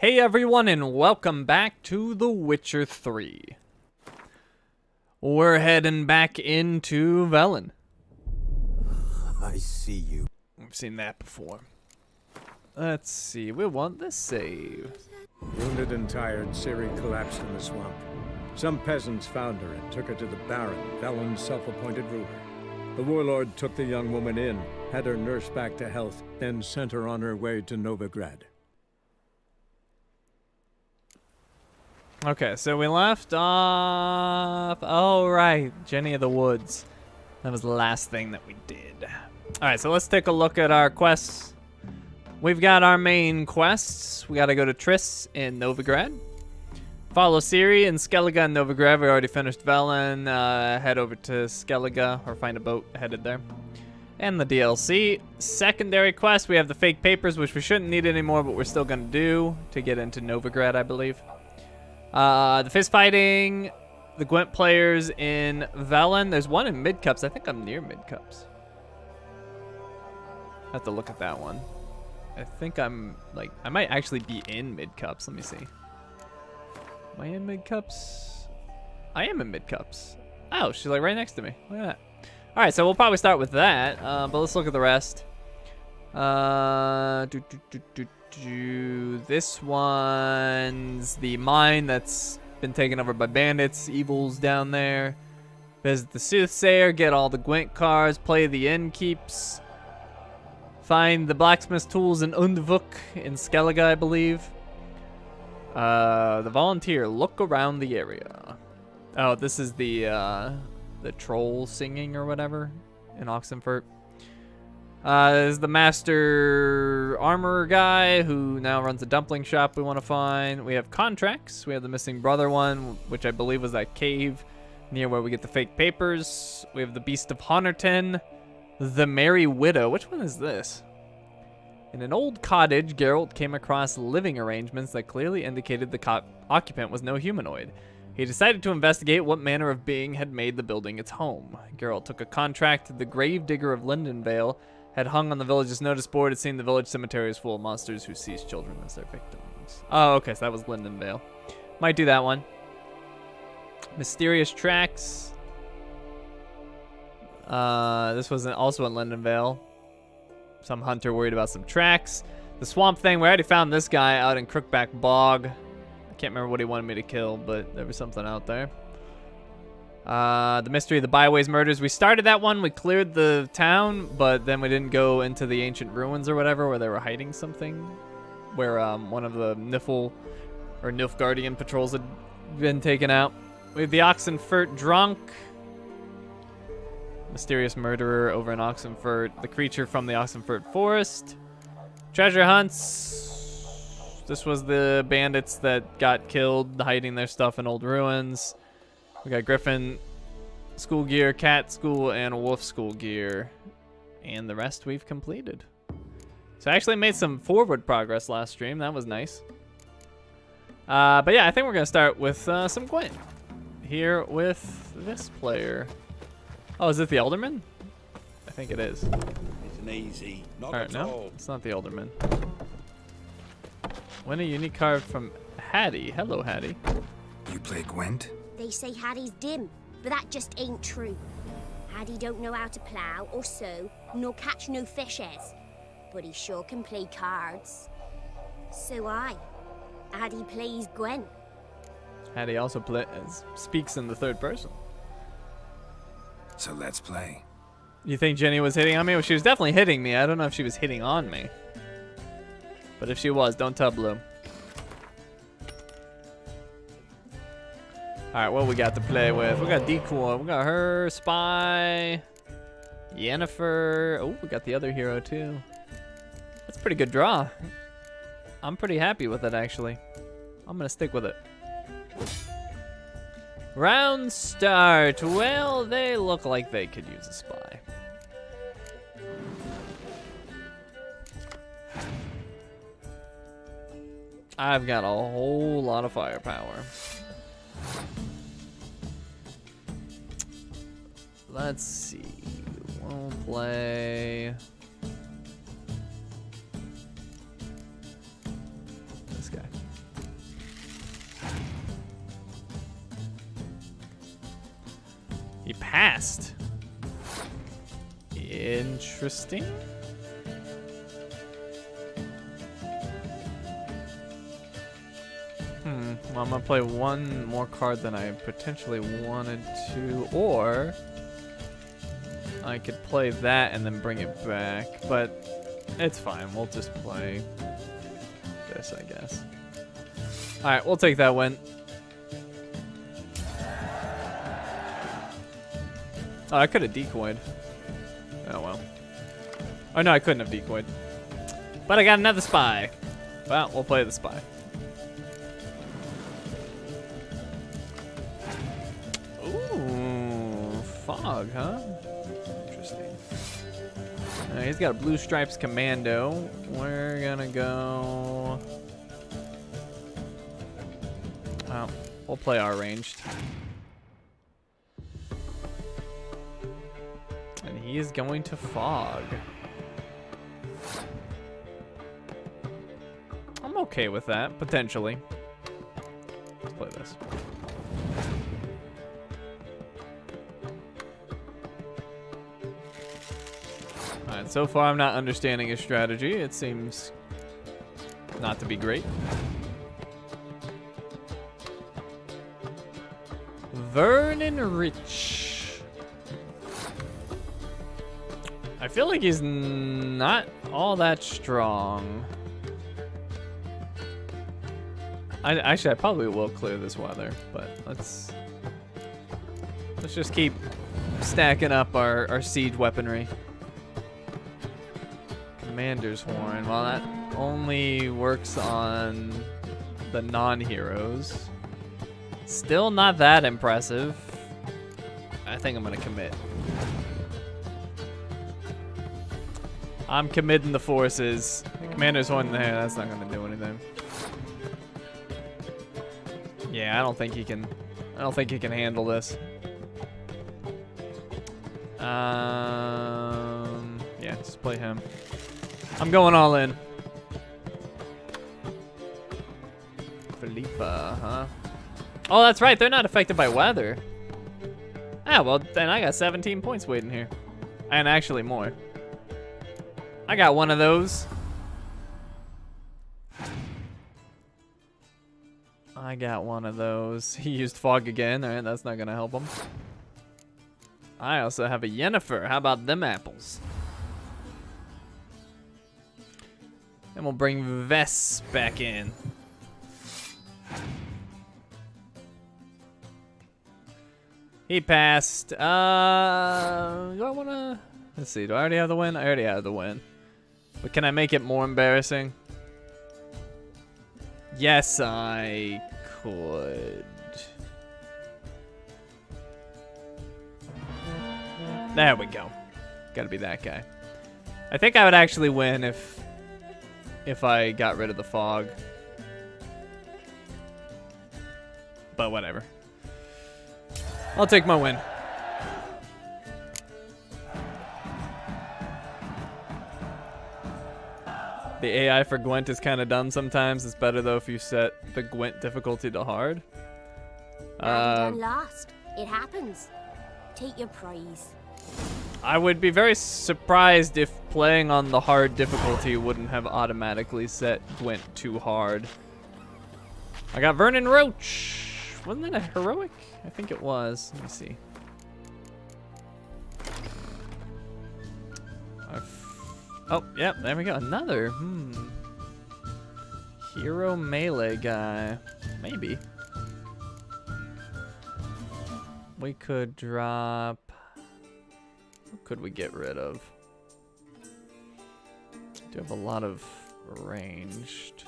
Hey everyone, and welcome back to The Witcher 3. We're heading back into Velen. I see you. We've seen that before. Let's see, we want the save. Wounded and tired, Ciri collapsed in the swamp. Some peasants found her and took her to the Baron, Velen's self-appointed ruler. The warlord took the young woman in, had her nursed back to health, then sent her on her way to Novigrad. Okay, so we left off... Oh, right. Jenny of the Woods. That was the last thing that we did. Alright, so let's take a look at our quests. We've got our main quests. We gotta go to Triss in Novigrad. Follow Ciri in Skellige and Novigrad. We already finished Velen. Head over to Skellige, or find a boat headed there. And the DLC. Secondary quest, we have the fake papers, which we shouldn't need anymore, but we're still gonna do to get into Novigrad, I believe. The fist fighting, the Gwent players in Velen. There's one in mid-cups. I think I'm near mid-cups. I have to look at that one. I think I'm, like, I might actually be in mid-cups. Let me see. Am I in mid-cups? I am in mid-cups. Oh, she's, like, right next to me. Look at that. All right, so we'll probably start with that, but let's look at the rest. This one's the mine that's been taken over by bandits, evils down there. Visit the soothsayer, get all the Gwent cards, play the innkeeps. Find the blacksmith's tools in Undvuk in Skellige, I believe. The volunteer, look around the area. Oh, this is the troll singing or whatever in Oxenfurt. Is the master armorer guy who now runs a dumpling shop we want to find. We have contracts. We have the missing brother one, which I believe was that cave near where we get the fake papers. We have the beast of Honorton, the merry widow. Which one is this? In an old cottage, Geralt came across living arrangements that clearly indicated the occupant was no humanoid. He decided to investigate what manner of being had made the building its home. Geralt took a contract to the gravedigger of Lindenvale, had hung on the village's notice board, had seen the village cemetery is full of monsters who seize children as their victims. Oh, okay, so that was Lindenvale. Might do that one. Mysterious tracks. This was also in Lindenvale. Some hunter worried about some tracks. The swamp thing, we already found this guy out in Crookback Bog. I can't remember what he wanted me to kill, but there was something out there. The mystery of the byways murders. We started that one. We cleared the town, but then we didn't go into the ancient ruins or whatever where they were hiding something. Where one of the Nilfgaardian patrols had been taken out. We have the Oxenfurt drunk. Mysterious murderer over in Oxenfurt. The creature from the Oxenfurt forest. Treasure hunts. This was the bandits that got killed hiding their stuff in old ruins. We got Griffin school gear, cat school, and wolf school gear. And the rest we've completed. So I actually made some forward progress last stream. That was nice. But yeah, I think we're going to start with some Gwent. Here with this player. Oh, is it the Alderman? I think it is. Isn't easy. Not Alright, at no, all. it's not the Alderman. Win a unique card from Hattie. Hello, Hattie. You play Gwent? They say Hattie's dim, but that just ain't true. Hattie don't know how to plough or sow, nor catch no fishes. But he sure can play cards. So Hattie plays Gwent. Hattie also speaks in the third person. So let's play. You think Jenny was hitting on me? Well, she was definitely hitting me. I don't know if she was hitting on me. But if she was, don't tell Blue. Alright, what we got to play with? We got Decoy. We got her, Spy, Yennefer. Oh, we got the other hero too. That's a pretty good draw. I'm pretty happy with it, actually. I'm gonna stick with it. Round start. Well, they look like they could use a spy. I've got a whole lot of firepower. Let's see. We'll play this guy. He passed. Interesting. Well, I'm gonna play one more card than I potentially wanted to, or I could play that and then bring it back, but it's fine. We'll just play this, I guess. All right, we'll take that win. Oh, I could have decoyed. Oh, well. Oh, no, I couldn't have decoyed. But I got another spy. Well, we'll play the spy. Ooh, fog, huh? Interesting. He's got a Blue Stripes Commando. We're gonna go... Well, we'll play our ranged. And he is going to fog. I'm okay with that, potentially. Let's play this. Alright, so far I'm not understanding his strategy. It seems not to be great. Vernon Rich. I feel like he's not all that strong. Actually, I probably will clear this weather, but let's just keep stacking up our siege weaponry. Commander's Horn. Well, that only works on the non-heroes. Still not that impressive. I think I'm gonna commit. I'm committing the forces. The Commander's Horn there, that's not gonna do anything. Yeah, I don't think he can handle this. Yeah, just play him. I'm going all in. Philippa, huh? Oh, that's right. They're not affected by weather. Ah, well, then I got 17 points waiting here. And actually more. I got one of those. I got one of those. He used fog again. All right, that's not going to help him. I also have a Yennefer. How about them apples? And we'll bring Vess back in. He passed. Do I want to... Let's see. Do I already have the win? I already have the win. But can I make it more embarrassing? Yes, I could. There we go. Gotta be that guy. I think I would actually win if I got rid of the fog. But whatever. I'll take my win. The AI for Gwent is kind of dumb sometimes. It's better though if you set the Gwent difficulty to hard. Done last. It happens. Take your prize. I would be very surprised if playing on the hard difficulty wouldn't have automatically set Gwent to hard. I got Vernon Roach. Wasn't that a heroic? I think it was. Let me see. Oh, yep, there we go. Another. Hero melee guy. Maybe. We could drop... Who could we get rid of? Do have a lot of ranged.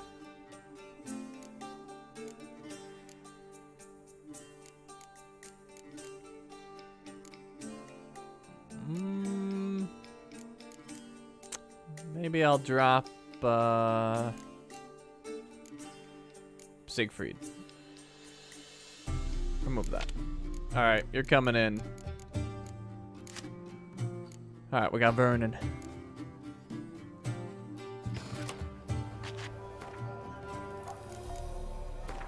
Maybe I'll drop Siegfried. Remove that. All right, you're coming in. All right, we got Vernon.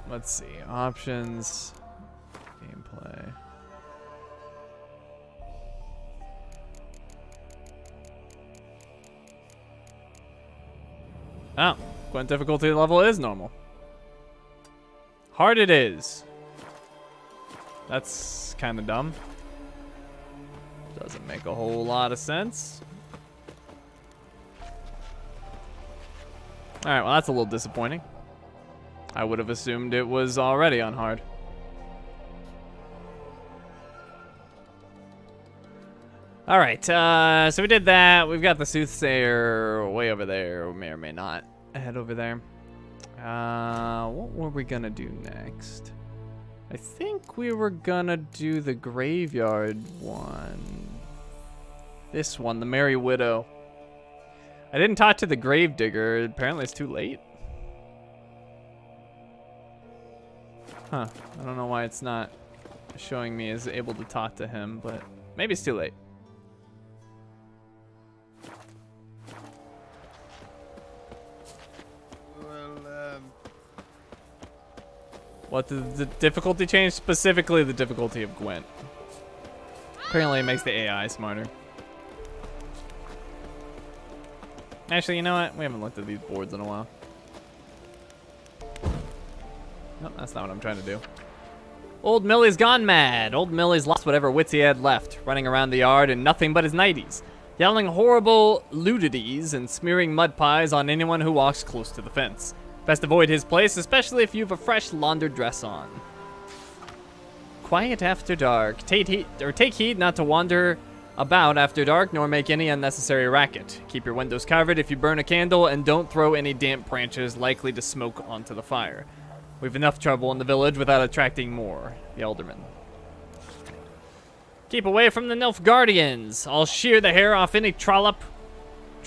Let's see, options, gameplay. Oh, Gwent difficulty level is normal. Hard it is. That's kind of dumb. Doesn't make a whole lot of sense. Alright, well that's a little disappointing. I would have assumed it was already on hard. Alright, so we did that. We've got the Soothsayer way over there, or may or may not head over there. What were we gonna do next? I think we were gonna do the graveyard one. This one, the Merry Widow. I didn't talk to the Gravedigger. Apparently it's too late. Huh. I don't know why it's not showing me as able to talk to him, but maybe it's too late. What did the difficulty change? Specifically the difficulty of Gwent. Apparently it makes the AI smarter. Actually, you know what? We haven't looked at these boards in a while. Nope, that's not what I'm trying to do. Old Millie's gone mad. Old Millie's lost whatever wits he had left, running around the yard in nothing but his nighties, yelling horrible ludities and smearing mud pies on anyone who walks close to the fence. Best avoid his place, especially if you've a fresh laundered dress on. Quiet after dark. Take heed not to wander about after dark, nor make any unnecessary racket. Keep your windows covered if you burn a candle, and don't throw any damp branches likely to smoke onto the fire. We've enough trouble in the village without attracting more. The Alderman. Keep away from the Nilfgaardians. I'll shear the hair off any trollop,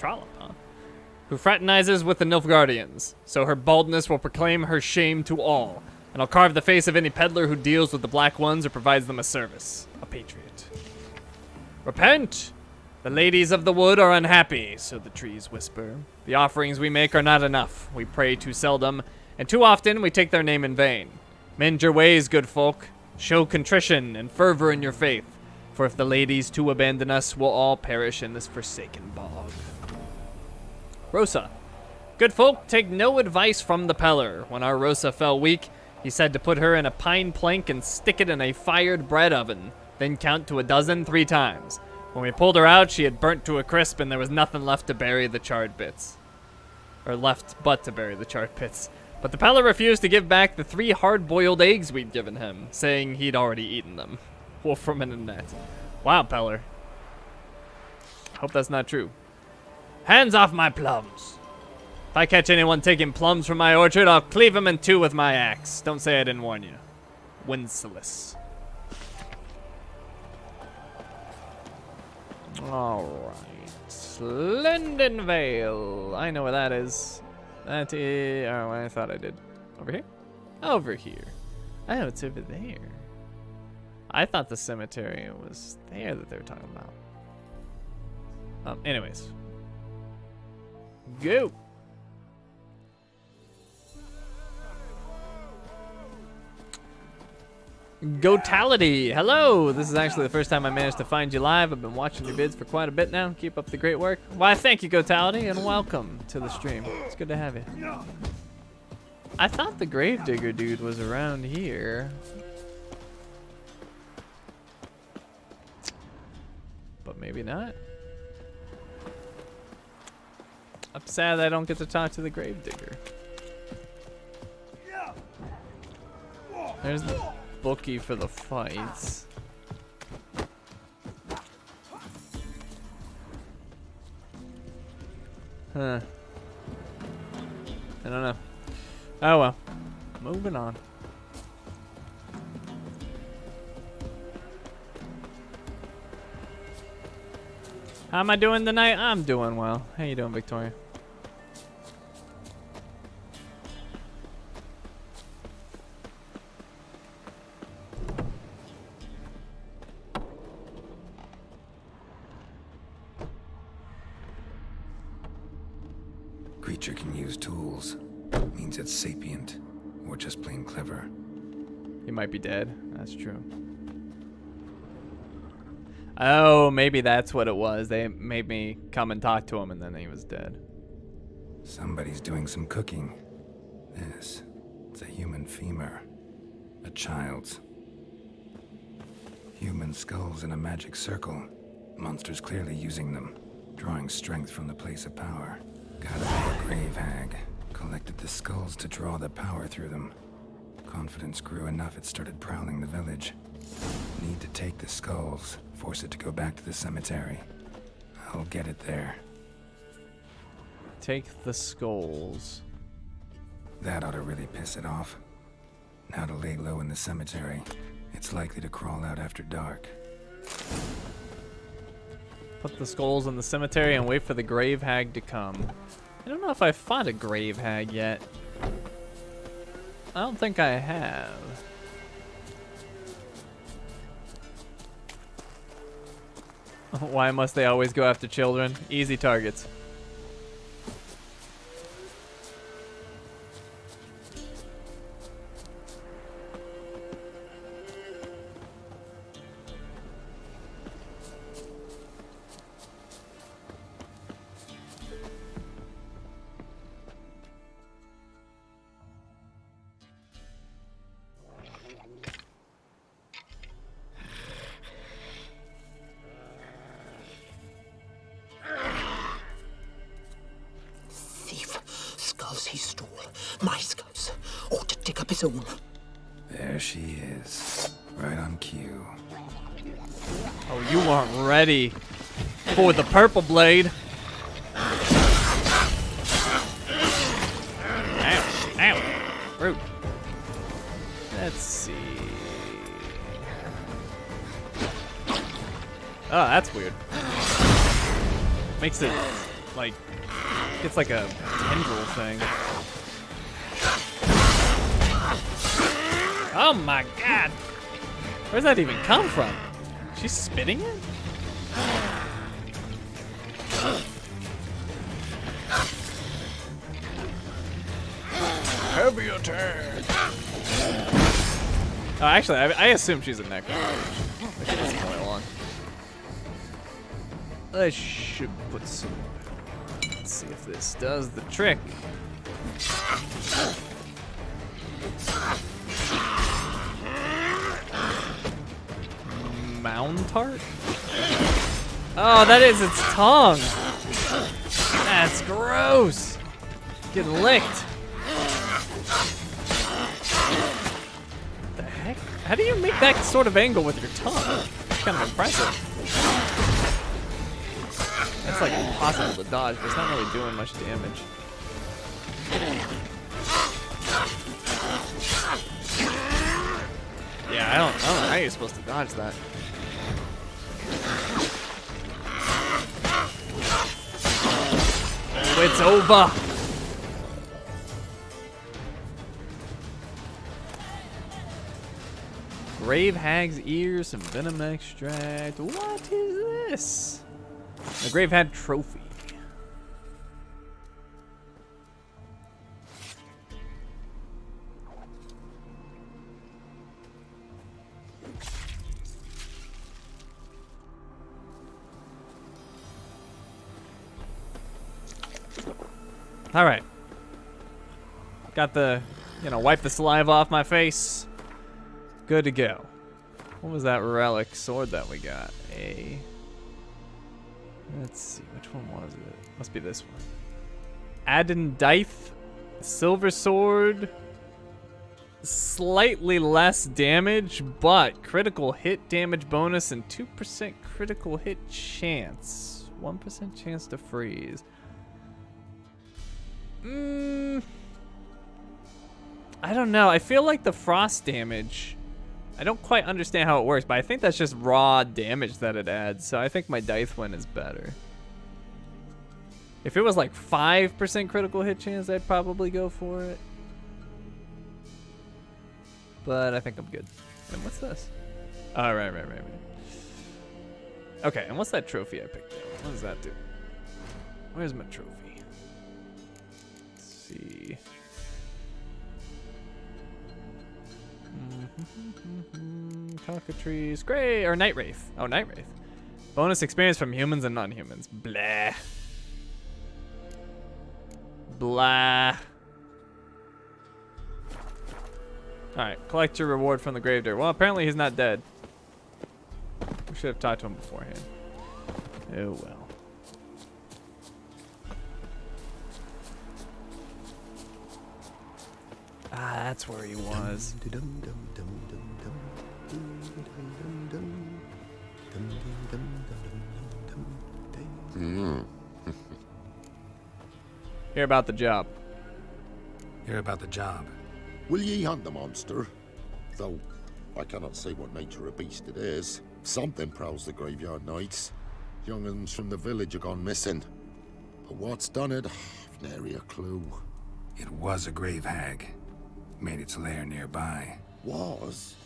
huh? Who fraternizes with the Nilfgaardians, so her baldness will proclaim her shame to all. And I'll carve the face of any peddler who deals with the Black Ones or provides them a service. A patriot. Repent! The ladies of the wood are unhappy, so the trees whisper. The offerings we make are not enough. We pray too seldom, and too often we take their name in vain. Mend your ways, good folk. Show contrition and fervor in your faith. For if the ladies too abandon us, we'll all perish in this forsaken bog. Rosa. Good folk, take no advice from the peller. When our Rosa fell weak, he said to put her in a pine plank and stick it in a fired bread oven, then count to 12 3 times. When we pulled her out, she had burnt to a crisp and there was nothing left to bury the charred bits. Or left but to bury the charred bits. But the peller refused to give back the 3 hard-boiled eggs we'd given him, saying he'd already eaten them. Wolfram in a net. Wow, peller. Hope that's not true. Hands off my plums. If I catch anyone taking plums from my orchard, I'll cleave him in 2 with my axe. Don't say I didn't warn you. Wincelis. Alright. Lindenvale. I know where that is. That is... Oh, I thought I did. Over here? Over here. Oh, it's over there. I thought the cemetery was there that they were talking about. Anyways. Go. Gotality. Hello. This is actually the first time I managed to find you live. I've been watching your vids for quite a bit now. Keep up the great work. Why, thank you, Gotality, and welcome to the stream. It's good to have you. I thought the Gravedigger dude was around here. But maybe not. I'm sad I don't get to talk to the Gravedigger. There's the bookie for the fights. Huh. I don't know. Oh well. Moving on. How am I doing tonight? I'm doing well. How you doing, Victoria? Creature can use tools. Means it's sapient, or just plain clever. He might be dead. That's true. Oh, maybe that's what it was. They made me come and talk to him, and then he was dead. Somebody's doing some cooking. This, it's a human femur. A child's. Human skulls in a magic circle. Monsters clearly using them, drawing strength from the place of power. Gotta be a grave hag. Collected the skulls to draw the power through them. Confidence grew enough it started prowling the village. Need to take the skulls, force it to go back to the cemetery. I'll get it there. Take the skulls. That ought to really piss it off. Now to lay low in the cemetery. It's likely to crawl out after dark. Put the skulls in the cemetery and wait for the grave hag to come. I don't know if I fought a grave hag yet. I don't think I have. Why must they always go after children? Easy targets. He stole my skulls. Ought to dig up his own. There she is. Right on cue. Oh, you weren't ready for the purple blade. Ow. Ow. Rude. Let's see. Oh, that's weird. Makes it like it's like a tendril thing. Oh my god! Where's that even come from? She's spitting it? Heavy attack! Oh, actually, I assume she's a necro. Like, she doesn't oil on. I should put some. Let's see if this does the trick. Mound tart? Oh, that is its tongue. That's gross. Getting licked. What the heck? How do you make that sort of angle with your tongue? It's kind of impressive. That's like impossible to dodge, but it's not really doing much damage. Yeah, I don't know how you're supposed to dodge that. Oh, it's over. Grave hag's ears, some venom extract. What is this? A grave hag trophy. All right. Got the, wipe the saliva off my face. Good to go. What was that relic sword that we got? Let's see, which one was it? Must be this one. Adendythe, silver sword. Slightly less damage, but critical hit damage bonus and 2% critical hit chance. 1% chance to freeze. I don't know. I feel like the frost damage, I don't quite understand how it works, but I think that's just raw damage that it adds. So I think my Dythe one is better. If it was like 5% critical hit chance, I'd probably go for it. But I think I'm good. And what's this? Oh, right. Okay, and what's that trophy I picked up? What does that do? Where's my trophy? Let's see. Cockatrice, Gray, or Night Wraith. Oh, Night Wraith. Bonus experience from humans and non-humans. Blah. Blah. Alright, collect your reward from the gravedigger. Well, apparently he's not dead. We should have talked to him beforehand. Oh well. Ah, that's where he was. Hear about the job. Hear about the job. Will ye hunt the monster? Though I cannot say what nature of beast it is. Something prowls the graveyard nights. Young'uns from the village have gone missing. But what's done it? I've nary a clue. It was a grave hag. Made its lair nearby. Was?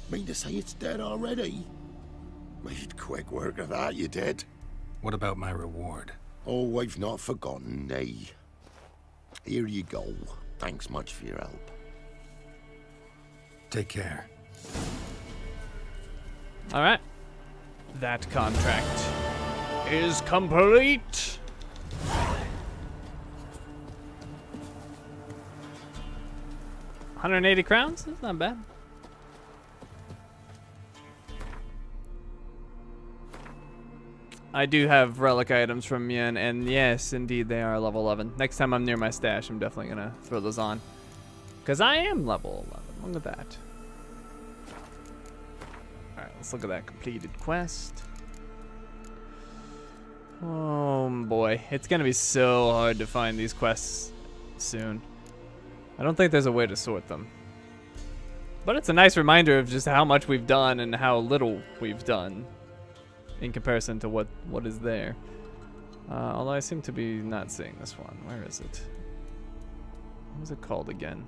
Mean to say it's dead already? Made quick work of that, you did. What about my reward? Oh, I've not forgotten, nay. Here you go. Thanks much for your help. Take care. All right. That contract is complete. 180 crowns? That's not bad. I do have relic items from Yen, and yes, indeed, they are level 11. Next time I'm near my stash, I'm definitely going to throw those on. Because I am level 11. Look at that. Alright, let's look at that completed quest. Oh boy, it's going to be so hard to find these quests soon. I don't think there's a way to sort them. But it's a nice reminder of just how much we've done and how little we've done in comparison to what is there. Although I seem to be not seeing this one. Where is it? What was it called again?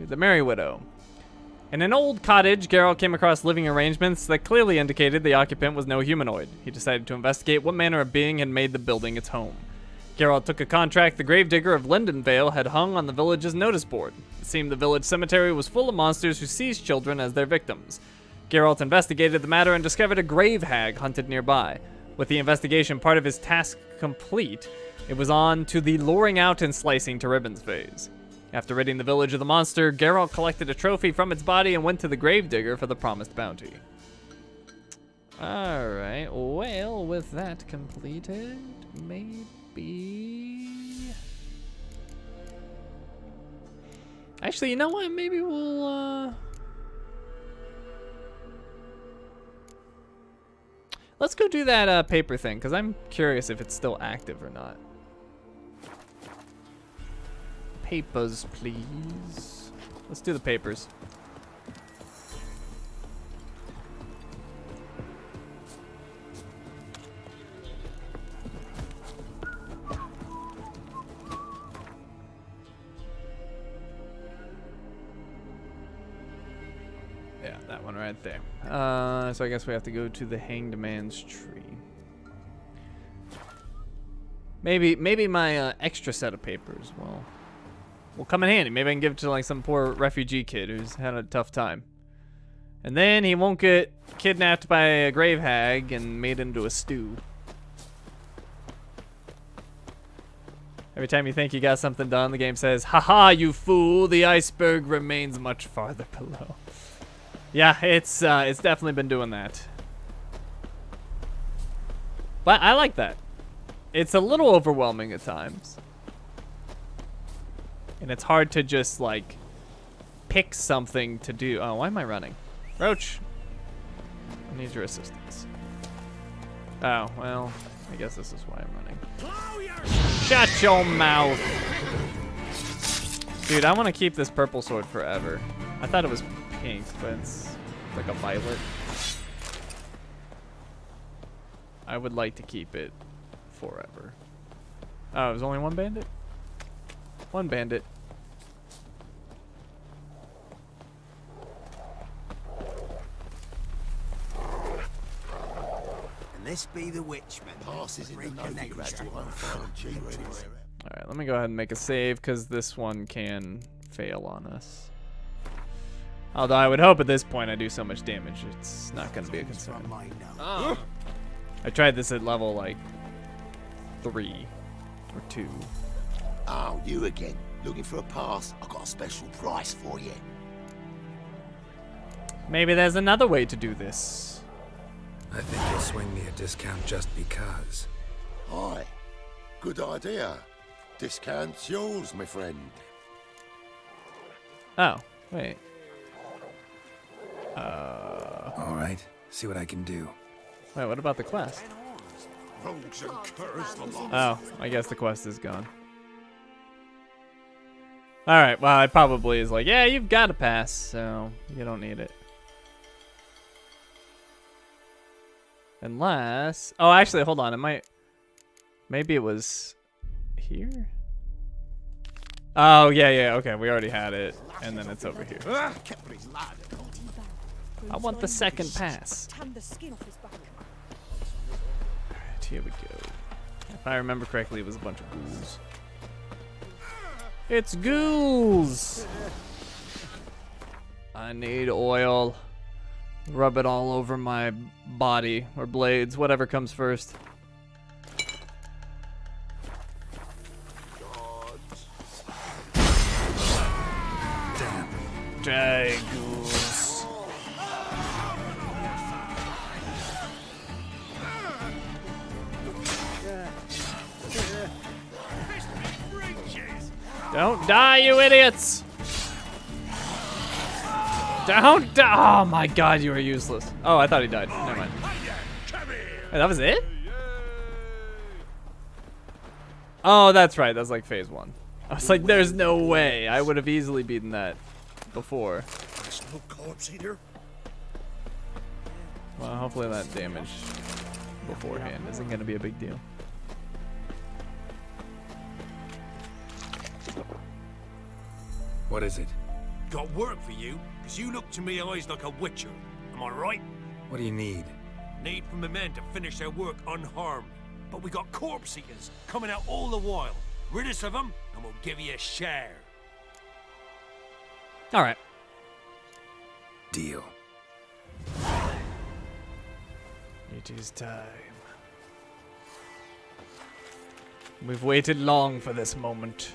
The Merry Widow. In an old cottage, Geralt came across living arrangements that clearly indicated the occupant was no humanoid. He decided to investigate what manner of being had made the building its home. Geralt took a contract the gravedigger of Lindenvale had hung on the village's notice board. It seemed the village cemetery was full of monsters who seized children as their victims. Geralt investigated the matter and discovered a grave hag hunted nearby. With the investigation part of his task complete, it was on to the luring out and slicing to ribbons phase. After ridding the village of the monster, Geralt collected a trophy from its body and went to the gravedigger for the promised bounty. Alright, well, with that completed, maybe... Actually, you know what? Maybe we'll, let's go do that, paper thing, because I'm curious if it's still active or not. Papers, please. Let's do the papers. Yeah, that one right there. So I guess we have to go to the Hanged Man's Tree. Maybe my extra set of papers will come in handy. Maybe I can give it to like some poor refugee kid who's had a tough time. And then he won't get kidnapped by a grave hag and made into a stew. Every time you think you got something done, the game says, "Haha, you fool, the iceberg remains much farther below." Yeah, it's definitely been doing that. But I like that. It's a little overwhelming at times. And it's hard to just, like, pick something to do. Oh, why am I running? Roach, I need your assistance. Oh, well, I guess this is why I'm running. Shut your mouth! Dude, I want to keep this purple sword forever. I thought it was pink, but it's like a violet. I would like to keep it forever. Oh, it was only one bandit? One bandit. And this be the witchman. Passes in the Novigrad to unfound G-Rays. Alright, let me go ahead and make a save because this one can fail on us. Although I would hope at this point I do so much damage, it's not going to be a concern. I tried this at level like 3 or 2. Oh, you again. Looking for a pass? I've got a special price for you. Maybe there's another way to do this. I think you'll swing me a discount just because. Aye. Good idea. Discount's yours, my friend. Oh, wait. All right, see what I can do. Wait, what about the quest? Oh, I guess the quest is gone. Alright, well, it probably is like, yeah, you've got to pass, so you don't need it. Unless... Oh, actually, hold on. It might... Maybe it was here? Oh, yeah, okay. We already had it, and then it's over here. I want the second pass. Alright, here we go. If I remember correctly, it was a bunch of ghouls. It's ghouls! I need oil. Rub it all over my body, or blades, whatever comes first. Die, ghouls. Don't die, you idiots! Don't die! Oh my god, you are useless. Oh, I thought he died. Never mind. Wait, that was it? Oh, that's right. That's like phase 1. I was like, there's no way. I would have easily beaten that before. There's no corpse here. Well, hopefully that damage beforehand isn't going to be a big deal. What is it? Got work for you, because you look to me eyes like a witcher. Am I right? What do you need? Need from the men to finish their work unharmed. But we got corpse eaters coming out all the while. Rid us of them, and we'll give you a share. Alright. Deal. It is time. We've waited long for this moment.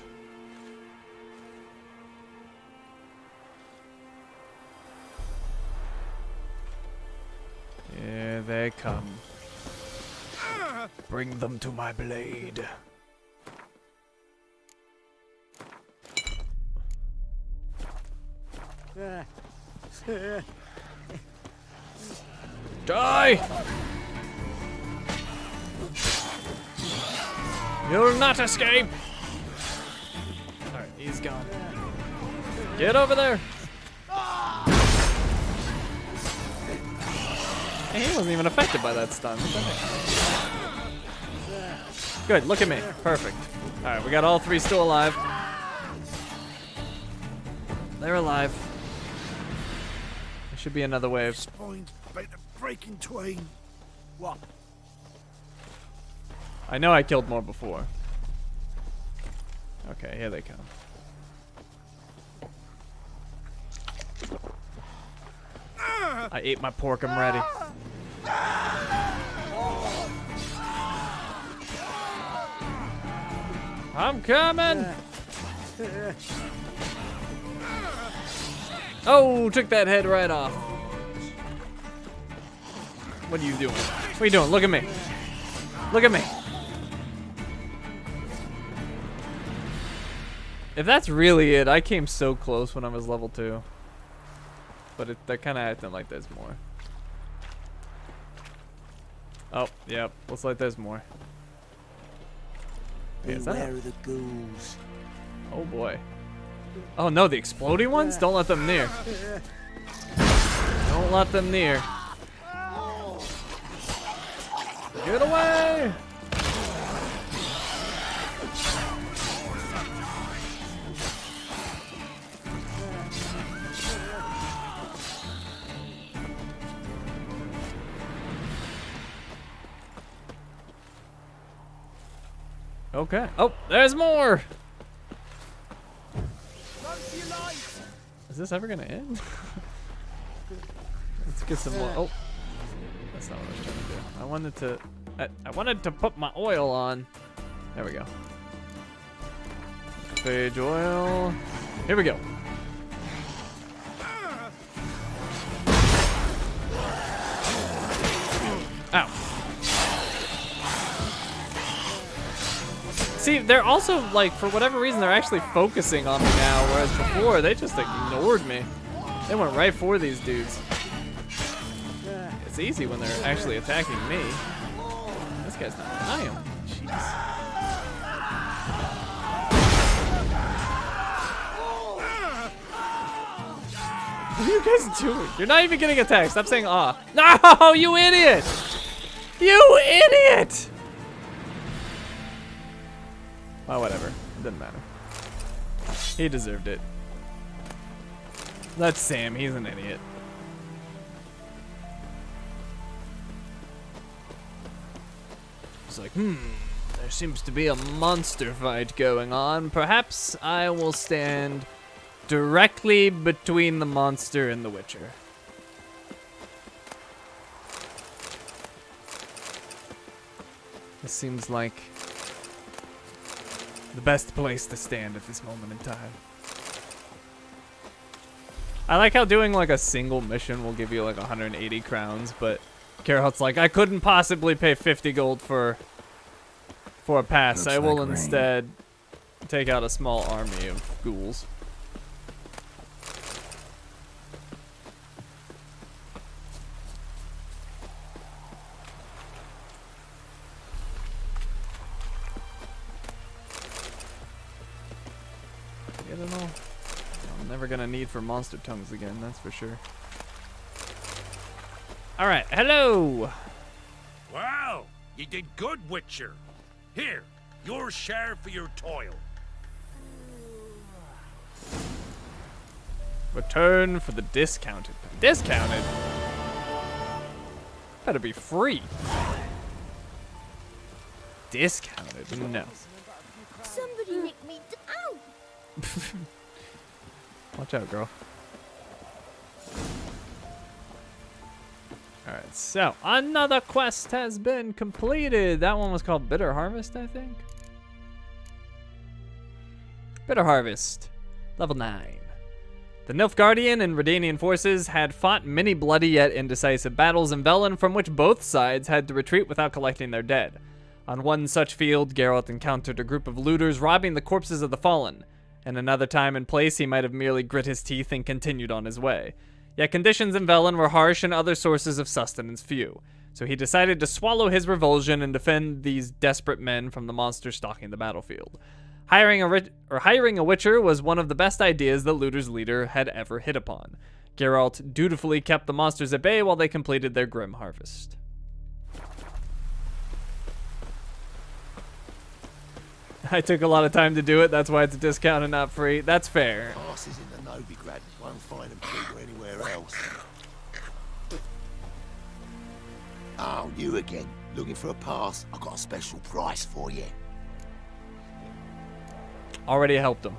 Here they come. Bring them to my blade. Die! You'll not escape! Alright, he's gone. Get over there! Hey, he wasn't even affected by that stun. What the heck? Good, look at me. Perfect. Alright, we got all 3 still alive. They're alive. There should be another wave. Spine's about to break in twain. What? I know I killed more before. Okay, here they come. I ate my pork, I'm ready. I'm coming! Oh, took that head right off. What are you doing? What are you doing? Look at me. Look at me. If that's really it, I came so close when I was level 2. But they're kind of acting like there's more. Oh, yep. Looks like there's more. Hey, Beware of the ghouls. Oh boy. Oh no, the exploding ones? Don't let them near. Don't let them near. Get away! Okay. Oh, there's more! Is this ever gonna end? Let's get some more. Oh. That's not what I was trying to do. I wanted to I wanted to put my oil on. There we go. Phage oil. Here we go. Ow. See, they're also, like, for whatever reason, they're actually focusing on me now, whereas before, they just ignored me. They went right for these dudes. It's easy when they're actually attacking me. This guy's not. I am. Jeez. What are you guys doing? You're not even getting attacked. Stop saying ah. No, you idiot! You idiot! Well, whatever. It doesn't matter. He deserved it. That's Sam. He's an idiot. It's like, there seems to be a monster fight going on. Perhaps I will stand directly between the monster and the Witcher. This seems like the best place to stand at this moment in time. I like how doing like a single mission will give you like 180 crowns, but Geralt's like, I couldn't possibly pay 50 gold for a pass. Looks I will like rain. instead take out a small army of ghouls. Get it all? I'm never gonna need for monster tongues again, that's for sure. Alright, hello! Wow, you did good, Witcher. Here, your share for your toil. Return for the discounted. Discounted? Better be free. Discounted? No. Somebody nicked me. Ow! Watch out, girl. Alright, so another quest has been completed. That one was called Bitter Harvest, I think. Bitter Harvest, level 9. The Nilfgaardian and Redanian forces had fought many bloody yet indecisive battles in Velen, from which both sides had to retreat without collecting their dead. On one such field, Geralt encountered a group of looters robbing the corpses of the fallen. In another time and place, he might have merely grit his teeth and continued on his way. Yet conditions in Velen were harsh and other sources of sustenance few, so he decided to swallow his revulsion and defend these desperate men from the monsters stalking the battlefield. Hiring a Witcher was one of the best ideas the looters' leader had ever hit upon. Geralt dutifully kept the monsters at bay while they completed their grim harvest. I took a lot of time to do it, that's why it's a discount and not free. That's fair. Passes in the Novigrad won't find them cheaper anywhere else. Oh, you again. Looking for a pass? I got a special price for you. Already helped him.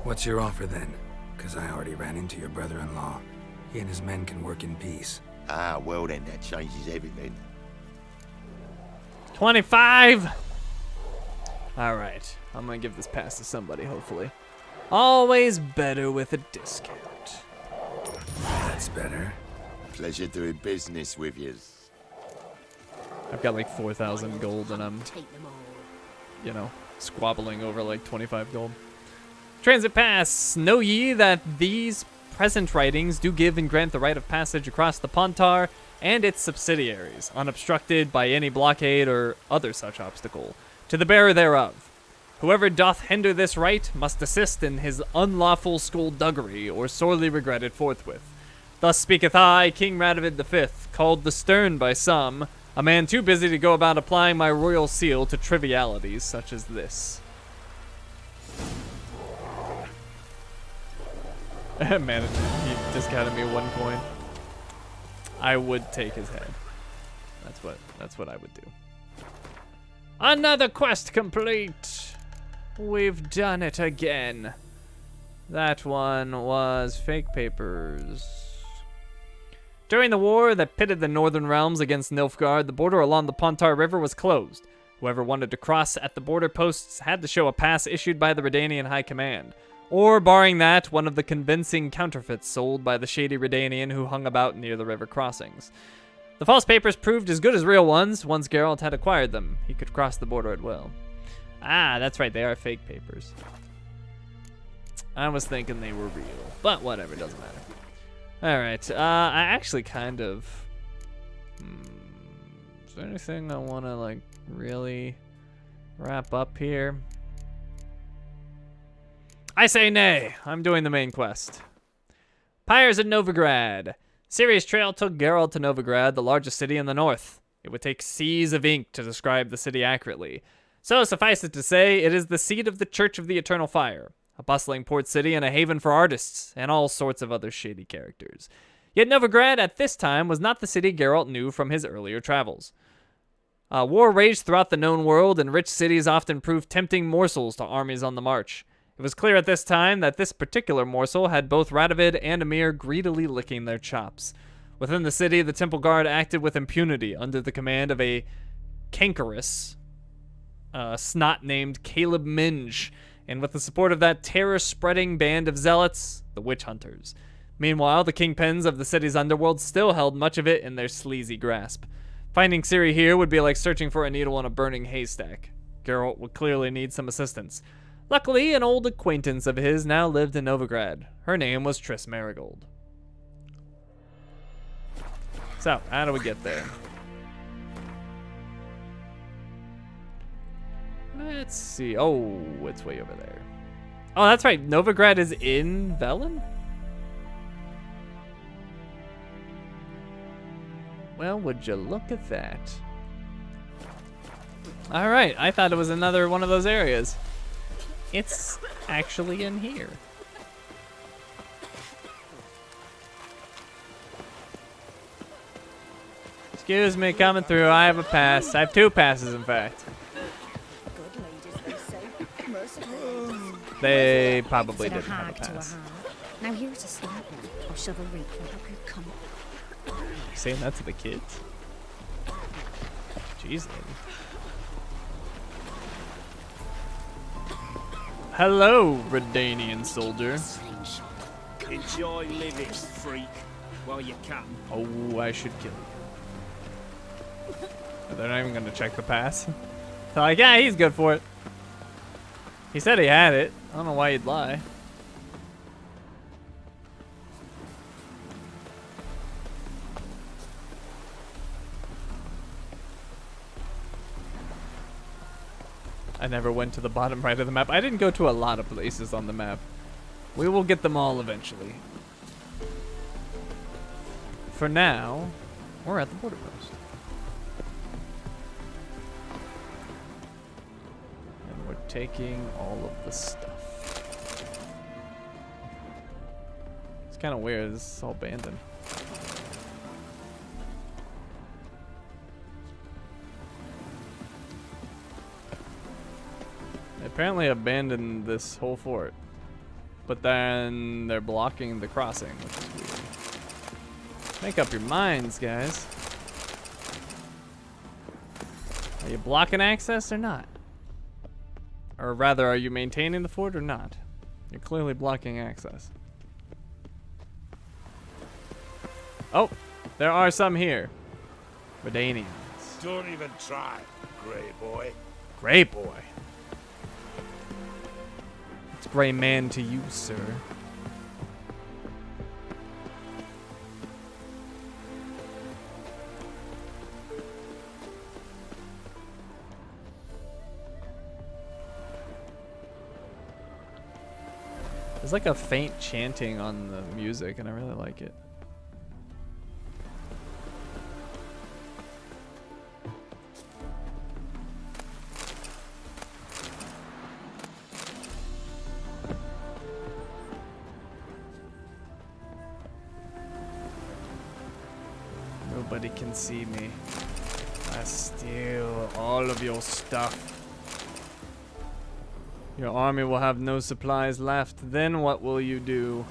What's your offer then? Because I already ran into your brother-in-law. He and his men can work in peace. Ah, well then, that changes everything. 25! Alright, I'm gonna give this pass to somebody, hopefully. Always better with a discount. That's better. Pleasure doing business with you. I've got like 4,000 gold and I'm, Take them all. you know, squabbling over like 25 gold. Transit pass. Know ye that these present writings do give and grant the right of passage across the Pontar and its subsidiaries, unobstructed by any blockade or other such obstacle, to the bearer thereof. Whoever doth hinder this right must assist in his unlawful skullduggery, or sorely regret it forthwith. Thus speaketh I, King Radovid V, called the Stern by some, a man too busy to go about applying my royal seal to trivialities such as this. Man, he discounted me 1 coin. I would take his head. That's what I would do. Another quest complete. We've done it again. That one was fake papers. During the war that pitted the northern realms against Nilfgaard, the border along the Pontar River was closed. Whoever wanted to cross at the border posts had to show a pass issued by the Redanian High Command, or, barring that, one of the convincing counterfeits sold by the shady Redanian who hung about near the river crossings. The false papers proved as good as real ones. Once Geralt had acquired them, he could cross the border at will. Ah, that's right, they are fake papers. I was thinking they were real, but whatever, doesn't matter. Alright, I actually kind of... is there anything I want to, like, really wrap up here? I say nay. I'm doing the main quest. Pyres of Novigrad. Ciri's trail took Geralt to Novigrad, the largest city in the north. It would take seas of ink to describe the city accurately. So suffice it to say, it is the seat of the Church of the Eternal Fire, a bustling port city and a haven for artists, and all sorts of other shady characters. Yet Novigrad at this time was not the city Geralt knew from his earlier travels. War raged throughout the known world, and rich cities often proved tempting morsels to armies on the march. It was clear at this time that this particular morsel had both Radovid and Emir greedily licking their chops. Within the city, the Temple Guard acted with impunity under the command of a cankerous snot named Caleb Minge, and with the support of that terror-spreading band of zealots, the Witch Hunters. Meanwhile, the kingpins of the city's underworld still held much of it in their sleazy grasp. Finding Ciri here would be like searching for a needle in a burning haystack. Geralt would clearly need some assistance. Luckily, an old acquaintance of his now lived in Novigrad. Her name was Triss Marigold. So, how do we get there? Let's see. Oh, it's way over there. Oh, that's right. Novigrad is in Velen? Well, would you look at that? All right. I thought it was another one of those areas. It's actually in here. Excuse me, coming through. I have a pass. I have 2 passes, in fact. They probably didn't have a pass. Now here's a sniper or chivalry for how could come. Saying that to the kids? Jeez, lady. Hello, Redanian soldier. Enjoy living, freak, while you can. Oh, I should kill you. They're not even gonna check the pass. They're like, yeah, he's good for it. He said he had it. I don't know why he'd lie. I never went to the bottom right of the map. I didn't go to a lot of places on the map. We will get them all eventually. For now, we're at the border post. And we're taking all of the stuff. It's kind of weird. This is all abandoned. They apparently abandoned this whole fort. But then they're blocking the crossing, which is weird. Make up your minds, guys. Are you blocking access or not? Or rather, are you maintaining the fort or not? You're clearly blocking access. Oh, there are some here. Redanians. Don't even try, Grey Boy. Grey Boy. It's Grey Man to you, sir. There's like a faint chanting on the music, and I really like it. Nobody can see me. I steal all of your stuff. Your army will have no supplies left. Then what will you do?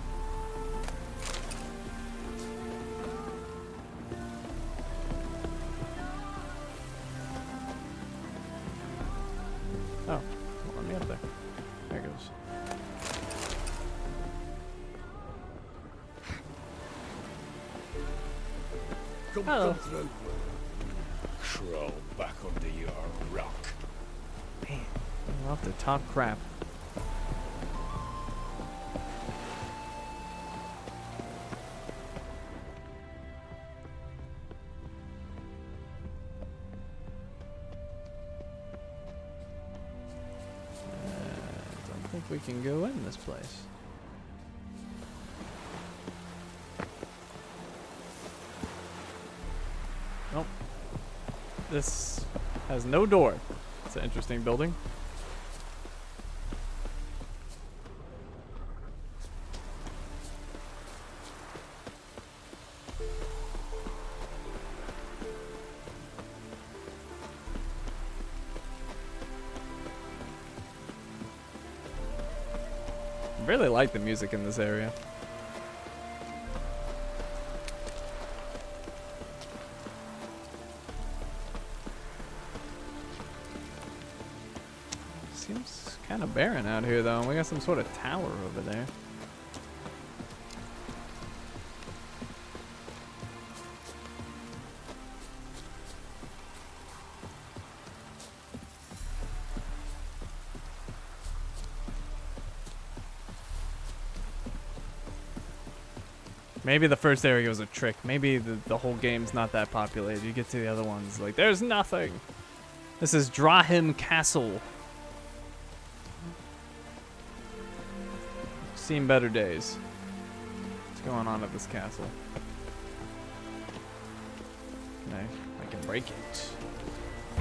Oh, well, let me up there. There it goes. Hello. Crawl back under your rock. Man, we're off to talk crap. Don't think we can go in this place. Nope. This has no door. It's an interesting building. I really like the music in this area. Seems kind of barren out here, though. We got some sort of tower over there. Maybe the first area was a trick. Maybe the whole game's not that populated. You get to the other ones, like, there's nothing. This is Drahim Castle. Seen better days. What's going on at this castle? I can break it.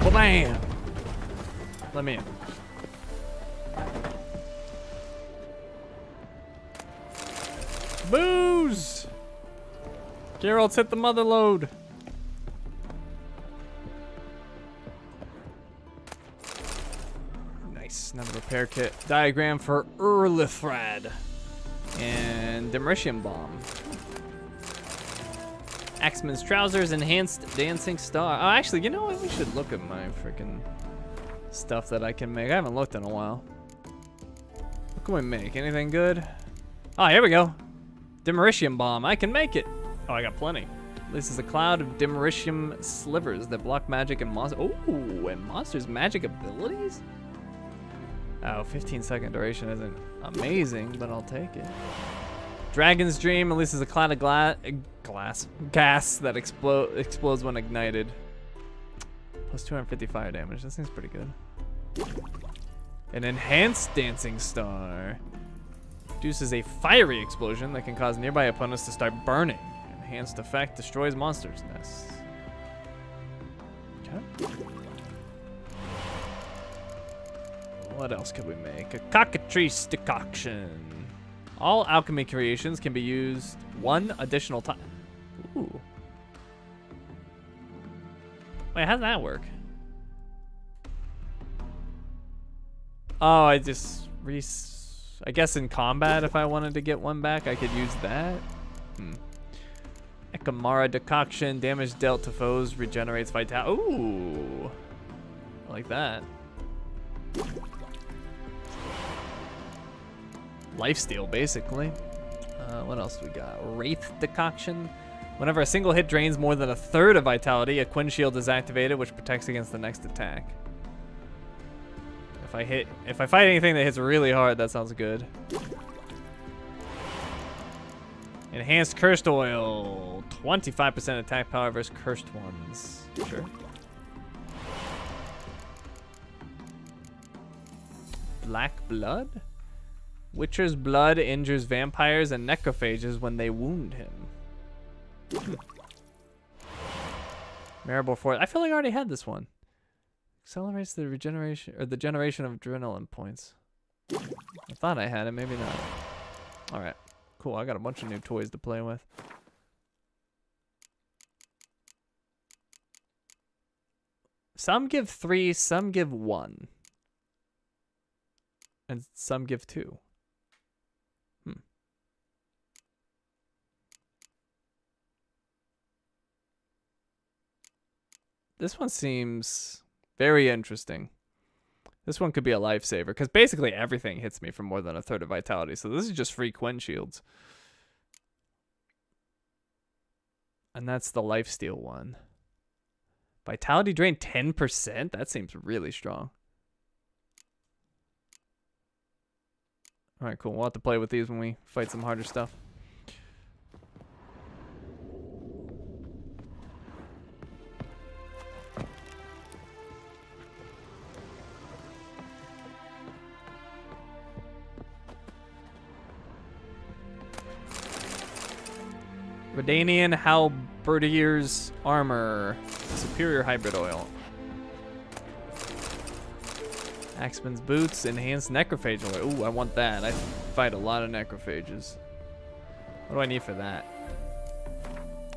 Oh, bam! Let me in. Booze! Geralt's hit the mother load. Nice. Another repair kit. Diagram for Urlithrad. And Demolition Bomb. Axeman's Trousers. Enhanced Dancing Star. Oh, actually, you know what? We should look at my freaking stuff that I can make. I haven't looked in a while. What can we make? Anything good? Oh, here we go. Demolition Bomb. I can make it. Oh, I got plenty. This is a cloud of Demolition slivers that block magic and monsters. Oh, and monsters' magic abilities? Oh, 15-second duration isn't amazing, but I'll take it. Dragon's Dream releases a cloud of gas that explodes when ignited. Plus 250 fire damage. That seems pretty good. An enhanced Dancing Star. Produces a fiery explosion that can cause nearby opponents to start burning. Enhanced effect destroys monsters' nests. Okay. What else could we make? A cockatrice decoction. All alchemy creations can be used one additional time. Ooh. Wait, how does that work? Oh, I just I guess in combat, if I wanted to get one back, I could use that. Ekamara decoction. Damage dealt to foes regenerates vitality. Ooh. I like that. Lifesteal, basically. What else do we got? Wraith decoction. Whenever a single hit drains more than a third of vitality, a Quinn shield is activated, which protects against the next attack. If I fight anything that hits really hard, that sounds good. Enhanced Cursed Oil. 25% attack power versus cursed ones. Sure. Black Blood? Witcher's blood injures vampires and necrophages when they wound him. Marable Fort. I feel like I already had this one. Accelerates the regeneration or the generation of adrenaline points. I thought I had it, maybe not. All right, cool. I got a bunch of new toys to play with. Some give 3, some give 1, and some give 2. This one seems very interesting. This one could be a lifesaver, because basically everything hits me for more than a third of vitality, so this is just free Quen shields. And that's the lifesteal one. Vitality drain 10%? That seems really strong. Alright, cool. We'll have to play with these when we fight some harder stuff. Redanian Halberdier's armor. Superior hybrid oil. Axeman's boots. Enhanced necrophage oil. Ooh, I want that. I fight a lot of necrophages. What do I need for that?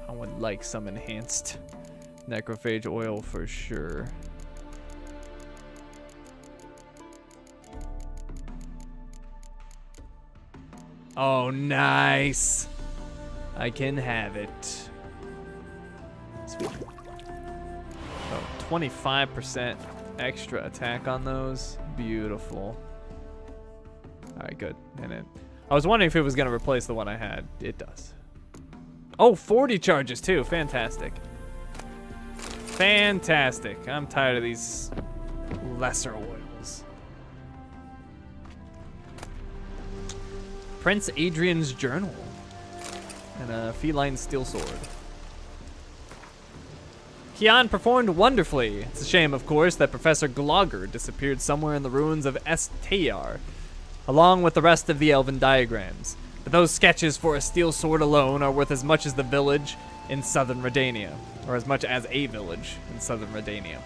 I would like some enhanced necrophage oil for sure. Oh, nice. I can have it. Sweet. Oh, 25% extra attack on those. Beautiful. Alright, good. And I was wondering if it was going to replace the one I had. It does. Oh, 40 charges too. Fantastic. Fantastic. I'm tired of these lesser oils. Prince Adrian's journal. And a feline steel sword. Kian performed wonderfully. It's a shame, of course, that Professor Glogger disappeared somewhere in the ruins of Estayar, along with the rest of the elven diagrams. But those sketches for a steel sword alone are worth as much as the village in southern Redania, or as much as a village in southern Redania.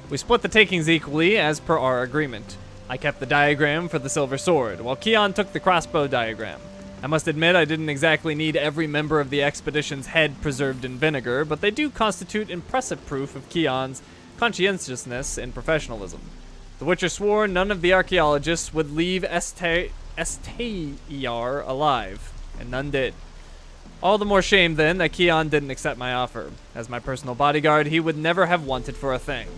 We split the takings equally as per our agreement. I kept the diagram for the silver sword, while Kian took the crossbow diagram. I must admit I didn't exactly need every member of the expedition's head preserved in vinegar, but they do constitute impressive proof of Kian's conscientiousness and professionalism. The Witcher swore none of the archaeologists would leave Estayar alive, and none did. All the more shame, then, that Kian didn't accept my offer. As my personal bodyguard, he would never have wanted for a thing.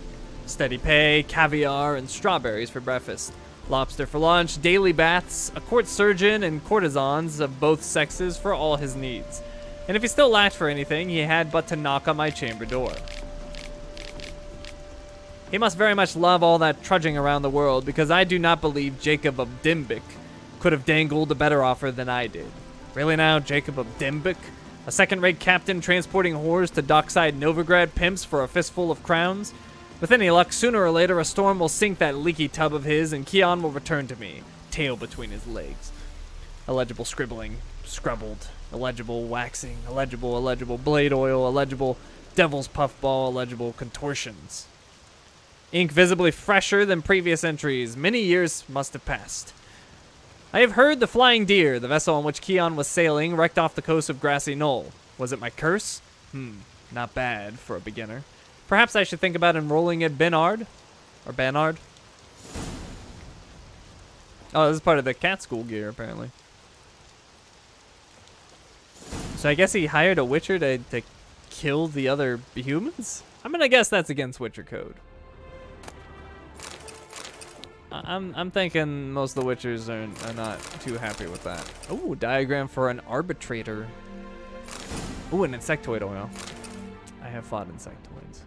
Steady pay, caviar, and strawberries for breakfast. Lobster for lunch, daily baths, a court surgeon, and courtesans of both sexes for all his needs. And if he still lacked for anything, he had but to knock on my chamber door. He must very much love all that trudging around the world, because I do not believe Jacob of Dimbic could have dangled a better offer than I did. Really now, Jacob of Dimbic? A second-rate captain transporting whores to dockside Novigrad pimps for a fistful of crowns? With any luck, sooner or later, a storm will sink that leaky tub of his, and Kian will return to me, tail between his legs. Illegible scribbling, scrubbled, illegible waxing, illegible blade oil, illegible devil's puffball, illegible contortions. Ink visibly fresher than previous entries. Many years must have passed. I have heard the Flying Deer, the vessel on which Kian was sailing, wrecked off the coast of Grassy Knoll. Was it my curse? Not bad for a beginner. Perhaps I should think about enrolling at Benard? Or Banard? Oh, this is part of the cat school gear, apparently. So I guess he hired a Witcher to kill the other humans? I'm gonna guess that's against Witcher code. I'm thinking most of the Witchers are not too happy with that. Ooh, diagram for an arbitrator. Ooh, an insectoid oil. I have fought insectoids.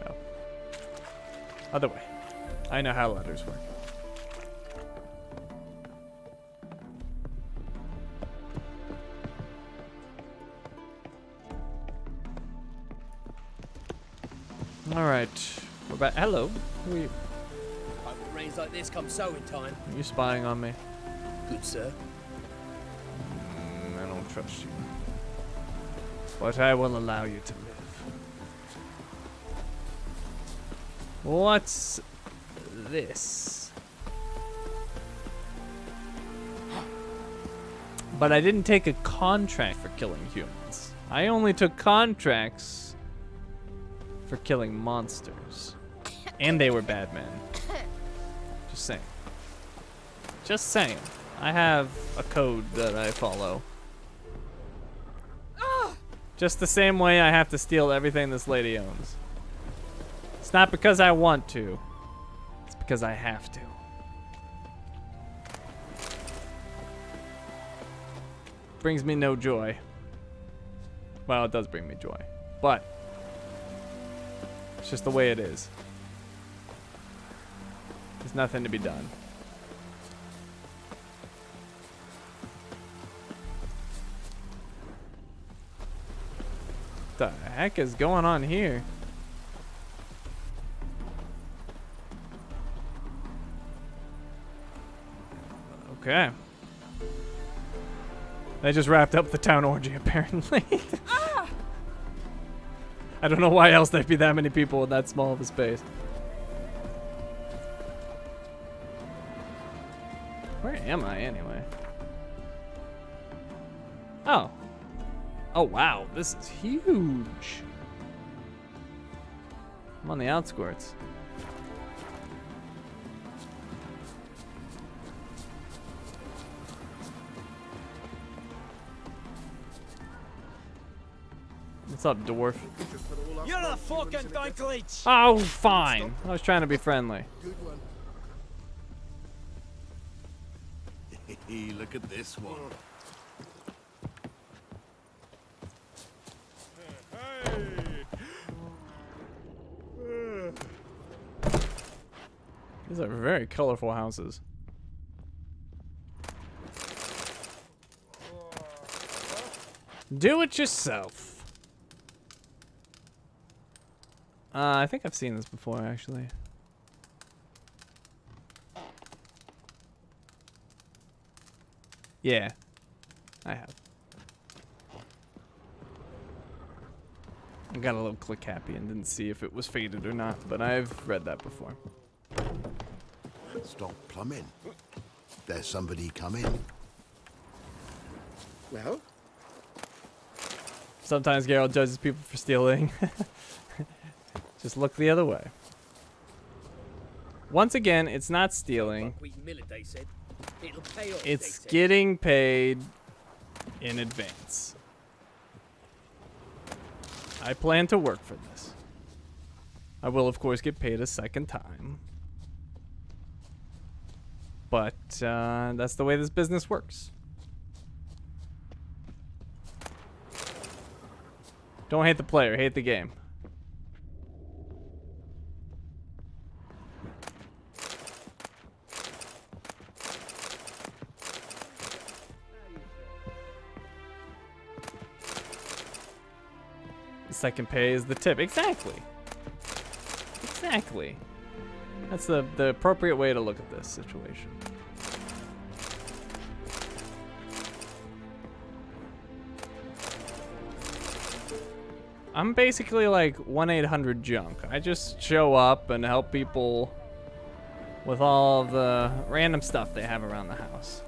Oh. Other way. I know how letters work. All right, we're back. Hello. Who are you? Hope rains like this come sowing time. Are you spying on me? Good, sir. I don't trust you. But I will allow you to live. What's this? But I didn't take a contract for killing humans. I only took contracts for killing monsters. And they were bad men. Just saying. Just saying. I have a code that I follow. Just the same way I have to steal everything this lady owns. It's not because I want to. It's because I have to. Brings me no joy. Well, it does bring me joy. But it's just the way it is. There's nothing to be done. What the heck is going on here? Okay. They just wrapped up the town orgy, apparently. I don't know why else there'd be that many people in that small of a space. Where am I, anyway? Oh. Oh, wow. This is huge. I'm on the outskirts. What's up, dwarf? You're the fucking Dumplings! Oh, fine. I was trying to be friendly. Hey, look at this one. These are very colorful houses. Do it yourself. I think I've seen this before, actually. Yeah, I have. I got a little click happy and didn't see if it was faded or not, but I've read that before. Stop plumbing. There's somebody coming. Well? Sometimes Geralt judges people for stealing. Just look the other way. Once again, it's not stealing. It's getting paid in advance. I plan to work for this. I will, of course, get paid a second time. But that's the way this business works. Don't hate the player, hate the game. The second pay is the tip. Exactly. Exactly. That's the appropriate way to look at this situation. I'm basically like 1-800 junk. I just show up and help people with all of the random stuff they have around the house.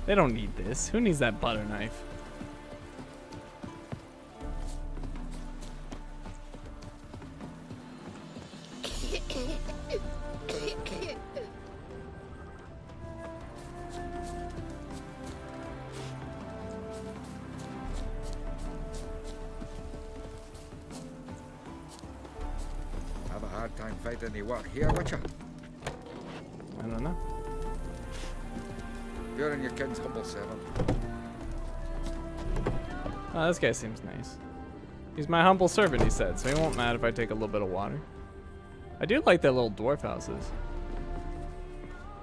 They don't need this. Who needs that butter knife? Have a hard time finding any work here, Witcher? I don't know. You're in your king's humble servant. Oh, this guy seems nice. He's my humble servant, he said, so he won't mad if I take a little bit of water. I do like their little dwarf houses.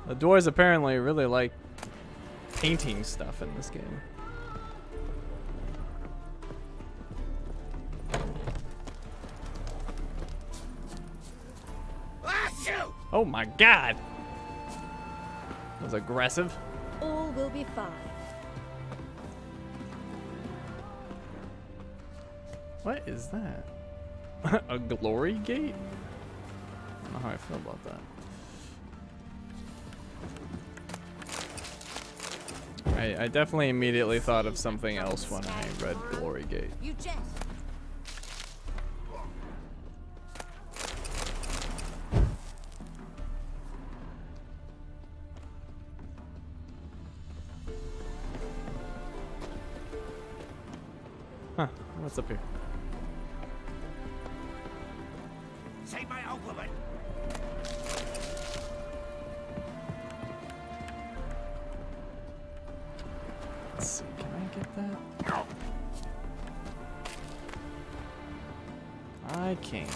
The dwarves apparently really like painting stuff in this game. Oh my god! That was aggressive. All will be fine. What is that? A glory gate? I don't know how I feel about that. I definitely immediately thought of something else when I read glory gate. You jest. Huh, what's up here? Say my old woman. Let's see, can I get that? I can't.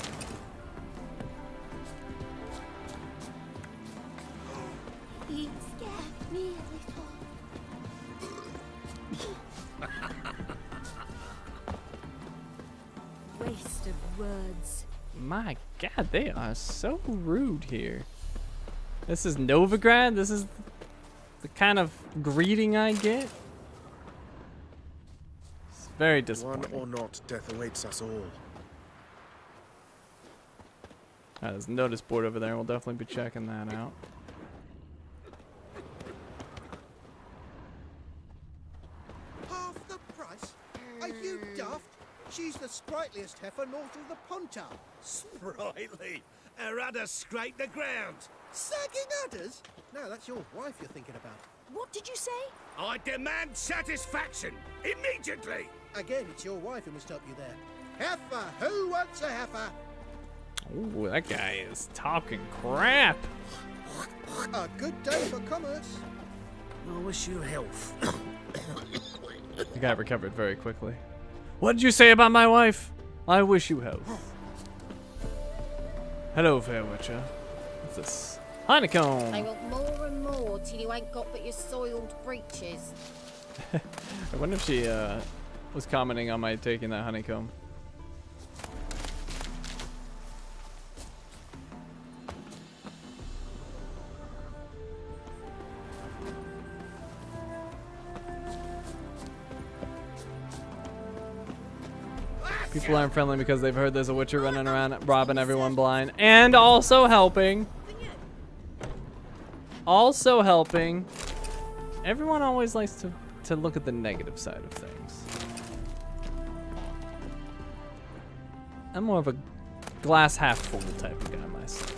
You scared me a little. Waste of words. My God, they are so rude here. This is Novigrad? This is the kind of greeting I get? It's very disappointing. One or not, death awaits us all. There's a notice board over there. We'll definitely be checking that out. Half the price? Are you daft? She's the sprightliest heifer north of the Pontar. Sprightly. Her udder scrape the ground. Sagging udders? No, that's your wife you're thinking about. What did you say? I demand satisfaction. Immediately. Again, it's your wife who must help you there. Heifer! Who wants a heifer? Ooh, that guy is talking crap. A good day for commerce. I wish you health. The guy recovered very quickly. What did you say about my wife? I wish you health. Hello, fair witcher. What's this? Honeycomb. I want more and more till you ain't got but your soiled breeches. I wonder if she was commenting on my taking that honeycomb. People aren't friendly because they've heard there's a witcher running around robbing everyone blind. And also helping. Also helping. Everyone always likes to look at the negative side of things. I'm more of a glass half full type of guy myself.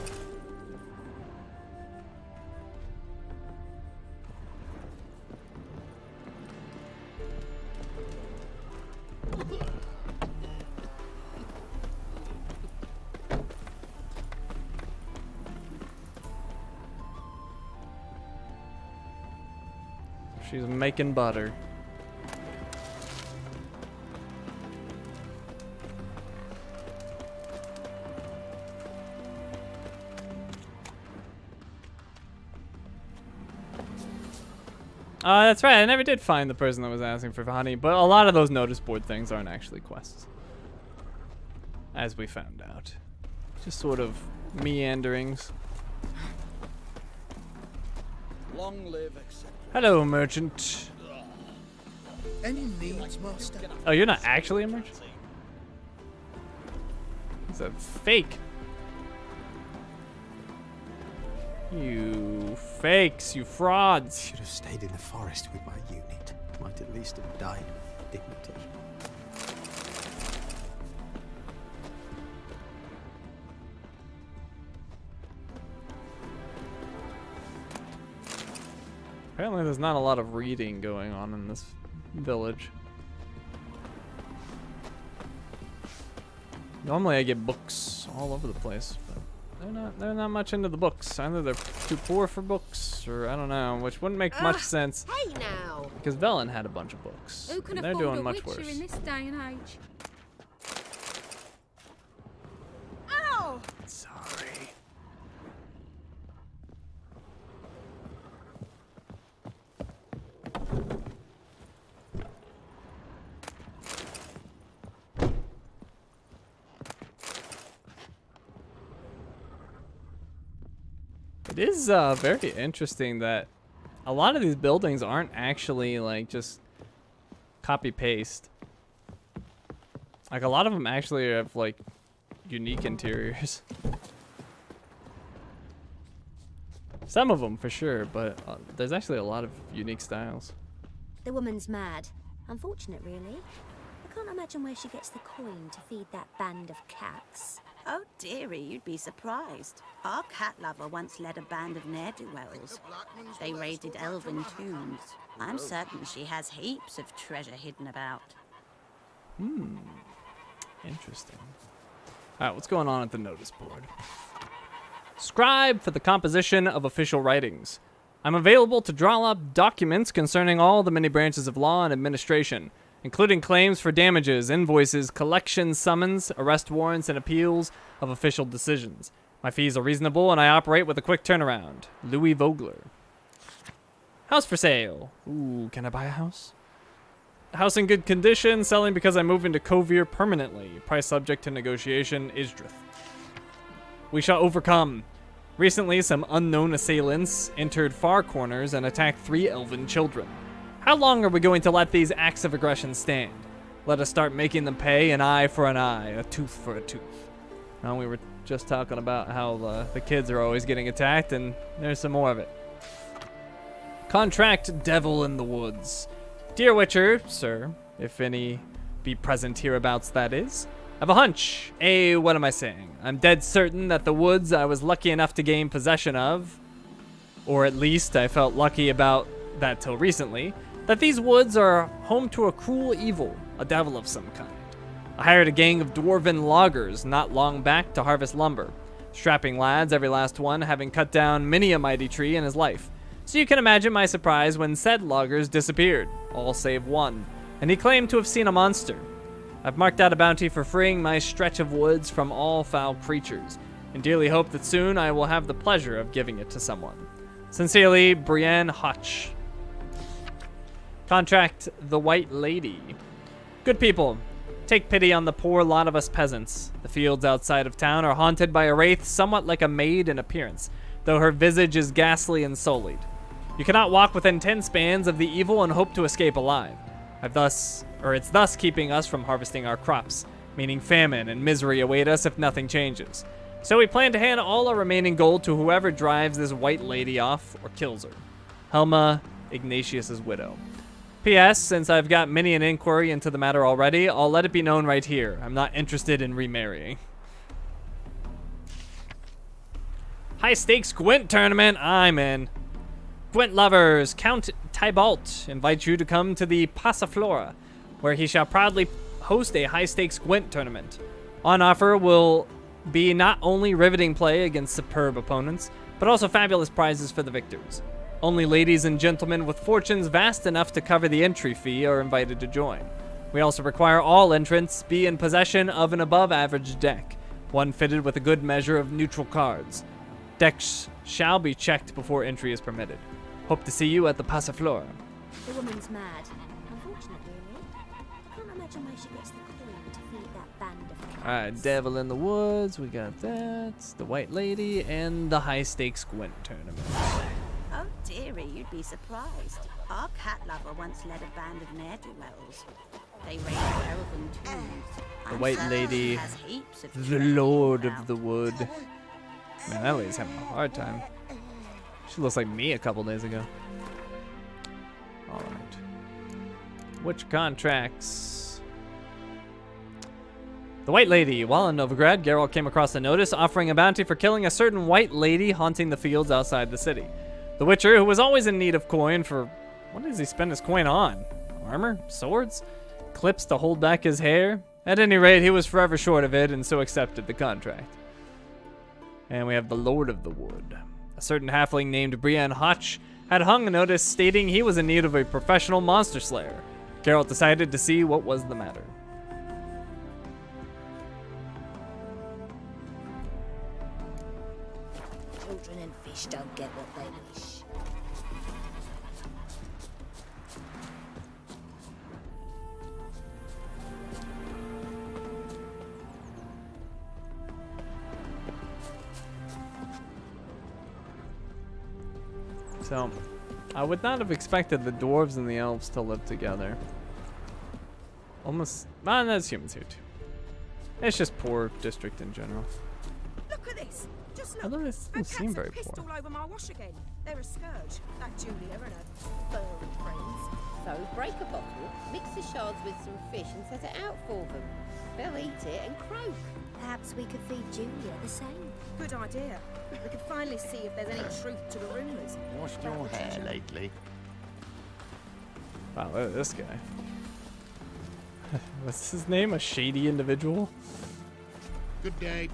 She's making butter. That's right. I never did find the person that was asking for honey, but a lot of those notice board things aren't actually quests. As we found out. Just sort of meanderings. Long live, etc. Hello, merchant. Any needs, master? Oh, you're not actually a merchant? He's a fake. You fakes, you frauds. Should have stayed in the forest with my unit. Might at least have died with dignity. Apparently there's not a lot of reading going on in this village. Normally I get books all over the place, but they're not much into the books. Either they're too poor for books, or I don't know, which wouldn't make much sense. Hey now! Because Velen had a bunch of books. Who can and they're afford doing a much witcher worse. in this day and age? Ow! Sorry. It is very interesting that a lot of these buildings aren't actually like just copy paste. Like a lot of them actually have like unique interiors. Some of them for sure, but there's actually a lot of unique styles. The woman's mad. Unfortunate, really. I can't imagine where she gets the coin to feed that band of cats. Oh dearie, you'd be surprised. Our cat lover once led a band of ne'er-do-wells. They raided elven tombs. I'm certain she has heaps of treasure hidden about. Interesting. Alright, what's going on at the notice board? Scribe for the composition of official writings. I'm available to draw up documents concerning all the many branches of law and administration, including claims for damages, invoices, collections, summons, arrest warrants, and appeals of official decisions. My fees are reasonable, and I operate with a quick turnaround. Louis Vogler. House for sale. Ooh, can I buy a house? House in good condition, selling because I move into Kovir permanently. Price subject to negotiation, Isdrith. We shall overcome. Recently, some unknown assailants entered far corners and attacked 3 elven children. How long are we going to let these acts of aggression stand? Let us start making them pay, an eye for an eye, a tooth for a tooth. Now, we were just talking about how the kids are always getting attacked, and there's some more of it. Contract Devil in the Woods. Dear Witcher, sir, if any be present hereabouts, that is. I have a hunch. What am I saying? I'm dead certain that the woods I was lucky enough to gain possession of, or at least I felt lucky about that till recently, that these woods are home to a cruel evil, a devil of some kind. I hired a gang of dwarven loggers not long back to harvest lumber. Strapping lads, every last one, having cut down many a mighty tree in his life. So you can imagine my surprise when said loggers disappeared, all save one, and he claimed to have seen a monster. I've marked out a bounty for freeing my stretch of woods from all foul creatures, and dearly hope that soon I will have the pleasure of giving it to someone. Sincerely, Brienne Hotch. Contract the White Lady. Good people, take pity on the poor lot of us peasants. The fields outside of town are haunted by a wraith somewhat like a maid in appearance, though her visage is ghastly and sullied. You cannot walk within 10 spans of the evil and hope to escape alive. It's thus keeping us from harvesting our crops, meaning famine and misery await us if nothing changes. So we plan to hand all our remaining gold to whoever drives this white lady off or kills her. Helma, Ignatius's widow. P.S. Since I've got many an inquiry into the matter already, I'll let it be known right here. I'm not interested in remarrying. High stakes Gwent tournament. I'm in. Gwent lovers, Count Tybalt invites you to come to the Passiflora, where he shall proudly host a high-stakes Gwent tournament. On offer will be not only riveting play against superb opponents, but also fabulous prizes for the victors. Only ladies and gentlemen with fortunes vast enough to cover the entry fee are invited to join. We also require all entrants be in possession of an above-average deck, one fitted with a good measure of neutral cards. Decks shall be checked before entry is permitted. Hope to see you at the Passiflora. The woman's mad. Unfortunate, really. I can't imagine where she gets the coin to feed that band of cats. Alright, Devil in the Woods, we got that. The White Lady, and the high-stakes Gwent tournament. Oh, dearie, you'd be surprised. Our cat lover once led a band of ne'er-do-wells. They raided elven tombs. The White Lady, the Lord of the Wood. Man, that lady's having a hard time. She looks like me a couple days ago. Alright. Which contracts? The White Lady. While in Novigrad, Geralt came across a notice offering a bounty for killing a certain white lady haunting the fields outside the city. The Witcher, who was always in need of coin for... What does he spend his coin on? Armor? Swords? Clips to hold back his hair? At any rate, he was forever short of it and so accepted the contract. And we have the Lord of the Wood. A certain halfling named Brienne Hotch had hung a notice stating he was in need of a professional monster slayer. Geralt decided to see what was the matter. Children and fish don't get what they wish. So, I would not have expected the dwarves and the elves to live together. Almost, well, that's humans here too. It's just poor district in general. Look at this. Just look. Although this doesn't seem very pissed poor. all over my wash again. They're a scourge. That Julia and her furry friends. So break a bottle, mix the shards with some fish and set it out for them. They'll eat it and croak. Perhaps we could feed Julia the same. Good idea. We could finally see if there's any truth to the rumours. Washed your hair lately? Wow, look at this guy. What's his name? A shady individual? Good day.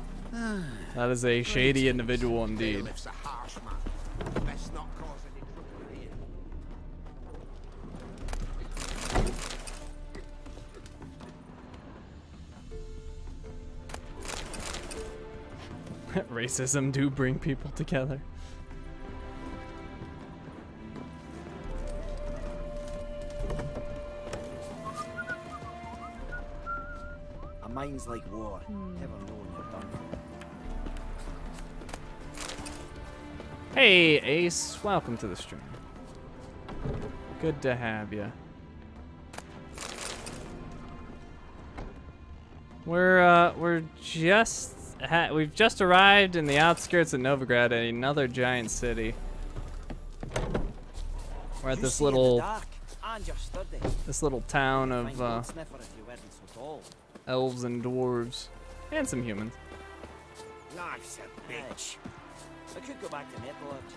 That is a shady individual indeed. Bailiff's a harsh man. Best not cause any trouble here. Racism do bring people together. A mind's like war. Never know when you're done. Hey, Ace. Welcome to the stream. Good to have you. We're just we've just arrived in the outskirts of Novigrad, at another giant city. We're at this little town of elves and dwarves and some humans. Life's a bitch. I could go back to metallurgy.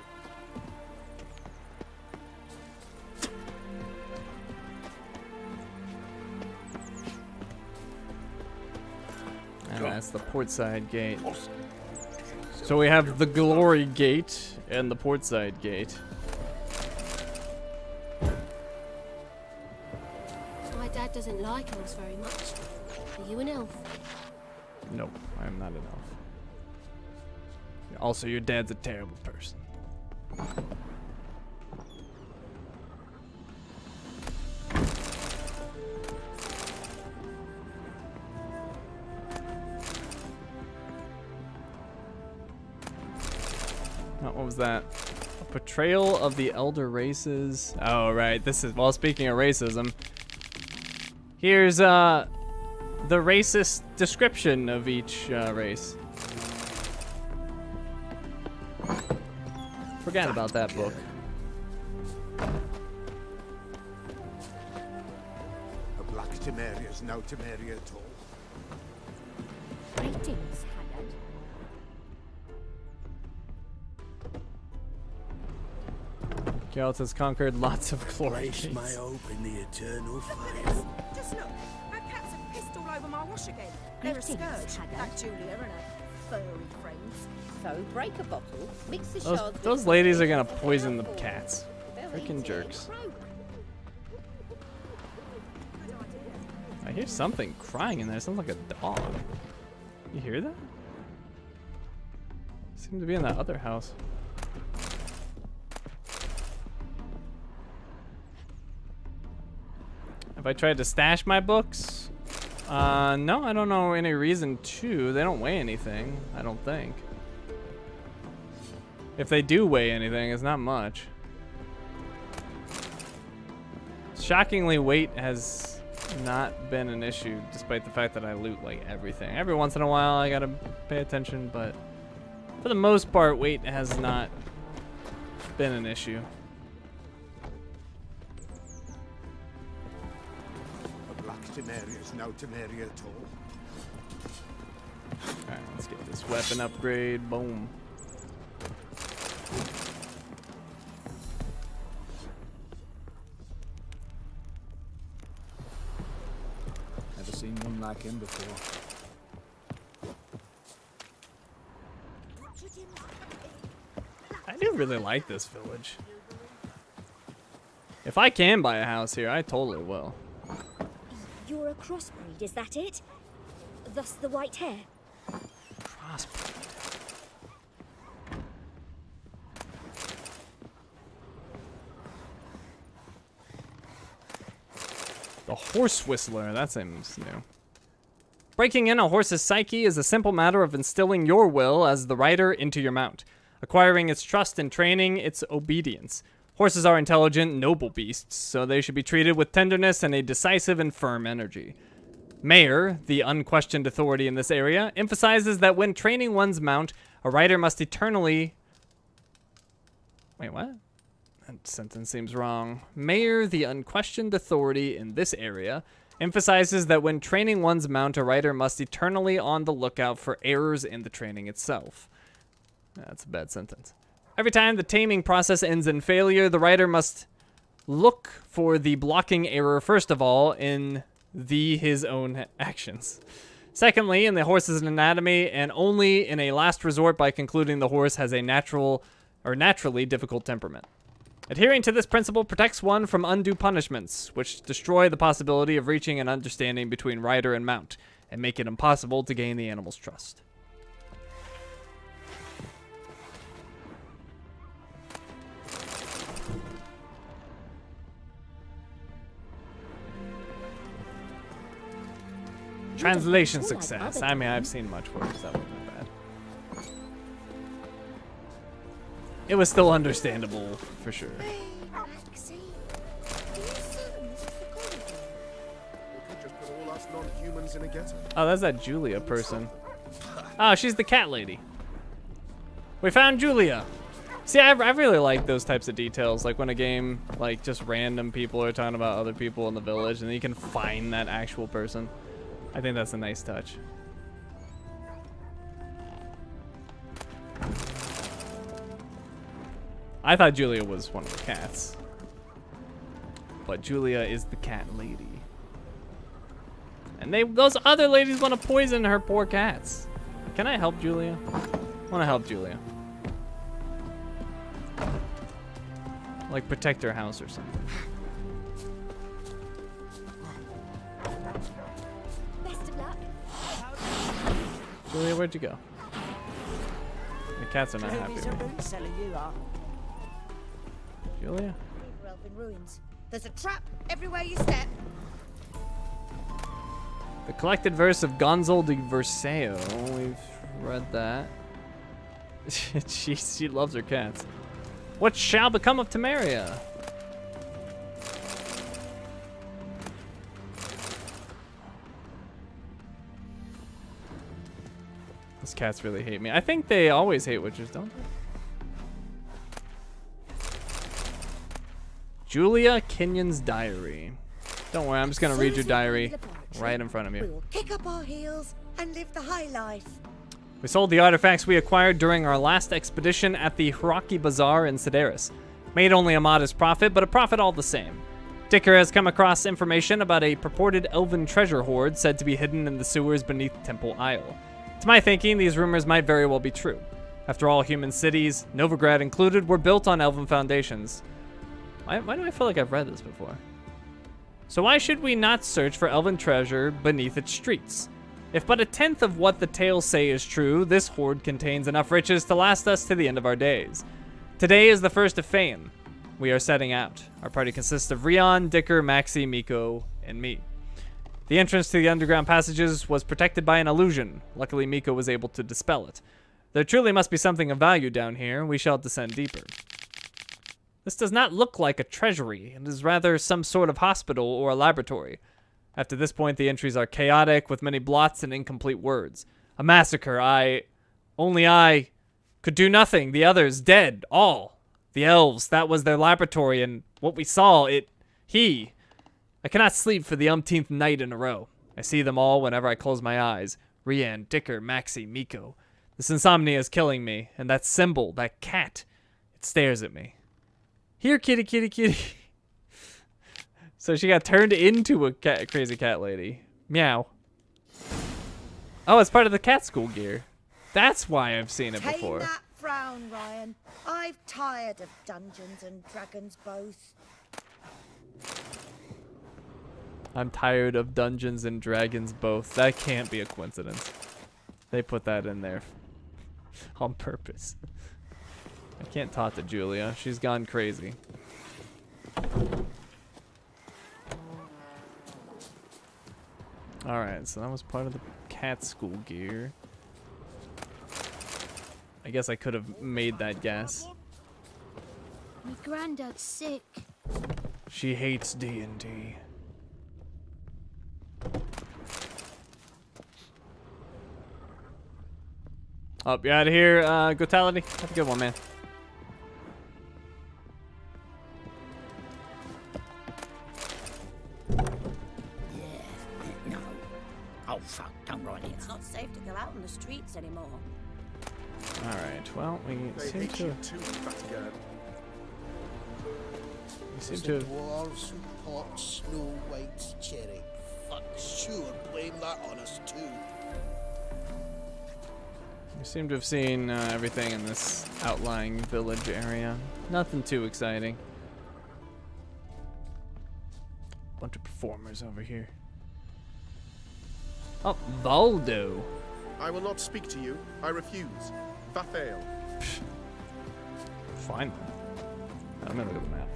And that's the portside gate. So we have the glory gate and the portside gate. My dad doesn't like elves very much. Are you an elf? Nope, I am not an elf. Also, your dad's a terrible person. What was that? A portrayal of the elder races. Oh, right. This is, well, speaking of racism, here's the racist description of each race. Forget about that book. A black Temeria is no Temeria at all. Greetings, Haggard. Geralt has conquered lots of glory Place gates. my hope in the eternal fire. Just look. That cat's have pissed all over my wash again. They're a Greetings, scourge. Haggard. That Julia and her furry friends. So break a bottle, mix the Those, shards. those with ladies some are gonna fish, poison the and cats. they'll eat Freaking it jerks. and croak. I hear something crying in there. It sounds like a dog. You hear that? Seems to be in that other house. Have I tried to stash my books? No, I don't know any reason to. They don't weigh anything, I don't think. If they do weigh anything, it's not much. Shockingly, weight has not been an issue, despite the fact that I loot like everything. Every once in a while, I gotta pay attention, but for the most part, weight has not been an issue. A black Temeria is no Temeria at all. Alright, let's get this weapon upgrade. Boom. Never seen one like him before. I do really like this village. If I can buy a house here, I totally will. You're a crossbreed, is that it? Thus the white hair? Crossbreed. The horse whistler, that seems new. Breaking in a horse's psyche is a simple matter of instilling your will as the rider into your mount, acquiring its trust and training its obedience. Horses are intelligent, noble beasts, so they should be treated with tenderness and a decisive and firm energy. Mayor, the unquestioned authority in this area, emphasizes that when training one's mount, a rider must eternally... Wait, what? That sentence seems wrong. Mayor, the unquestioned authority in this area, emphasizes that when training one's mount, a rider must eternally on the lookout for errors in the training itself. That's a bad sentence. Every time the taming process ends in failure, the rider must look for the blocking error first of all in his own actions. Secondly, in the horse's anatomy, and only in a last resort by concluding the horse has a naturally difficult temperament. Adhering to this principle protects one from undue punishments, which destroy the possibility of reaching an understanding between rider and mount, and make it impossible to gain the animal's trust. Translation success. I mean, I've seen much worse. That wasn't bad. It was still understandable, for sure. Oh, that's that Julia person. Oh, she's the cat lady. We found Julia. See, I really like those types of details, like when a game, like, just random people are talking about other people in the village, and then you can find that actual person. I think that's a nice touch. I thought Julia was one of the cats. But Julia is the cat lady. And those other ladies want to poison her poor cats. Can I help Julia? I want to help Julia. Like protect her house or something. Julia, where'd you go? The cats are not happy with me. Julia? In ruins. There's a trap everywhere you step. The collected verse of Gonzalo de Verseo. We've read that. she loves her cats. What shall become of Temeria? These cats really hate me. I think they always hate witches, don't they? Julia Kenyon's diary. Don't worry, I'm just gonna read your diary right in front of you. We'll kick up our heels and live the high life. We sold the artifacts we acquired during our last expedition at the Hiraki Bazaar in Sedaris. Made only a modest profit, but a profit all the same. Dicker has come across information about a purported elven treasure hoard said to be hidden in the sewers beneath Temple Isle. To my thinking, these rumors might very well be true. After all, human cities, Novigrad included, were built on elven foundations. Why do I feel like I've read this before? So why should we not search for elven treasure beneath its streets? If but a tenth of what the tales say is true, this hoard contains enough riches to last us to the end of our days. Today is the first of Fame. We are setting out. Our party consists of Rion, Dicker, Maxi, Miko, and me. The entrance to the underground passages was protected by an illusion. Luckily, Miko was able to dispel it. There truly must be something of value down here. We shall descend deeper. This does not look like a treasury. It is rather some sort of hospital or a laboratory. After this point, the entries are chaotic, with many blots and incomplete words. A massacre. Only I could do nothing. The others dead. All. The elves, that was their laboratory, and what we saw, I cannot sleep for the umpteenth night in a row. I see them all whenever I close my eyes. Rian, Dicker, Maxi, Miko. This insomnia is killing me, and that symbol, that cat, it stares at me. Here, kitty, kitty, kitty. So she got turned into a crazy cat lady. Meow. Oh, it's part of the cat school gear. That's why I've seen it before. Tame that frown, Ryan. I've tired of Dungeons and Dragons both. I'm tired of Dungeons and Dragons both. That can't be a coincidence. They put that in there on purpose. I can't talk to Julia. She's gone crazy. Alright, so that was part of the cat school gear. I guess I could have made that guess. My granddad's sick. She hates D&D. Oh, you out of here, Gotality? Have a good one, man. No. Oh, fuck. Don't run it. It's not safe to go out on the streets anymore. Alright, well, we seem to... Dwarves, pots, snow whites, cherry. Fuck Sure, blame that on us too. We seem to have seen everything in this outlying village area. Nothing too exciting. Bunch of performers over here. Oh, Valdo. I will not speak to you. I refuse. Vafail. Fine then. I'm gonna look at the map.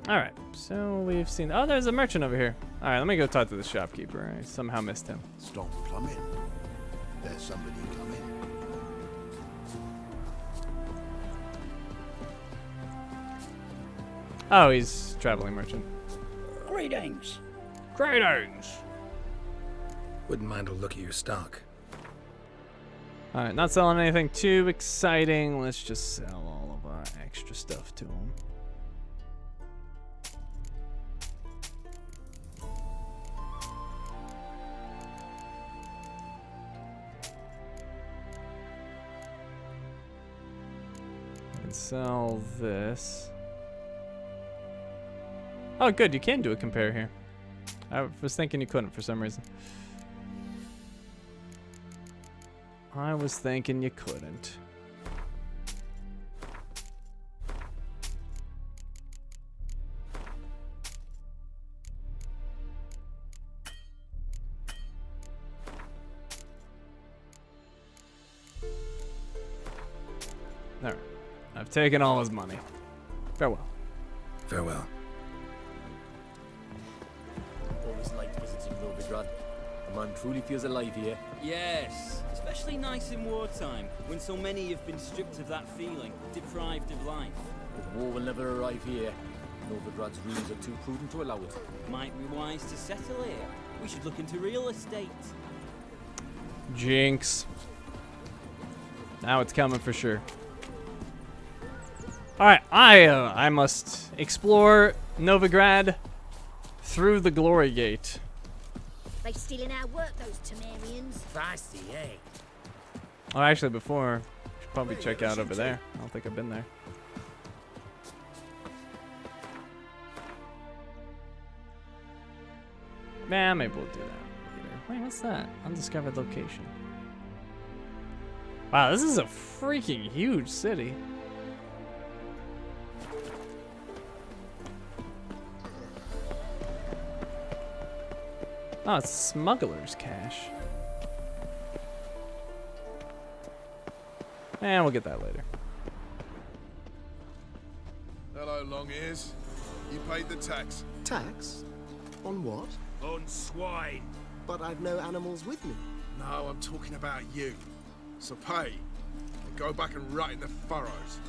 Alright, so we've seen... Oh, there's a merchant over here. Alright, let me go talk to the shopkeeper. I somehow missed him. Stop plumbing. There's somebody coming. Oh, he's traveling merchant. Greetings. Greetings. Wouldn't mind a look at your stock. Alright, not selling anything too exciting. Let's just sell all of our extra stuff to him. And sell this. Oh, good. You can do a compare here. I was thinking you couldn't for some reason. I was thinking you couldn't. Alright. I've taken all his money. Farewell. Farewell. Always liked visiting Novigrad. A man truly feels alive here. Yes, especially nice in wartime, when so many have been stripped of that feeling, deprived of life. But war will never arrive here. Novigrad's rules are too prudent to allow it. Might be wise to settle here. We should look into real estate. Jinx. Now it's coming for sure. Alright, I must explore Novigrad through the Glory Gate. They stealing our work, those Temerians. Feisty, eh? Oh, actually, before, I should probably check out over there. I don't think I've been there. Nah, maybe we'll do that later. Wait, what's that? Undiscovered location. Wow, this is a freaking huge city. Oh, it's smuggler's cache. And we'll get that later. Hello, long ears. You paid the tax. Tax? On what? On swine. But I've no animals with me. No, I'm talking about you. So pay, and go back and rot in the furrows.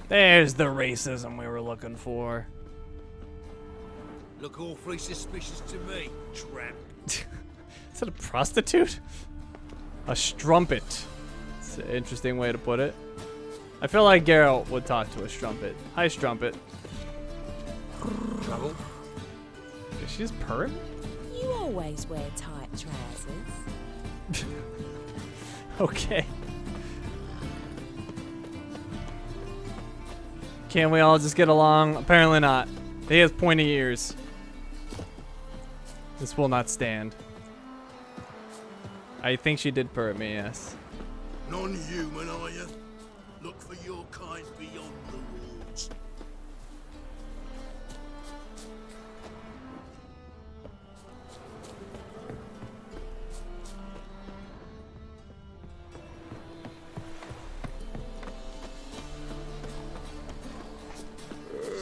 There's the racism we were looking for. Look awfully suspicious to me, tramp. Is that a prostitute? A strumpet. It's an interesting way to put it. I feel like Geralt would talk to a strumpet. Hi, strumpet. Trouble? Is she just purring? You always wear tight trousers. Okay. Can't we all just get along? Apparently not. He has pointy ears. This will not stand. I think she did purr at me, yes. Non-human, are you? Look for your kind beyond the walls.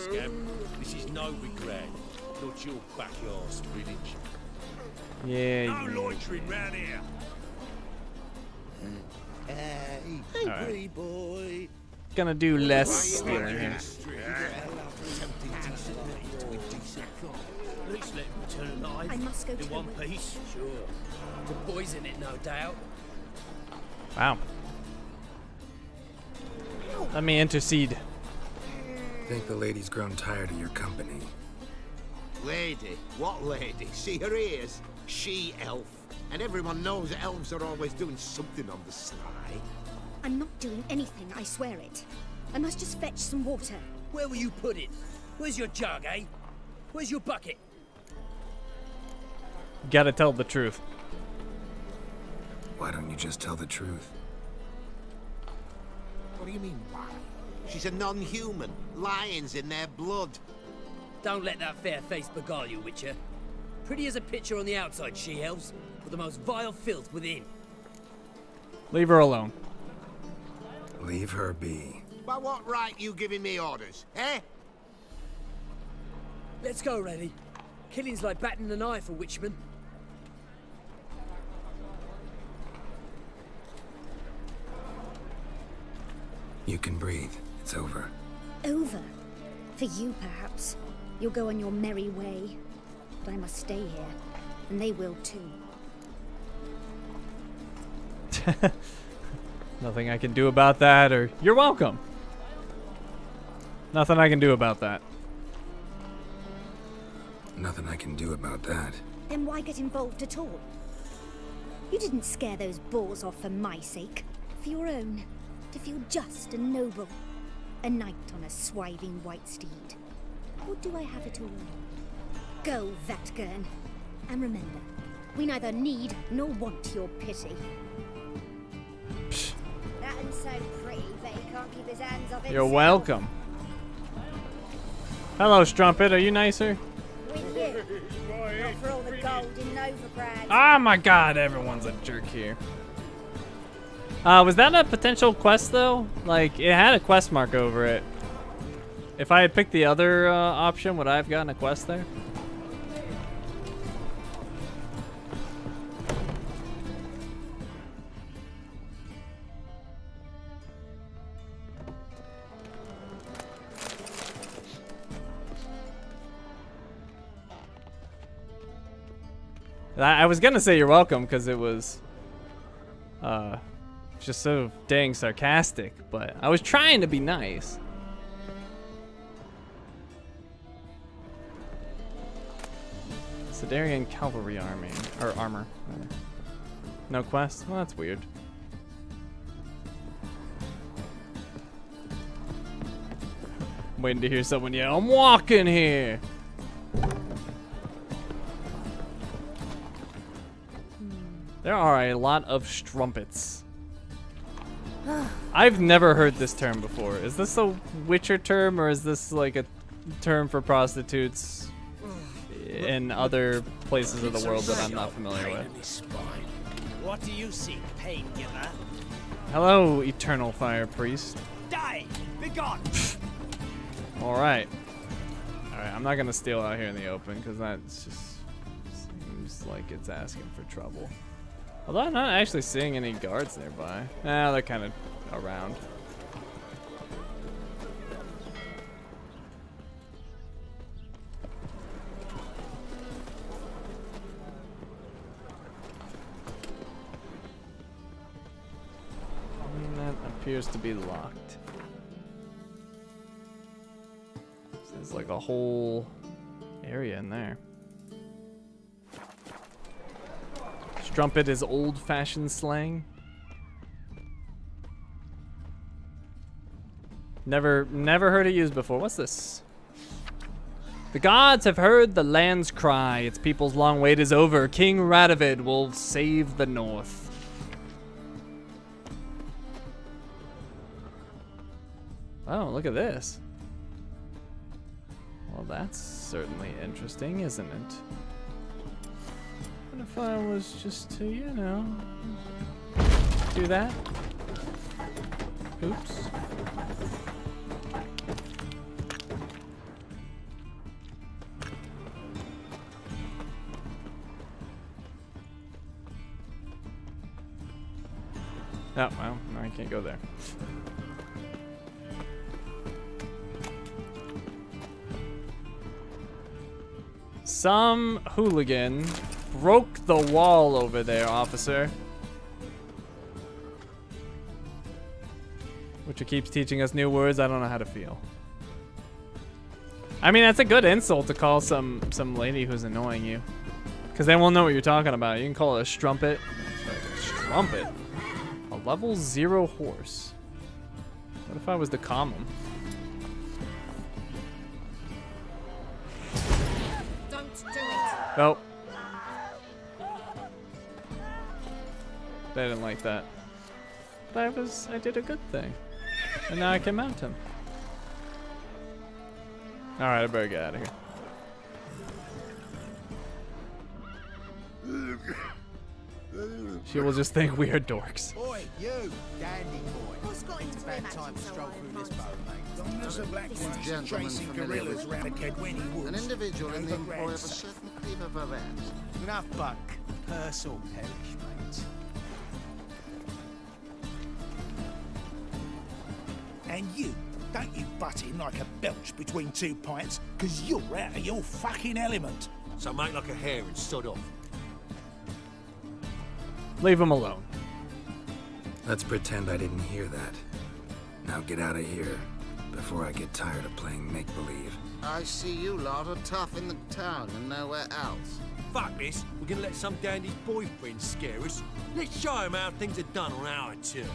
Scamp, this is Novigrad, not your backyard village. Yeah. No loitering round here. Hey, Alright. pretty boy. Gonna do less stealing here. At least let him return alive. I must go in to one the piece. Sure. The boys in it, no doubt. Wow. Let me intercede. Think the lady's grown tired of your company. Lady? What lady? See her ears? She-elf. And everyone knows elves are always doing something on the sly. I'm not doing anything, I swear it. I must just fetch some water. Where will you put it? Where's your jug, eh? Where's your bucket? Gotta tell the truth. Why don't you just tell the truth? What do you mean, why? She's a non-human. Lions in their blood. Don't let that fair face beguile you, Witcher. Pretty as a picture on the outside, she-elves, but the most vile filth within. Leave her alone. Leave her be. By what right you giving me orders, eh? Let's go, Reddy. Killing's like batting an eye for Witchmen. You can breathe. It's over. Over? For you, perhaps. You'll go on your merry way. But I must stay here, and they will too. Nothing I can do about that, or you're welcome. Nothing I can do about that. Nothing I can do about that. Then why get involved at all? You didn't scare those boars off for my sake. For your own. To feel just and noble. A knight on a swiving white steed. Or do I have it all? Go, Vatgern. And remember, we neither need nor want your pity. That one's so pretty that he can't keep his hands off it. You're welcome. Hello, Strumpet. Are you nicer? With you. Not for all the gold in Novigrad. Oh my god, everyone's a jerk here. Was that a potential quest though? Like, it had a quest mark over it. If I had picked the other option, would I have gotten a quest there? I was gonna say you're welcome because it was just so dang sarcastic, but I was trying to be nice. Sidarian cavalry army, or armor. Rather. No quest? Well, that's weird. I'm waiting to hear someone yell, "I'm walking here!" There are a lot of strumpets. I've never heard this term before. Is this a Witcher term, or is this like a term for prostitutes in other places of the world that I'm not familiar with? What do you seek, pain giver? Hello, Eternal Fire Priest. Die! Begone! Alright. Alright, I'm not gonna steal out here in the open, because that just seems like it's asking for trouble. Although I'm not actually seeing any guards nearby. Nah, they're kind of around. And that appears to be locked. So there's like a whole area in there. Strumpet is old-fashioned slang. Never heard it used before. What's this? The gods have heard the land's cry. Its people's long wait is over. King Radovid will save the north. Oh, look at this. Well, that's certainly interesting, isn't it? What if I was just to, you know, do that? Oops. Oh, well, no, I can't go there. Some hooligan broke the wall over there, officer. Which keeps teaching us new words. I don't know how to feel. I mean, that's a good insult to call some lady who's annoying you. Because they won't know what you're talking about. You can call it a strumpet. Strumpet? A level 0 horse. What if I was to calm him? Oh. They didn't like that. But I did a good thing. And now I can mount him. Alright, I better get out of here. She will just think we are dorks. Oi, you, dandy boy. What's got into About him time to acting so stroll through this boat, mate. There's a black gentleman familiar with an individual in the employ of a certain Cleaver Varese. Enough buck. Curse or perish, mate. And you, don't you butt in like a belch between 2 pints, because you're out of your fucking element. So make like a hare and sod off. Leave him alone. Let's pretend I didn't hear that. Now get out of here, before I get tired of playing make-believe. I see you lot are tough in the town and nowhere else. Fuck this. We're gonna let some dandy's boyfriend scare us. Let's show him how things are done on our turf.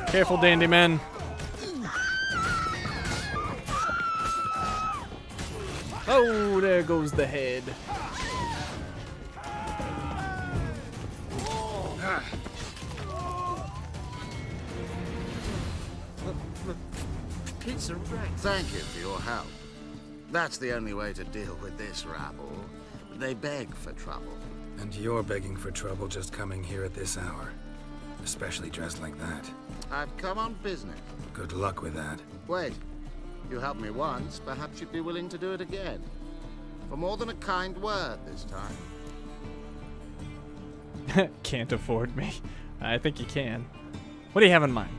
Careful, dandy man. Oh, there goes the head. Pizza right. Thank you for your help. That's the only way to deal with this rabble. They beg for trouble. And you're begging for trouble just coming here at this hour. Especially dressed like that. I've come on business. Good luck with that. Wait. You helped me once, perhaps you'd be willing to do it again. For more than a kind word this time. Can't afford me. I think you can. What do you have in mind?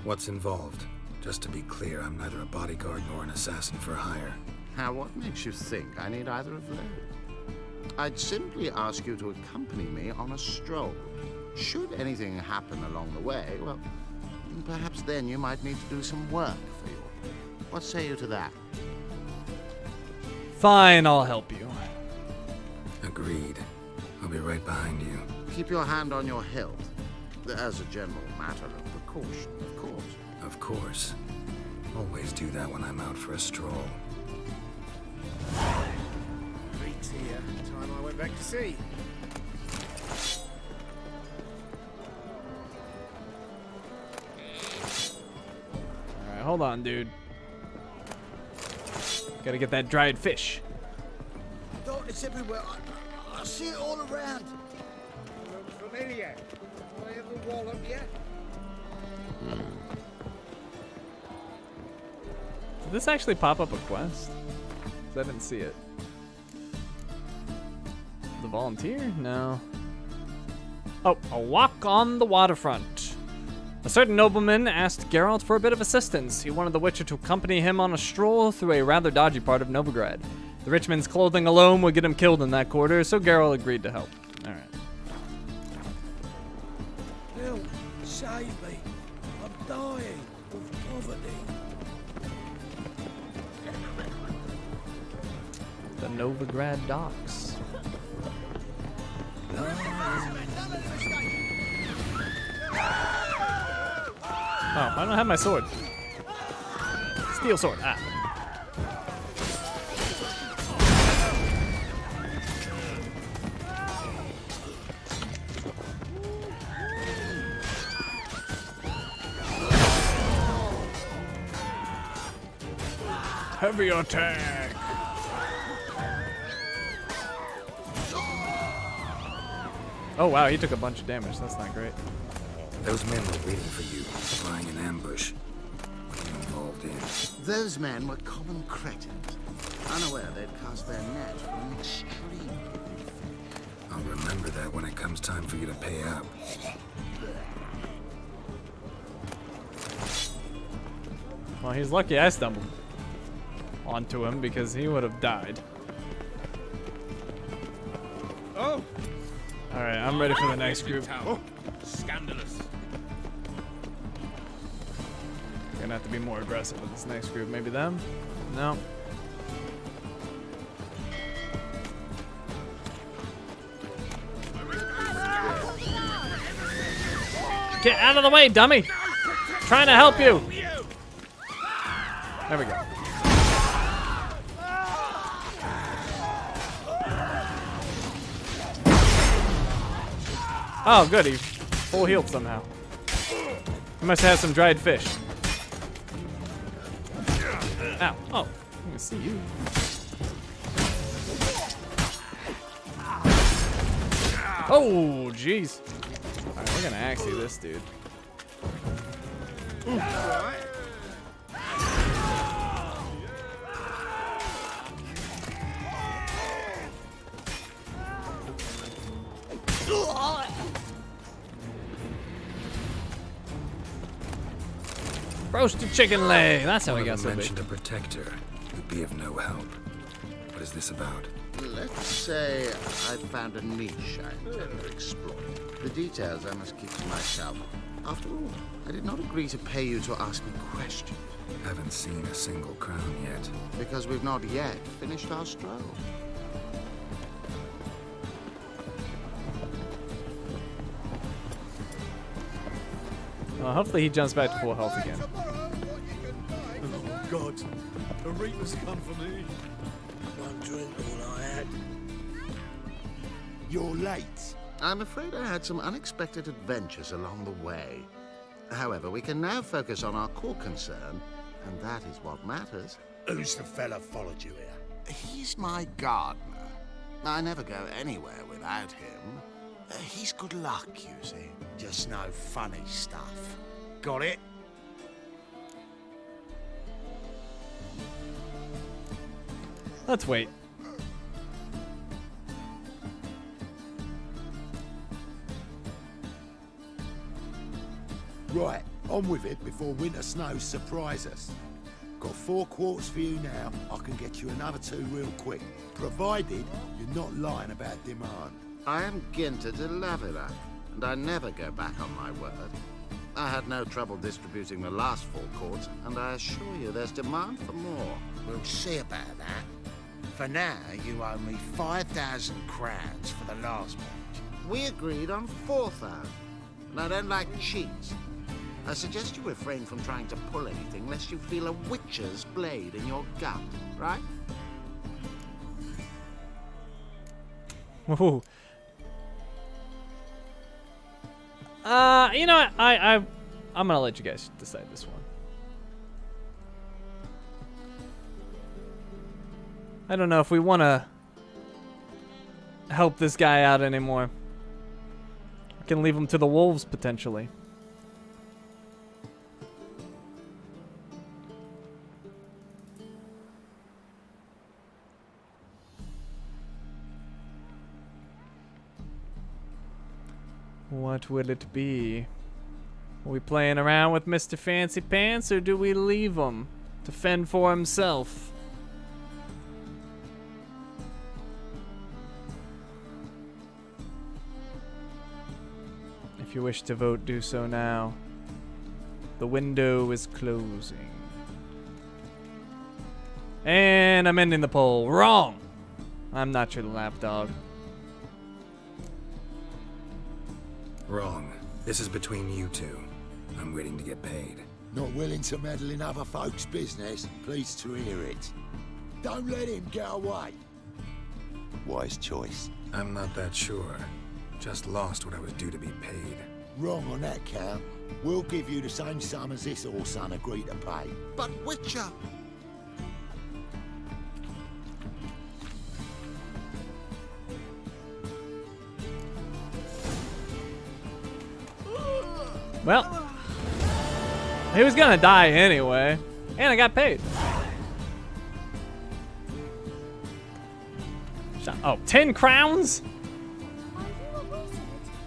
What's involved? Just to be clear, I'm neither a bodyguard nor an assassin for hire. Now, what makes you think I need either of those? I'd simply ask you to accompany me on a stroll. Should anything happen along the way, well, perhaps then you might need to do some work for you. What say you to that? Fine, I'll help you. Agreed. I'll be right behind you. Keep your hand on your hilt. As a general matter of precaution, of course. Of course. Always do that when I'm out for a stroll. Beats here. Time I went back to sea. Alright, hold on, dude. Gotta get that dried fish. Thought it's everywhere. I see it all around. Looks familiar. I ever wallop yet? Did this actually pop up a quest? 'Cause I didn't see it. The volunteer? No. Oh, a walk on the waterfront. A certain nobleman asked Geralt for a bit of assistance. He wanted the Witcher to accompany him on a stroll through a rather dodgy part of Novigrad. The rich man's clothing alone would get him killed in that quarter, so Geralt agreed to help. Alright. Help, save me. I'm dying of poverty. The Novigrad docks. Oh, I don't have my sword. Steel sword. Ah. Heavy attack. Oh wow, he took a bunch of damage. That's not great. Those men were waiting for you, lying in ambush. What are you involved in? Those men were common cretins, unaware they'd cast their net for an extreme. I'll remember that when it comes time for you to pay up. Well, he's lucky I stumbled onto him because he would have died. Oh! Alright, I'm ready for the next group. Oh, scandalous. Gonna have to be more aggressive with this next group. Maybe them? No. Get out of the way, dummy! Trying to help you. There we go. Oh, good. He full healed somehow. He must have some dried fish. Ow. Oh, I can see you. Oh, jeez. Alright, we're gonna axie this dude. Roasted chicken leg. That's how we got so big. Mentioned a protector would be of no help. What is this about? Let's say I found a niche I intend to exploit. The details I must keep to myself. After all, I did not agree to pay you to ask me questions. Haven't seen a single crown yet. Because we've not yet finished our stroll. Well, hopefully he jumps back to full health again. Oh, God. The Reaper's come for me. One drink, all I had. You're late. I'm afraid I had some unexpected adventures along the way. However, we can now focus on our core concern, and that is what matters. Who's the fella followed you here? He's my gardener. I never go anywhere without him. He's good luck, you see. Just no funny stuff. Got it? Let's wait. Right, on with it before winter snows surprise us. Got 4 quarts for you now. I can get you another 2 real quick, provided you're not lying about demand. I am Ginter de Lavilla, and I never go back on my word. I had no trouble distributing the last 4 quarts, and I assure you there's demand for more. We'll see about that. For now, you owe me 5,000 crowns for the last batch. We agreed on 4,000, and I don't like cheats. I suggest you refrain from trying to pull anything lest you feel a witch's blade in your gut, right? Woohoo. You know what? I'm gonna let you guys decide this one. I don't know if we want to help this guy out anymore. We can leave him to the wolves potentially. What will it be? Are we playing around with Mr. Fancy Pants, or do we leave him to fend for himself? If you wish to vote, do so now. The window is closing. And I'm ending the poll. Wrong! I'm not your lapdog. Wrong. This is between you two. I'm waiting to get paid. Not willing to meddle in other folks' business? Pleased to hear it. Don't let him get away. Wise choice. I'm not that sure. Just lost what I was due to be paid. Wrong on that count. We'll give you the same sum as this Orson agreed to pay. But Witcher! Well, he was gonna die anyway, and I got paid. Oh, 10 crowns?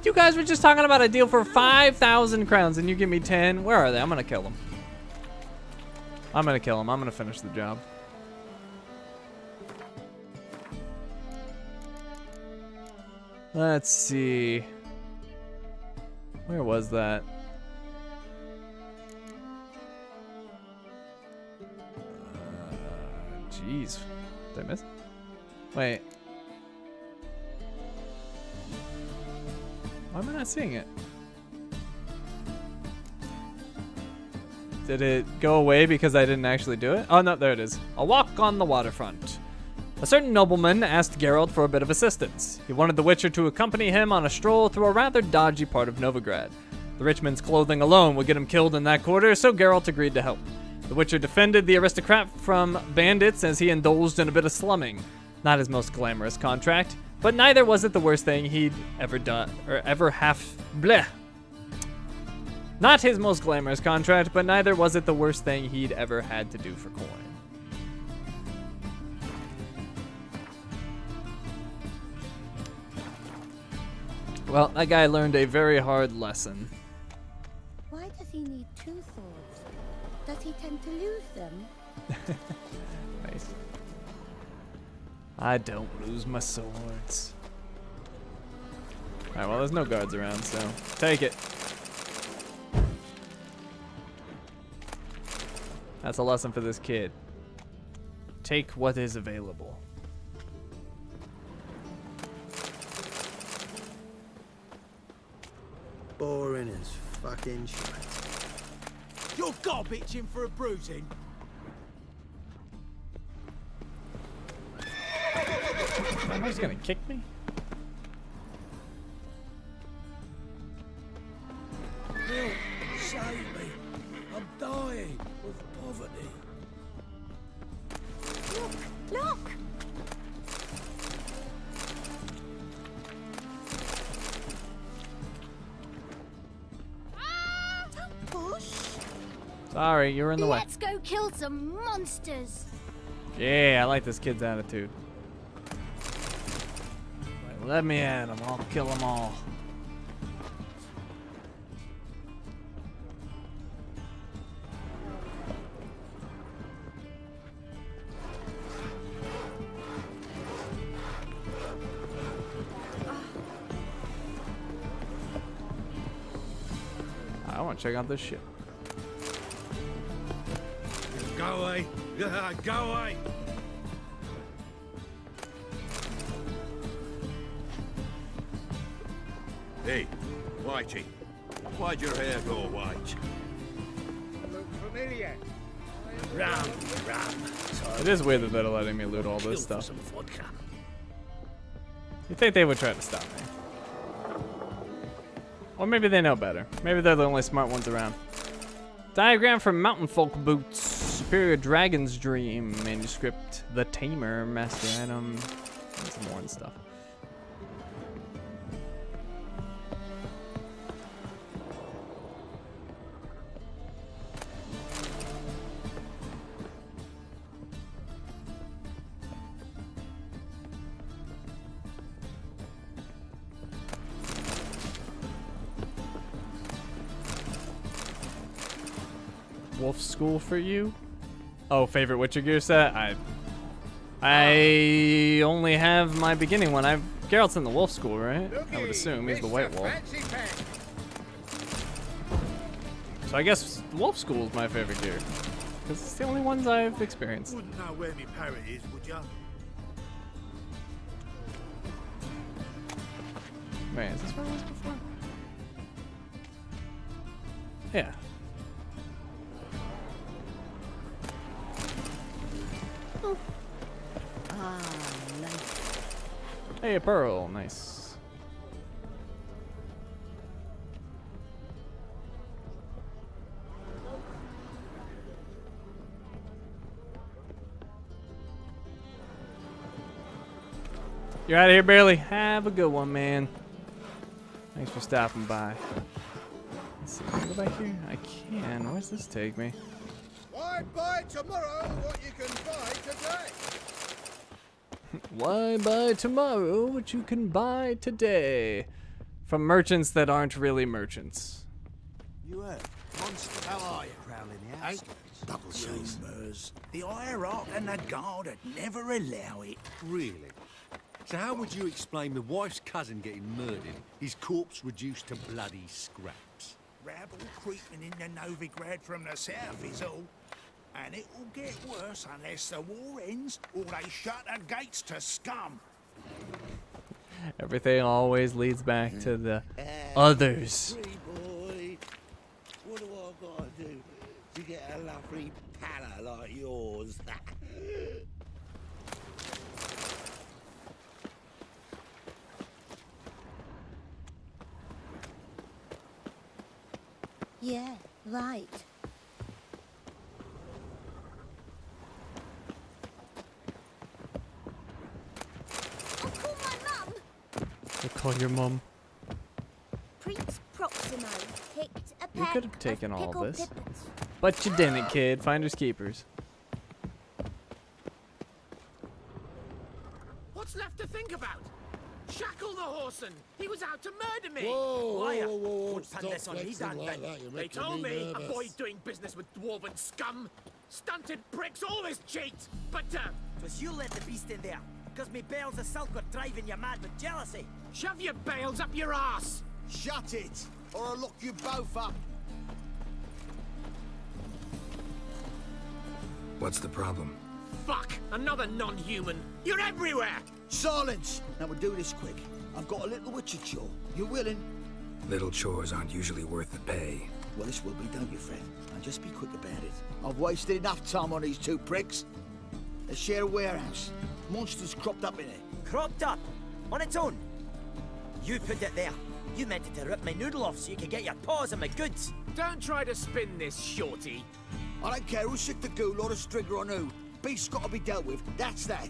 You guys were just talking about a deal for 5,000 crowns, and you give me 10? Where are they? I'm gonna kill them. I'm gonna kill them. I'm gonna finish the job. Let's see. Where was that? Jeez. Did I miss? Wait. Why am I not seeing it? Did it go away because I didn't actually do it? Oh, no, there it is. A walk on the waterfront. A certain nobleman asked Geralt for a bit of assistance. He wanted the Witcher to accompany him on a stroll through a rather dodgy part of Novigrad. The rich man's clothing alone would get him killed in that quarter, so Geralt agreed to help. The Witcher defended the aristocrat from bandits as he indulged in a bit of slumming. Not his most glamorous contract, but neither was it the worst thing he'd ever done, or ever bleh. Not his most glamorous contract, but neither was it the worst thing he'd ever had to do for coin. Well, that guy learned a very hard lesson. Why does he need two swords? Does he tend to lose them? Nice. I don't lose my swords. Alright, well, there's no guards around, so take it. That's a lesson for this kid. Take what is available. Boring as fucking shit. You're garbaging for a bruising. Somebody's gonna kick me? Help, save me. I'm dying of poverty. Look! Sorry, you were in the way. Let's go kill some monsters. Yeah, I like this kid's attitude. Right, let me at him. I'll kill them all. I want to check out this ship. Go away. Go away. Hey, Whitey. Why'd your hair go white? Look familiar. Ram. It is weird that they're letting me loot all this stuff. You'd think they would try to stop me. Or maybe they know better. Maybe they're the only smart ones around. Diagram from Mountain Folk Boots. Superior Dragon's Dream. Manuscript. The Tamer. Master Item. And some more and stuff. Wolf School for you? Oh, favorite Witcher gear set? I only have my beginning one. Geralt's in the Wolf School, right? I would assume he's the White Wolf. So I guess the Wolf School is my favorite gear. Because it's the only ones I've experienced. Wouldn't know where my parrot is, would ya? Wait, is this where I was before? Yeah. Nice. Hey, a pearl. Nice. You're out of here, Barely. Have a good one, man. Thanks for stopping by. Let's see. Can I go back here? I can. Where's this take me? Why buy tomorrow what you can buy today? Why buy tomorrow what you can buy today? From merchants that aren't really merchants. You heard? Monster. How are you? Prowling the outskirts. Double rumours. The hierarch and the guard would never allow it. Really? So how would you explain the wife's cousin getting murdered, his corpse reduced to bloody scraps? Rabble creeping into Novigrad from the south is all. And it will get worse unless the war ends or they shut the gates to scum. Everything always leads back to the others. Boy, what do I gotta do to get slippery palla like yours. Yeah, right. I'll call my mum. We'll call your mum. Prince Proximo picked a You peck could have taken of all pickled this. pippins. But you didn't, kid. Finders keepers. What's left to think about? Shackle the horseman. He was out to murder me. Whoa, Liar. whoa, whoa, whoa, Won't stop stand this on me, flexing Dan like then. that, you're They making told me me nervous. avoid doing business with dwarven scum. Stunted pricks always cheat. But, Twas you let the beast in there, because me bales of silk were driving you mad with jealousy. shove your bales up your ass. Shut it, or I'll lock you both up. What's the problem? Fuck, another non-human. You're everywhere. Silence! Now we'll do this quick. I've got a little witcher chore. You willing? Little chores aren't usually worth the pay. Well, this will be, don't you, Fred? Now just be quick about it. I've wasted enough time on these two pricks. They share a warehouse. Monsters cropped up in it. Cropped up? On its own? You put it there. You meant it to rip my noodle off so you could get your paws on my goods. Don't try to spin this, shorty. I don't care who sick the ghoul or the strigger on who. Beast's got to be dealt with. That's that.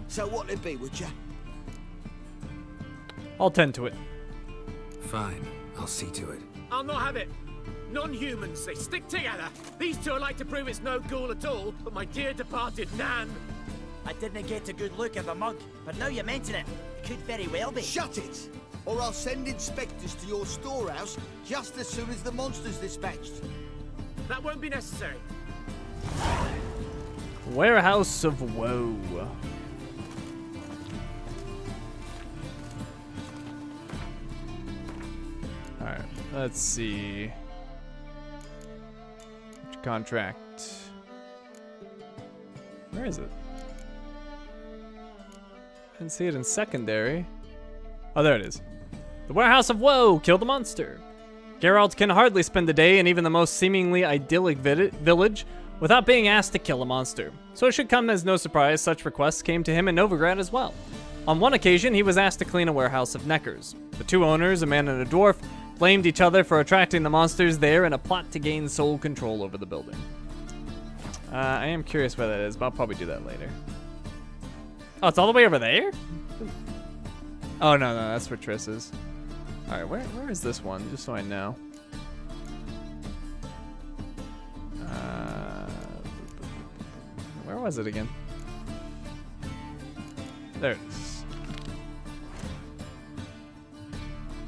So what'll it be, would ya? I'll tend to it. Fine, I'll see to it. I'll not have it. Non-humans, they stick together. These two are like to prove it's no ghoul at all, but my dear departed Nan. I didn't get a good look at the mug, but now you mention it, it could very well be. Shut it! Or I'll send inspectors to your storehouse just as soon as the monster's dispatched. That won't be necessary. Warehouse of Woe. Alright, let's see. Which contract? Where is it? Didn't see it in secondary. Oh, there it is. The Warehouse of Woe! Kill the monster! Geralt can hardly spend a day in even the most seemingly idyllic village without being asked to kill a monster. So it should come as no surprise such requests came to him in Novigrad as well. On one occasion, he was asked to clean a warehouse of Neckers. The two owners, a man and a dwarf, blamed each other for attracting the monsters there in a plot to gain sole control over the building. I am curious where that is, but I'll probably do that later. Oh, it's all the way over there? Oh, no, that's where Triss is. All right, where is this one? Just so I know. Where was it again? There it is.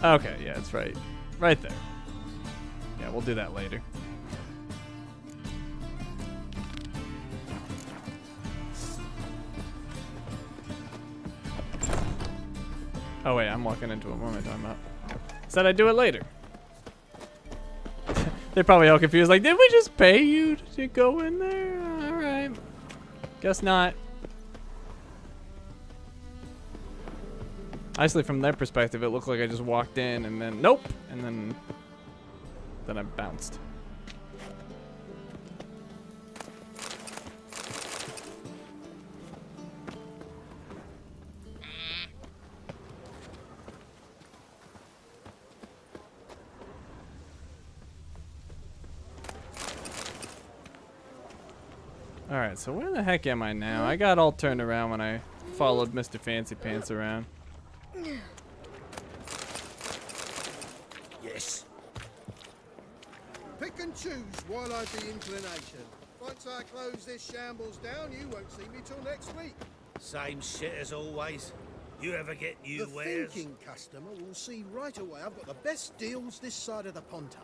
Okay, yeah, it's right there. Yeah, we'll do that later. Oh wait, I'm walking into it. What am I talking about? Said I'd do it later. They're probably all confused. Like, did we just pay you to go in there? All right. Guess not. Actually, from their perspective, it looked like I just walked in and then nope, and then I bounced. Alright, so where the heck am I now? I got all turned around when I followed Mr. Fancy Pants around. Yes. Pick and choose while I've the inclination. Once I close this shambles down, you won't see me till next week. Same shit as always. You ever get new The wares? thinking customer will see right away I've got the best deals this side of the Pontar.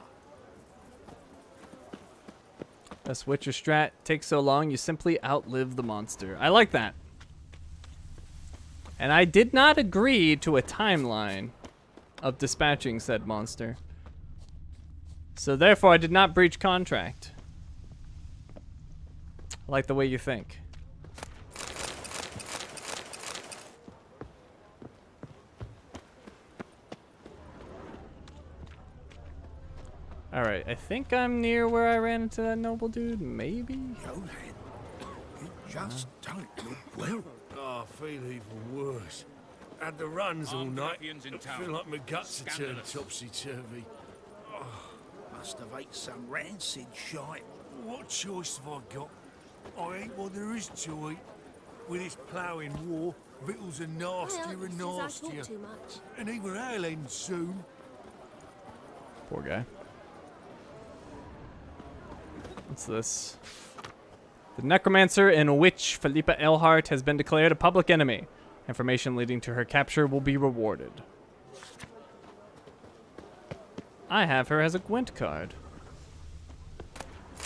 Best Witcher strat takes so long you simply outlive the monster. I like that. And I did not agree to a timeline of dispatching said monster. So therefore I did not breach contract. I like the way you think. Alright, I think I'm near where I ran into that noble dude, maybe? Yo, you just don't look well. Oh, I feel even worse. Had the runs all night. I feel like my guts are turned topsy-turvy. Must have ate some rancid shite. What choice have I got? I ain't what there is to eat. With this ploughing war, victuals are nastier and nastier. And even ale ends soon. Poor guy. What's this? The necromancer and witch Philippa Eilhart has been declared a public enemy. Information leading to her capture will be rewarded. I have her as a Gwent card.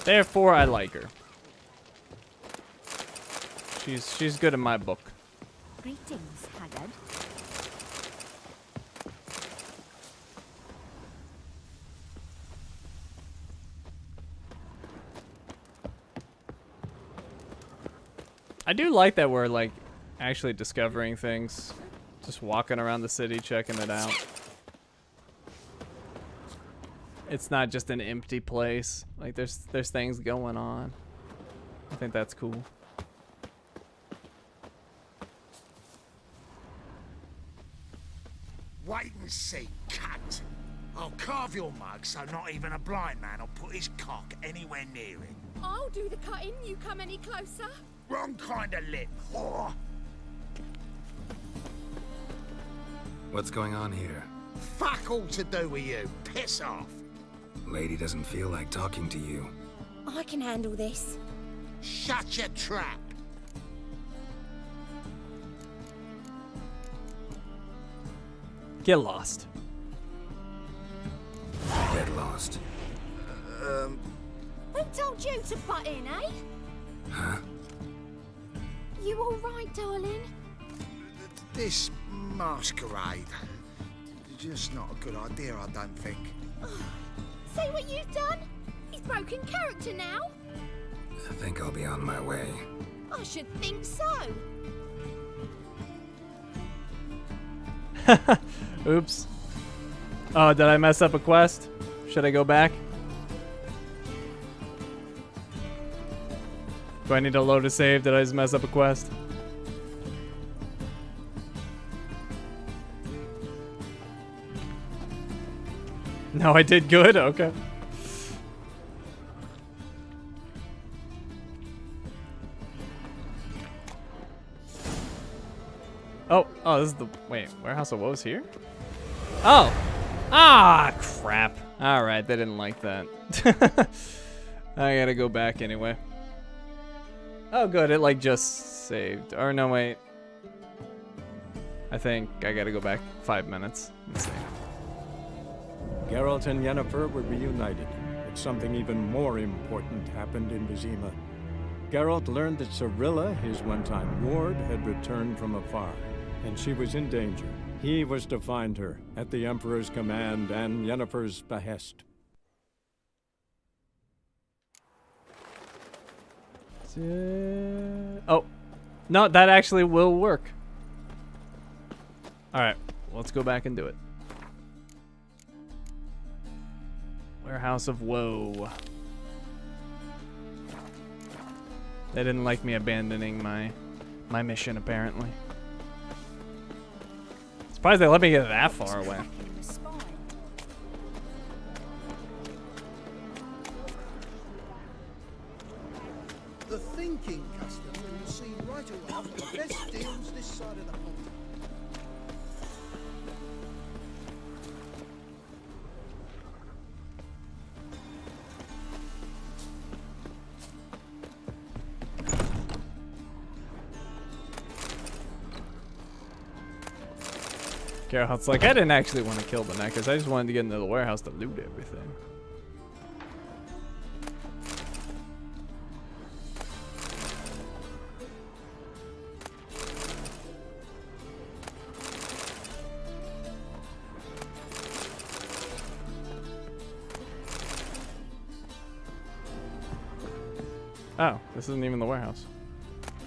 Therefore, I like her. She's good in my book. Greetings, Haggard. I do like that we're like actually discovering things. Just walking around the city, checking it out. It's not just an empty place. Like there's things going on. I think that's cool. Wait and see, cunt. I'll carve your mug so not even a blind man will put his cock anywhere near it. I'll do the cutting. You come any closer? Wrong kind of lip, whore. What's going on here? Fuck all to do with you. Piss off. Lady doesn't feel like talking to you. I can handle this. Shut your trap. Get lost. Get lost. Who told you to butt in, eh? Huh? You all right, darling? This masquerade. Just not a good idea, I don't think. See what you've done? He's broken character now. I think I'll be on my way. I should think so. Oops. Oh, did I mess up a quest? Should I go back? Do I need to load a save? Did I just mess up a quest? No, I did good? Okay. Oh, this is the... Wait, Warehouse of Woes here? Oh! Ah, crap. Alright, they didn't like that. I gotta go back anyway. Oh, good, it like just saved. Or no, wait. I think I gotta go back 5 minutes. Let's see. Geralt and Yennefer were reunited, but something even more important happened in Vizima. Geralt learned that Cirilla, his one-time ward, had returned from afar, and she was in danger. He was to find her, at the Emperor's command and Yennefer's behest. Oh, no, that actually will work. All right, let's go back and do it. Warehouse of Woe. They didn't like me abandoning my mission, apparently. Surprised they let me get that far away. The thinking customer will see right away the best deals this side of the pond. Geralt's like, I didn't actually want to kill the Neckers. I just wanted to get into the warehouse to loot everything. Oh, this isn't even the warehouse.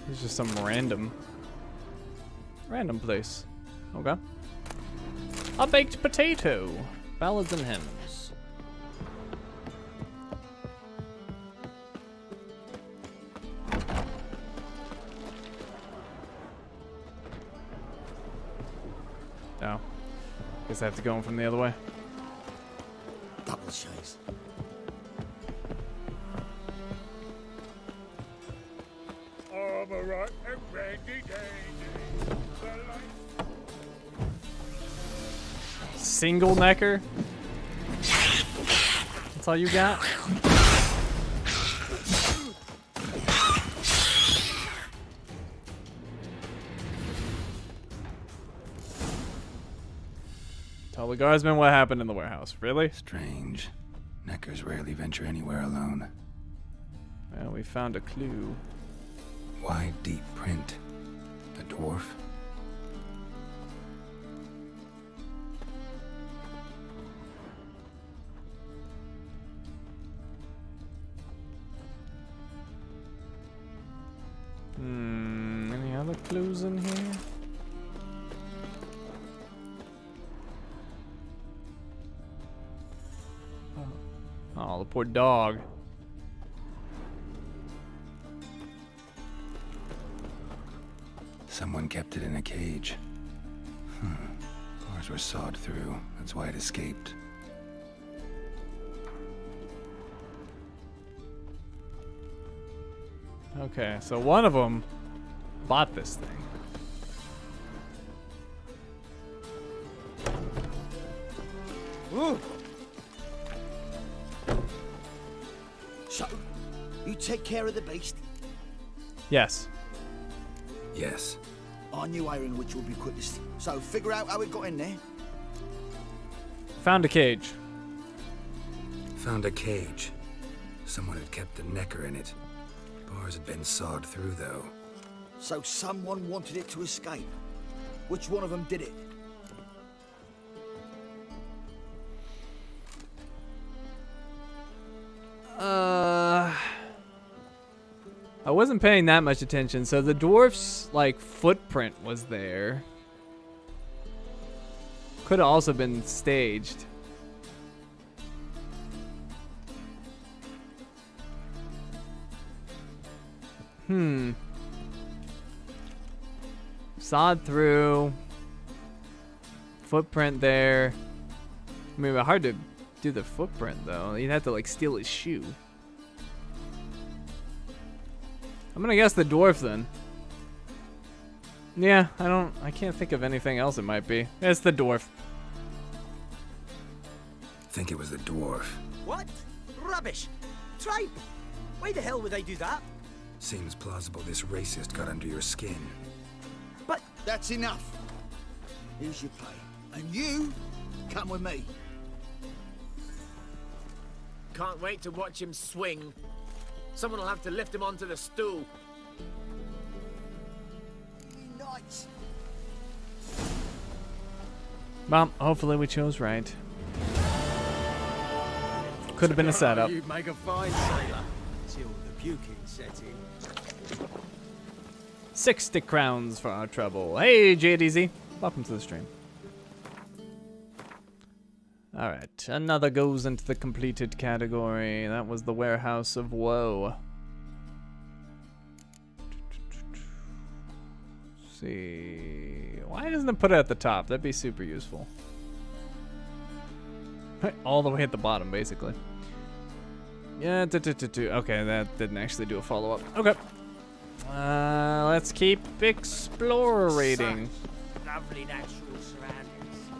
This is just some random place. Okay. A baked potato. Ballads and hymns. Guess I have to go in from the other way. Double chase. I'm alright and randy dandy. Single necker? That's all you got? Tell the guardsmen what happened in the warehouse. Really? Strange. Neckers rarely venture anywhere alone. Well, we found a clue. Why deep print? A dwarf? Any other clues in here? Oh, the poor dog. Someone kept it in a cage. Bars were sawed through. That's why it escaped. Okay, so one of them bought this thing. Ooh. So, you take care of the beast? Yes. Yes. I knew iron which would be quickest. So, figure out how it got in there. Found a cage. Found a cage. Someone had kept the necker in it. Bars had been sawed through, though. So someone wanted it to escape. Which one of them did it? I wasn't paying that much attention. So the dwarf's like footprint was there. Could have also been staged. Sawed through. Footprint there. I mean, hard to do the footprint though. You'd have to like steal his shoe. I'm gonna guess the dwarf then. Yeah, I can't think of anything else it might be. It's the dwarf. Think it was the dwarf. What? Rubbish! Tripe! Why the hell would I do that? Seems plausible this racist got under your skin. But that's enough. Here's your pay. And you come with me. Can't wait to watch him swing. Someone will have to lift him onto the stool. Nice. Well, hopefully we chose right. Could have been a setup. You'd make a fine sailor till the puking set in. 60 crowns for our trouble. Hey, JDZ. Welcome to the stream. Alright, another goes into the completed category. That was the Warehouse of Woe. Let's see. Why doesn't it put it at the top? That'd be super useful. All the way at the bottom, basically. Yeah, okay, that didn't actually do a follow-up. Okay. Let's keep explorating. Lovely natural surroundings.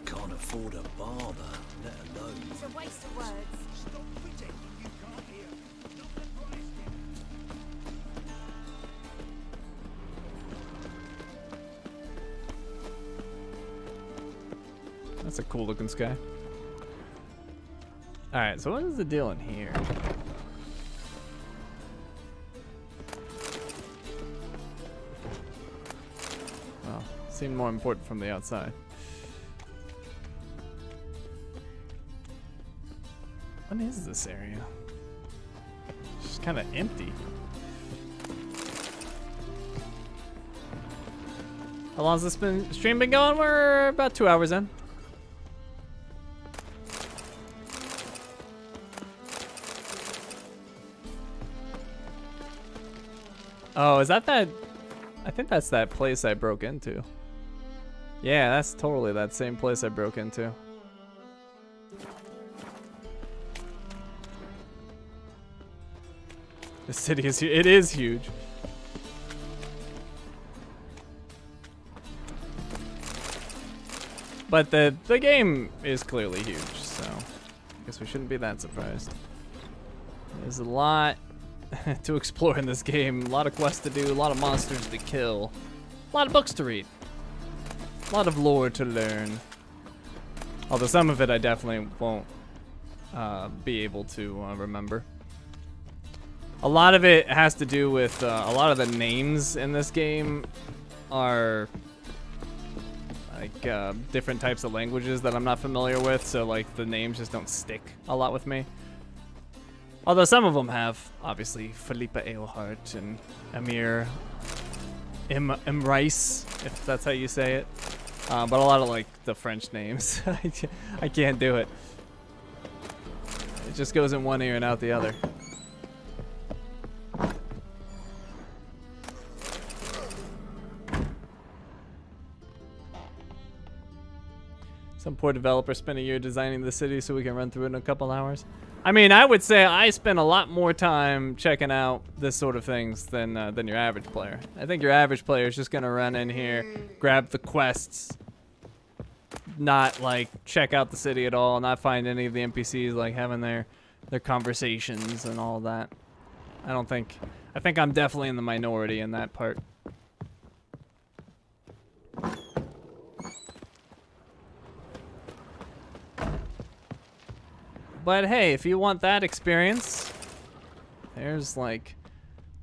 Can't afford a barber, let alone. It's a waste of words. Stop pretending you can't hear. Not the price. That's a cool looking sky. Alright, so what is the deal in here? Well, seemed more important from the outside. What is this area? It's just kind of empty. How long's this stream been going? We're about 2 hours in. Oh, is that? I think that's that place I broke into. Yeah, that's totally that same place I broke into. The city is it is huge. But the game is clearly huge, so I guess we shouldn't be that surprised. There's a lot to explore in this game, a lot of quests to do, a lot of monsters to kill, a lot of books to read, a lot of lore to learn. Although some of it I definitely won't be able to remember. A lot of it has to do with a lot of the names in this game are like different types of languages that I'm not familiar with, so like the names just don't stick a lot with me. Although some of them have, obviously, Philippa Eilhart and Amir Imrice, if that's how you say it. But a lot of like the French names, I can't do it. It just goes in one ear and out the other. Some poor developer spent a year designing the city so we can run through it in a couple hours. I mean, I would say I spend a lot more time checking out this sort of things than your average player. I think your average player is just gonna run in here, grab the quests, not like check out the city at all, not find any of the NPCs like having their conversations and all that. I think I'm definitely in the minority in that part. But hey, if you want that experience, there's like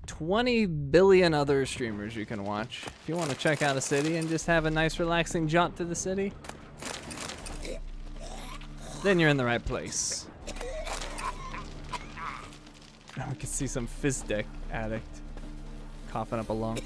20 billion other streamers you can watch. If you want to check out a city and just have a nice relaxing jaunt to the city, then you're in the right place. Now we can see some Fizdek addict coughing up a lung.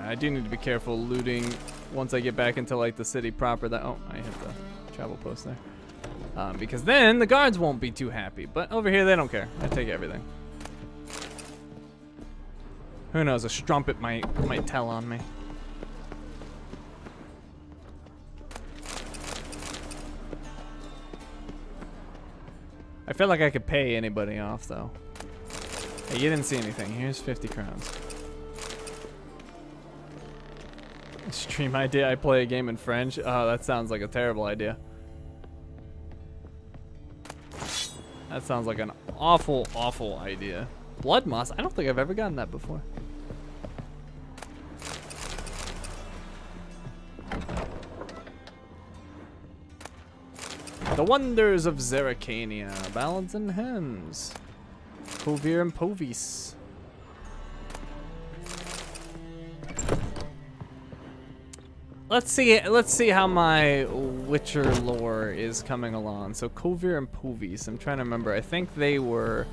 I do need to be careful looting once I get back into like the city proper. Oh, I hit the travel post there. Because then the guards won't be too happy. But over here they don't care. I take everything. Who knows? A strumpet might tell on me. I feel like I could pay anybody off though. Hey, you didn't see anything. Here's 50 crowns. Stream idea, I play a game in French. Oh, that sounds like a terrible idea. That sounds like an awful, awful idea. Blood moss? I don't think I've ever gotten that before. The Wonders of Zeracania. Ballads and Hymns. Kovir and Povis. Let's see how my Witcher lore is coming along. So Kovir and Povis, I'm trying to remember. I think they were,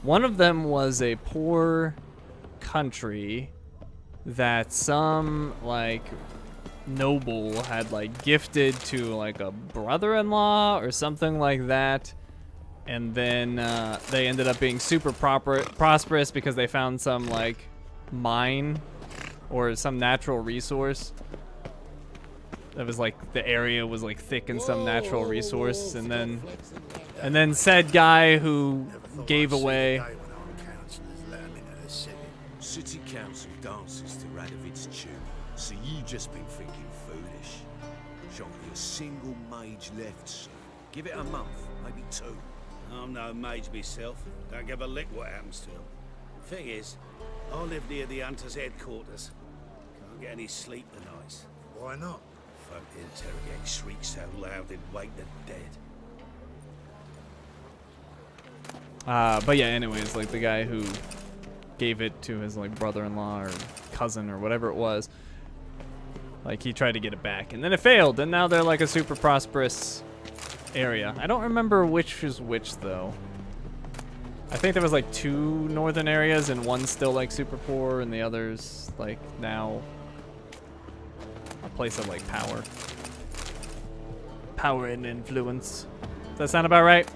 one of them was a poor country that some like noble had like gifted to like a brother-in-law or something like that, and then they ended up being super prosperous because they found some like mine or some natural resource. That was like the area was like thick in some natural resource, and then said guy who gave away. City council dances to Radovid's tune, so you just been thinking foolish. Shan't be a single mage left soon. Give it a month, maybe 2. I'm no mage myself. Don't give a lick what happens to him. Thing is, I live near the Hunter's headquarters. Can't get any sleep tonight. Why not? Folk interrogate shrieks so loud they'd wake the dead. But yeah, anyways, like the guy who gave it to his like brother-in-law or cousin or whatever it was, like he tried to get it back and then it failed, and now they're like a super prosperous area. I don't remember which is which though. I think there was like 2 northern areas and one's still like super poor and the other's like now a place of like power. Power and influence. Does that sound about right?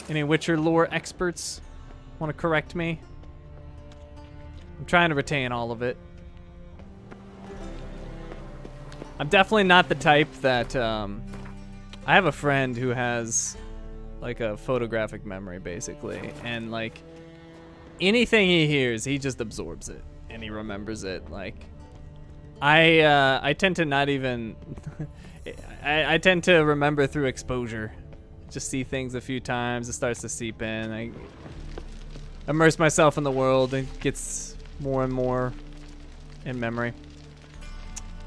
Any Witcher lore experts want to correct me? I'm trying to retain all of it. I'm definitely not the type that, I have a friend who has like a photographic memory basically, and like anything he hears, he just absorbs it and he remembers it. Like I tend to not even, I tend to remember through exposure. Just see things a few times, it starts to seep in. I immerse myself in the world, it gets more and more in memory.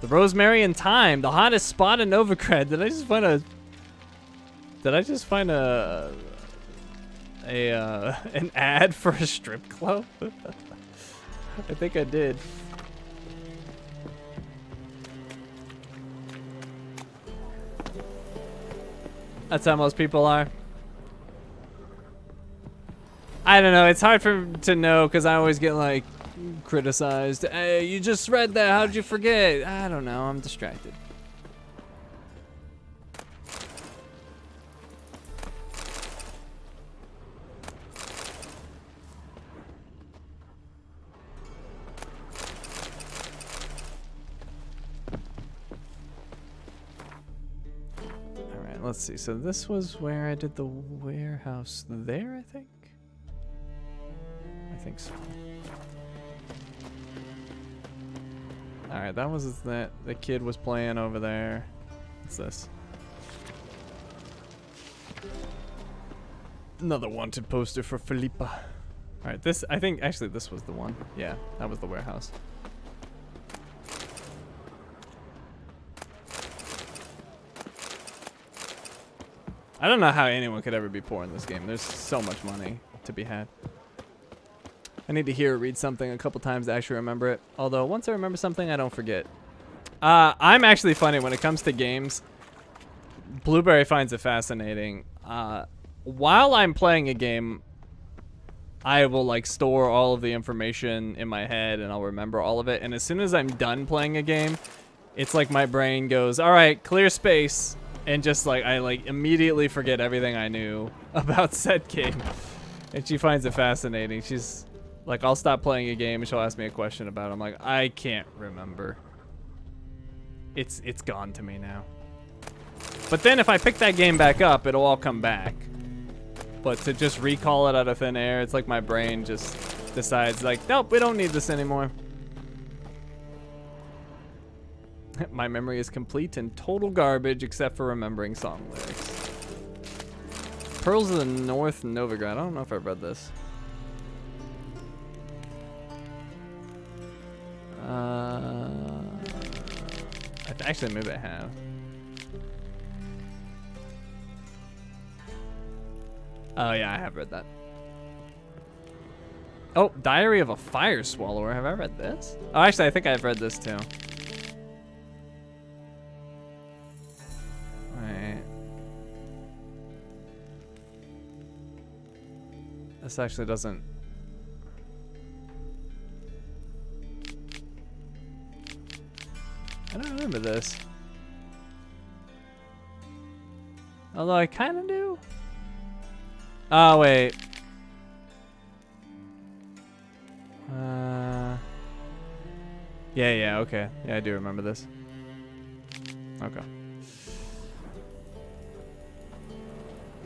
The Rosemary and Thyme, the hottest spot in Novigrad. Did I just find an ad for a strip club? I think I did. That's how most people are. I don't know. It's hard to know because I always get like criticized. Hey, you just read that. How'd you forget? I don't know. I'm distracted. All right, let's see. So this was where I did the warehouse there, I think. I think so. Alright, that was that the kid was playing over there. What's this? Another wanted poster for Philippa. Alright, this, I think, actually this was the one. Yeah, that was the warehouse. I don't know how anyone could ever be poor in this game. There's so much money to be had. I need to hear or read something a couple times to actually remember it. Although, once I remember something, I don't forget. I'm actually funny when it comes to games. Blueberry finds it fascinating. While I'm playing a game, I will like store all of the information in my head and I'll remember all of it. And as soon as I'm done playing a game, it's like my brain goes, all right, clear space. And just like, I like immediately forget everything I knew about said game. And she finds it fascinating. She's like, I'll stop playing a game and she'll ask me a question about it. I'm like, I can't remember. It's gone to me now. But then if I pick that game back up, it'll all come back. But to just recall it out of thin air, it's like my brain just decides like, nope, we don't need this anymore. My memory is complete and total garbage except for remembering song lyrics. Pearls of the North Novigrad. I don't know if I've read this. Actually, maybe I have. Oh yeah, I have read that. Oh, Diary of a Fire Swallower. Have I read this? Oh, actually, I think I've read this too. Right. This actually doesn't. I don't remember this. Although I kind of do. Oh, wait. Yeah, okay. Yeah, I do remember this. Okay.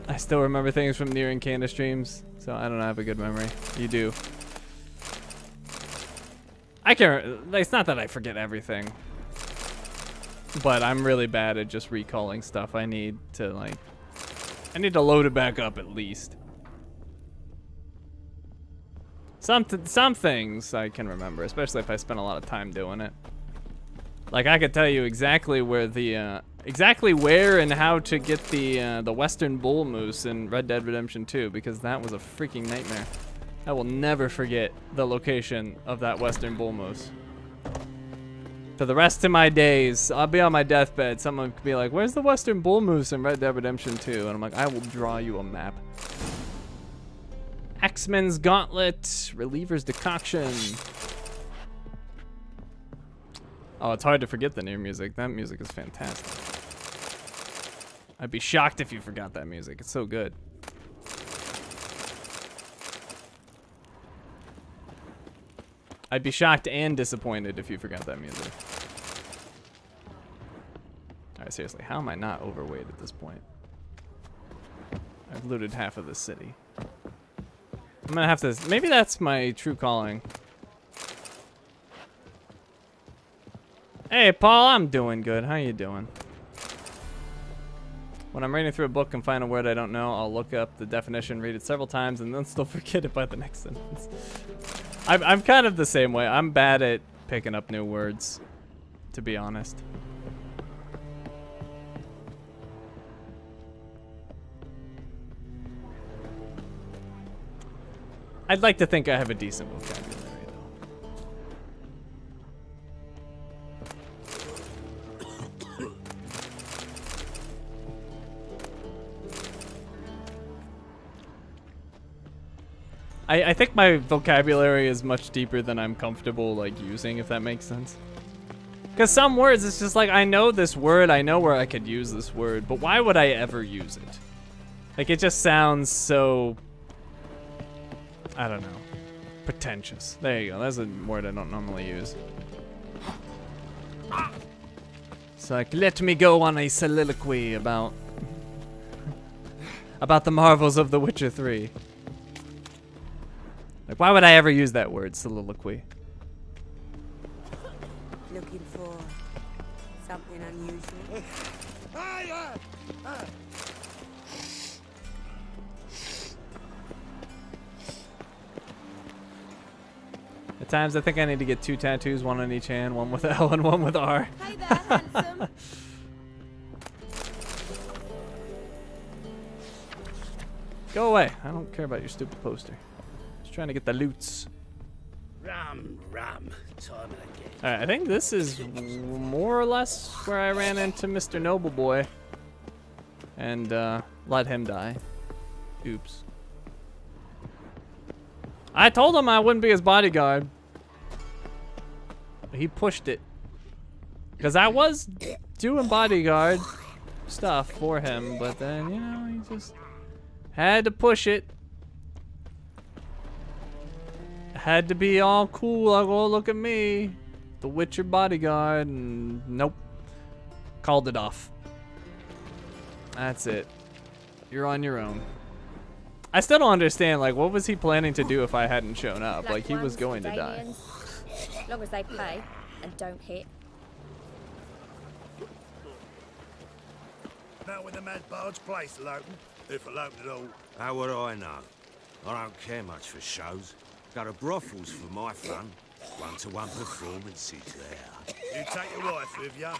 I still remember things from Nier and Canada streams, so I don't have a good memory. You do. I can't. It's not that I forget everything. But I'm really bad at just recalling stuff. I need to load it back up at least. Some things I can remember, especially if I spend a lot of time doing it. Like I could tell you exactly where and how to get the Western Bull Moose in Red Dead Redemption 2 because that was a freaking nightmare. I will never forget the location of that Western Bull Moose. For the rest of my days, I'll be on my deathbed. Someone could be like, where's the Western Bull Moose in Red Dead Redemption 2? And I'm like, I will draw you a map. Axeman's Gauntlet, Reliever's Decoction. Oh, it's hard to forget the new music. That music is fantastic. I'd be shocked if you forgot that music. It's so good. I'd be shocked and disappointed if you forgot that music. Alright, seriously, how am I not overweight at this point? I've looted half of the city. I'm gonna have to, maybe that's my true calling. Hey, Paul, I'm doing good. How you doing? When I'm reading through a book and find a word I don't know, I'll look up the definition, read it several times, and then still forget it by the next sentence. I'm kind of the same way. I'm bad at picking up new words, to be honest. I'd like to think I have a decent vocabulary, though. I think my vocabulary is much deeper than I'm comfortable like using, if that makes sense. Because some words, it's just like, I know this word, I know where I could use this word, but why would I ever use it? Like, it just sounds so, I don't know, pretentious. There you go, that's a word I don't normally use. It's like, let me go on a soliloquy about the marvels of The Witcher 3. Like, why would I ever use that word, soliloquy? Looking for something unusual? At times, I think I need to get 2 tattoos, one on each hand, one with L and one with R. Hey there, handsome. Go away. I don't care about your stupid poster. Just trying to get the loots. Rum, time again. Alright, I think this is more or less where I ran into Mr. Noble Boy. And, let him die. Oops. I told him I wouldn't be his bodyguard. He pushed it. Because I was doing bodyguard stuff for him, but then, you know, he just had to push it. Had to be all cool, like, oh, look at me. The Witcher bodyguard, and nope. Called it off. That's it. You're on your own. I still don't understand, like, what was he planning to do if I hadn't shown up? Like, he was going to die. As long as they pay and don't hit. Now when the mad bard's place, Lowton, if Lowton at all. How would I know? I don't care much for shows. Go to brothels for my fun. One-to-one performances there. You take your wife with ya?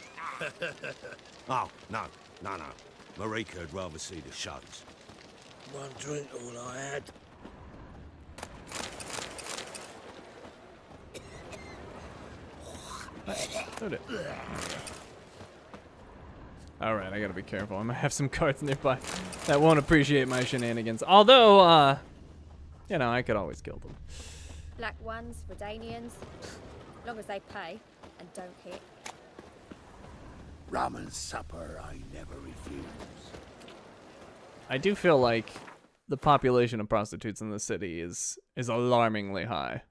Oh, no. Marika'd rather see the shows. One drink, all I had. Load it. Alright, I gotta be careful. I might have some cards nearby that won't appreciate my shenanigans. Although, you know, I could always kill them. Black ones, Redanians, as long as they pay and don't hit. Rum and supper I never refuse. I do feel like the population of prostitutes in the city is alarmingly high.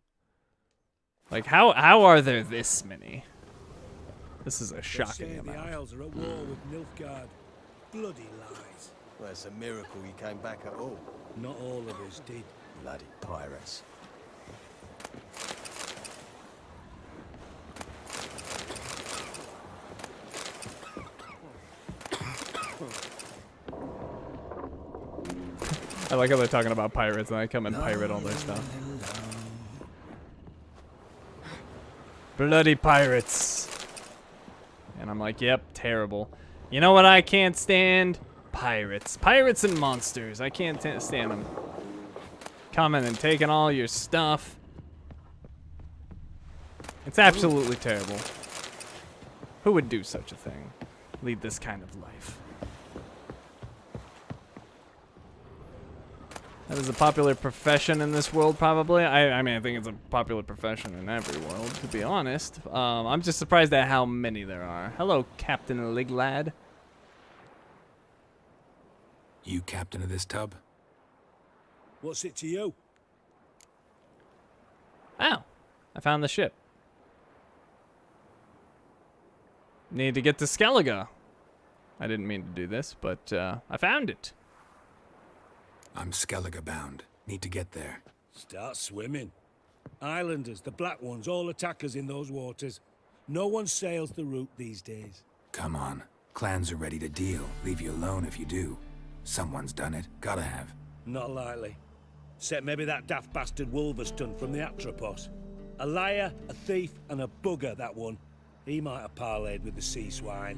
Like, how are there this many? This is a shocking amount. The Isles are at war with Nilfgaard. Bloody lies. Well, it's a miracle you came back at all. Not all of us did. Bloody pirates. I like how they're talking about pirates and I come and pirate all their stuff. Bloody pirates. And I'm like, yep, terrible. You know what I can't stand? Pirates. Pirates and monsters. I can't stand them. Coming and taking all your stuff. It's absolutely terrible. Who would do such a thing? Lead this kind of life. That is a popular profession in this world, probably. I mean, I think it's a popular profession in every world, to be honest. I'm just surprised at how many there are. Hello, Captain Liglad. You captain of this tub? What's it to you? Oh, I found the ship. Need to get to Skellige. I didn't mean to do this, but I found it. I'm Skellige bound. Need to get there. Start swimming. Islanders, the black ones, all attackers in those waters. No one sails the route these days. Come on. Clans are ready to deal. Leave you alone if you do. Someone's done it. Gotta have. Not likely. Except maybe that daft bastard Wolverstone from the Atropos. A liar, a thief, and a bugger, that one. He might have parlayed with the sea swine.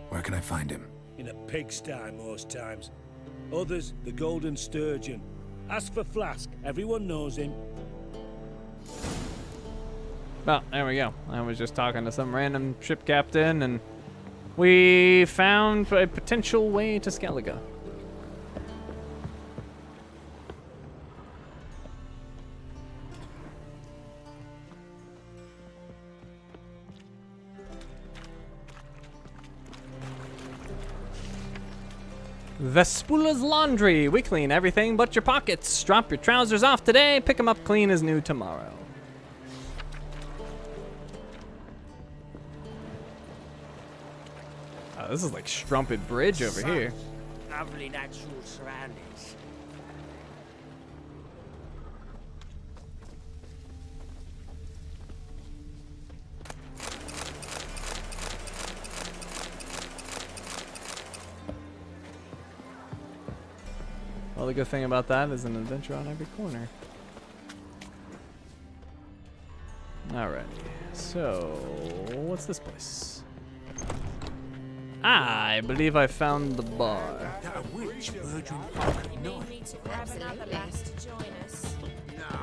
Where can I find him? In a pigsty most times. Others, the Golden Sturgeon. Ask for Flask. Everyone knows him. Well, there we go. I was just talking to some random ship captain, and we found a potential way to Skellige. Vespula's Laundry. We clean everything but your pockets. Drop your trousers off today, pick them up clean as new tomorrow. Oh, this is like Strumpet Bridge over here. Lovely natural surroundings. Well, the good thing about that is an adventure on every corner. Alrighty, so what's this place? I believe I found the bar. That a witch murdering folk at night. We need to grab another lass to join us. No,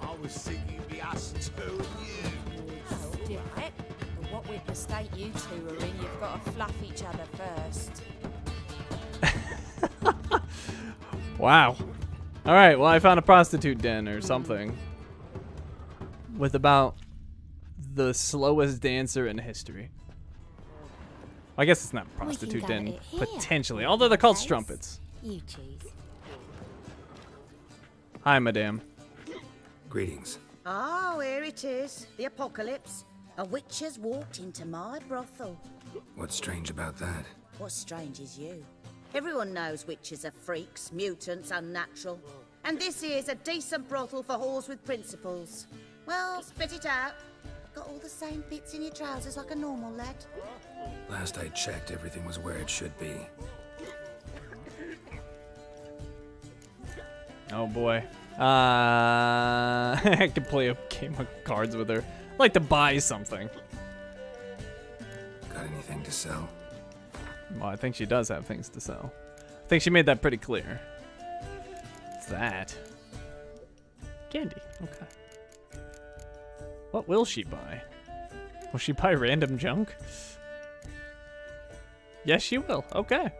I was thinking it'd be us two and you. Oh, dear. But what with the state you two are in, you've got to fluff each other first. Wow. Alright, well, I found a prostitute den or something. With about the slowest dancer in history. I guess it's not a prostitute den, potentially. Although they're called strumpets. You choose. Hi, madame. Greetings. Oh, here it is. The apocalypse. A witch has walked into my brothel. What's strange about that? What's strange is you. Everyone knows witches are freaks, mutants, unnatural. And this here's a decent brothel for whores with principles. Well, spit it out. Got all the same bits in your trousers like a normal lad. Last I checked, everything was where it should be. Oh boy. I could play a game of cards with her. I'd like to buy something. Got anything to sell? Well, I think she does have things to sell. I think she made that pretty clear. What's that? Candy. Okay. What will she buy? Will she buy random junk? Yes, she will. Okay.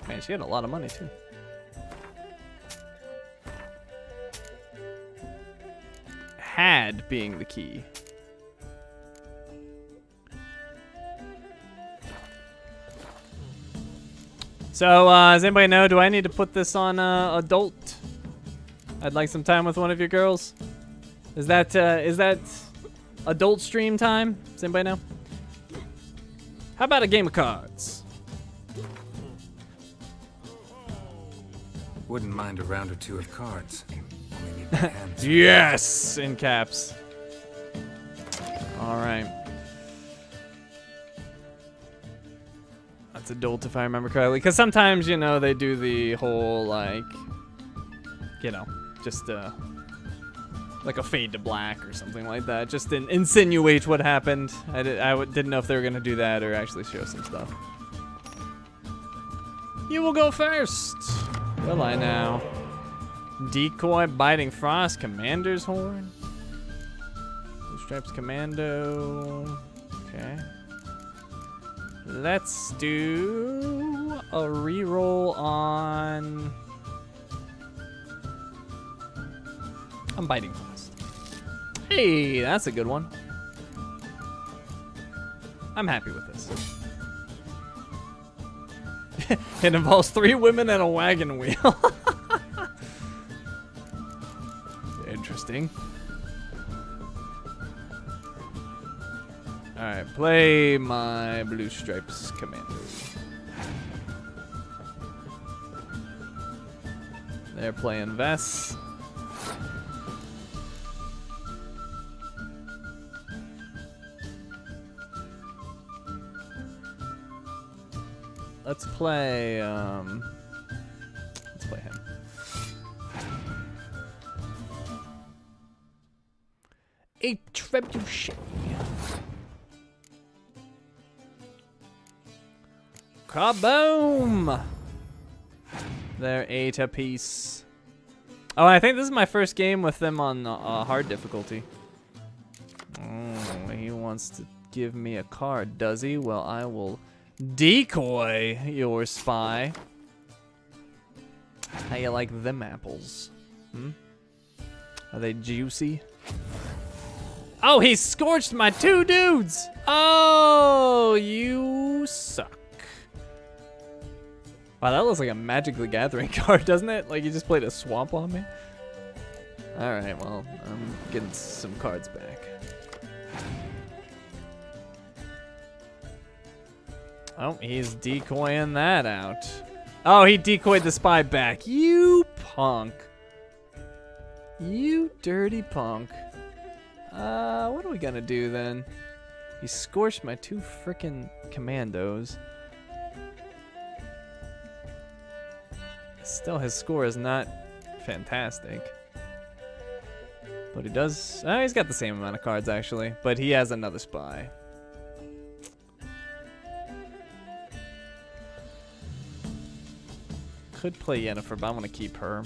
Man, she had a lot of money, too. Had being the key. So, does anybody know, do I need to put this on adult? I'd like some time with one of your girls. Is that adult stream time? Does anybody know? How about a game of cards? Wouldn't mind a round or two of cards. Only need my hands. Yes! In caps. Alright. That's adult if I remember correctly. Because sometimes, you know, they do the whole, like, you know, just like a fade to black or something like that. Just to insinuate what happened. I didn't know if they were going to do that or actually show some stuff. You will go first. Will I now? Decoy, Biting Frost, Commander's Horn. Blue Stripes Commando. Okay. Let's do a reroll on... I'm biting fast. Hey, that's a good one. I'm happy with this. It involves 3 women and a wagon wheel. Interesting. Alright, play my Blue Stripes Commando. They're playing Vess. Let's play him. A trebuchet. Kaboom! They're 8 apiece. Oh, I think this is my first game with them on hard difficulty. Oh, he wants to give me a card, does he? Well, I will decoy your spy. How you like them apples? Are they juicy? Oh, he scorched my 2 dudes! Oh, you suck. Wow, that looks like a Magic the Gathering card, doesn't it? Like you just played a swamp on me? Alright, well, I'm getting some cards back. Oh, he's decoying that out. Oh, he decoyed the spy back. You punk. You dirty punk. What are we gonna do then? He scorched my 2 frickin' commandos. Still, his score is not fantastic. But he does... he's got the same amount of cards, actually. But he has another spy. Could play Yennefer, but I want to keep her.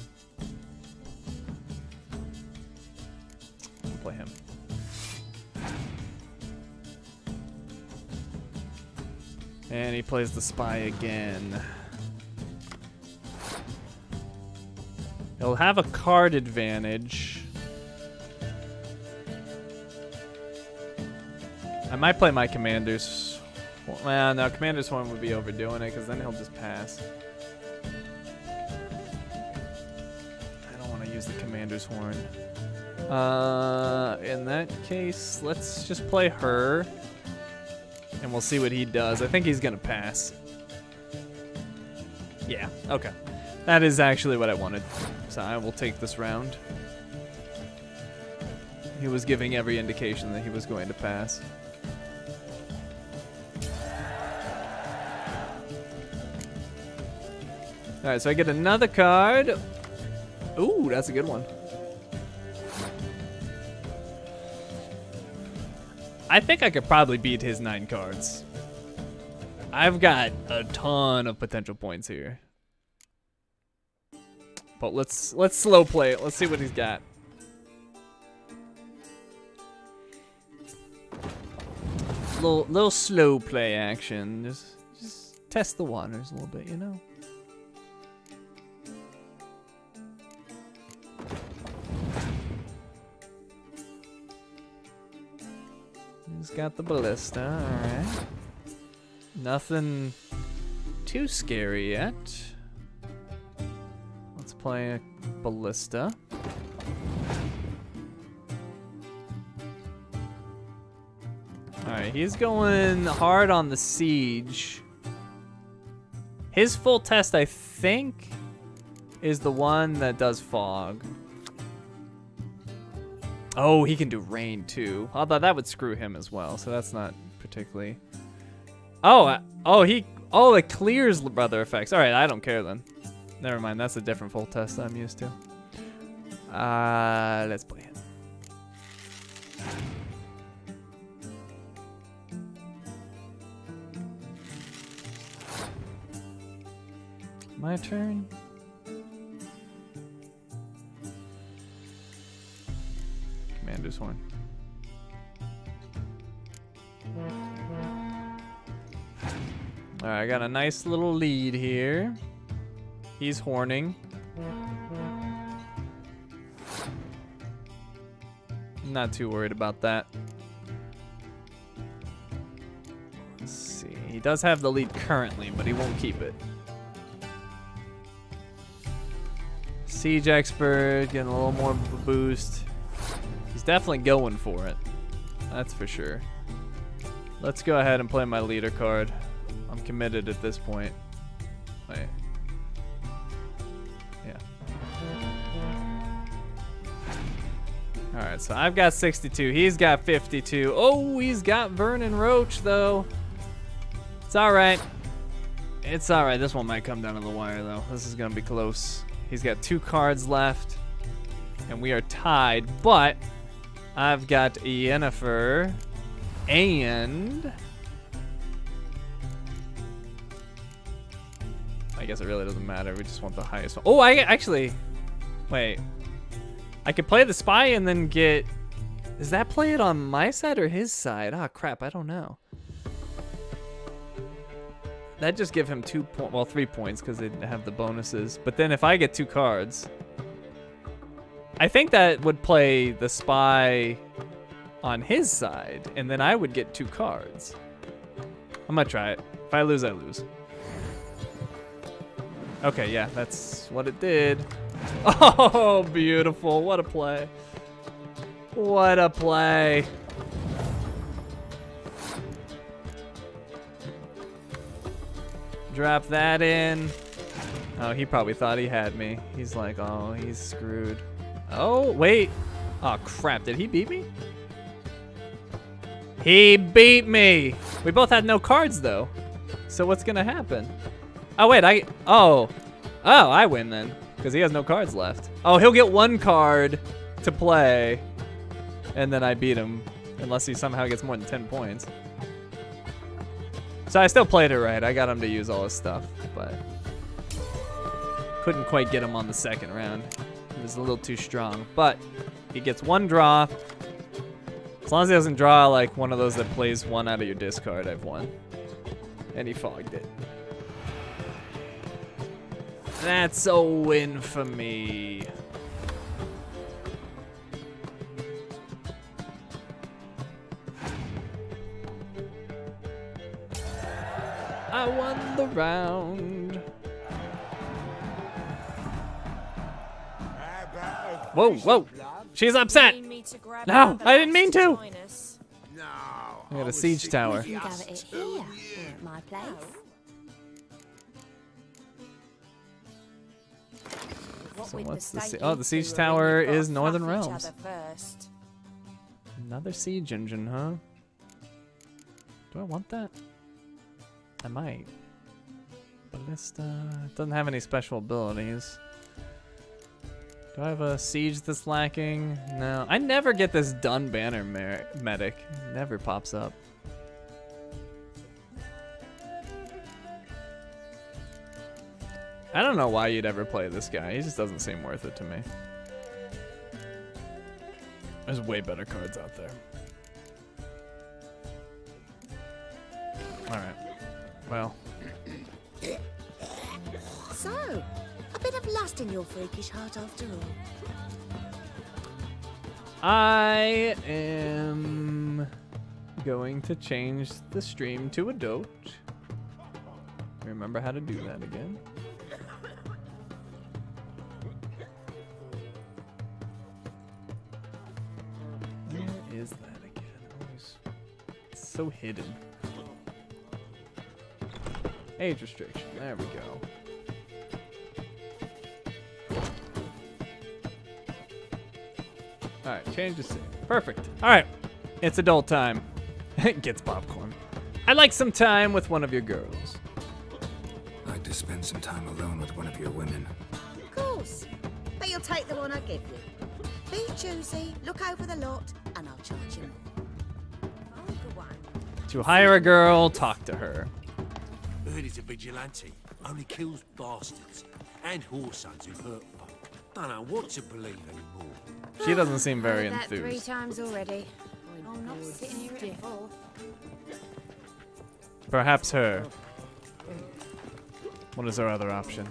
I'll play him. And he plays the spy again. He'll have a card advantage. I might play my commanders. Well, no, commander's one would be overdoing it because then he'll just pass. I don't want to use the commander's horn. In that case, let's just play her. And we'll see what he does. I think he's going to pass. Yeah, okay. That is actually what I wanted. So I will take this round. He was giving every indication that he was going to pass. Alright, so I get another card. Ooh, that's a good one. I think I could probably beat his 9 cards. I've got a ton of potential points here. But let's slow play it. Let's see what he's got. Little slow play action. Just test the waters a little bit, you know. He's got the ballista. All right. Nothing too scary yet. Let's play a ballista. Alright, he's going hard on the siege. His full test, I think, is the one that does fog. Oh, he can do rain too. Although that would screw him as well, so that's not particularly... Oh, it clears brother effects. Alright, I don't care then. Never mind, that's a different full test I'm used to. Let's play him. My turn. Commander's horn. Alright, I got a nice little lead here. He's horning. Not too worried about that. Let's see. He does have the lead currently, but he won't keep it. Siege expert, getting a little more boost. He's definitely going for it. That's for sure. Let's go ahead and play my leader card. I'm committed at this point. Wait. Yeah. Alright, so I've got 62. He's got 52. Oh, he's got Vernon Roach, though. It's alright. It's alright. This one might come down to the wire, though. This is going to be close. He's got 2 cards left. And we are tied. But I've got Yennefer and... I guess it really doesn't matter. We just want the highest one. Oh, I actually... Wait. I could play the spy and then get... Does that play it on my side or his side? Ah, crap. I don't know. That just give him 3 points because they have the bonuses. But then if I get 2 cards, I think that would play the spy on his side, and then I would get 2 cards. I'm gonna try it. If I lose, I lose. Okay, yeah, that's what it did. Oh, beautiful. What a play. What a play. Drop that in. Oh, he probably thought he had me. He's like, oh, he's screwed. Oh, wait. Oh, crap. Did he beat me? He beat me. We both had no cards, though. So what's going to happen? Oh, wait. Oh, I win then. Because he has no cards left. Oh, he'll get 1 card to play. And then I beat him. Unless he somehow gets more than 10 points. So I still played it right. I got him to use all his stuff, but couldn't quite get him on the second round. He was a little too strong, but he gets 1 draw. As long as he doesn't draw like one of those that plays 1 out of your discard, I've won. And he fogged it. That's a win for me. I won the round. Whoa, whoa. She's upset. No, I didn't mean to. I got a siege tower. You gather it here or at my place. So what's the siege tower is Northern Realms. Another siege engine, huh? Do I want that? I might. Ballista. Doesn't have any special abilities. Do I have a siege that's lacking? No. I never get this Dun Banner medic. It never pops up. I don't know why you'd ever play this guy. He just doesn't seem worth it to me. There's way better cards out there. Alright. Well. So, a bit of lust in your freakish heart after all. I am going to change the stream to a doge. Remember how to do that again. Where is that again? It's so hidden. Age restriction. There we go. Alright, change the scene. Perfect. Alright. It's adult time. Gets popcorn. I'd like some time with one of your girls. I'd like to spend some time alone with one of your women. Of course. But you'll take the one I give you. Be choosy, look over the lot, and I'll charge you more. To hire a girl, talk to her. Heard he's a vigilante. Only kills bastards. And whoresons who hurt folk. Don't know what to believe anymore. She doesn't seem very That 3 enthused. times already. I'm not sitting here at 4. Perhaps her. What is our other option?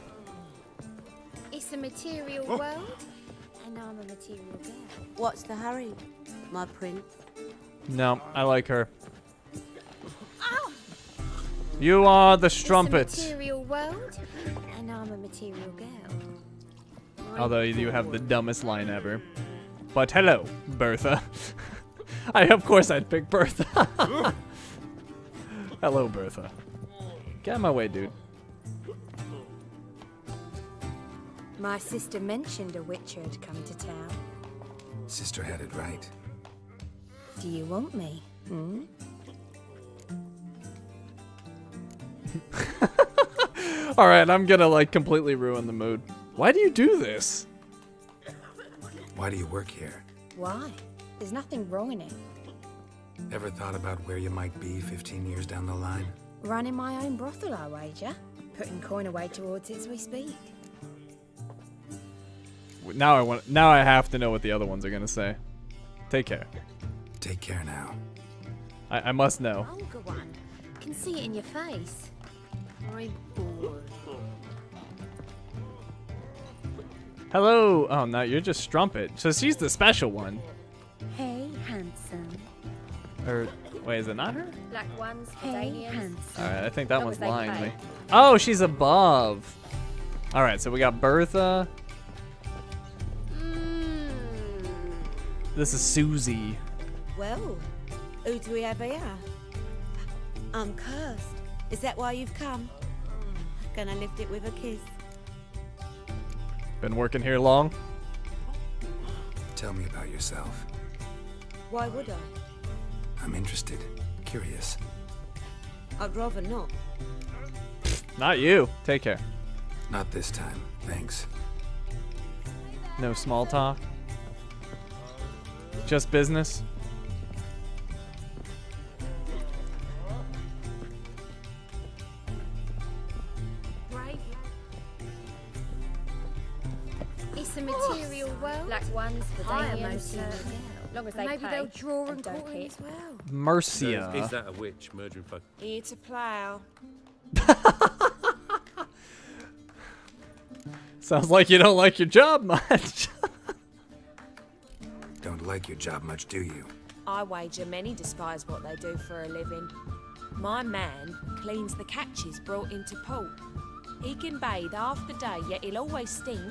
It's a material world, and I'm a material girl. What's the hurry, my prince? No, I like her. You are the strumpet. It's a material world, and I'm a material girl. Although you have the dumbest line ever. But hello, Bertha. Of course I'd pick Bertha. Hello, Bertha. Get out of my way, dude. My sister mentioned a witcher had come to town. Sister had it right. Do you want me? Hmm? All right, I'm gonna like completely ruin the mood. Why do you do this? Why do you work here? Why? There's nothing wrong in it. Ever thought about where you might be 15 years down the line? Running my own brothel, I wager. Putting coin away towards it as we speak. Now I have to know what the other ones are gonna say. Take care. Take care now. I must know. Oh, go on. Can see it in your face. I'm bored. Hello. Oh no, you're just Strumpet. So she's the special one. Hey, handsome. Or wait, is it not her? Black ones, Hey, handsome. All right, I think that Long one's as they lying to pay. me. Oh, she's above. All right, so we got Bertha. This is Susie. Well, who do we have here? I'm cursed. Is that why you've come? Gonna lift it with a kiss. Been working here long? Tell me about yourself. Why would I? I'm interested. Curious. I'd rather not. Not you. Take care. Not this time. Thanks. No small talk. Just business. It's a material world. Black ones, I am Verdanians, long as they Maybe pay. they'll draw and don't quarter hit. as well. Mercia. Is that a witch murdering folk? Here to plough. Sounds like you don't like your job much. Don't like your job much, do you? I wager many despise what they do for a living. My man cleans the catches brought into port. He can bathe half the day, yet he'll always stink.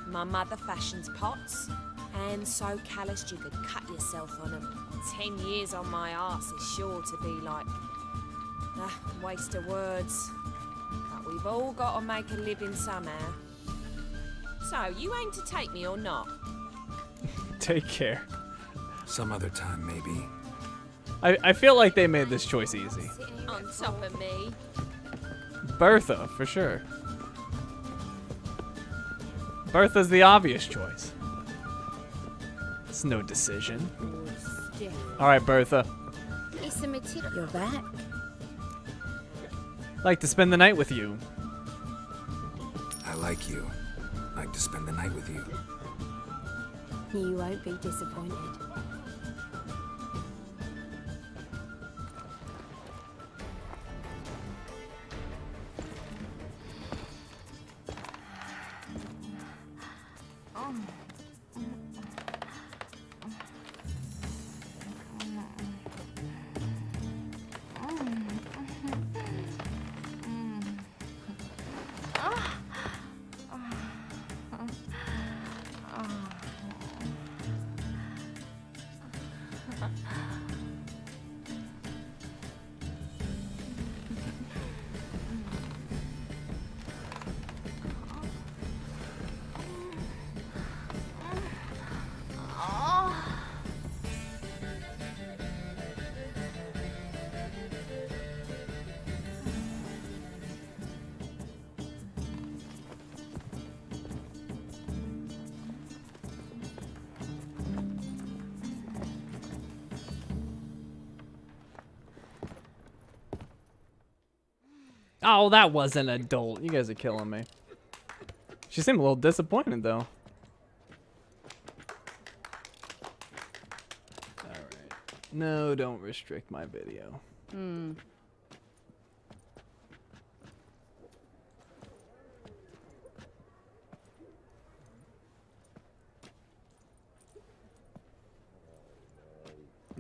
My mother fashions pots, hands so calloused you could cut yourself on them. 10 years on my arse is sure to be like waste of words. But we've all got to make a living somehow. So, you aim to take me or not? Take care. Some other time, maybe. I feel like they made this choice easy. On top of me. Bertha, for sure. Bertha's the obvious choice. It's no decision. All right, Bertha. It's a material. You're back. Like to spend the night with you. I like you. Like to spend the night with you. You won't be disappointed. Oh, that was an adult. You guys are killing me. She seemed a little disappointed, though. Alright. No, don't restrict my video.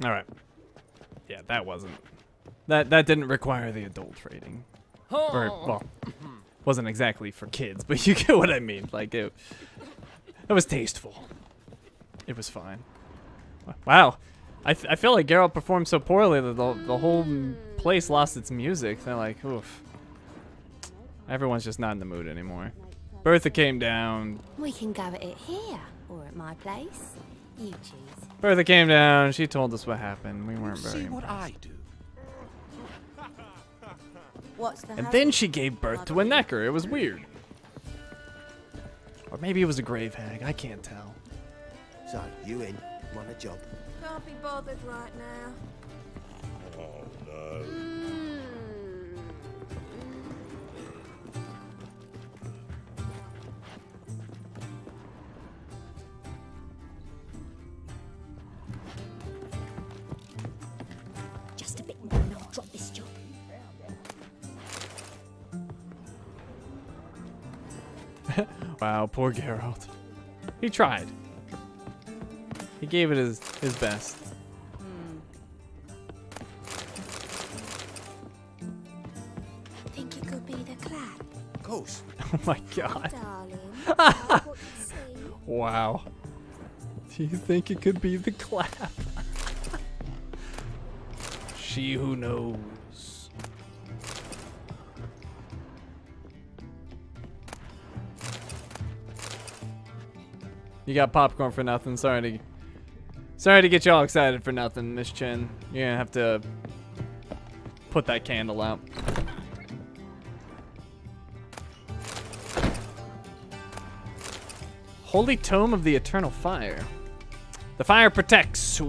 All right. Yeah, that wasn't. That didn't require the adult rating. Or, well, wasn't exactly for kids, but you get what I mean. Like, it was tasteful. It was fine. Wow. I feel like Geralt performed so poorly that the whole place lost its music. They're like, oof. Everyone's just not in the mood anymore. Bertha came down. We can go at it here, or at my place. You choose. Bertha came down. She told us what happened. We weren't very See what I do. What's the And then she gave birth to a necker. It was weird. Or maybe it was a grave hag. I can't tell. So, you in? Want a job? Can't be bothered right now. Oh, no. Just a bit more and I'll drop this job. Wow, poor Geralt. He tried. He gave it his best. Think it could be the clap? Of course. Oh my god. Darling, Wow. Do you think it could be the clap? She who knows. You got popcorn for nothing. Sorry to get y'all excited for nothing, Miss Chen. You're gonna have to put that candle out. Holy Tome of the Eternal Fire. The fire protects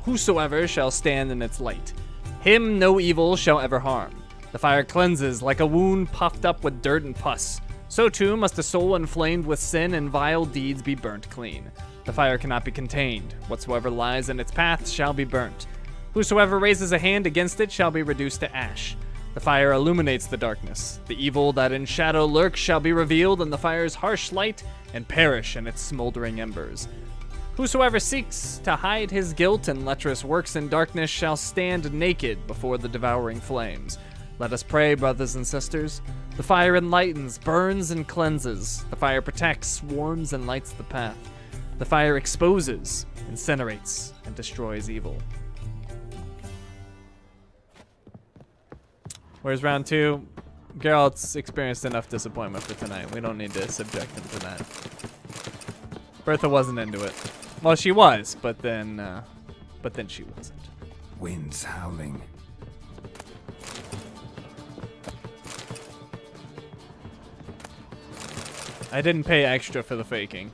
whosoever shall stand in its light. Him no evil shall ever harm. The fire cleanses like a wound puffed up with dirt and pus. So too must a soul inflamed with sin and vile deeds be burnt clean. The fire cannot be contained. Whatsoever lies in its path shall be burnt. Whosoever raises a hand against it shall be reduced to ash. The fire illuminates the darkness. The evil that in shadow lurks shall be revealed in the fire's harsh light and perish in its smoldering embers. Whosoever seeks to hide his guilt and lecherous works in darkness shall stand naked before the devouring flames. Let us pray, brothers and sisters. The fire enlightens, burns, and cleanses. The fire protects, warms, and lights the path. The fire exposes, incinerates, and destroys evil. Whereas round 2, Geralt's experienced enough disappointment for tonight. We don't need to subject him to that. Bertha wasn't into it. Well, she was, but then she wasn't. Winds howling. I didn't pay extra for the faking.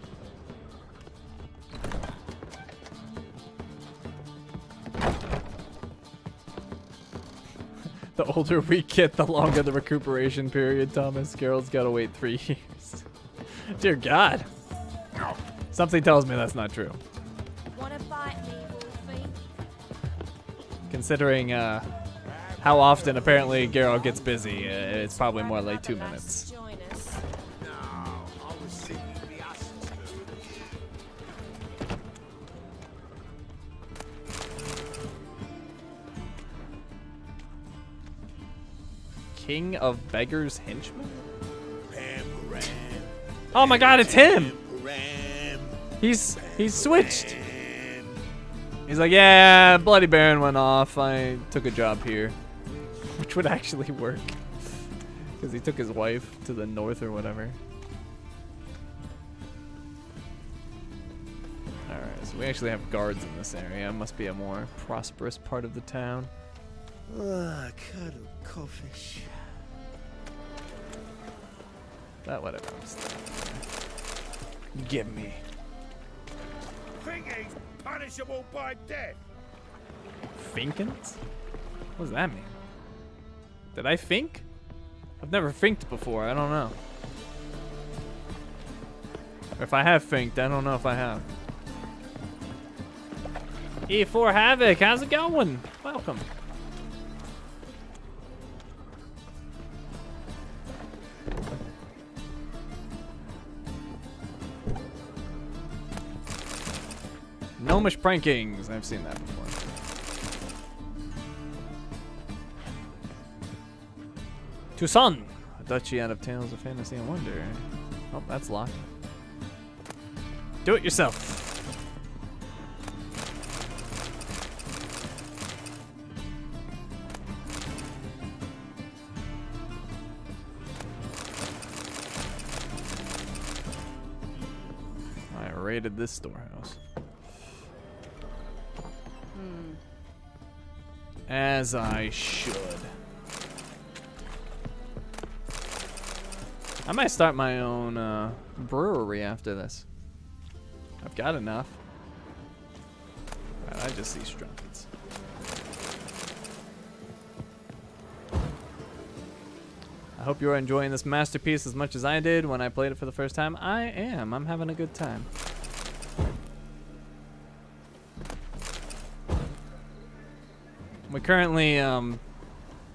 The older we get, the longer the recuperation period, Thomas. Geralt's gotta wait 3 years. Dear God. Something tells me that's not true. Wanna fight me, Wolfie? Considering how often apparently Geralt gets busy, it's probably more like 2 minutes. King of Beggars Henchmen? Oh my god, it's him! He's switched. He's like, yeah, Bloody Baron went off. I took a job here. Which would actually work. Because he took his wife to the north or whatever. Alright, so we actually have guards in this area. Must be a more prosperous part of the town. Ah, cuddle coffee. But whatever. Give me. Thinking punishable by death. Finkins? What does that mean? Did I think? I've never finked before. I don't know. Or if I have finked, I don't know if I have. E4 Havoc, how's it going? Welcome. Gnomish Prankings. I've seen that before. Tucson, a duchy out of tales of fantasy and wonder. Oh, that's locked. Do it yourself. I raided this storehouse. As I should. I might start my own brewery after this. I've got enough. Right, I just see strumpets. I hope you're enjoying this masterpiece as much as I did when I played it for the first time. I am. I'm having a good time. We currently,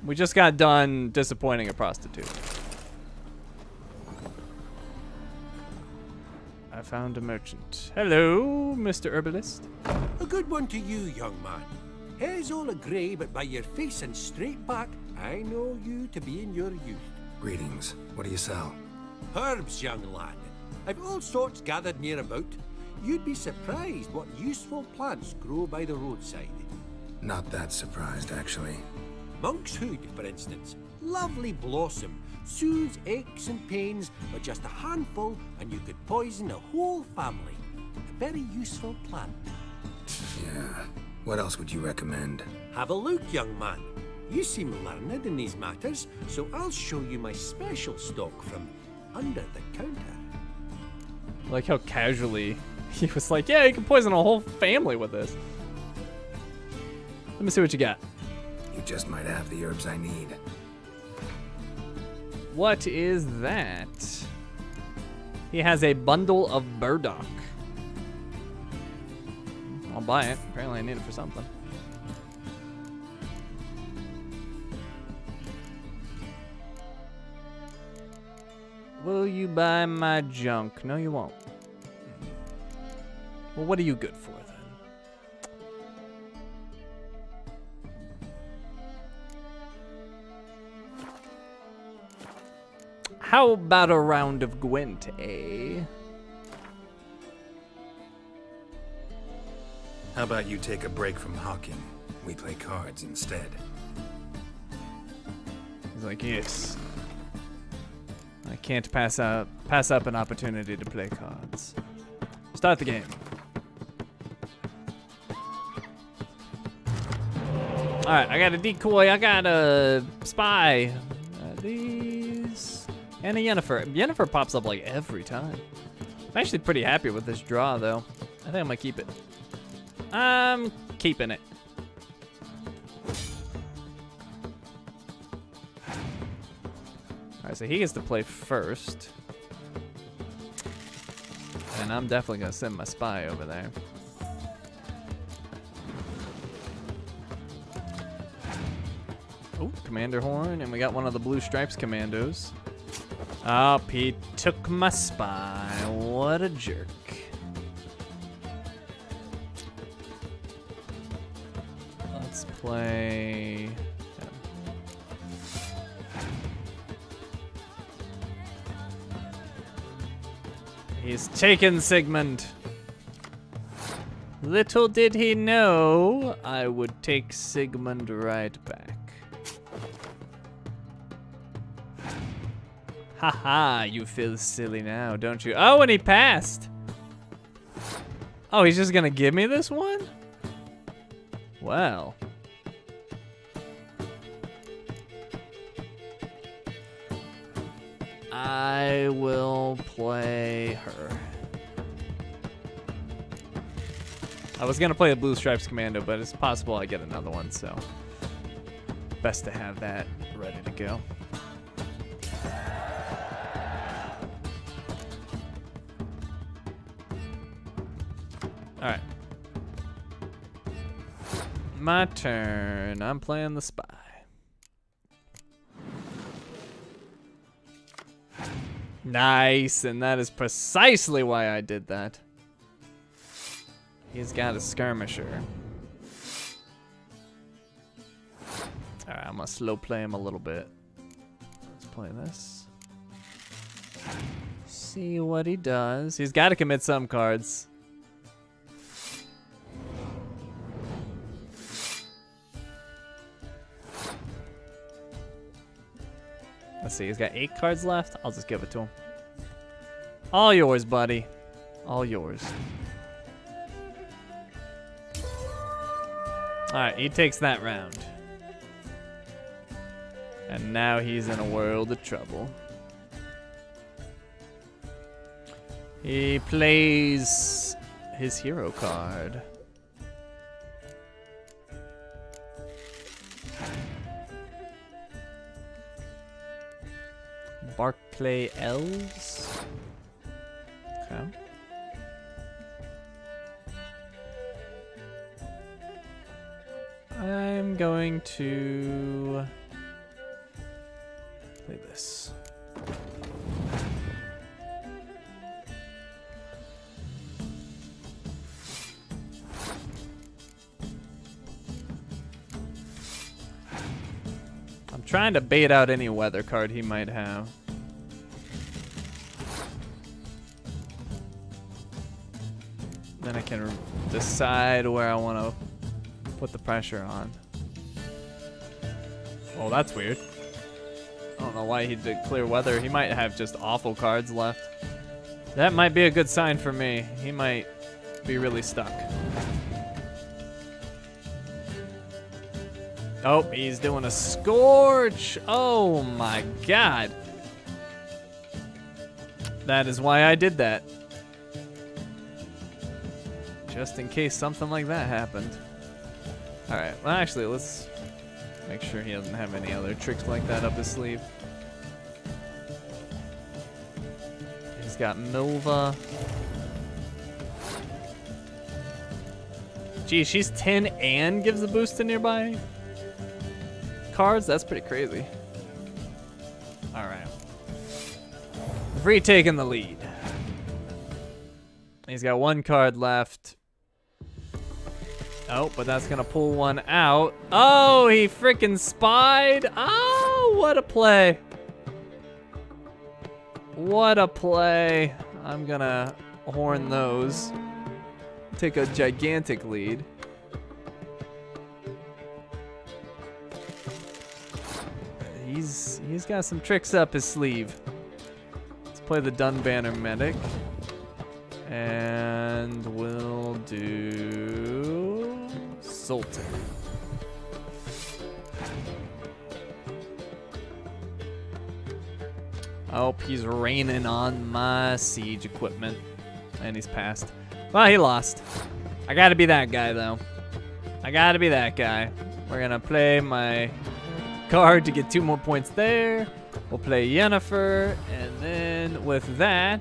we just got done disappointing a prostitute. I found a merchant. Hello, Mr. Herbalist. A good one to you, young man. Hair's all a grey, but by your face and straight back, I know you to be in your youth. Greetings. What do you sell? Herbs, young lad. I've all sorts gathered near about. You'd be surprised what useful plants grow by the roadside. Not that surprised, actually. Monk's hood, for instance. Lovely blossom. Soothes aches and pains, but just a handful and you could poison a whole family. A very useful plant. Yeah. What else would you recommend? Have a look, young man. You seem learned in these matters, so I'll show you my special stock from under the counter. I like how casually he was like, yeah, you can poison a whole family with this. Let me see what you got. You just might have the herbs I need. What is that? He has a bundle of burdock. I'll buy it. Apparently I need it for something. Will you buy my junk? No, you won't. Well, what are you good for then? How about a round of Gwent, eh? How about you take a break from hawking? We play cards instead. He's like, yes. I can't pass up an opportunity to play cards. Start the game. Alright, I got a decoy, I got a spy. These. And a Yennefer. Yennefer pops up like every time. I'm actually pretty happy with this draw though. I think I'm gonna keep it. I'm keeping it. Alright, so he gets to play first. And I'm definitely gonna send my spy over there. Oh, Commander Horn, and we got one of the Blue Stripes commandos. Oh, he took my spy. What a jerk. Let's play him. He's taken Sigmund. Little did he know I would take Sigmund right back. Haha, you feel silly now, don't you? Oh, and he passed. Oh, he's just gonna give me this one? Well. I will play her. I was gonna play the Blue Stripes Commando, but it's possible I get another one, so best to have that ready to go. All right. My turn. I'm playing the spy. Nice, and that is precisely why I did that. He's got a skirmisher. All right, I'm gonna slow play him a little bit. Let's play this. See what he does. He's got to commit some cards. Let's see, he's got 8 cards left. I'll just give it to him. All yours, buddy. All yours. Alright, he takes that round. And now he's in a world of trouble. He plays his hero card. Barclay Elves. Okay. I'm going to play this. I'm trying to bait out any weather card he might have. Then I can decide where I want to put the pressure on. Oh, that's weird. I don't know why he did clear weather. He might have just awful cards left. That might be a good sign for me. He might be really stuck. Oh, he's doing a scorch. Oh my god. That is why I did that. Just in case something like that happened. Alright, well actually let's make sure he doesn't have any other tricks like that up his sleeve. He's got Milva. Gee, she's 10 and gives a boost to nearby cards? That's pretty crazy. Alright. Free taking the lead. He's got 1 card left. Oh, but that's gonna pull one out. Oh, he freaking spied. Oh, what a play. What a play. I'm gonna horn those. Take a gigantic lead. He's got some tricks up his sleeve. Let's play the Dunbanner Medic. And we'll do Sultan. Oh, he's raining on my siege equipment. And he's passed. Well, he lost. I gotta be that guy, though. I gotta be that guy. We're gonna play my card to get 2 more points there. We'll play Yennefer. And then with that,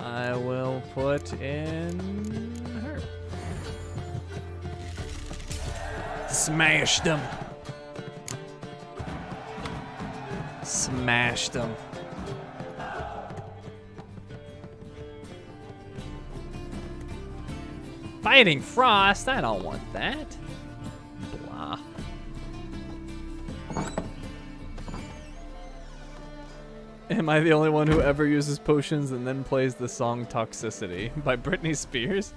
I will put in her. Smashed him. Smashed him. Fighting Frost? I don't want that. Blah. Am I the only one who ever uses potions and then plays the song Toxicity by Britney Spears?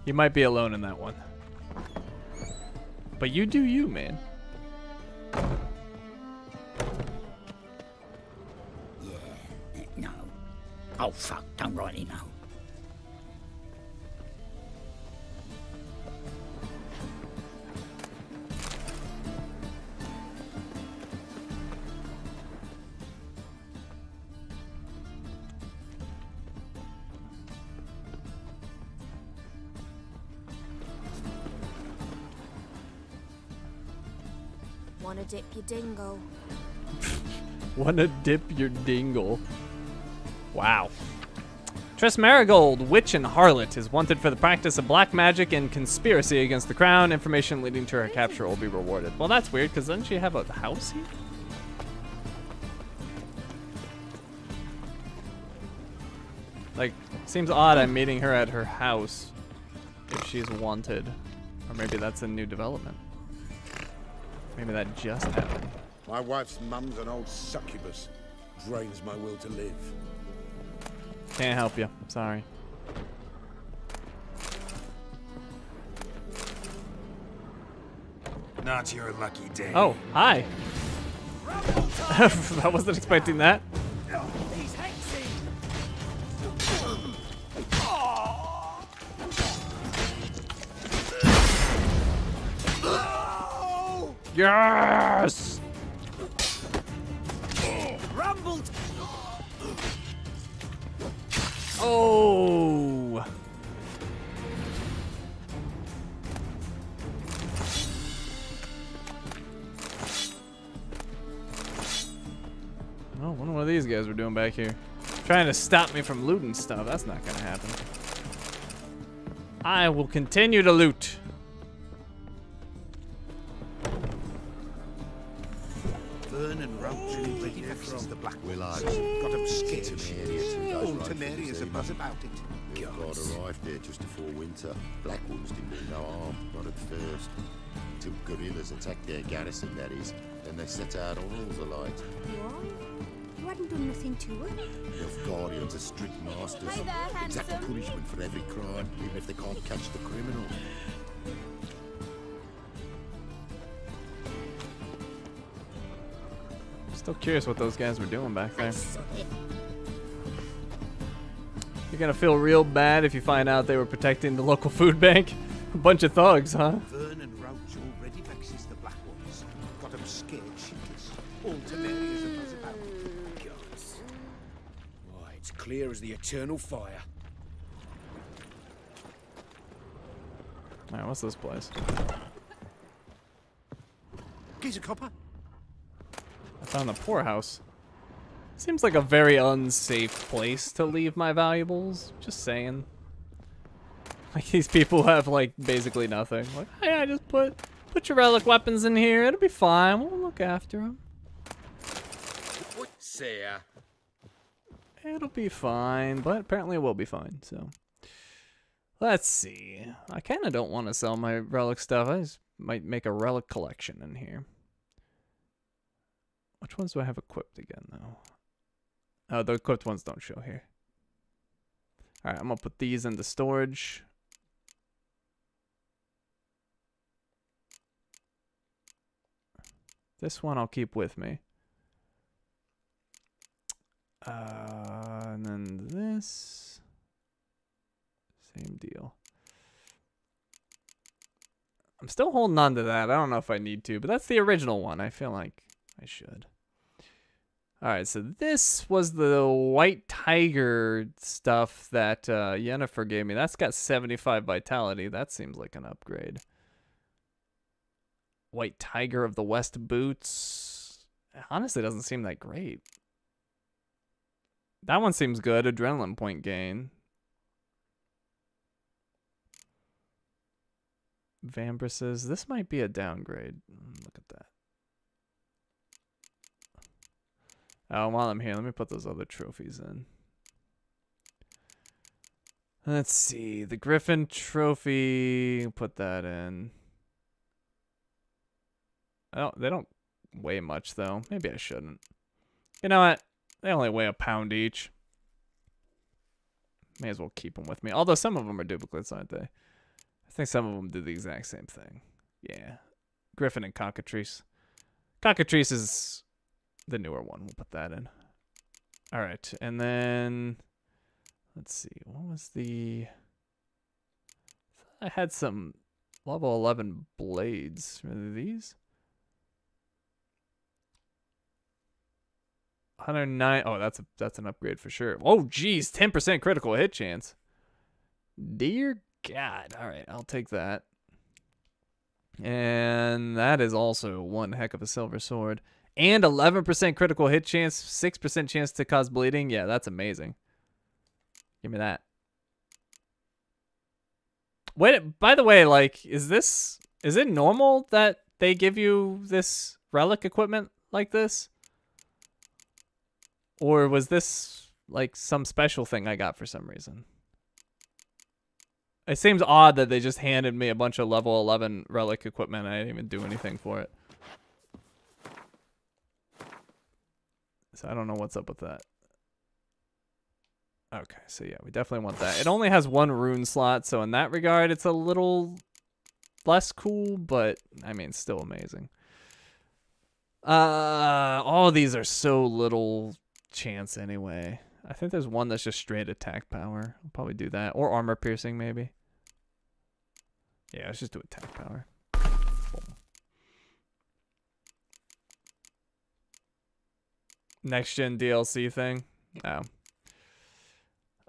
You might be alone in that one. But you do you, man. Yeah, no. Oh, fuck, don't rightly know. Wanna dip your dingle? Wanna dip your dingle? Wow. Triss Marigold, witch and harlot, is wanted for the practice of black magic and conspiracy against the crown. Information leading to her capture will be rewarded. Well, that's weird, because doesn't she have a house here? Like, seems odd I'm meeting her at her house if she's wanted. Or maybe that's a new development. Maybe that just happened. My wife's mum's an old succubus. Drains my will to live. Can't help you. Sorry. Not your lucky day. Oh, hi. I wasn't expecting that. Yes! Rumbled! Oh! Oh, wonder what these guys were doing back here. Trying to stop me from looting stuff. That's not gonna happen. I will continue to loot. Burn and roach and ready fixes the black Will I? Got him scared. All All Temeria's a buzz about it. The guard arrived there just before winter. Black ones didn't mean no harm, not at first. Till guerrillas attacked their garrison, that is. Then they set out on all the light. What? You hadn't done nothing to her? The guardians are strict masters. Hey there, Exact handsome. punishment for every crime, even if they can't catch the criminal. Still curious what those guys were doing back there. You're gonna feel real bad if you find out they were protecting the local food bank. A bunch of thugs, huh? Burn and roach already vexes the black ones. Got him scared shitless. All Temeria's a buzz about it. Gods. Why, it's clear as the eternal fire. Alright, what's this place? Piece of copper. I found the poorhouse. Seems like a very unsafe place to leave my valuables. Just saying. Like, these people have, like, basically nothing. Like, hey, I just put your relic weapons in here. It'll be fine. We'll look after them. Say, It'll be fine, but apparently it will be fine, so. Let's see. I kind of don't want to sell my relic stuff. I just might make a relic collection in here. Which ones do I have equipped again, though? Oh, the equipped ones don't show here. Alright, I'm going to put these into storage. This one I'll keep with me. And then this. Same deal. I'm still holding on to that. I don't know if I need to, but that's the original one. I feel like I should. Alright, so this was the white tiger stuff that Yennefer gave me. That's got 75 vitality. That seems like an upgrade. White tiger of the West boots. Honestly, doesn't seem that great. That one seems good. Adrenaline point gain. Vambraces. This might be a downgrade. Look at that. Oh, while I'm here, let me put those other trophies in. Let's see. The Griffin trophy. Put that in. Oh, they don't weigh much, though. Maybe I shouldn't. You know what? They only weigh a pound each. May as well keep them with me. Although some of them are duplicates, aren't they? I think some of them do the exact same thing. Yeah. Griffin and Cockatrice. Cockatrice is the newer one. We'll put that in. All right. And then, let's see. What was the... I had some level 11 blades. Are these? 109. Oh, that's an upgrade for sure. Oh, geez. 10% critical hit chance. Dear God. All right. I'll take that. And that is also one heck of a silver sword. And 11% critical hit chance, 6% chance to cause bleeding. Yeah, that's amazing. Give me that. Wait, by the way, like, is it normal that they give you this relic equipment like this? Or was this, like, some special thing I got for some reason? It seems odd that they just handed me a bunch of level 11 relic equipment and I didn't even do anything for it. So I don't know what's up with that. Okay, so yeah, we definitely want that. It only has one rune slot, so in that regard, it's a little less cool, but I mean, still amazing. All these are so little chance anyway. I think there's one that's just straight attack power. I'll probably do that. Or armor piercing, maybe. Yeah, let's just do attack power. Boom. Next gen DLC thing? Oh.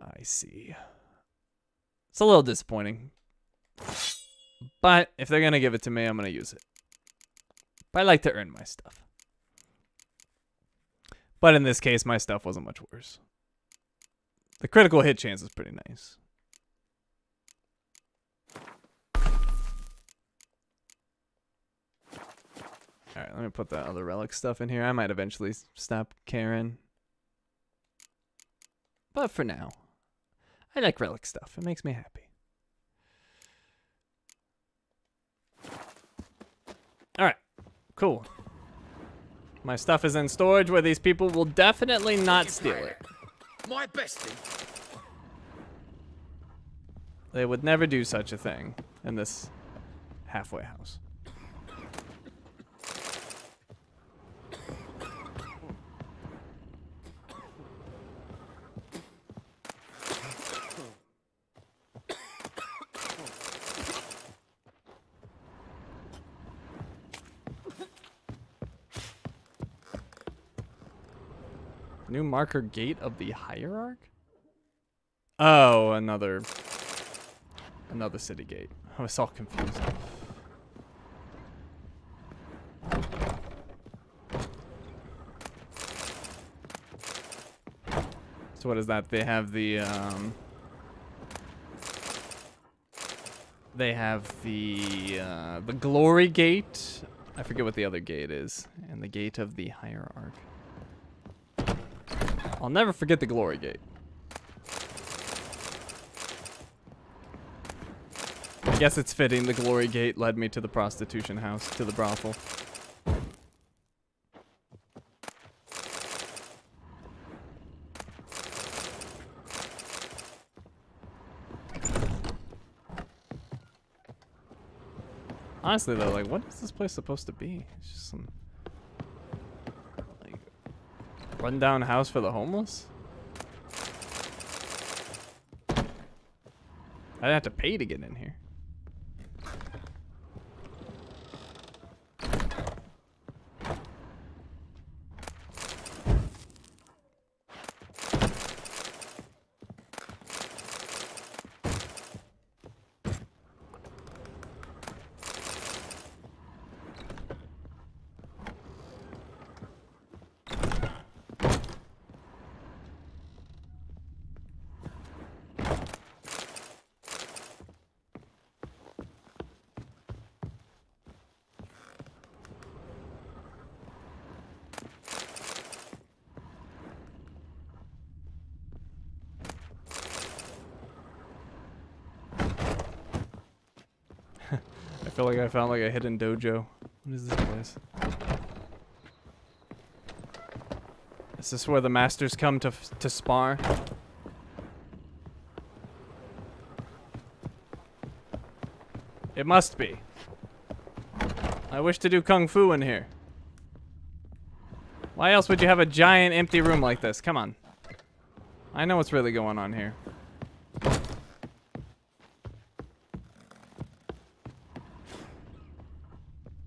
I see. It's a little disappointing. But if they're going to give it to me, I'm going to use it. But I like to earn my stuff. But in this case, my stuff wasn't much worse. The critical hit chance is pretty nice. Alright, let me put that other relic stuff in here. I might eventually stop caring. But for now, I like relic stuff. It makes me happy. Alright, cool. My stuff is in storage where these people will definitely not steal it. My bestie. They would never do such a thing in this halfway house. New marker gate of the hierarch? Oh, another city gate. I was all confused. So what is that? They have the glory gate. I forget what the other gate is. And the gate of the hierarch. I'll never forget the glory gate. I guess it's fitting the glory gate led me to the prostitution house, to the brothel. Honestly though, like, what is this place supposed to be? It's just some rundown house for the homeless? I'd have to pay to get in here. I feel like I found like a hidden dojo. What is this place? Is this where the masters come to spar? It must be. I wish to do kung fu in here. Why else would you have a giant empty room like this? Come on. I know what's really going on here.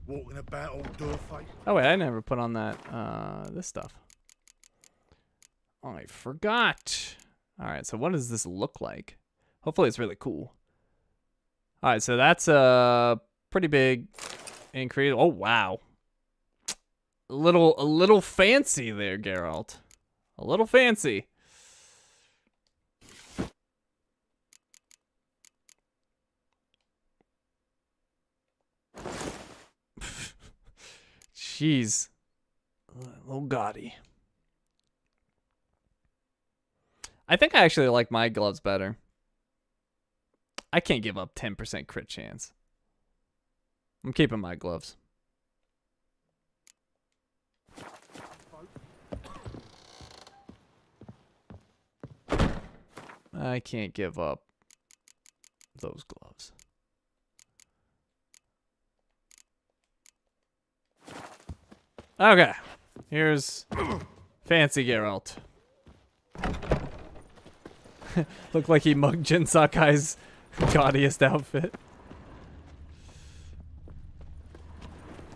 Walking about all door face. Oh wait, I never put on that this stuff. Oh, I forgot. Alright, so what does this look like? Hopefully it's really cool. Alright, so that's a pretty big increase. Oh wow. A little fancy there, Geralt. A little fancy. Jeez. A little gaudy. I think I actually like my gloves better. I can't give up 10% crit chance. I'm keeping my gloves. I can't give up those gloves. Okay, here's Fancy Geralt. Looked like he mugged Jin Sakai's gaudiest outfit.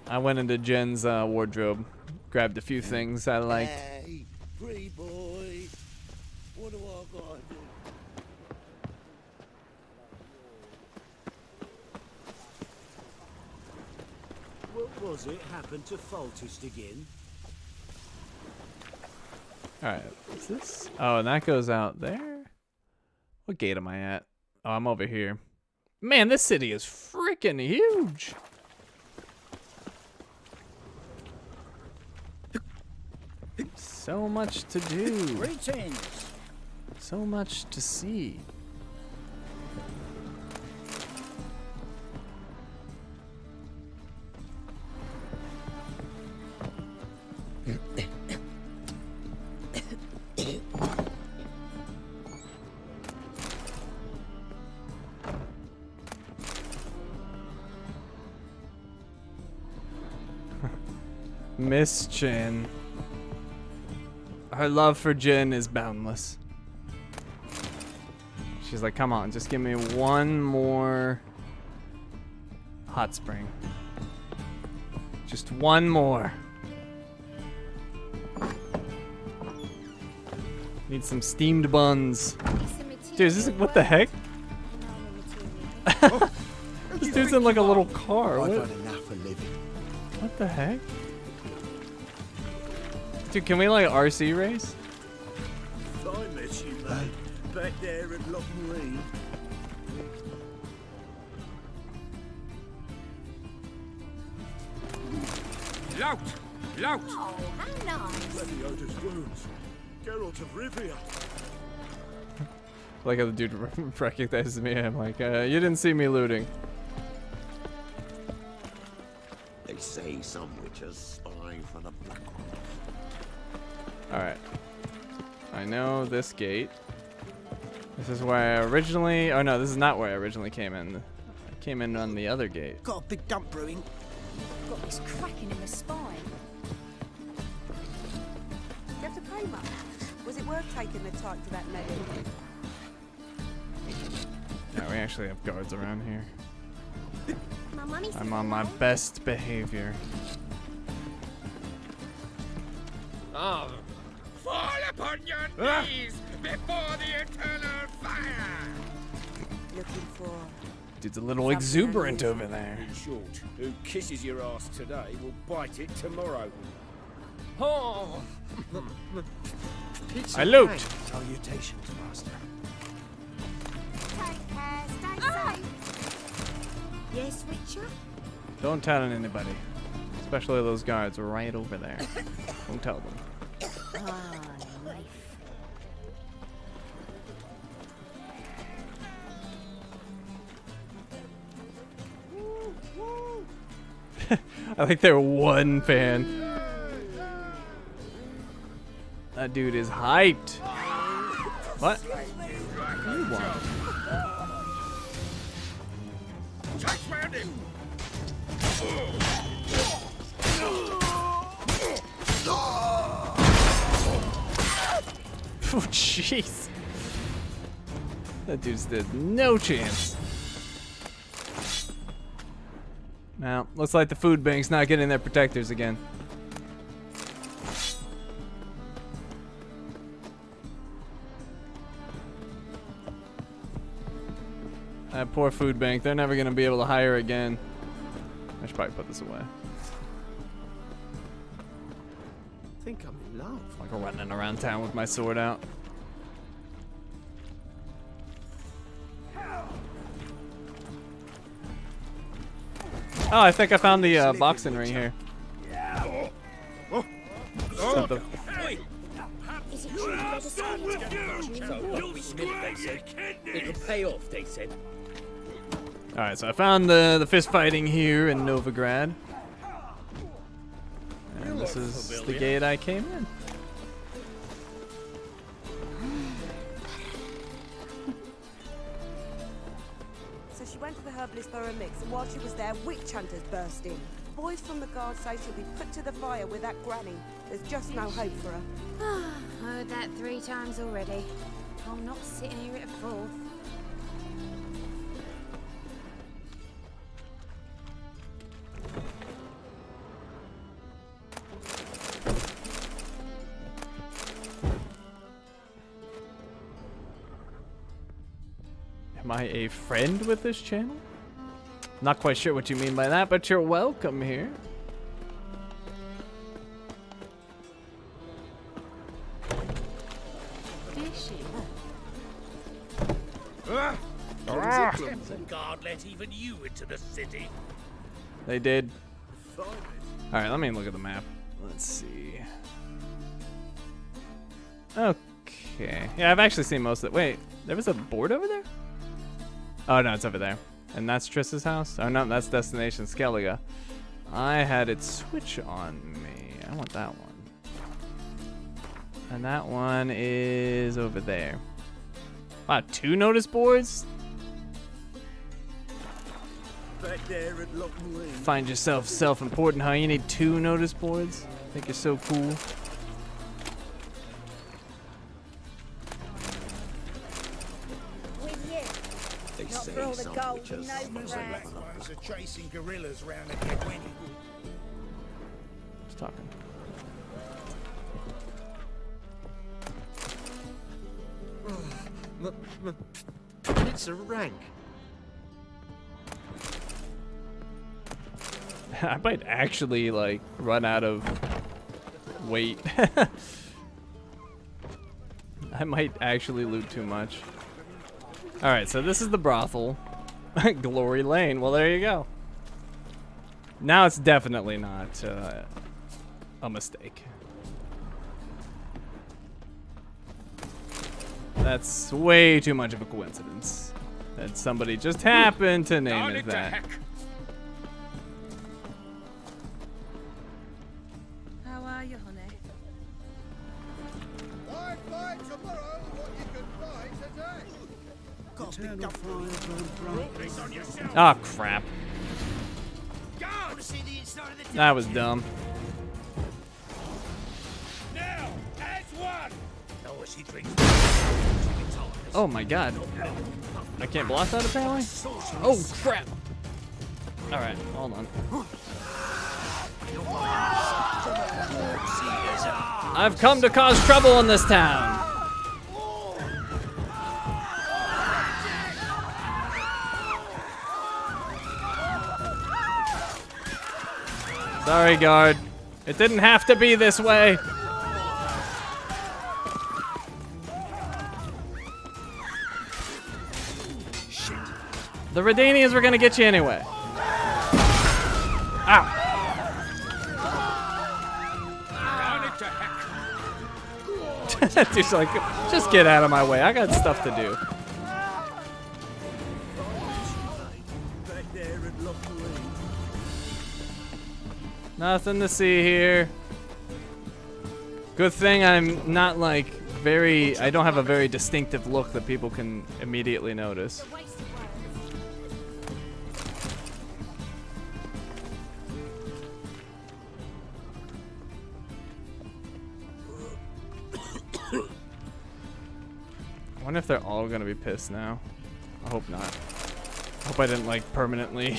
I went into Jin's wardrobe, grabbed a few things I liked. Hey, pretty boy. What do I gotta do? What was it happened to Foltest again? Alright, what's this? Oh, and that goes out there? What gate am I at? Oh, I'm over here. Man, this city is freaking huge. So much to do. Greetings. So much to see. Miss Jin. Her love for Jin is boundless. She's like, come on, just give me one more hot spring. Just one more. Need some steamed buns. Dude, is this, what the heck? This dude's in like a little car. I've What? had enough for living. What the heck? Dude, can we like RC race? I met you, mate. Back there at Loch Marine. Lout! Lout! Oh, how nice. Leviosa's wounds. Geralt of Rivia. Like how the dude recognizes me. I'm like, you didn't see me looting. They say some witches spy for the black. Alright. I know this gate. This is where I originally... Oh no, this is not where I originally came in. I came in on the other gate. Got a big dump brewing. Got this cracking in the spine. Did you have to pay much? Was it worth taking the type to that lady? Yeah, we actually have guards around here. My mummy says I'm on my best behavior. Oh. Fall upon your knees before the eternal fire! Looking for... Dude's a little exuberant over there. In short, who kisses your ass today will bite it tomorrow. Oh! I loot. Salutations, master. Take care, stay safe. Yes, Witcher? Don't tell anybody. Especially those guards right over there. Don't tell them. Ah, life. I think they're one fan. That dude is hyped. What? You want? Oh, jeez. That dude stood no chance. Now, looks like the food bank's not getting their protectors again. That poor food bank, they're never gonna be able to hire again. I should probably put this away. I think I'm in love. Like running around town with my sword out. Oh, I think I found the boxing ring here. Something. Is it true that the they said. It'll pay off, they said. Alright, so I found the fist fighting here in Novigrad. And this is the gate I came in. herbalist for a mix, and while she was there, witch hunters burst in. Boys from the guard say she'll be put to the fire with that granny. There's just no hope for her. Heard that 3 times already. I'm not sitting here at a 4th. Am I a friend with this channel? Not quite sure what you mean by that, but you're welcome here. The guard let even you into the city. They did. Alright, let me look at the map. Let's see. Okay. Yeah, I've actually seen most of it. Wait, there was a board over there? Oh, no, it's over there. And that's Triss's house? Oh, no, that's Destination Skellige. I had it switch on me. I want that one. And that one is over there. Wow, 2 notice boards? Back there at Loch Lane. Find yourself self-important, huh? You need 2 notice boards? Think you're so cool? Not for all the gold and Novigrad. Ones are chasing gorillas round the Gwent. Just talking. It's a rank. I might actually, like, run out of weight. I might actually loot too much. Alright, so this is the brothel. Glory Lane. Well, there you go. Now it's definitely not a mistake. That's way too much of a coincidence that somebody just happened to name it that. How are you, honey? Oh, crap. That was dumb. Now, as one. Oh my god. I can't block that apparently? Oh crap. Alright, hold on. I've come to cause trouble in this town. Sorry, guard. It didn't have to be this way. The Redanians were gonna get you anyway. Ow. Dude's like, just get out of my way. I got stuff to do. Nothing to see here. Good thing I'm not like I don't have a very distinctive look that people can immediately notice. I wonder if they're all gonna be pissed now. I hope not. I hope I didn't like permanently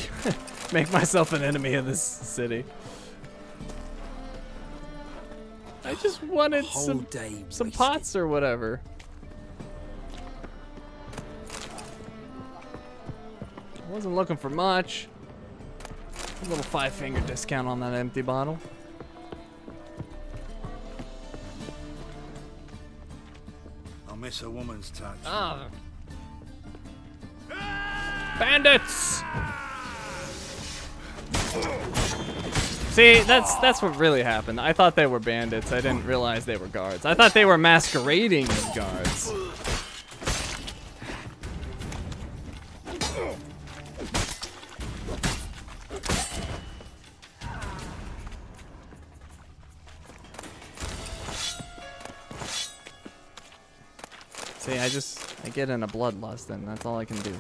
make myself an enemy of this city. I just wanted some pots or whatever. I wasn't looking for much. A little 5-finger discount on that empty bottle. I'll miss a woman's touch. Ah. Bandits! See, that's what really happened. I thought they were bandits. I didn't realize they were guards. I thought they were masquerading as guards. See, I get in a bloodlust and that's all I can do.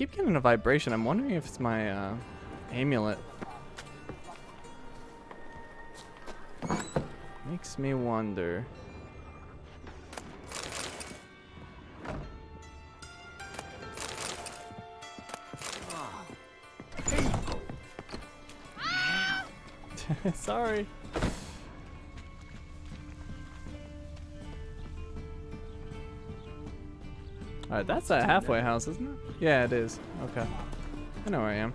keep getting a vibration. I'm wondering if it's my amulet. Makes me wonder. Sorry. Alright, that's a halfway house, isn't it? Yeah, it is. Okay. I know where I am.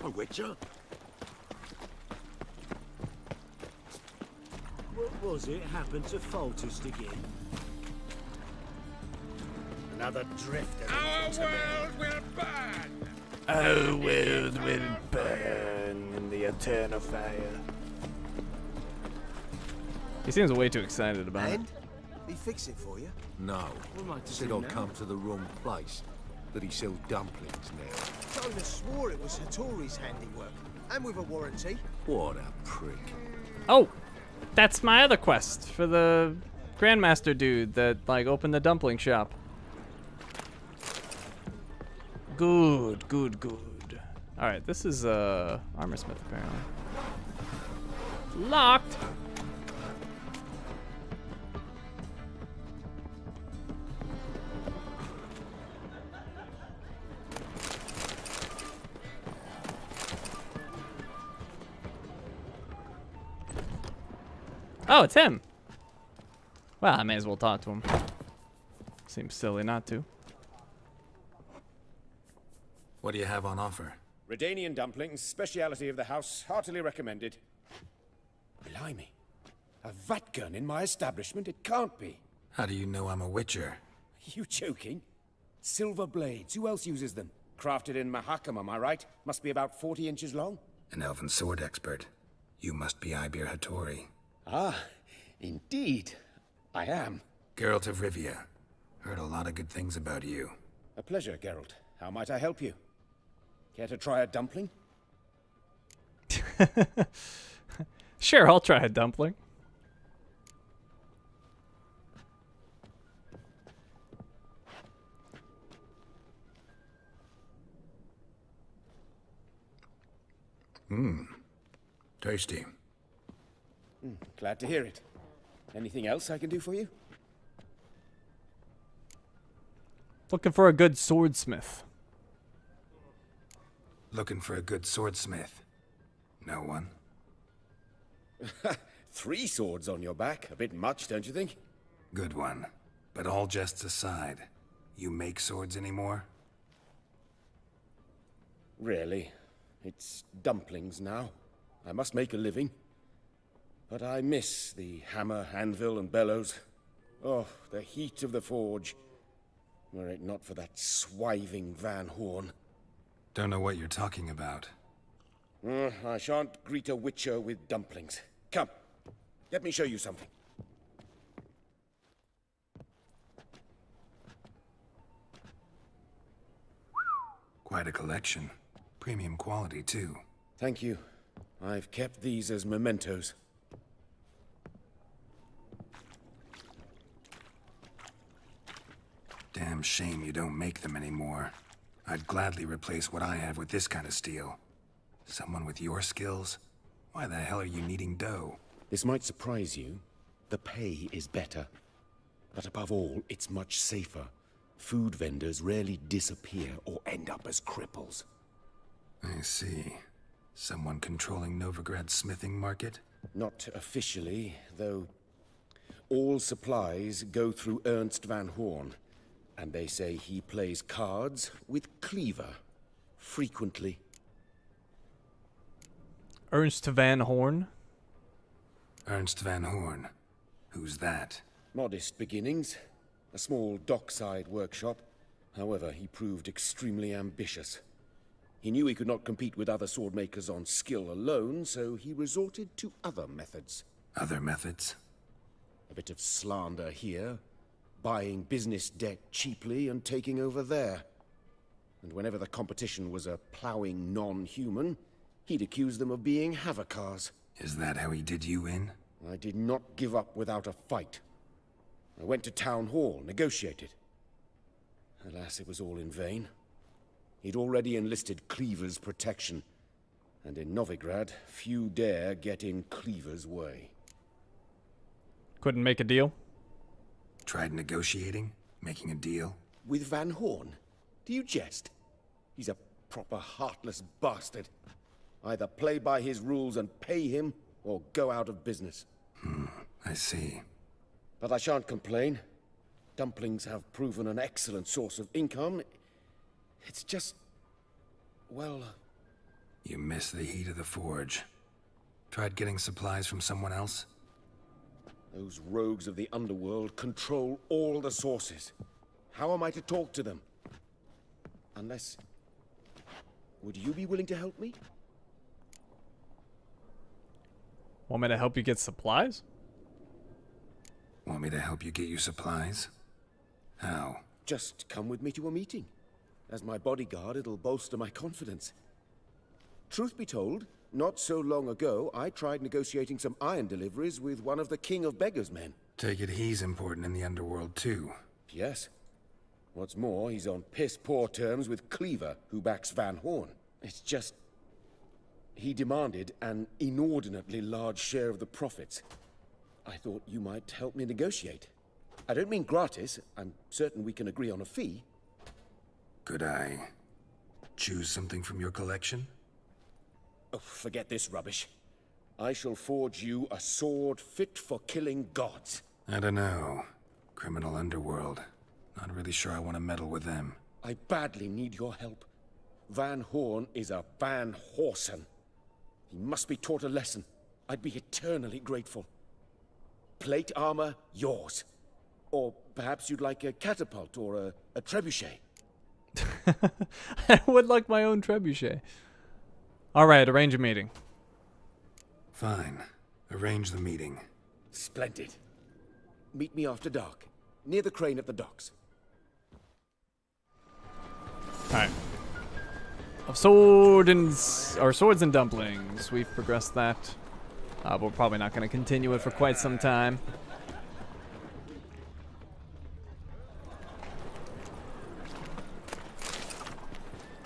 A witcher? What was it happened to Foltest again? Another drifter. Our world will burn! Our world will burn in the eternal fire. He seems way too excited about it. He fix it for you? No. What to Said do I'd now? come to the wrong place. That he sells dumplings now. Jonah swore it was Hattori's handiwork. And with a warranty. What a prick. Oh! That's my other quest for the Grandmaster dude that, like, opened the dumpling shop. Good, good, good. Alright, this is, armorsmith, apparently. Locked! Oh, it's him. Well, I may as well talk to him. Seems silly not to. What do you have on offer? Redanian dumplings, speciality of the house, heartily recommended. Blimey. A vatgun in my establishment? It can't be. How do you know I'm a witcher? You joking? Silver blades, who else uses them? Crafted in Mahakam, am I right? Must be about 40 inches long? An elven sword expert. You must be Ibir Hattori. Ah, indeed. I am. Geralt of Rivia. Heard a lot of good things about you. A pleasure, Geralt. How might I help you? Care to try a dumpling? Sure, I'll try a dumpling. Mmm. Tasty. Glad to hear it. Anything else I can do for you? Looking for a good swordsmith. Looking for a good swordsmith. No one? 3 swords on your back. A bit much, don't you think? Good one. But all jests aside, you make swords anymore? Really. It's dumplings now. I must make a living. But I miss the hammer, anvil, and bellows. Oh, the heat of the forge. Were it not for that swiving Van Horn. Don't know what you're talking about. I shan't greet a witcher with dumplings. Come, let me show you something. Quite a collection. Premium quality, too. Thank you. I've kept these as mementos. Damn shame you don't make them anymore. I'd gladly replace what I have with this kind of steel. Someone with your skills? Why the hell are you needing dough? This might surprise you. The pay is better. But above all, it's much safer. Food vendors rarely disappear or end up as cripples. I see. Someone controlling Novigrad's smithing market? Not officially, though all supplies go through Ernst Van Horn. And they say he plays cards with Cleaver. Frequently. Ernst Van Horn? Ernst Van Horn. Who's that? Modest beginnings. A small dockside workshop. However, he proved extremely ambitious. He knew he could not compete with other swordmakers on skill alone, so he resorted to other methods. Other methods? A bit of slander here. Buying business debt cheaply and taking over there. And whenever the competition was a ploughing non-human, he'd accuse them of being Havakars. Is that how he did you in? I did not give up without a fight. I went to town hall, negotiated. Alas, it was all in vain. He'd already enlisted Cleaver's protection, and in Novigrad, few dare get in Cleaver's way. Couldn't make a deal? Tried negotiating? Making a deal? With Van Horn? Do you jest? He's a proper heartless bastard. Either play by his rules and pay him, or go out of business. I see. But I shan't complain. Dumplings have proven an excellent source of income. It's just... well... You miss the heat of the forge. Tried getting supplies from someone else? Those rogues of the underworld control all the sources. How am I to talk to them? Unless... would you be willing to help me? Want me to help you get supplies? Want me to help you get you supplies? How? Just come with me to a meeting. As my bodyguard, it'll bolster my confidence. Truth be told, not so long ago, I tried negotiating some iron deliveries with one of the King of Beggars' men. Take it he's important in the underworld, too. Yes. What's more, he's on piss-poor terms with Cleaver, who backs Van Horn. It's just... he demanded an inordinately large share of the profits. I thought you might help me negotiate. I don't mean gratis. I'm certain we can agree on a fee. Could I choose something from your collection? Oh, forget this rubbish. I shall forge you a sword fit for killing gods. I don't know. Criminal underworld. Not really sure I want to meddle with them. I badly need your help. Van Horn is a Van Horsen. He must be taught a lesson. I'd be eternally grateful. Plate armor, yours. Or perhaps you'd like a catapult or a trebuchet. I would like my own trebuchet. Alright, arrange a meeting. Fine. Arrange the meeting. Splendid. Meet me after dark, near the crane at the docks. Alright. Of swords and dumplings. We've progressed that. We're probably not going to continue it for quite some time.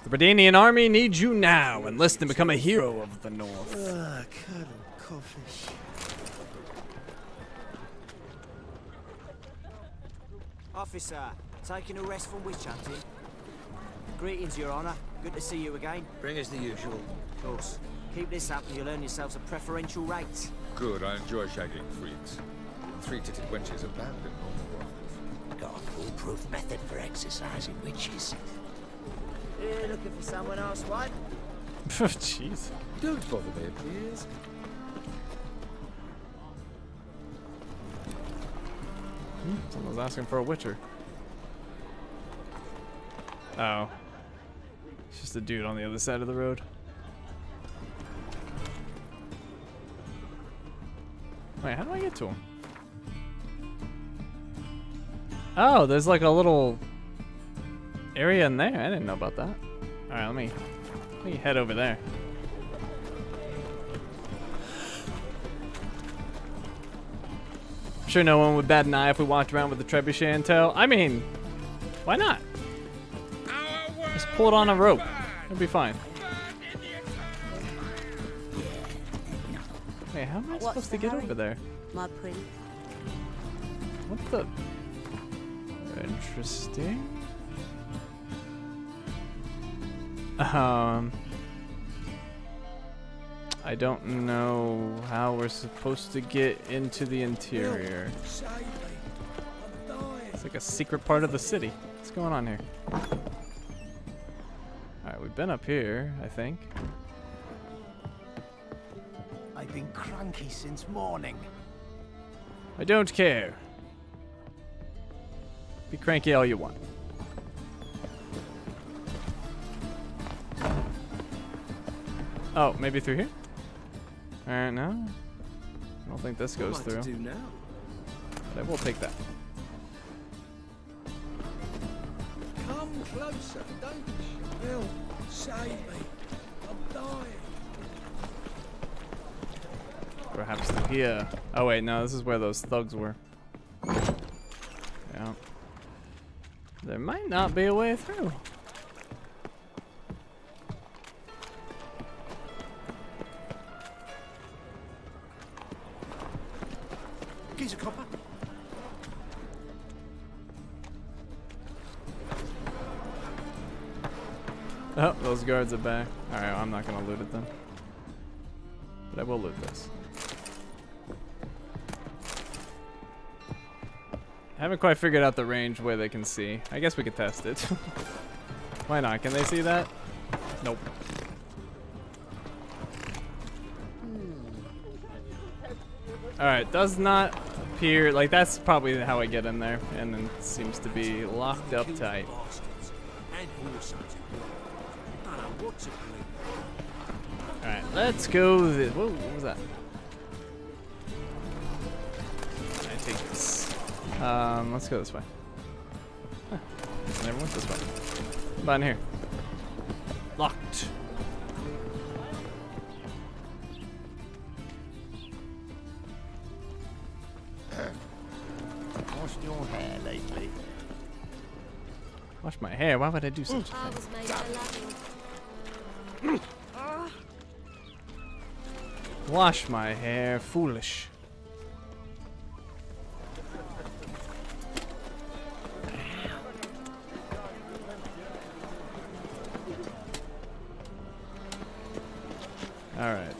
The Bredanian army needs you now. Enlist and become a hero of the North. Cuddle, coffee. Officer, taking a rest from witch hunting. Greetings, Your Honor. Good to see you again. Bring us the usual. Of course. Keep this up and you'll earn yourselves a preferential rate. Good, I enjoy shagging freaks. Three-titted wenches abound in normal brothels. Got a foolproof method for exercising witches. You're looking for someone else, what? Jeez. Don't bother me, please. Someone's asking for a witcher. Oh. It's just a dude on the other side of the road. Wait, how do I get to him? Oh, there's like a little area in there. I didn't know about that. Alright, let me head over there. I'm sure no one would bat an eye if we walked around with the trebuchet in tow. I mean, why not? Just pull it on a rope. It'll be fine. Wait, how am I supposed to get over there? My prince. What the? Interesting. I don't know how we're supposed to get into the interior. It's like a secret part of the city. What's going on here? Alright, we've been up here, I think. I've been cranky since morning. I don't care. Be cranky all you want. Oh, maybe through here? Alright, no. I don't think this goes through. What am I to do now? But I will take that. Come closer, don't you? Help, save me. I'm dying. Perhaps through here. Oh wait, no, this is where those thugs were. Yeah. There might not be a way through. Here's a copper. Oh, those guards are back. Alright, I'm not gonna loot it then. But I will loot this. I haven't quite figured out the range where they can see. I guess we could test it. Why not? Can they see that? Nope. Alright, does not appear like that's probably how I get in there, and then it seems to be locked up tight. Alright, let's go. Whoa, what was that? I take this. Let's go this way. Huh, never went this way. What about in here? Locked. Washed your hair lately? Wash my hair? Why would I do such a I thing? was made for loving. Wash my hair, foolish. Alright,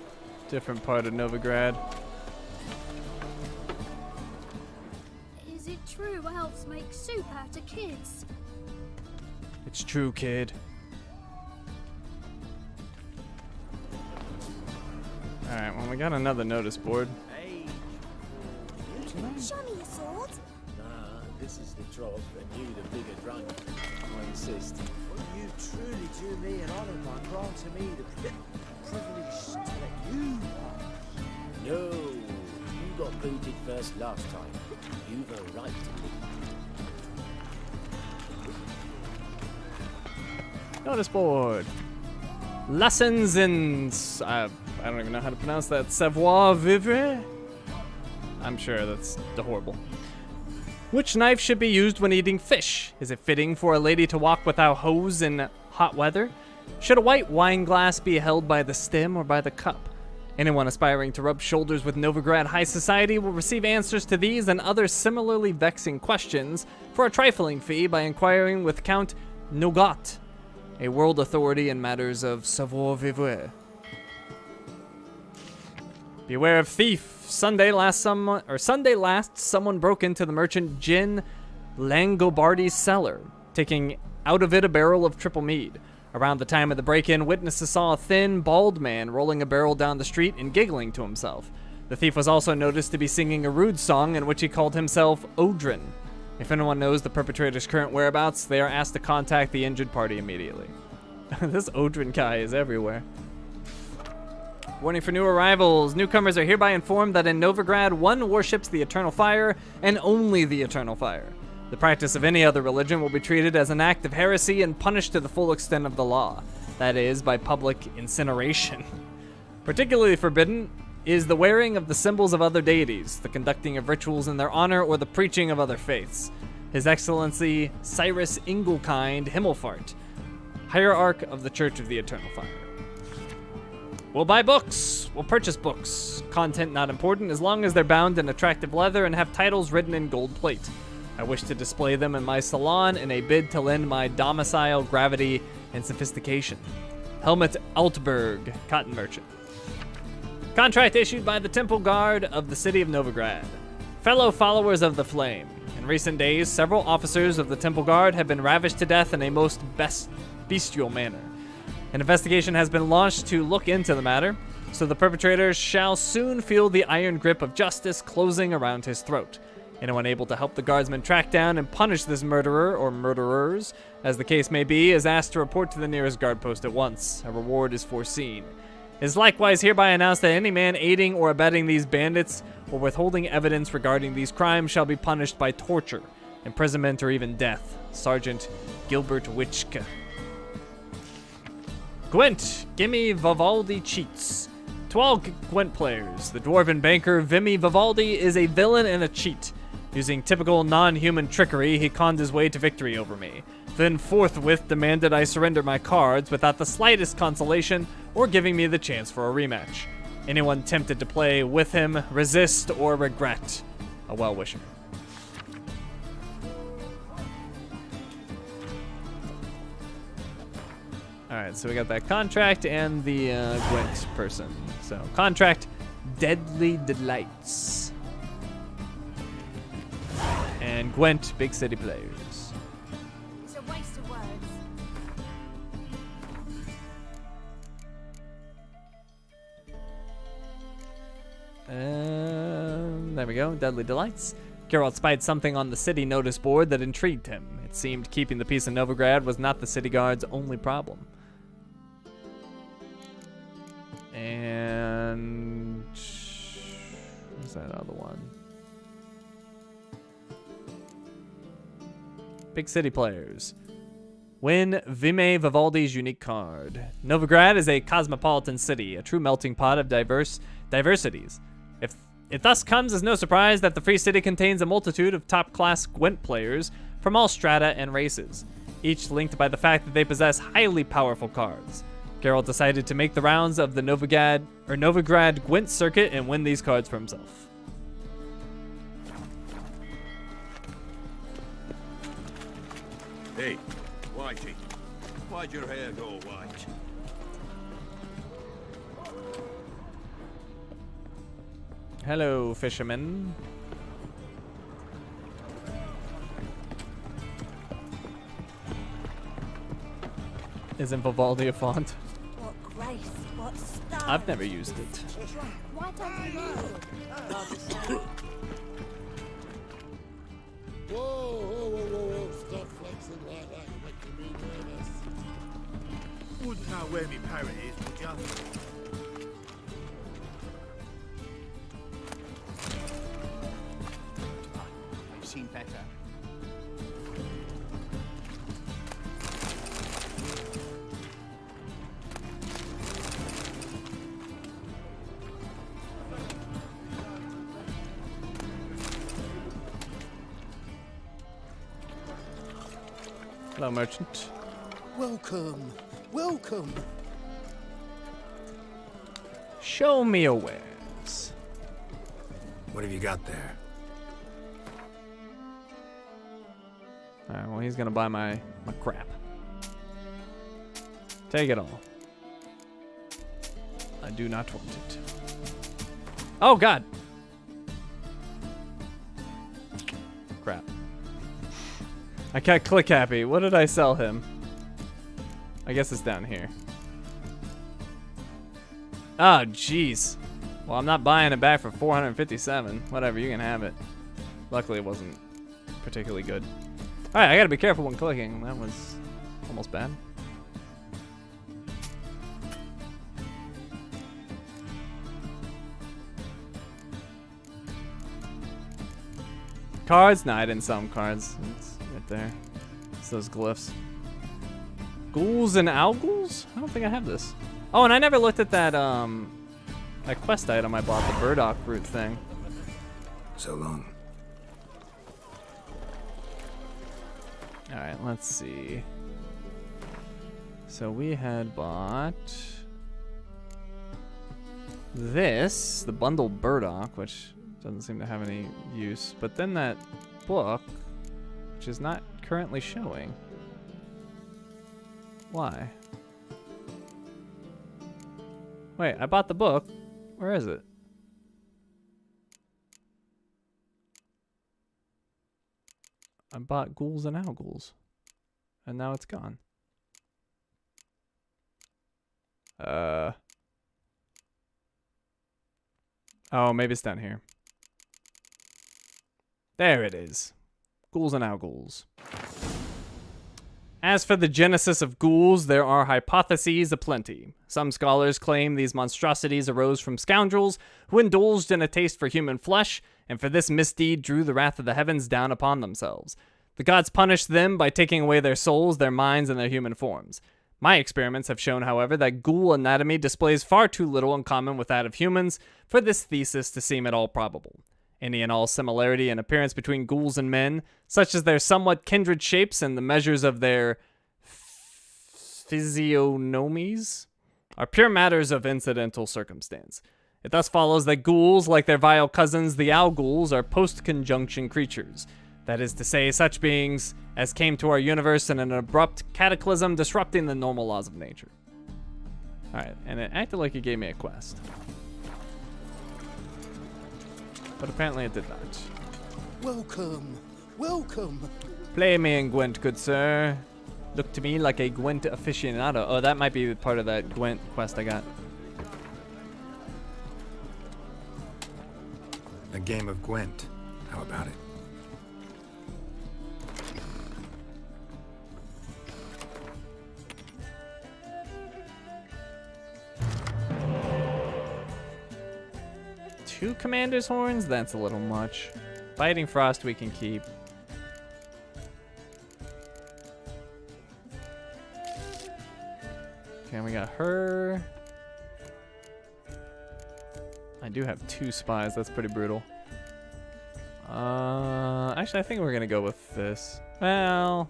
different part of Novigrad. Is it true elves make soup out of kids? It's true, kid. Alright, well, we got another notice board. Hey. Show me your sword. Nah, this is the trough, and you the bigger drunk. I insist. Well, you truly do me an honour by granting me the privilege to let you pass. No, you got booted first last time. You've a right to leave. Notice board. Lessons in... I don't even know how to pronounce that. Savoir vivre? I'm sure that's horrible. Which knife should be used when eating fish? Is it fitting for a lady to walk without hose in hot weather? Should a white wine glass be held by the stem or by the cup? Anyone aspiring to rub shoulders with Novigrad high society will receive answers to these and other similarly vexing questions for a trifling fee by inquiring with Count Nogat, a world authority in matters of savoir vivre. Beware of thief. Sunday last, someone broke into the merchant Gin Langobardi's cellar, taking out of it a barrel of triple mead. Around the time of the break-in, witnesses saw a thin, bald man rolling a barrel down the street and giggling to himself. The thief was also noticed to be singing a rude song in which he called himself Odrin. If anyone knows the perpetrator's current whereabouts, they are asked to contact the injured party immediately. This Odrin guy is everywhere. Warning for new arrivals. Newcomers are hereby informed that in Novigrad, one worships the eternal fire and only the eternal fire. The practice of any other religion will be treated as an act of heresy and punished to the full extent of the law. That is, by public incineration. Particularly forbidden is the wearing of the symbols of other deities, the conducting of rituals in their honor, or the preaching of other faiths. His Excellency Cyrus Inglekind Himmelfart, Hierarch of the Church of the Eternal Fire. We'll buy books. We'll purchase books. Content not important as long as they're bound in attractive leather and have titles written in gold plate. I wish to display them in my salon in a bid to lend my domicile gravity and sophistication. Helmut Altberg, cotton merchant. Contract issued by the Temple Guard of the city of Novigrad. Fellow followers of the Flame. In recent days, several officers of the Temple Guard have been ravished to death in a most bestial manner. An investigation has been launched to look into the matter, so the perpetrators shall soon feel the iron grip of justice closing around his throat. Anyone able to help the guardsmen track down and punish this murderer or murderers, as the case may be, is asked to report to the nearest guard post at once. A reward is foreseen. It is likewise hereby announced that any man aiding or abetting these bandits or withholding evidence regarding these crimes shall be punished by torture, imprisonment, or even death. Sergeant Gilbert Witschke. Gwent, gimme Vivaldi cheats. To all Gwent players, the dwarven banker Vimy Vivaldi is a villain and a cheat. Using typical non-human trickery, he conned his way to victory over me, then forthwith demanded I surrender my cards without the slightest consolation or giving me the chance for a rematch. Anyone tempted to play with him, resist, or regret. A well-wisher. Alright, so we got that contract and the Gwent person. So, contract, Deadly Delights. And Gwent, Big City Players. It's a waste of words. There we go, Deadly Delights. Geralt spied something on the city notice board that intrigued him. It seemed keeping the peace in Novigrad was not the city guard's only problem. And what's that other one? Big City Players. Win Vime Vivaldi's unique card. Novigrad is a cosmopolitan city, a true melting pot of diversities. It thus comes as no surprise that the Free City contains a multitude of top-class Gwent players from all strata and races, each linked by the fact that they possess highly powerful cards. Geralt decided to make the rounds of the Novigrad Gwent circuit and win these cards for himself. Hey, Whitey, why'd your hair go white? Hello, fisherman. Isn't Vivaldi a font? What grace, what style. I've never used it. Why don't you know? Whoa, stop flexing like that, you're making me nervous. Wouldn't know where my parrot is, would ya? I've seen better. Hello, merchant. Welcome, welcome. Show me your wares. What have you got there? Alright, well, he's gonna buy my crap. Take it all. I do not want it. Oh, God! Crap. I can't click happy. What did I sell him? I guess it's down here. Oh, jeez. Well, I'm not buying it back for 457. Whatever, you can have it. Luckily, it wasn't particularly good. Alright, I gotta be careful when clicking. That was almost bad. Cards? No, I didn't sell them cards. It's right there. It's those glyphs. Ghouls and Owls? I don't think I have this. Oh, and I never looked at that that quest item I bought, the burdock root thing. So long. Alright, let's see. So we had bought this, the bundled burdock, which doesn't seem to have any use, but then that book, which is not currently showing. Why? Wait, I bought the book. Where is it? I bought Ghouls and Owls, and now it's gone. Oh, maybe it's down here. There it is. Ghouls and Owls. As for the genesis of ghouls, there are hypotheses aplenty. Some scholars claim these monstrosities arose from scoundrels who indulged in a taste for human flesh, and for this misdeed drew the wrath of the heavens down upon themselves. The gods punished them by taking away their souls, their minds, and their human forms. My experiments have shown, however, that ghoul anatomy displays far too little in common with that of humans for this thesis to seem at all probable. Any and all similarity in appearance between ghouls and men, such as their somewhat kindred shapes and the measures of their physiognomies, are pure matters of incidental circumstance. It thus follows that ghouls, like their vile cousins, the owl ghouls, are post-conjunction creatures. That is to say, such beings as came to our universe in an abrupt cataclysm, disrupting the normal laws of nature. Alright, and it acted like it gave me a quest. But apparently it did not. Welcome, welcome. Play me in Gwent, good sir. Look to me like a Gwent aficionado. Oh, that might be part of that Gwent quest I got. A game of Gwent. How about it? Two commander's horns? That's a little much. Biting Frost we can keep. Okay, we got her. I do have 2 spies. That's pretty brutal. Actually, I think we're gonna go with this. Well,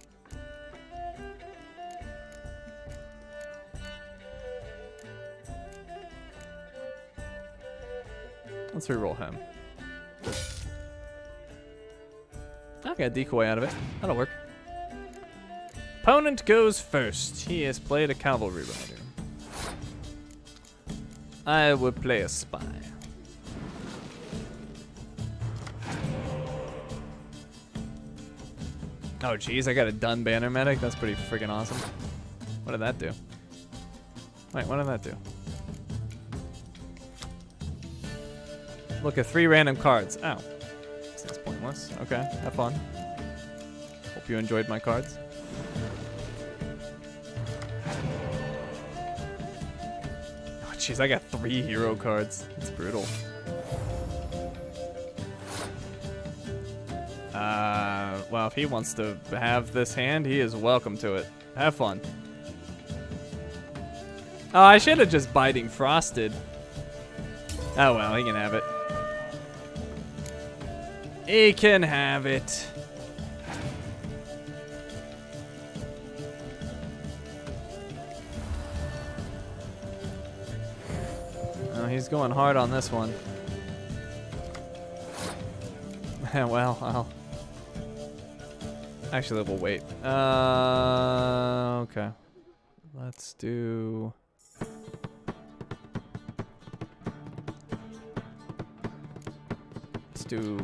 let's reroll him. I got a decoy out of it. That'll work. Opponent goes first. He has played a cavalry rider. I would play a spy. Oh geez, I got a done banner medic. That's pretty freaking awesome. What did that do? Wait, what did that do? Look at 3 random cards. Ow. Seems pointless. Okay, have fun. Hope you enjoyed my cards. Oh jeez, I got 3 hero cards. It's brutal. Well, if he wants to have this hand, he is welcome to it. Have fun. Oh, I should have just Biting Frosted. Oh well, he can have it. He can have it. Oh, he's going hard on this one. Well, I'll... Actually, we'll wait. Okay. Let's do... Let's do...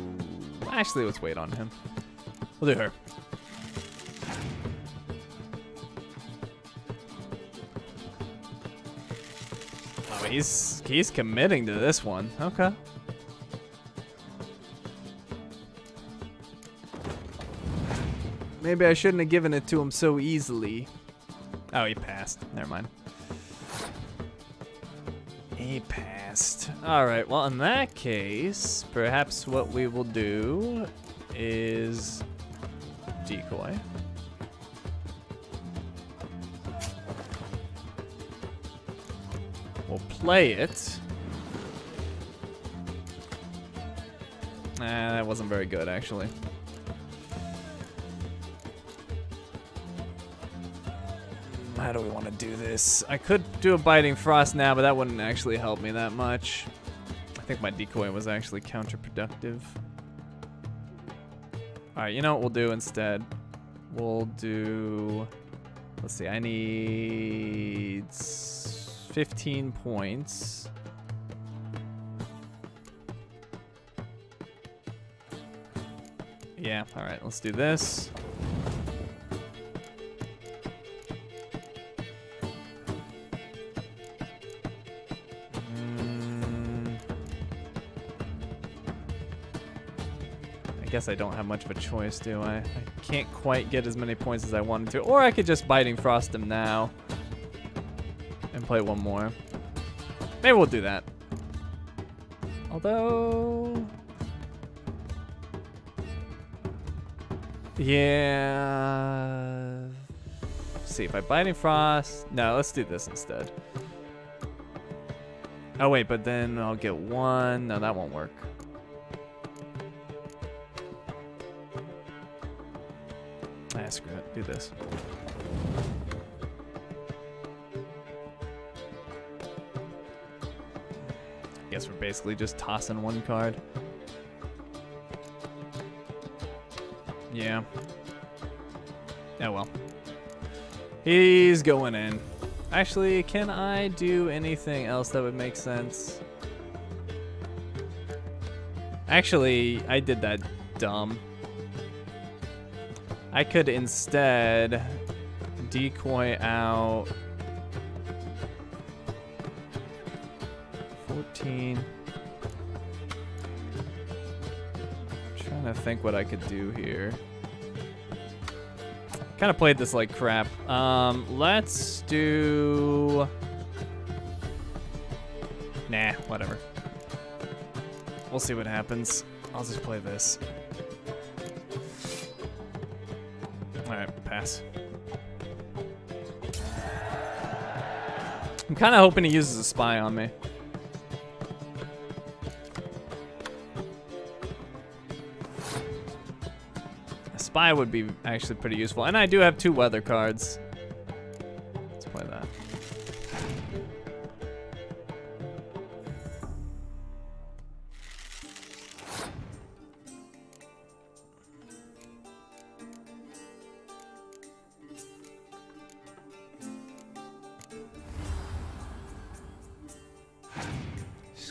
Actually, let's wait on him. We'll do her. Oh, he's committing to this one. Okay. Maybe I shouldn't have given it to him so easily. Oh, he passed. Never mind. He passed. Alright, well, in that case, perhaps what we will do is decoy. We'll play it. Nah, that wasn't very good, actually. How do we want to do this? I could do a Biting Frost now, but that wouldn't actually help me that much. I think my decoy was actually counterproductive. Alright, you know what we'll do instead? We'll do... Let's see, I need 15 points. Yeah, alright, let's do this. I guess I don't have much of a choice, do I? I can't quite get as many points as I wanted to. Or I could just Biting Frost him now and play one more. Maybe we'll do that. Although... Yeah... Let's see, if I Biting Frost... No, let's do this instead. Oh wait, but then I'll get 1. No, that won't work. screw it. Do this. Guess we're basically just tossing one card. Yeah. Oh well. He's going in. Actually, can I do anything else that would make sense? Actually, I did that dumb. I could instead decoy out 14. I'm trying to think what I could do here. Kind of played this like crap. Let's do... Nah, whatever. We'll see what happens. I'll just play this. Alright, pass. I'm kind of hoping he uses a spy on me. A spy would be actually pretty useful. And I do have 2 weather cards. Let's play that.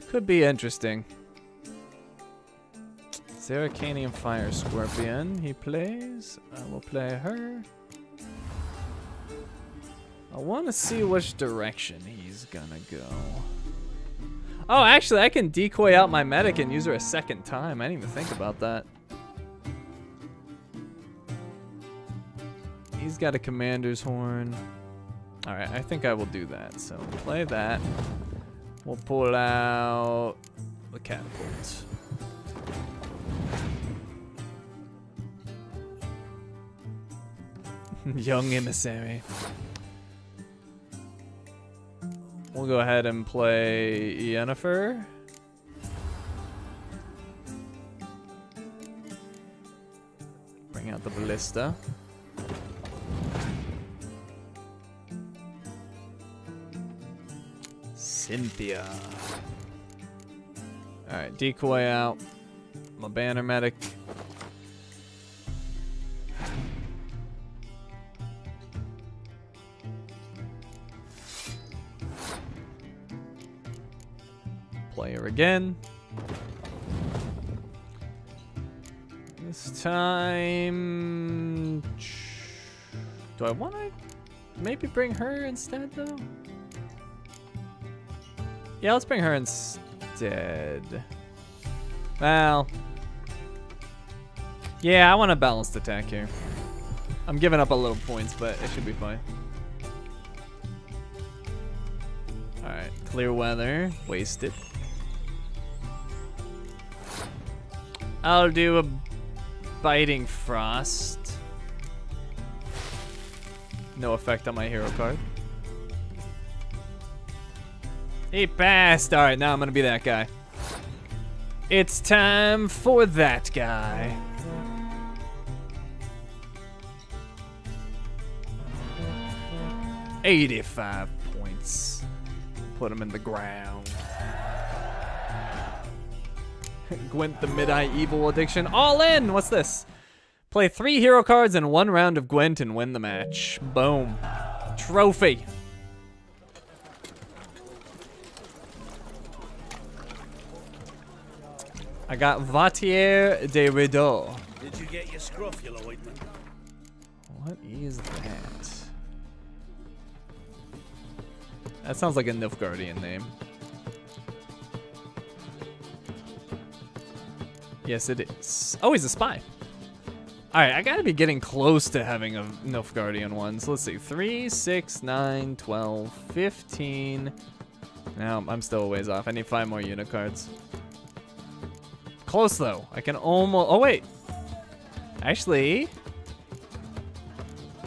Could be interesting. Zeracanian Fire Scorpion. He plays. I will play her. I want to see which direction he's gonna go. Oh, actually, I can decoy out my medic and use her a second time. I didn't even think about that. He's got a commander's horn. All right, I think I will do that. So play that. We'll pull out the catapult. Young emissary. We'll go ahead and play Yennefer. Bring out the ballista. Cynthia. Alright, decoy out. My banner medic. Play her again. This time... Do I want to maybe bring her instead, though? Yeah, let's bring her instead. Well. Yeah, I want a balanced attack here. I'm giving up a little points, but it should be fine. Alright, clear weather. Wasted. I'll do a biting frost. No effect on my hero card. He passed. All right, now I'm gonna be that guy. It's time for that guy. $85 points. Put him in the ground. Gwent the Medieval Addiction. All in! What's this? Play 3 hero cards in 1 round of Gwent and win the match. Boom. Trophy. I got Vatier de Rideau. Did you get your scrofula ointment? What is that? That sounds like a Nilfgaardian name. Yes, it is. Oh, he's a spy. Alright, I gotta be getting close to having a Nilfgaardian one. So let's see. 3, 6, 9, 12, 15. No, I'm still a ways off. I need 5 more unit cards. Close though. I can almost. Oh wait. Actually,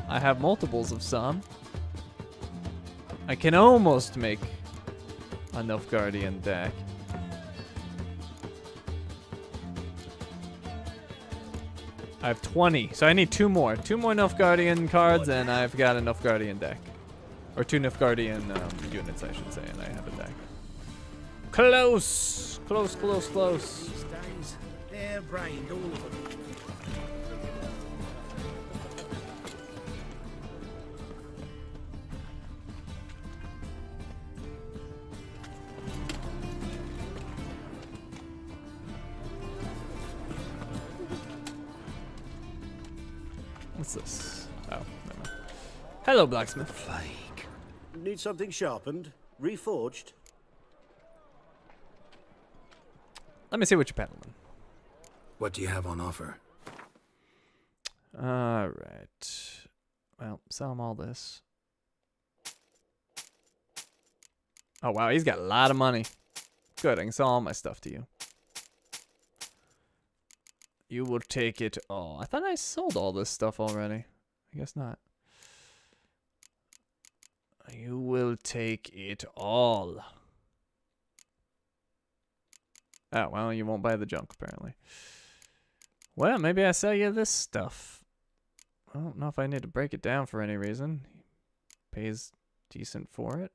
I have multiples of some. I can almost make a Nilfgaardian deck. I have 20, so I need 2 more. 2 more Nilfgaardian cards, and I've got a Nilfgaardian deck. Or 2 Nilfgaardian units, I should say, and I have a deck. Close! Close, close, close. These days, they're brained, all of them. What's this? Oh, never mind. Hello, blacksmith. Plague. Need something sharpened? Reforged? Let me see what you're peddling. What do you have on offer? Alright. Well, sell him all this. Oh, wow, he's got a lot of money. Good, I can sell all my stuff to you. You will take it all. I thought I sold all this stuff already. I guess not. You will take it all. Oh, well, you won't buy the junk, apparently. Well, maybe I sell you this stuff. I don't know if I need to break it down for any reason. He pays decent for it.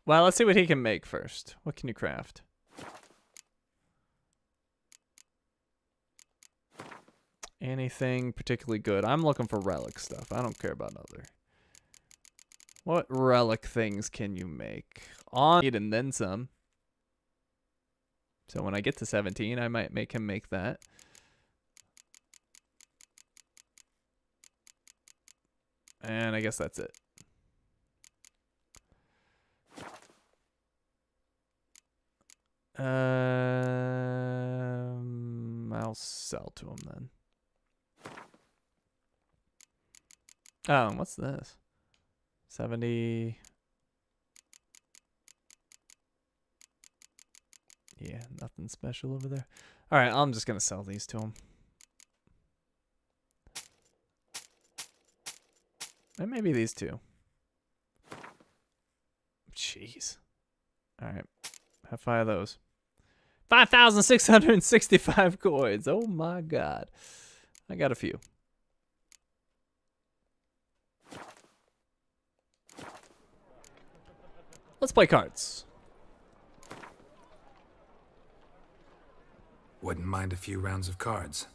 Well, let's see what he can make first. What can you craft? Anything particularly good? I'm looking for relic stuff. I don't care about other. What relic things can you make? On it and then some. So when I get to 17, I might make him make that. And I guess that's it. I'll sell to him then. Oh, what's this? 70. Yeah, nothing special over there. All right, I'm just going to sell these to him. And maybe these two. Jeez. All right. Have 5 of those. 5,665 coins. Oh my god. I got a few. Let's play cards. Wouldn't mind a few rounds of cards.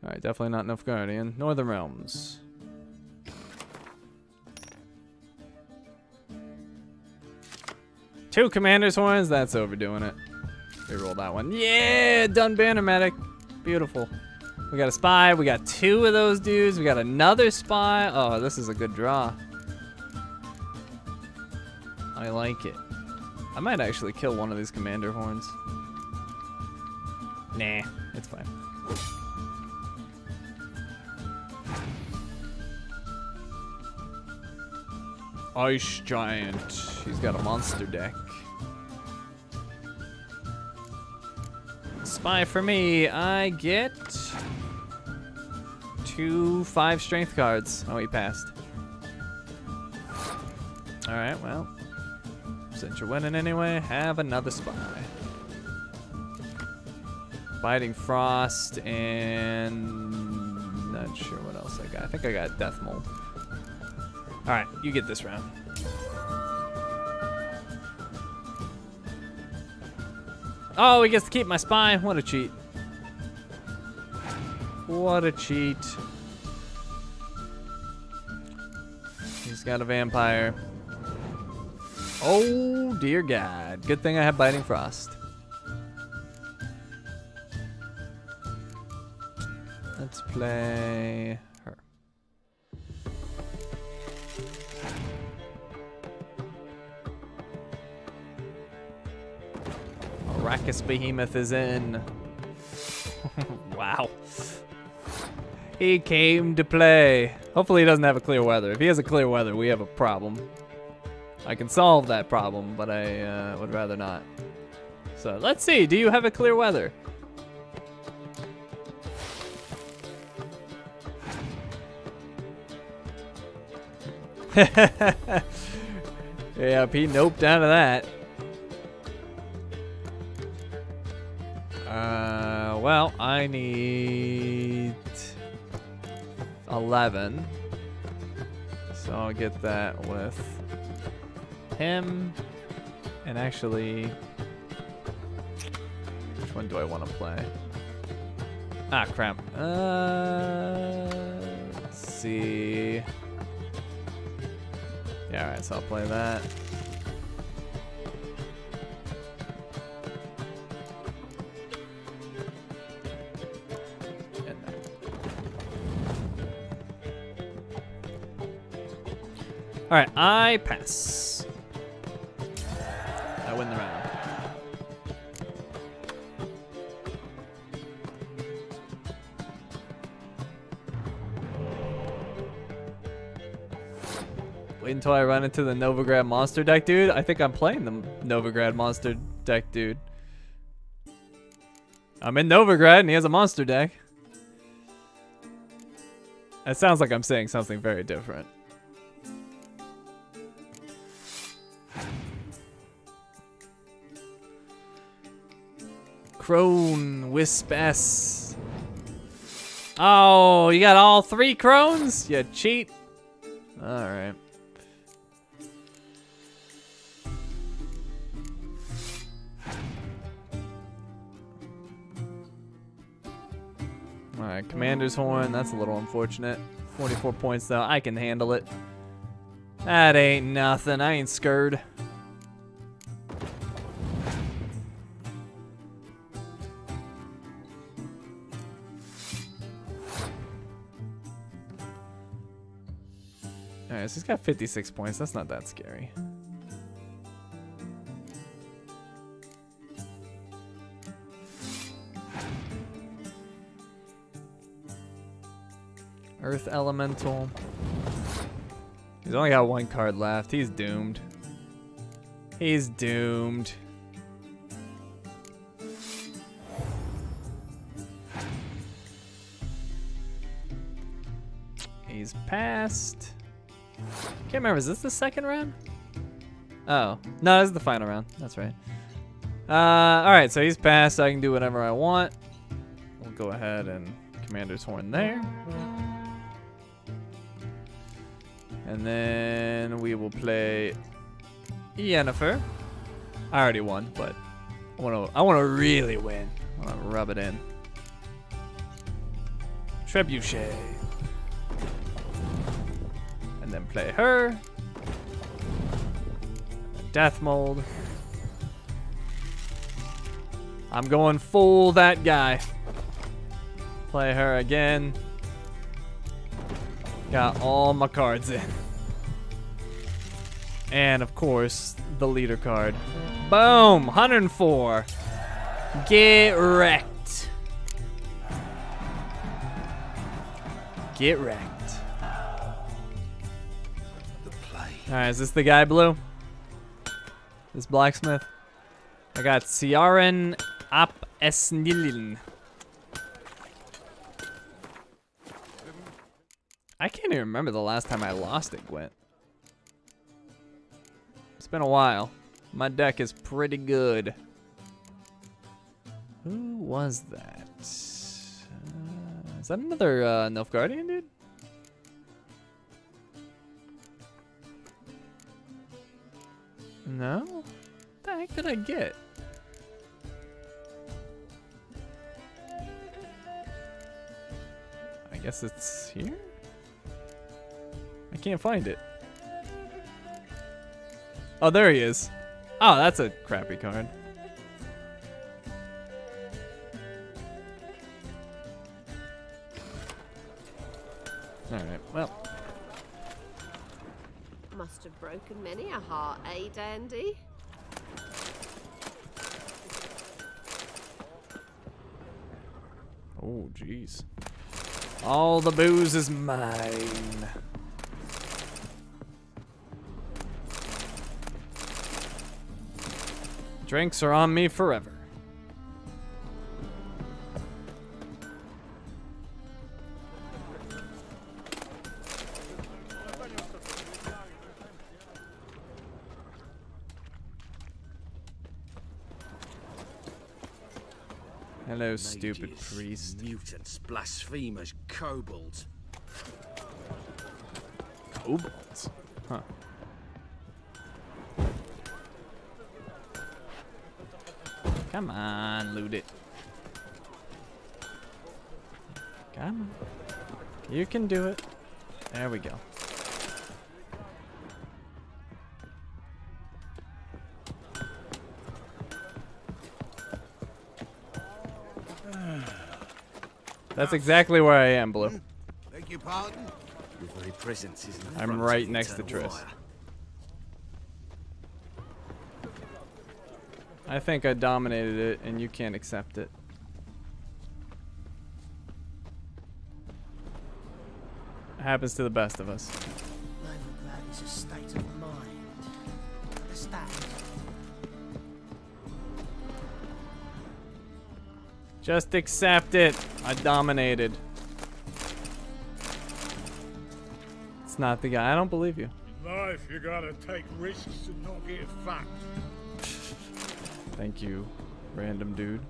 Alright, definitely not Nilfgaardian. Northern Realms. Two Commander's Horns, that's overdoing it. Reroll that one. Yeah, done Banner Medic. Beautiful. We got a spy, we got 2 of those dudes, we got another spy. Oh, this is a good draw. I like it. I might actually kill one of these Commander Horns. Nah, it's fine. Ice Giant. He's got a monster deck. Spy for me. I get 2 5 strength cards. Oh, he passed. Alright, well. Since you're winning anyway, have another spy. Biting Frost and... not sure what else I got. I think I got Death Mold. Alright, you get this round. Oh, he gets to keep my spy. What a cheat. What a cheat. He's got a vampire. Oh, dear God. Good thing I have Biting Frost. Let's play her. Arrakis Behemoth is in. Wow. He came to play. Hopefully he doesn't have a clear weather. If he has a clear weather, we have a problem. I can solve that problem, but I would rather not. So let's see. Do you have a clear weather? Yep, he noped out of that. well, I need 11. So I'll get that with him. And actually, which one do I want to play? Ah, crap. Let's see. Yeah, alright, so I'll play that. Alright, I pass. I win the round. Wait until I run into the Novigrad monster deck, dude. I think I'm playing the Novigrad monster deck, dude. I'm in Novigrad and he has a monster deck. It sounds like I'm saying something very different. Crone, Wisp S. Oh, you got all 3 crones? You cheat. Alright. Alright, Commander's Horn. That's a little unfortunate. 44 points though. I can handle it. That ain't nothing. I ain't scared. Alright, so he's got 56 points. That's not that scary. Earth Elemental. He's only got 1 card left. He's doomed. He's doomed. He's passed. Can't remember, is this the second round? Oh, no, this is the final round. That's right. Alright, so he's passed, so I can do whatever I want. We'll go ahead and Commander's Horn there. And then we will play Yennefer. I already won, but I wanna really win. I wanna rub it in. Trebuchet. And then play her. Death Mold. I'm going full that guy. Play her again. Got all my cards in. And of course, the leader card. Boom! 104. Get wrecked. Get wrecked. Alright, is this the guy, Blue? This blacksmith? I got Ciaran Ap Esnilin. I can't even remember the last time I lost at Gwent. It's been a while. My deck is pretty good. Who was that? Is that another Nilfgaardian dude? No? What the heck did I get? I guess it's here? I can't find it. Oh, there he is. Oh, that's a crappy card. Alright, well. Must have broken many a heart, eh, Dandy? Oh, jeez. All the booze is mine. Drinks are on me forever. Hello, stupid Mages, priest. Mutants, blasphemers, kobolds. Kobolds? Huh. Come on, loot it. Come on. You can do it. There we go. That's exactly where I am, Blue. Beg your pardon? Your very presence is an I'm affront right the next to eternal Triss. fire. I think I dominated it, and you can't accept it. It happens to the best of us. Novigrad is a state of mind. Understand? Just accept it. I dominated. It's not the guy. I don't believe you. Life, you gotta take risks and not get fucked. Thank you, random dude.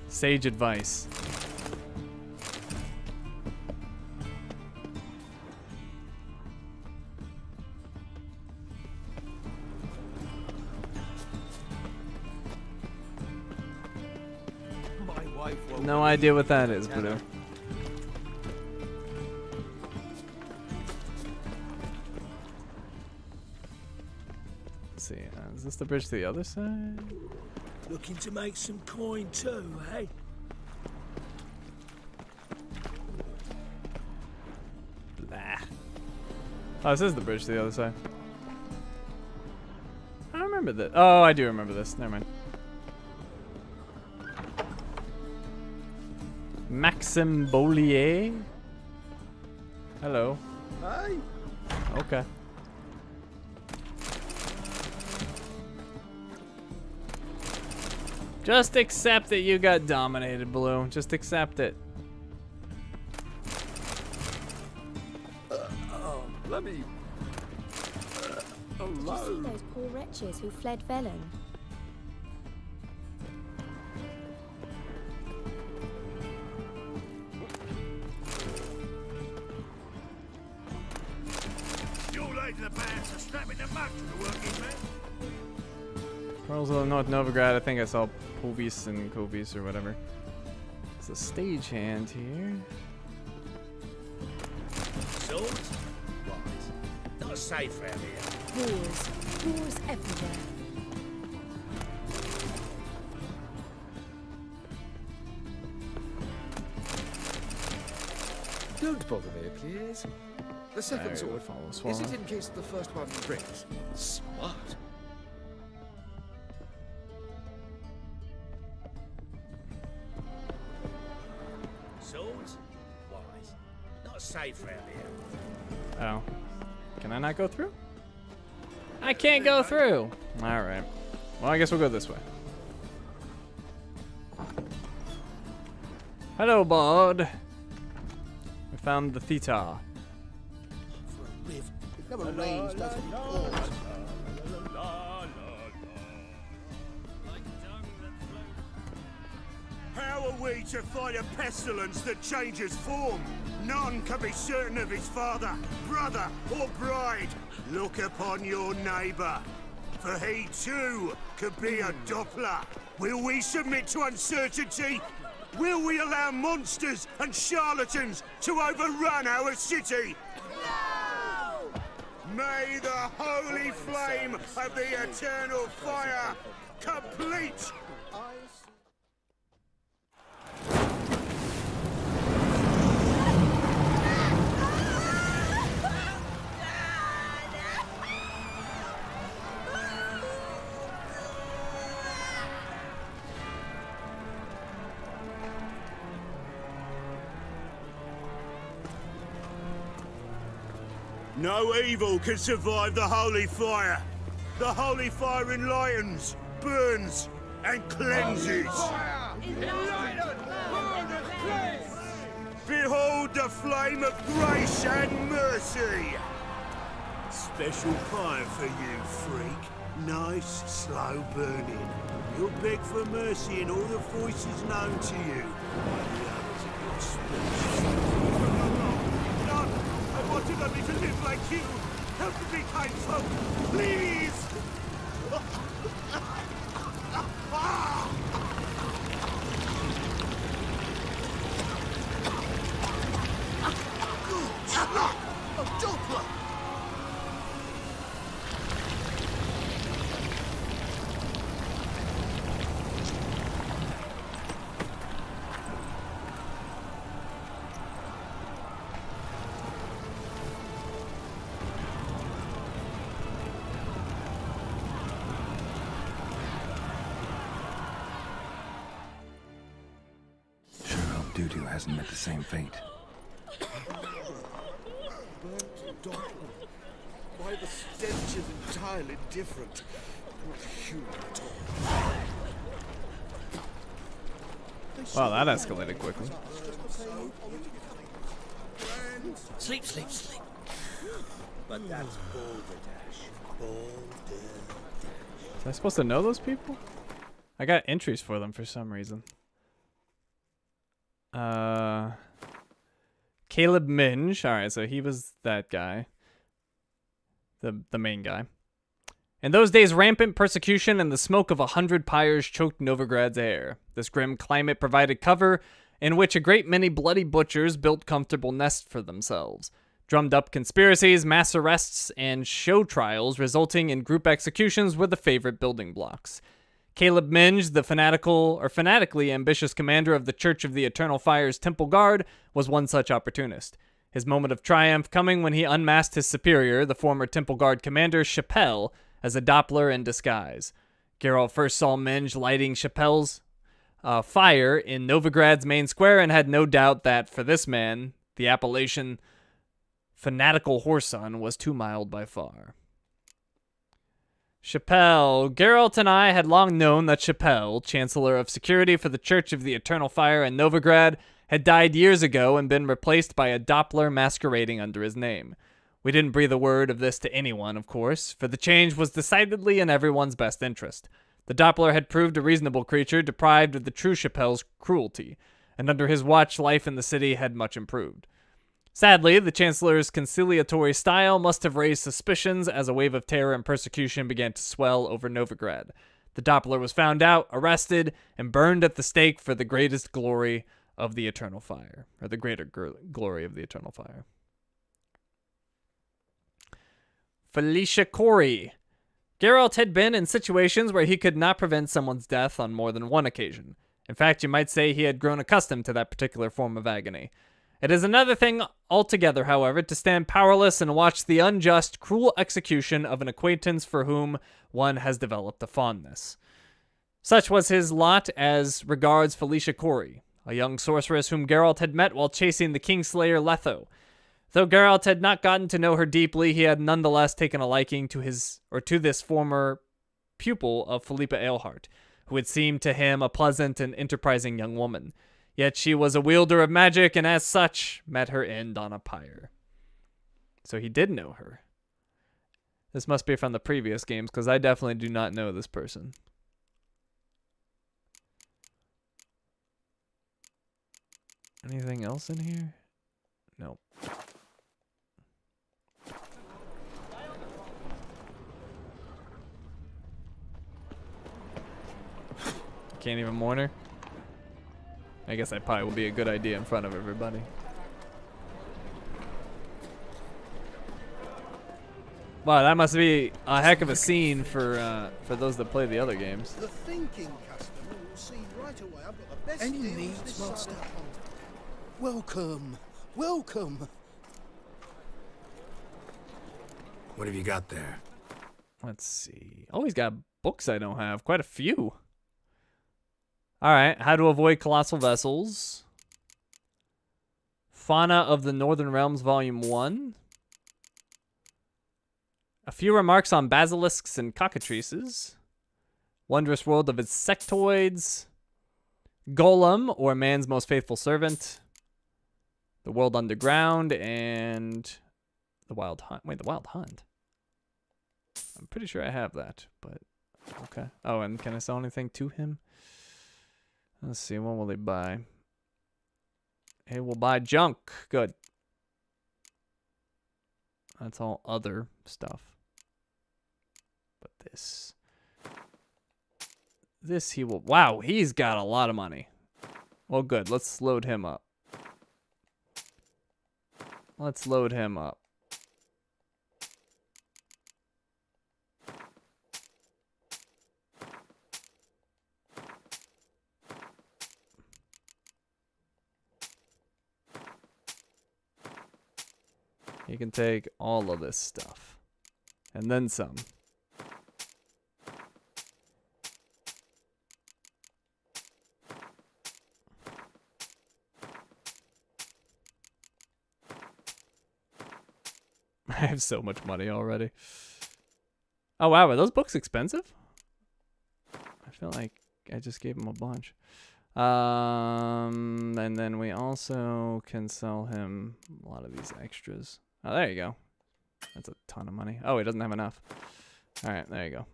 Sage advice. My wife won't No idea what that is, Blue. Let's see. Is this the bridge to the other side? Looking to make some coin too, eh? Blah. Oh, this is the bridge to the other side. I remember this. Oh, I do remember this. Never mind. Maxime Bollier. Hello. Hey. Okay. Just accept that you got dominated, Blue. Just accept it. Oh, let me. Did you see those poor wretches who fled Velen? You're late to the bands are snapping the mug to the working man. Brothel of North Novigrad. I think I saw Povis and Kovis or whatever. There's a stagehand here. Swords? Wise. Not safe around here. Wars everywhere. Don't bother me, please. The second sword. Is it in case the first one breaks? Smart. Swords? Wise. Not safe around here. Oh. Can I not go through? I can't go through. All right. Well, I guess we'll go this way. Hello, bud. We found the Theta. It never rains, does it? Oh. How are we to fight a pestilence that changes form? None can be certain of his father, brother, or bride. Look upon your neighbour, for he too could be a Doppler. Will we submit to uncertainty? Will we allow monsters and charlatans to overrun our city? No! May the holy flame of the eternal fire complete. No evil can survive the holy fire. The holy fire enlightens, burns, and cleanses. Behold the flame of grace and mercy. Special fire for you, freak. Nice, slow burning. You'll beg for mercy in all the voices known to you. No, I wanted only to live like you. Help me, kind folk, please! A Doppler! Dudu hasn't met the same fate. Burnt Doppler. Why, the stench is entirely different. Not human at all. Wow, that escalated quickly. Sleep, sleep, sleep. But that's balderdash. Was I supposed to know those people? I got entries for them for some reason. Caleb Minge. Alright, so he was that guy. The main guy. In those days, rampant persecution and the smoke of 100 pyres choked Novigrad's air. This grim climate provided cover in which a great many bloody butchers built comfortable nests for themselves. Drummed up conspiracies, mass arrests, and show trials resulting in group executions were the favorite building blocks. Caleb Minge, the fanatically ambitious commander of the Church of the Eternal Fire's Temple Guard, was one such opportunist. His moment of triumph coming when he unmasked his superior, the former Temple Guard commander Chappelle, as a Doppler in disguise. Geralt first saw Minge lighting Chappelle's fire in Novigrad's main square and had no doubt that, for this man, the appellation Fanatical Whoreson was too mild by far. Chappelle. Geralt and I had long known that Chappelle, Chancellor of Security for the Church of the Eternal Fire in Novigrad, had died years ago and been replaced by a Doppler masquerading under his name. We didn't breathe a word of this to anyone, of course, for the change was decidedly in everyone's best interest. The Doppler had proved a reasonable creature deprived of the true Chappelle's cruelty, and under his watch life in the city had much improved. Sadly, the Chancellor's conciliatory style must have raised suspicions as a wave of terror and persecution began to swell over Novigrad. The Doppler was found out, arrested, and burned at the stake for the greatest glory of the Eternal Fire, or the greater glory of the Eternal Fire. Felicia Corey. Geralt had been in situations where he could not prevent someone's death on more than one occasion. In fact, you might say he had grown accustomed to that particular form of agony. It is another thing altogether, however, to stand powerless and watch the unjust, cruel execution of an acquaintance for whom one has developed a fondness. Such was his lot as regards Felicia Corey, a young sorceress whom Geralt had met while chasing the Kingslayer Letho. Though Geralt had not gotten to know her deeply, he had nonetheless taken a liking to this former pupil of Philippa Eilhart, who had seemed to him a pleasant and enterprising young woman. Yet she was a wielder of magic, and as such, met her end on a pyre. So he did know her. This must be from the previous games, because I definitely do not know this person. Anything else in here? Nope. Can't even mourn her? I guess that probably will be a good idea in front of everybody. Wow, that must be a heck of a scene for those that play the other games. The thinking customer will see right away I've got the best Any deals needs, this side master? of the pond. Welcome, welcome. What have you got there? Let's see. Oh, he's got books I don't have. Quite a few. All right. How to avoid colossal vessels. Fauna of the Northern Realms, Volume 1. A few remarks on basilisks and cockatrices. Wondrous world of insectoids. Golem, or man's most faithful servant. The world underground, and the wild hunt. Wait, the wild hunt. I'm pretty sure I have that, but okay. Oh, and can I sell anything to him? Let's see, what will he buy? He will buy junk. Good. That's all other stuff. But this he will... Wow, he's got a lot of money. Well, good. Let's load him up. Let's load him up. You can take all of this stuff. And then some. I have so much money already. Oh wow, are those books expensive? I feel like I just gave him a bunch. And then we also can sell him a lot of these extras. Oh, there you go. That's a ton of money. Oh, he doesn't have enough. All right, there you go.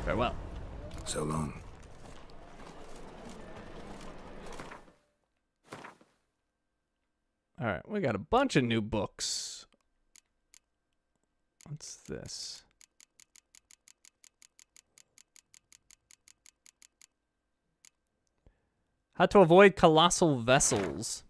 Farewell. So long. All right, we got a bunch of new books. What's this? How to avoid colossal vessels.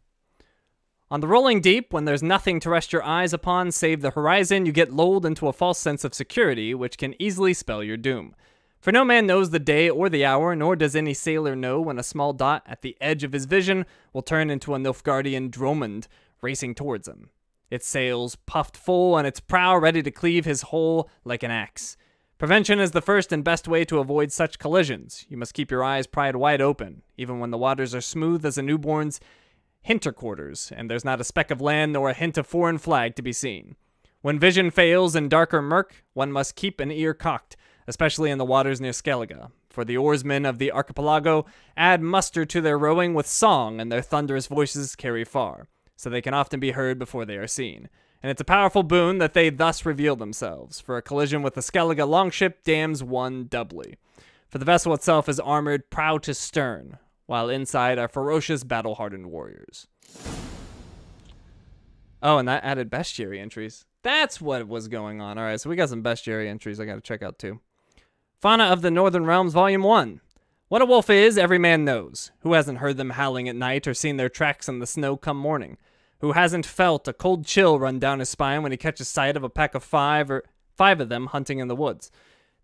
On the rolling deep, when there's nothing to rest your eyes upon save the horizon, you get lulled into a false sense of security, which can easily spell your doom. For no man knows the day or the hour, nor does any sailor know when a small dot at the edge of his vision will turn into a Nilfgaardian dromond racing towards him. Its sails puffed full and its prow ready to cleave his hull like an axe. Prevention is the first and best way to avoid such collisions. You must keep your eyes pried wide open, even when the waters are smooth as a newborn's hinterquarters, and there's not a speck of land nor a hint of foreign flag to be seen. When vision fails in darker murk, one must keep an ear cocked, especially in the waters near Skellige, for the oarsmen of the archipelago add muster to their rowing with song, and their thunderous voices carry far, so they can often be heard before they are seen. And it's a powerful boon that they thus reveal themselves, for a collision with the Skellige longship damns one doubly. For the vessel itself is armored prow to stern, while inside are ferocious battle-hardened warriors. Oh, and that added bestiary entries. That's what was going on. All right, so we got some bestiary entries I got to check out too. Fauna of the Northern Realms, Volume 1. What a wolf is, every man knows. Who hasn't heard them howling at night or seen their tracks in the snow come morning? Who hasn't felt a cold chill run down his spine when he catches sight of a pack of five of them hunting in the woods?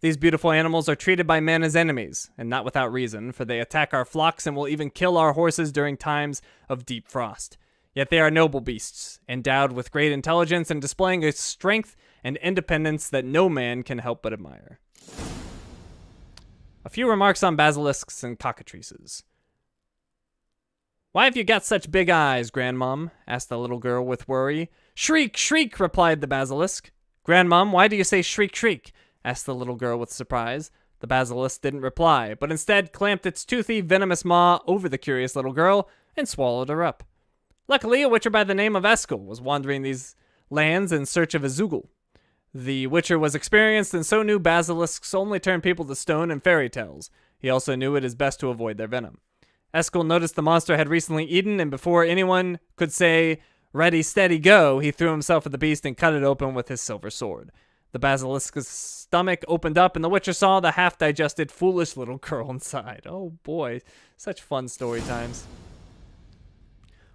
These beautiful animals are treated by men as enemies, and not without reason, for they attack our flocks and will even kill our horses during times of deep frost. Yet they are noble beasts, endowed with great intelligence and displaying a strength and independence that no man can help but admire. A few remarks on basilisks and cockatrices. "Why have you got such big eyes, Grandmum?" asked the little girl with worry. "Shriek, shriek," replied the basilisk. "Grandmum, why do you say shriek, shriek?" asked the little girl with surprise. The basilisk didn't reply, but instead clamped its toothy, venomous maw over the curious little girl and swallowed her up. Luckily, a witcher by the name of Eskel was wandering these lands in search of a Zugel. The witcher was experienced and so knew basilisks only turn people to stone in fairy tales. He also knew it is best to avoid their venom. Eskel noticed the monster had recently eaten, and before anyone could say, "Ready, steady, go," he threw himself at the beast and cut it open with his silver sword. The basilisk's stomach opened up, and the witcher saw the half-digested, foolish little girl inside. Oh boy, such fun story times.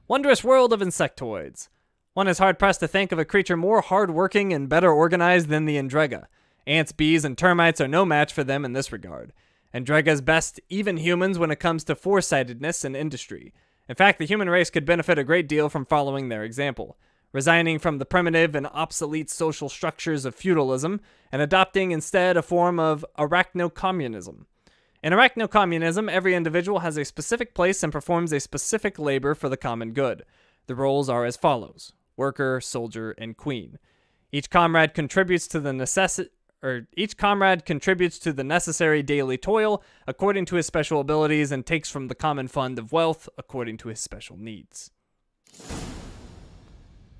Wondrous world of insectoids. One is hard-pressed to think of a creature more hard-working and better organized than the Endrega. Ants, bees, and termites are no match for them in this regard. Endregas best even humans when it comes to foresightedness and industry. In fact, the human race could benefit a great deal from following their example, resigning from the primitive and obsolete social structures of feudalism and adopting instead a form of arachno-communism. In arachno-communism, every individual has a specific place and performs a specific labor for the common good. The roles are as follows: worker, soldier, and queen. Each comrade contributes to the necessary daily toil according to his special abilities and takes from the common fund of wealth according to his special needs.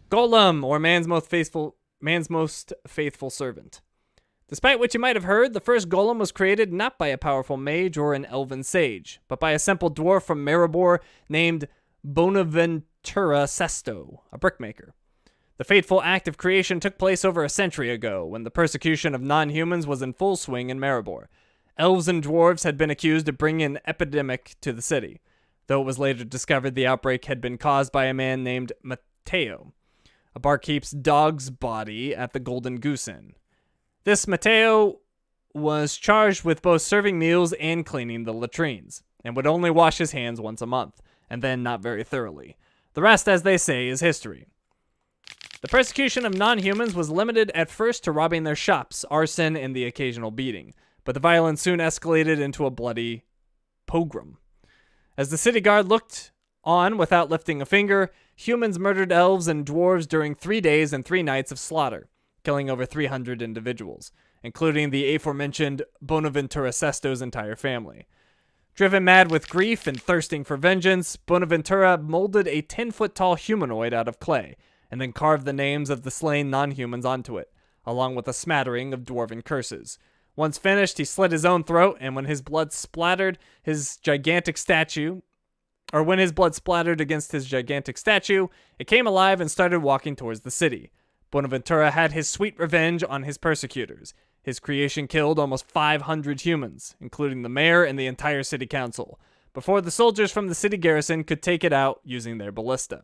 Golem, or man's most faithful man's most faithful servant. Despite what you might have heard, the first golem was created not by a powerful mage or an elven sage, but by a simple dwarf from Maribor named Bonaventura Sesto, a brickmaker. The fateful act of creation took place over a century ago, when the persecution of non-humans was in full swing in Maribor. Elves and dwarves had been accused of bringing an epidemic to the city, though it was later discovered the outbreak had been caused by a man named Matteo, a barkeep's dog's body at the Golden Goose Inn. This Matteo was charged with both serving meals and cleaning the latrines, and would only wash his hands once a month, and then not very thoroughly. The rest, as they say, is history. The persecution of non-humans was limited at first to robbing their shops, arson, and the occasional beating, but the violence soon escalated into a bloody pogrom. As the city guard looked on without lifting a finger, humans murdered elves and dwarves during 3 days and 3 nights of slaughter, killing over 300 individuals, including the aforementioned Bonaventura Sesto's entire family. Driven mad with grief and thirsting for vengeance, Bonaventura molded a 10-foot-tall humanoid out of clay, and then carved the names of the slain non-humans onto it, along with a smattering of dwarven curses. Once finished, he slit his own throat, and when his blood splattered against his gigantic statue, it came alive and started walking towards the city. Bonaventura had his sweet revenge on his persecutors. His creation killed almost 500 humans, including the mayor and the entire city council, before the soldiers from the city garrison could take it out using their ballista.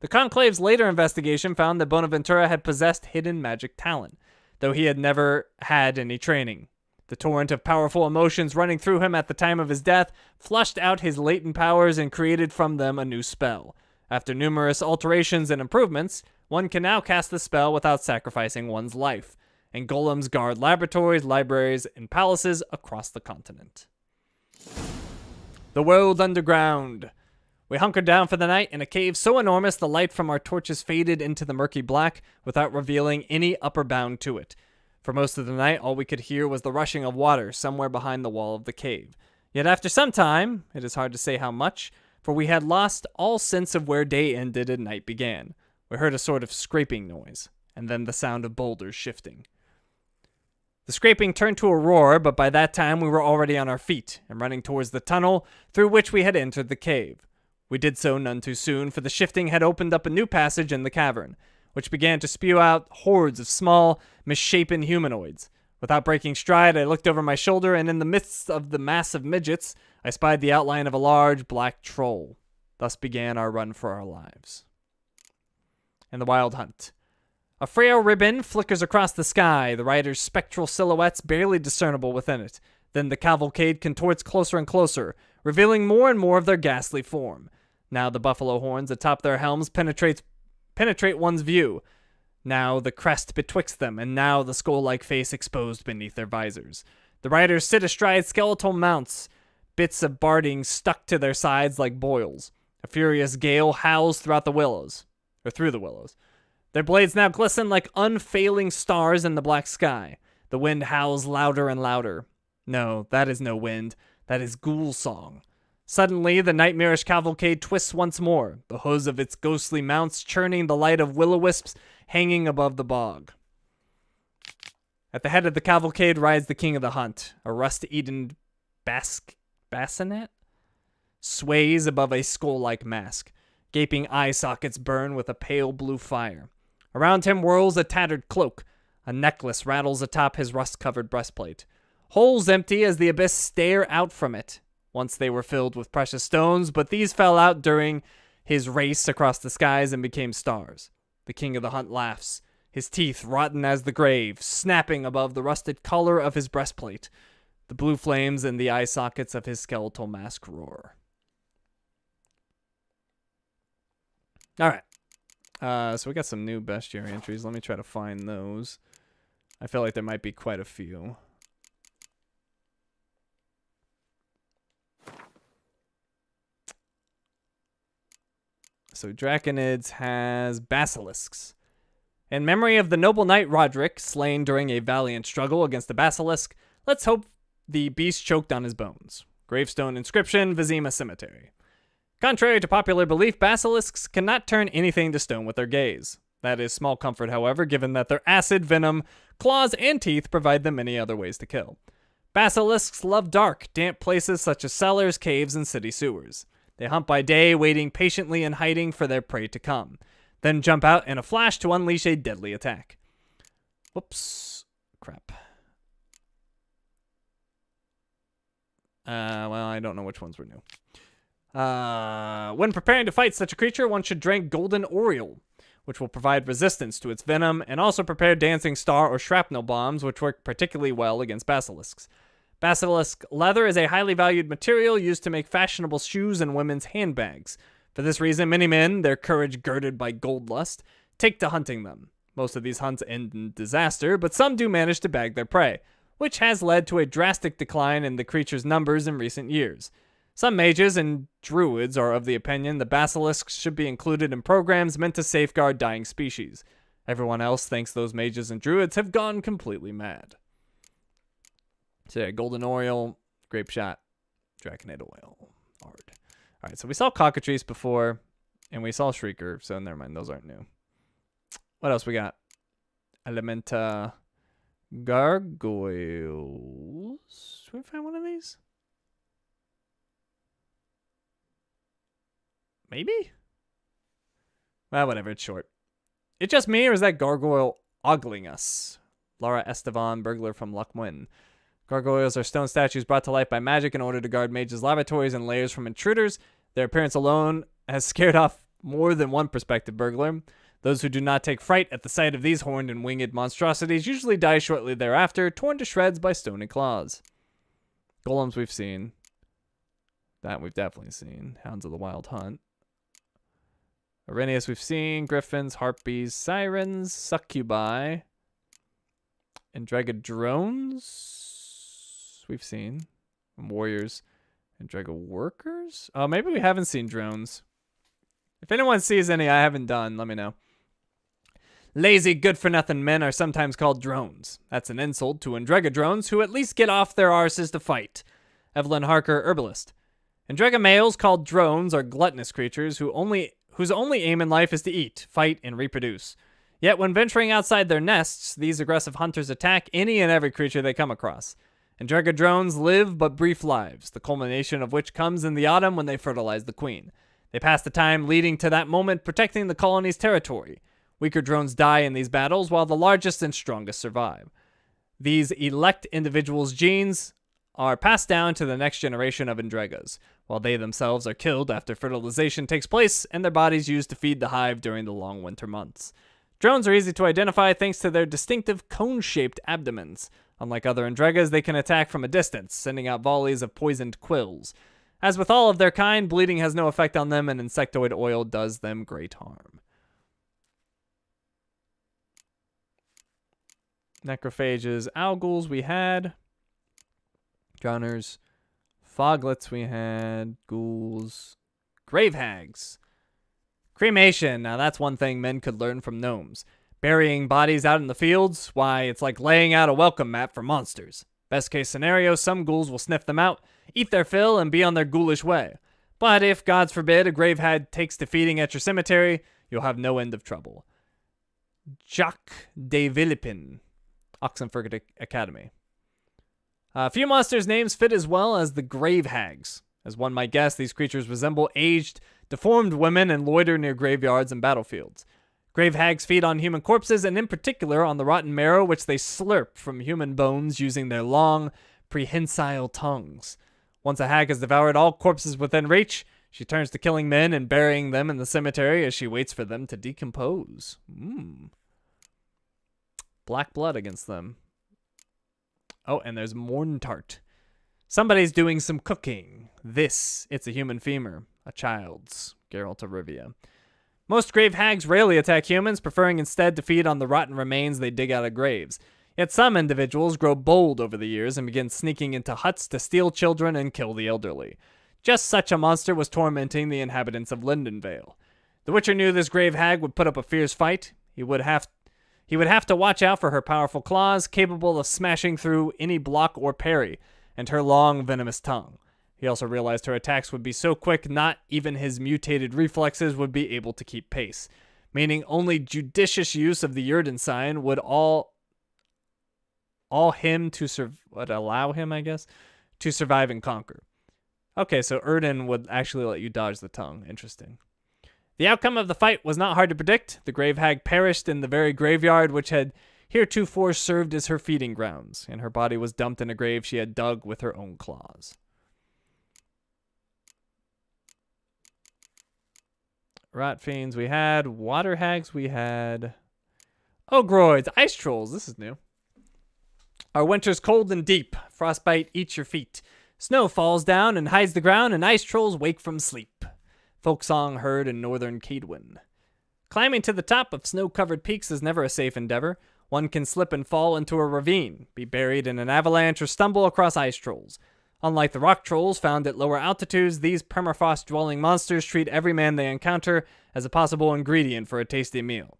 The Conclave's later investigation found that Bonaventura had possessed hidden magic talent, though he had never had any training. The torrent of powerful emotions running through him at the time of his death flushed out his latent powers and created from them a new spell. After numerous alterations and improvements, one can now cast the spell without sacrificing one's life, and golems guard laboratories, libraries, and palaces across the continent. The world underground. We hunkered down for the night in a cave so enormous the light from our torches faded into the murky black without revealing any upper bound to it. For most of the night, all we could hear was the rushing of water somewhere behind the wall of the cave. Yet after some time, it is hard to say how much, for we had lost all sense of where day ended and night began. We heard a sort of scraping noise, and then the sound of boulders shifting. The scraping turned to a roar, but by that time we were already on our feet and running towards the tunnel through which we had entered the cave. We did so none too soon, for the shifting had opened up a new passage in the cavern, which began to spew out hordes of small, misshapen humanoids. Without breaking stride, I looked over my shoulder, and in the midst of the mass of midgets, I spied the outline of a large black troll. Thus began our run for our lives. And the wild hunt. A frail ribbon flickers across the sky, the rider's spectral silhouettes barely discernible within it. Then the cavalcade contorts closer and closer, revealing more and more of their ghastly form. Now the buffalo horns atop their helms penetrate one's view. Now the crest betwixt them, and now the skull-like face exposed beneath their visors. The riders sit astride skeletal mounts, bits of barding stuck to their sides like boils. A furious gale howls through the willows. Their blades now glisten like unfailing stars in the black sky. The wind howls louder and louder. No, that is no wind. That is ghoul song. Suddenly, the nightmarish cavalcade twists once more, the hooves of its ghostly mounts churning the light of will-o-wisps hanging above the bog. At the head of the cavalcade rides the king of the hunt, a rust-eaten bassinet, sways above a skull-like mask. Gaping eye sockets burn with a pale blue fire. Around him whirls a tattered cloak. A necklace rattles atop his rust-covered breastplate. Holes empty as the abyss stare out from it. Once they were filled with precious stones, but these fell out during his race across the skies and became stars. The king of the hunt laughs, his teeth rotten as the grave, snapping above the rusted color of his breastplate. The blue flames in the eye sockets of his skeletal mask roar. All right. So we got some new bestiary entries. Let me try to find those. I feel like there might be quite a few. So Draconids has basilisks. In memory of the noble knight Roderick, slain during a valiant struggle against the basilisk, let's hope the beast choked on his bones. Gravestone inscription, Vizima Cemetery. Contrary to popular belief, basilisks cannot turn anything to stone with their gaze. That is small comfort, however, given that their acid, venom, claws, and teeth provide them many other ways to kill. Basilisks love dark, damp places such as cellars, caves, and city sewers. They hunt by day, waiting patiently and hiding for their prey to come, then jump out in a flash to unleash a deadly attack. Whoops. Crap. Well, I don't know which ones were new. When preparing to fight such a creature, one should drink Golden Oriole, which will provide resistance to its venom, and also prepare Dancing Star or Shrapnel bombs, which work particularly well against basilisks. Basilisk leather is a highly valued material used to make fashionable shoes and women's handbags. For this reason, many men, their courage girded by gold lust, take to hunting them. Most of these hunts end in disaster, but some do manage to bag their prey, which has led to a drastic decline in the creature's numbers in recent years. Some mages and druids are of the opinion the basilisks should be included in programs meant to safeguard dying species. Everyone else thinks those mages and druids have gone completely mad. So yeah, Golden Oriole, Grape Shot, Draconite Oil. Hard. Alright, so we saw Cockatrice before, and we saw Shrieker, so never mind, those aren't new. What else we got? Elementa Gargoyles. Did we find one of these? Maybe? Well, whatever, it's short. It's just me, or is that gargoyle ogling us? Laura Estevan, burglar from Luckmwyn. Gargoyles are stone statues brought to life by magic in order to guard mages' lavatories and lairs from intruders. Their appearance alone has scared off more than one prospective burglar. Those who do not take fright at the sight of these horned and winged monstrosities usually die shortly thereafter, torn to shreds by stony claws. Golems we've seen. That we've definitely seen. Hounds of the Wild Hunt. Arrhenius we've seen. Griffins, harpies, sirens, succubi, and dragodrones we've seen. And warriors and drago workers. Oh, maybe we haven't seen drones. If anyone sees any I haven't done, let me know. Lazy, good-for-nothing men are sometimes called drones. That's an insult to Andregadrones, who at least get off their arses to fight. Evelyn Harker, herbalist. Andrega males, called drones, are gluttonous creatures whose only aim in life is to eat, fight, and reproduce. Yet when venturing outside their nests, these aggressive hunters attack any and every creature they come across. Andregadrones live but brief lives, the culmination of which comes in the autumn when they fertilize the queen. They pass the time leading to that moment protecting the colony's territory. Weaker drones die in these battles, while the largest and strongest survive. These elect individuals' genes are passed down to the next generation of Andregas, while they themselves are killed after fertilization takes place and their bodies used to feed the hive during the long winter months. Drones are easy to identify thanks to their distinctive cone-shaped abdomens. Unlike other Andregas, they can attack from a distance, sending out volleys of poisoned quills. As with all of their kind, bleeding has no effect on them, and insectoid oil does them great harm. Necrophages, Owlghouls we had. Drowners, Foglets we had. Ghouls, Grave Hags. Cremation, now that's one thing men could learn from gnomes. Burying bodies out in the fields, why, it's like laying out a welcome mat for monsters. Best case scenario, some ghouls will sniff them out, eat their fill, and be on their ghoulish way. But if, God forbid, a grave hag takes to feeding at your cemetery, you'll have no end of trouble. Jacques de Villepin, Oxenford Academy. A few monsters' names fit as well as the grave hags. As one might guess, these creatures resemble aged, deformed women and loiter near graveyards and battlefields. Grave hags feed on human corpses, and in particular on the rotten marrow which they slurp from human bones using their long, prehensile tongues. Once a hag has devoured all corpses within reach, she turns to killing men and burying them in the cemetery as she waits for them to decompose. Black blood against them. Oh, and there's Morntart. Somebody's doing some cooking. It's a human femur. A child's. Geralt of Rivia. Most grave hags rarely attack humans, preferring instead to feed on the rotten remains they dig out of graves. Yet some individuals grow bold over the years and begin sneaking into huts to steal children and kill the elderly. Just such a monster was tormenting the inhabitants of Lindenvale. The Witcher knew this grave hag would put up a fierce fight. He would have to watch out for her powerful claws, capable of smashing through any block or parry, and her long, venomous tongue. He also realized her attacks would be so quick not even his mutated reflexes would be able to keep pace. meaning only judicious use of the Yrden sign would allow him, I guess, to survive and conquer. Okay, so Yrden would actually let you dodge the tongue. Interesting. The outcome of the fight was not hard to predict. The grave hag perished in the very graveyard which had heretofore served as her feeding grounds, and her body was dumped in a grave she had dug with her own claws. Rot fiends we had. Water hags we had. Ogroids. Ice trolls. This is new. Our winter's cold and deep. Frostbite eats your feet. Snow falls down and hides the ground, and ice trolls wake from sleep. Folk song heard in northern Cadwin. Climbing to the top of snow-covered peaks is never a safe endeavor. One can slip and fall into a ravine, be buried in an avalanche, or stumble across ice trolls. Unlike the rock trolls found at lower altitudes, these permafrost-dwelling monsters treat every man they encounter as a possible ingredient for a tasty meal.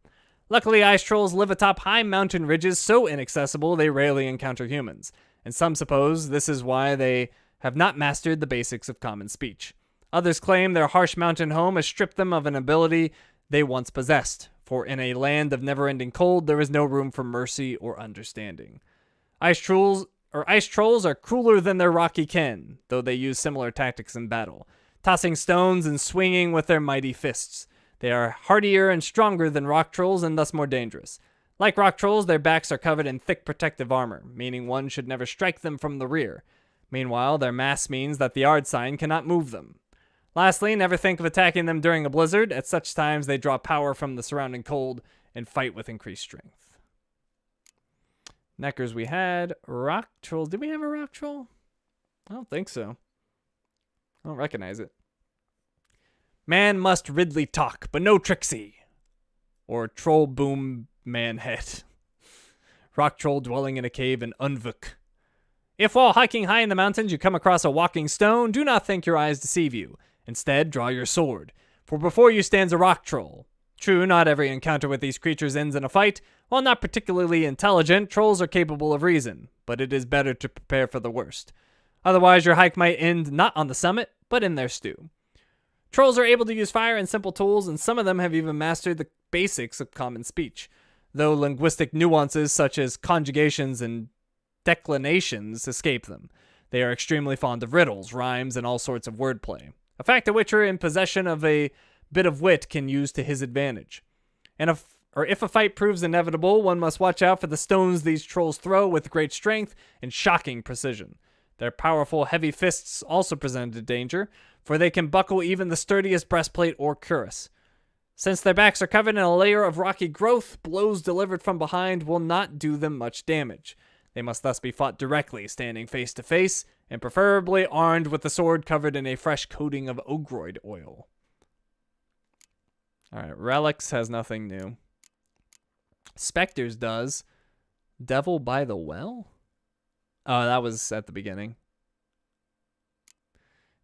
Luckily, ice trolls live atop high mountain ridges so inaccessible they rarely encounter humans, and some suppose this is why they have not mastered the basics of common speech. Others claim their harsh mountain home has stripped them of an ability they once possessed, for in a land of never-ending cold, there is no room for mercy or understanding. Ice trolls are crueler than their rocky kin, though they use similar tactics in battle, tossing stones and swinging with their mighty fists. They are hardier and stronger than rock trolls and thus more dangerous. Like rock trolls, their backs are covered in thick protective armor, meaning one should never strike them from the rear. Meanwhile, their mass means that the Ard sign cannot move them. Lastly, never think of attacking them during a blizzard. At such times, they draw power from the surrounding cold and fight with increased strength. Neckers we had. Rock trolls. Did we have a rock troll? I don't think so. I don't recognize it. Man must Ridley talk, but no Trixie. Or troll boom man head. Rock troll dwelling in a cave in Unvuk. If while hiking high in the mountains you come across a walking stone, do not think your eyes deceive you. Instead, draw your sword, for before you stands a rock troll. True, not every encounter with these creatures ends in a fight. While not particularly intelligent, trolls are capable of reason, but it is better to prepare for the worst. Otherwise, your hike might end not on the summit, but in their stew. Trolls are able to use fire and simple tools, and some of them have even mastered the basics of common speech, though linguistic nuances such as conjugations and declinations escape them. They are extremely fond of riddles, rhymes, and all sorts of wordplay. A fact a witcher in possession of a bit of wit can use to his advantage. And if a fight proves inevitable, one must watch out for the stones these trolls throw with great strength and shocking precision. Their powerful, heavy fists also present a danger, for they can buckle even the sturdiest breastplate or cuirass. Since their backs are covered in a layer of rocky growth, blows delivered from behind will not do them much damage. They must thus be fought directly, standing face to face, and preferably armed with the sword covered in a fresh coating of ogroid oil. Alright, Relics has nothing new. Spectres does. Devil by the Well? Oh, that was at the beginning.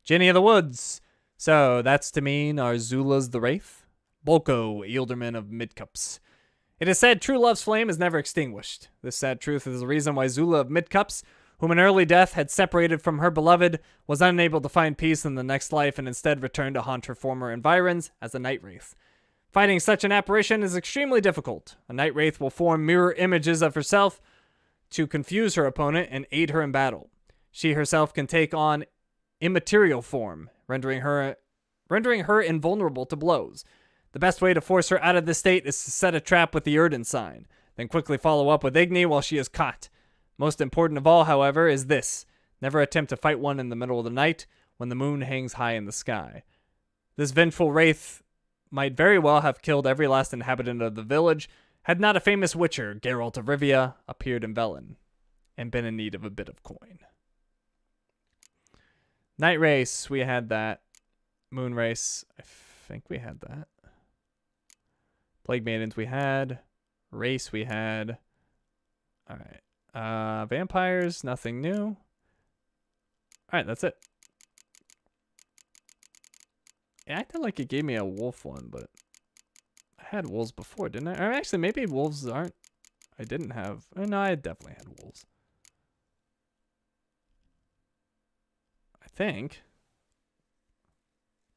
Jenny of the Woods. So, that's to mean our Zula's the Wraith? Bolko, Ealdorman of Midcups. It is said true love's flame is never extinguished. This sad truth is the reason why Zula of Midcups, whom an early death had separated from her beloved, was unable to find peace in the next life and instead returned to haunt her former environs as a night wraith. Fighting such an apparition is extremely difficult. A night wraith will form mirror images of herself to confuse her opponent and aid her in battle. She herself can take on immaterial form, rendering her invulnerable to blows. The best way to force her out of this state is to set a trap with the Yrden sign, then quickly follow up with Igni while she is caught. Most important of all, however, is this. Never attempt to fight one in the middle of the night when the moon hangs high in the sky. This vengeful wraith might very well have killed every last inhabitant of the village had not a famous witcher, Geralt of Rivia, appeared in Velen and been in need of a bit of coin. Night Race, we had that. Moon Race, I think we had that. Plague Maidens we had. Race we had. Alright. Vampires, nothing new. Alright, that's it. It acted like it gave me a wolf one, but I had wolves before, didn't I? Or actually, maybe wolves aren't. I didn't have. No, I definitely had wolves. I think.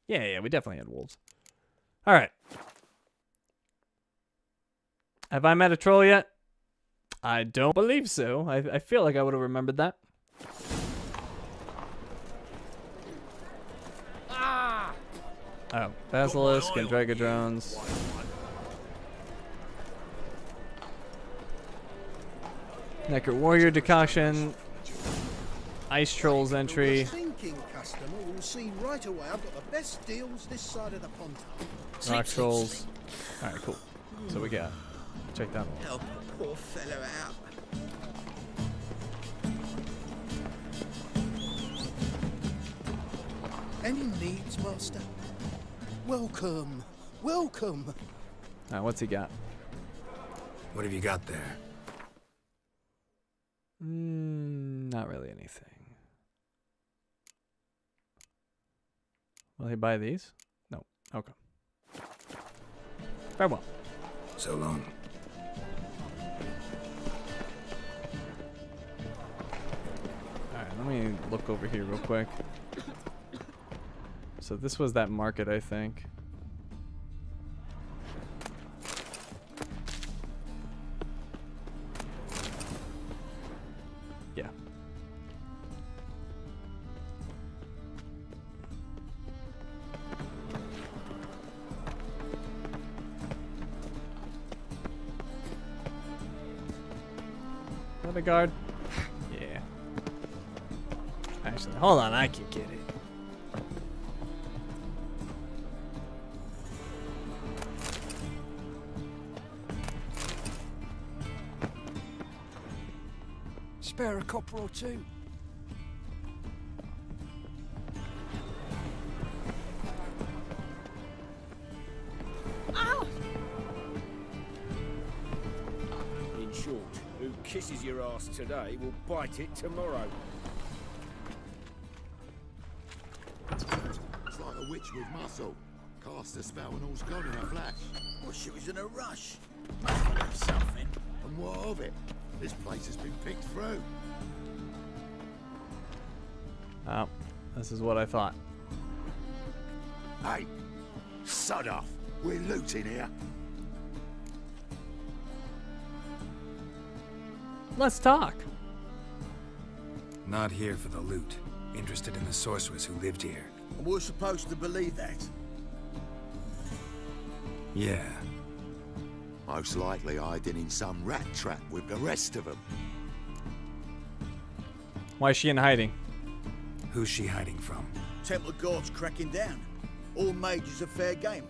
Yeah, we definitely had wolves. Alright. Have I met a troll yet? I don't believe so. I feel like I would have remembered that. Oh, Basilisk and Dragodrones. Necro Warrior Decoction. Ice Trolls entry. Thinking customer will see right away I've got the best deals this side of the pond. Rock Trolls. Alright, cool. So we got. Check that one. Help a poor fellow out. Any needs, master? Welcome. Welcome. Alright, what's he got? What have you got there? Not really anything. Will he buy these? No. Okay. Farewell. So long. Alright, let me look over here real quick. So this was that market, I think. Yeah. Is that a guard? Yeah. Actually, hold on, I can get it. Spare a copper or two. In short, who kisses your ass today will bite it tomorrow. It's like a witch with muscle. Cast a spell and all's gone in a flash. Well, she was in a rush. Must have something. And what of it? This place has been picked through. Oh, this is what I thought. Hey, sod off. We're looting here. Let's talk. Not here for the loot. Interested in the sorceress who lived here. And we're supposed to believe that. Yeah. Most likely hiding in some rat trap with the rest of them. Why is she in hiding? Who's she hiding from? Temple guards cracking down. All mages are fair game.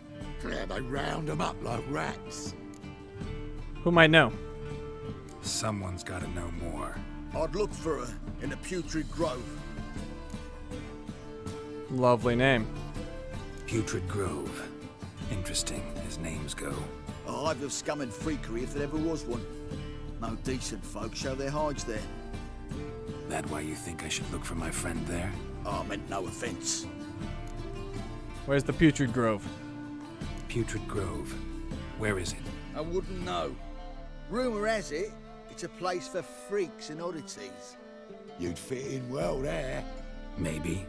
Yeah, they round them up like rats. Who might know? Someone's got to know more. I'd look for her in the Putrid Grove. Lovely name. Putrid Grove. Interesting as names go. A hive of scum and freakery if there ever was one. No decent folk show their hides there. That why you think I should look for my friend there? Oh, I meant no offense. Where's the Putrid Grove? Putrid Grove. Where is it? I wouldn't know. Rumour has it, it's a place for freaks and oddities. You'd fit in well there. Maybe.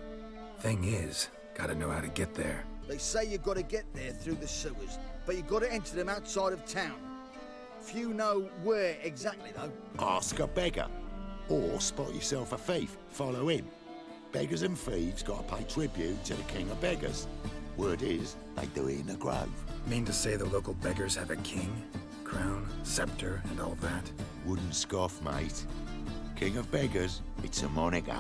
Thing is, gotta know how to get there. They say you gotta get there through the sewers, but you gotta enter them outside of town. Few know where exactly, though. Ask a beggar. Or spot yourself a thief. Follow him. Beggars and thieves gotta pay tribute to the king of beggars. Word is, they do it in the grove. Mean to say the local beggars have a king, crown, scepter, and all that? Wouldn't scoff, mate. King of beggars, it's a moniker.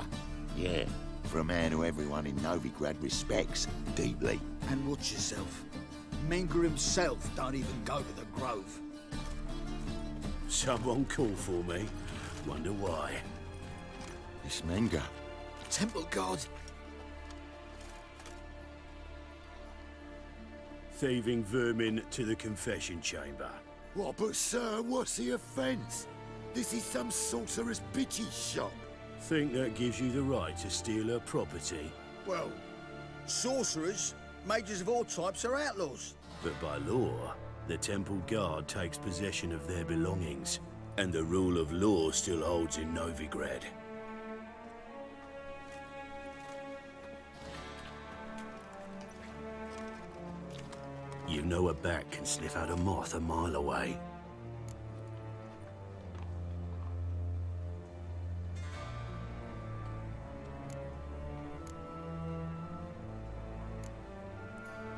Yeah, for a man who everyone in Novigrad respects deeply. And watch yourself. Menger himself don't even go to the grove. Someone call for me. Wonder why. It's Menger. Temple guard. Thieving vermin to the confession chamber. What, but sir, what's the offence? This is some sorcerer's bitchy shop. Think that gives you the right to steal her property? Well, sorcerers, mages of all types are outlaws. But by law, the temple guard takes possession of their belongings, and the rule of law still holds in Novigrad. You know a bat can sniff out a moth a mile away.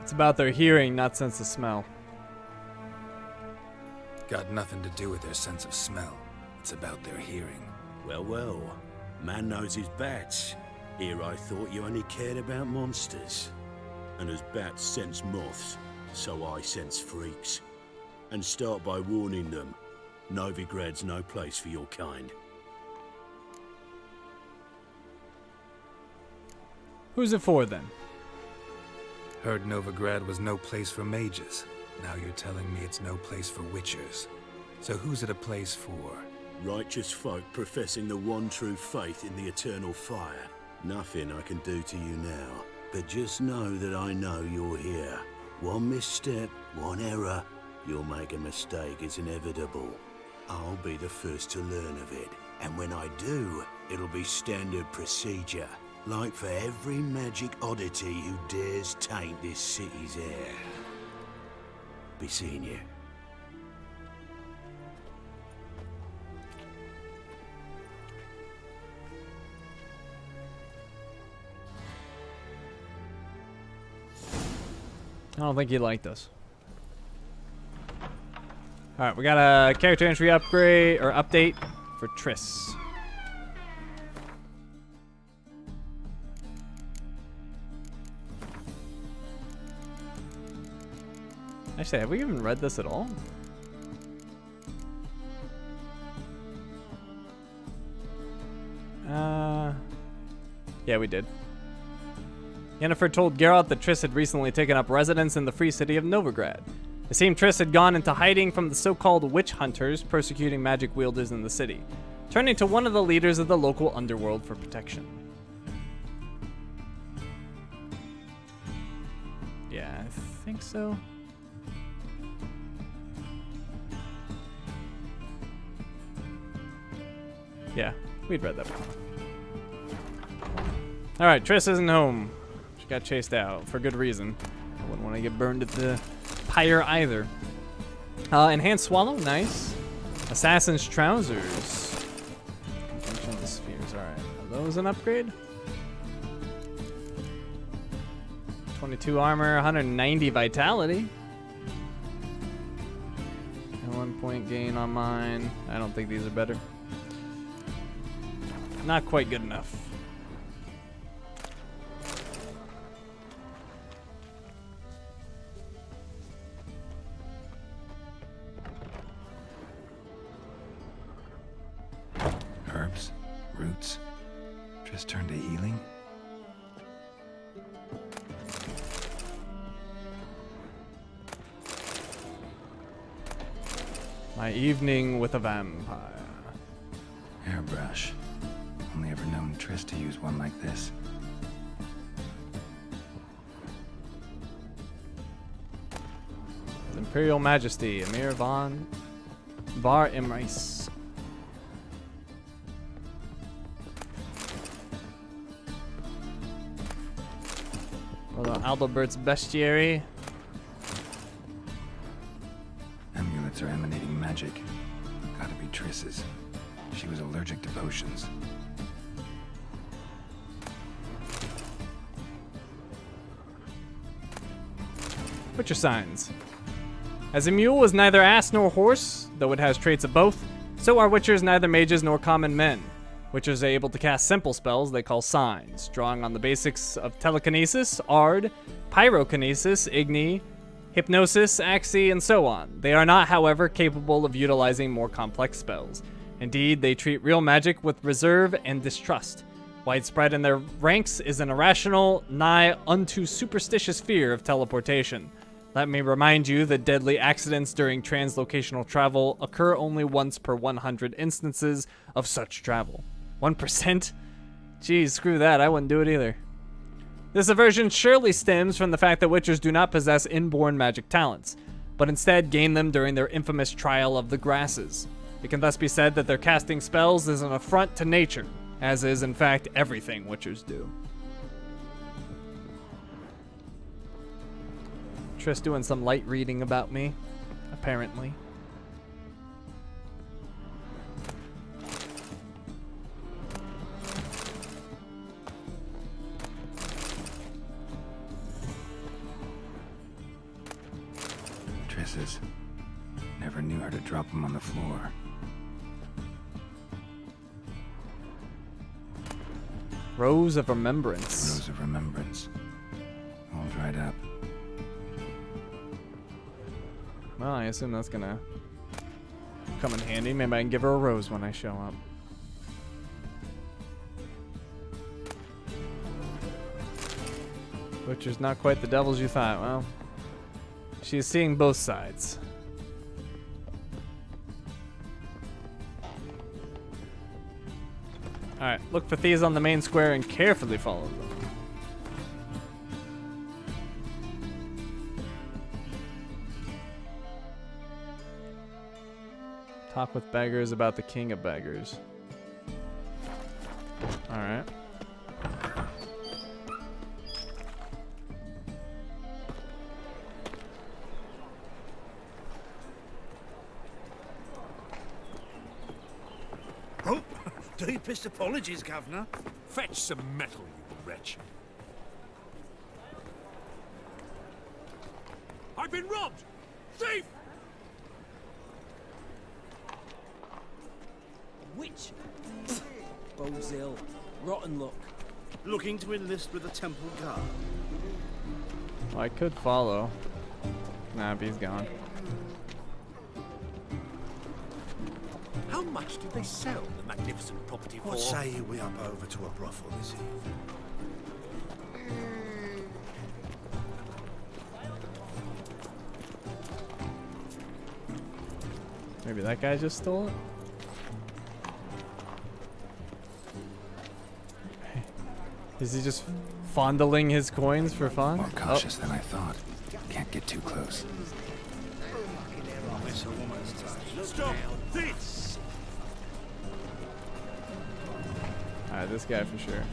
It's about their hearing, not sense of smell. Got nothing to do with their sense of smell. It's about their hearing. Well, well. Man knows his bats. Here I thought you only cared about monsters. And as bats sense moths, so I sense freaks. And start by warning them. Novigrad's no place for your kind. Who's it for, then? Heard Novigrad was no place for mages. Now you're telling me it's no place for witchers. So who's it a place for? Righteous folk professing the one true faith in the eternal fire. Nothing I can do to you now, but just know that I know you're here. One misstep, one error, you'll make a mistake, it's inevitable. I'll be the first to learn of it, and when I do, it'll be standard procedure. Like for every magic oddity who dares taint this city's air. Be seeing you. I don't think he liked us. Alright, we got a character entry upgrade, or update for Triss. Actually, have we even read this at all? Yeah, we did. Yennefer told Geralt that Triss had recently taken up residence in the free city of Novigrad. It seemed Triss had gone into hiding from the so-called witch hunters persecuting magic wielders in the city, turning to one of the leaders of the local underworld for protection. Yeah, I think so. Yeah, we'd read that before. Alright, Triss isn't home. She got chased out for good reason. I wouldn't want to get burned at the pyre either. Enhanced Swallow, nice. Assassin's Trousers. Conjunction of the Spheres, alright. Are those an upgrade? 22 armor, 190 vitality. And 1 point gain on mine. I don't think these are better. Not quite good enough. Herbs, roots, just turn to healing. My evening with a vampire. Hairbrush. Only ever known Triss to use one like this. His Imperial Majesty, Emir von Bar Imrais. Brother Aldobert's Bestiary. Amulets are emanating magic. Gotta be Triss's. She was allergic to potions. Witcher signs. As a mule is neither ass nor horse, though it has traits of both, so are witchers neither mages nor common men. Witchers are able to cast simple spells they call signs, drawing on the basics of telekinesis, ard, pyrokinesis, igni, hypnosis, axi, and so on. They are not, however, capable of utilizing more complex spells. Indeed, they treat real magic with reserve and distrust. Widespread in their ranks is an irrational, nigh unto superstitious fear of teleportation. Let me remind you that deadly accidents during translocational travel occur only once per 100 instances of such travel. 1%? Geez, screw that, I wouldn't do it either. This aversion surely stems from the fact that witchers do not possess inborn magic talents, but instead gain them during their infamous trial of the grasses. It can thus be said that their casting spells is an affront to nature, as is in fact everything witchers do. Triss doing some light reading about me, apparently. corpses. Never knew how to drop them on the floor. Rose of Remembrance. Rose of Remembrance. All dried up. Well, I assume that's gonna come in handy. Maybe I can give her a rose when I show up. Butcher's not quite the devils you thought. Well, she's seeing both sides. Alright, look for thieves on the main square and carefully follow them. Talk with beggars about the king of beggars. Alright. Oh, deepest apologies, Governor. Fetch some metal, you wretch. I've been robbed! Thief! Witch? Bodes ill. Rotten luck. Looking to enlist with the temple guard. Well, I could follow. Nah, he's gone. How much do they sell the magnificent property for? What say you we up over to a brothel this evening? Maybe that guy just stole it? Is he just fondling his coins for fun? More cautious than I thought. Can't get too close. Stop! Thief! Alright, this guy for sure.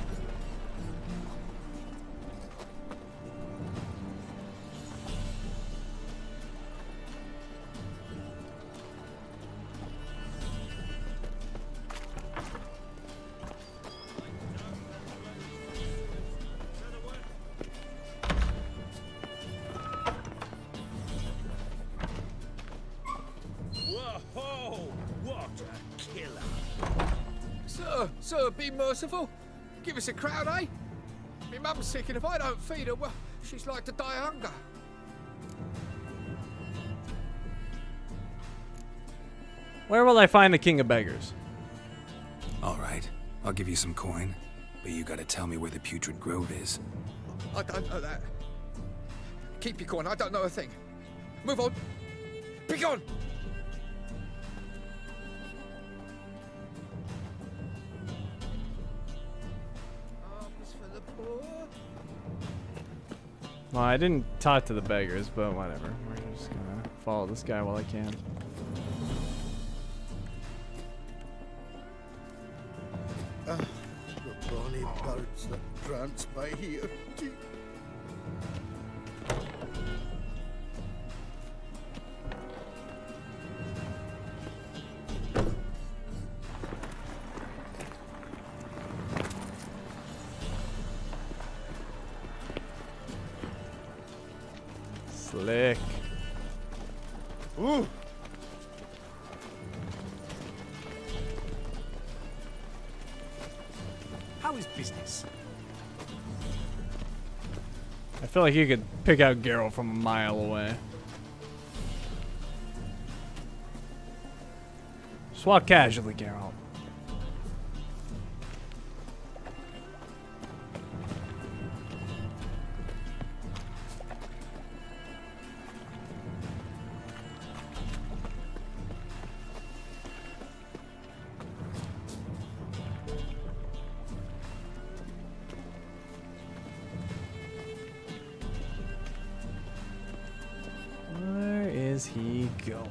Sir, be merciful. Give us a crowd, eh? My mum's sick, and if I don't feed her, well, she's like to die of hunger. Where will I find the king of beggars? All right, I'll give you some coin, but you gotta tell me where the Putrid Grove is. I don't know that. Keep your coin, I don't know a thing. Move on. Be gone! Well, I didn't talk to the beggars, but whatever. We're just gonna follow this guy while I can. The bonny birds that prance by here. Slick. Ooh. How is business? I feel like you could pick out Geralt from a mile away. Just walk casually, Geralt. Where is he going?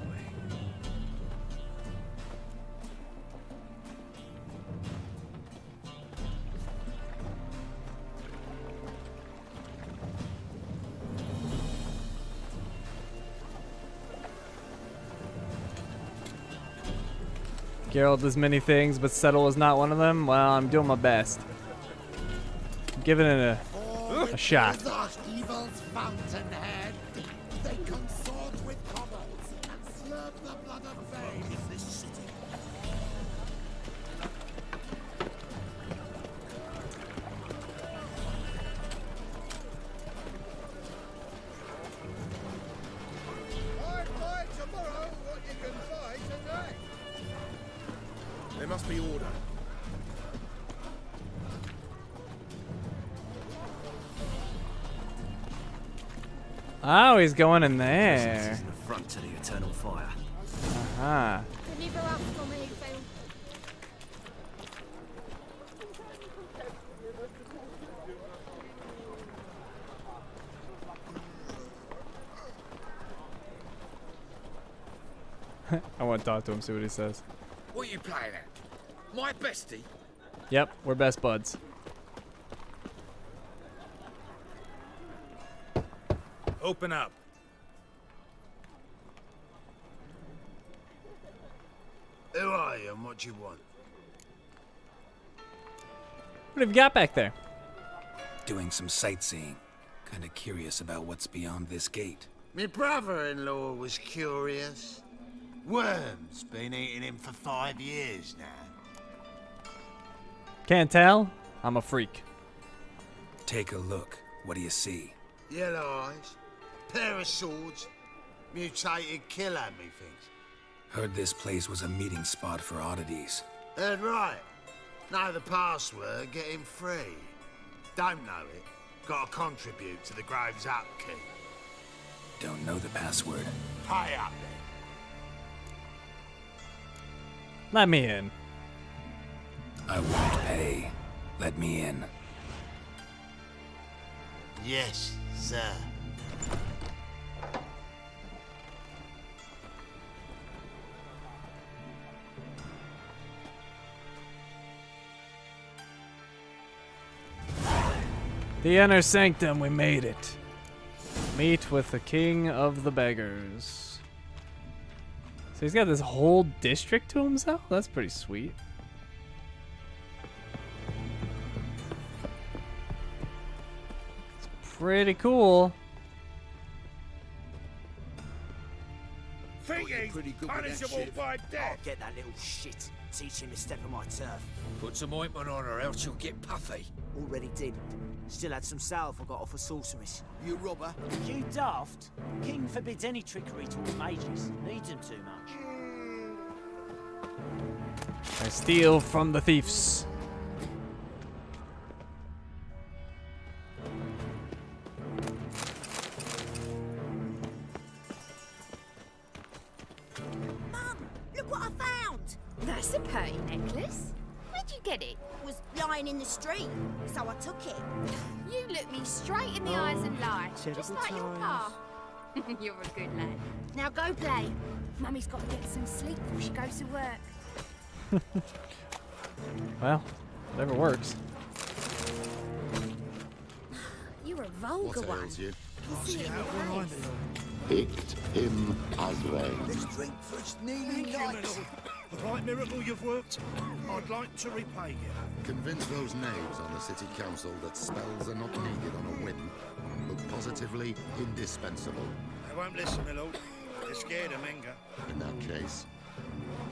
Geralt does many things, but settle is not one of them. Well, I'm doing my best. I'm giving it a shot. Evil's fountainhead. They consort with common. up the blood of veins. This city. Buy tomorrow what you can buy today. There must be order. Oh, he's going in This there. is an affront to the eternal fire. Uh-huh. Deliver up for me, Phil. I want to talk to him, see what he says. What are you playing at? My bestie? Yep, we're best buds. Open up. Who are you and what do you want? What have you got back there? Doing some sightseeing. Kinda curious about what's beyond this gate. My brother-in-law was curious. Worms been eating him for 5 years now. Can't tell? I'm a freak. Take a look. What do you see? Yellow eyes, pair of swords, mutated killer, methinks. Heard this place was a meeting spot for oddities. Heard right. Know the password, get him free. Don't know it, gotta contribute to the Grave's upkeep. Don't know the password. Pay up then. Let me in. I won't pay. Let me in. Yes, sir. The inner sanctum, we made it. Meet with the king of the beggars. So he's got this whole district to himself? That's pretty sweet. It's pretty cool. Thinking punishable by death. I'll get that little shit. Teach him to step on my turf. Put some ointment on her, else she'll get puffy. Already did. Still had some salve I got off a sorceress. You robber. You daft. King forbids any trickery toward mages. Needs them too much. I steal from the thieves. Mum, look what I found. That's a pay necklace. Where'd you get it? It was lying in the street, so I took it. You look me straight in the eyes and lie, just terrible like your pa. You're a good lad. Now go play. Mummy's got to get some sleep before she goes to work. Well, whatever works. You're a vulgar one. you? Can see it in your face. Picked him as Let's drink for its nearly Thank you, my lord. The right miracle you've worked, I'd like to repay you. Convince those knaves on the city council that spells are not needed on a whim, but positively indispensable. They won't listen, my lord. They're scared of Menga. In that case,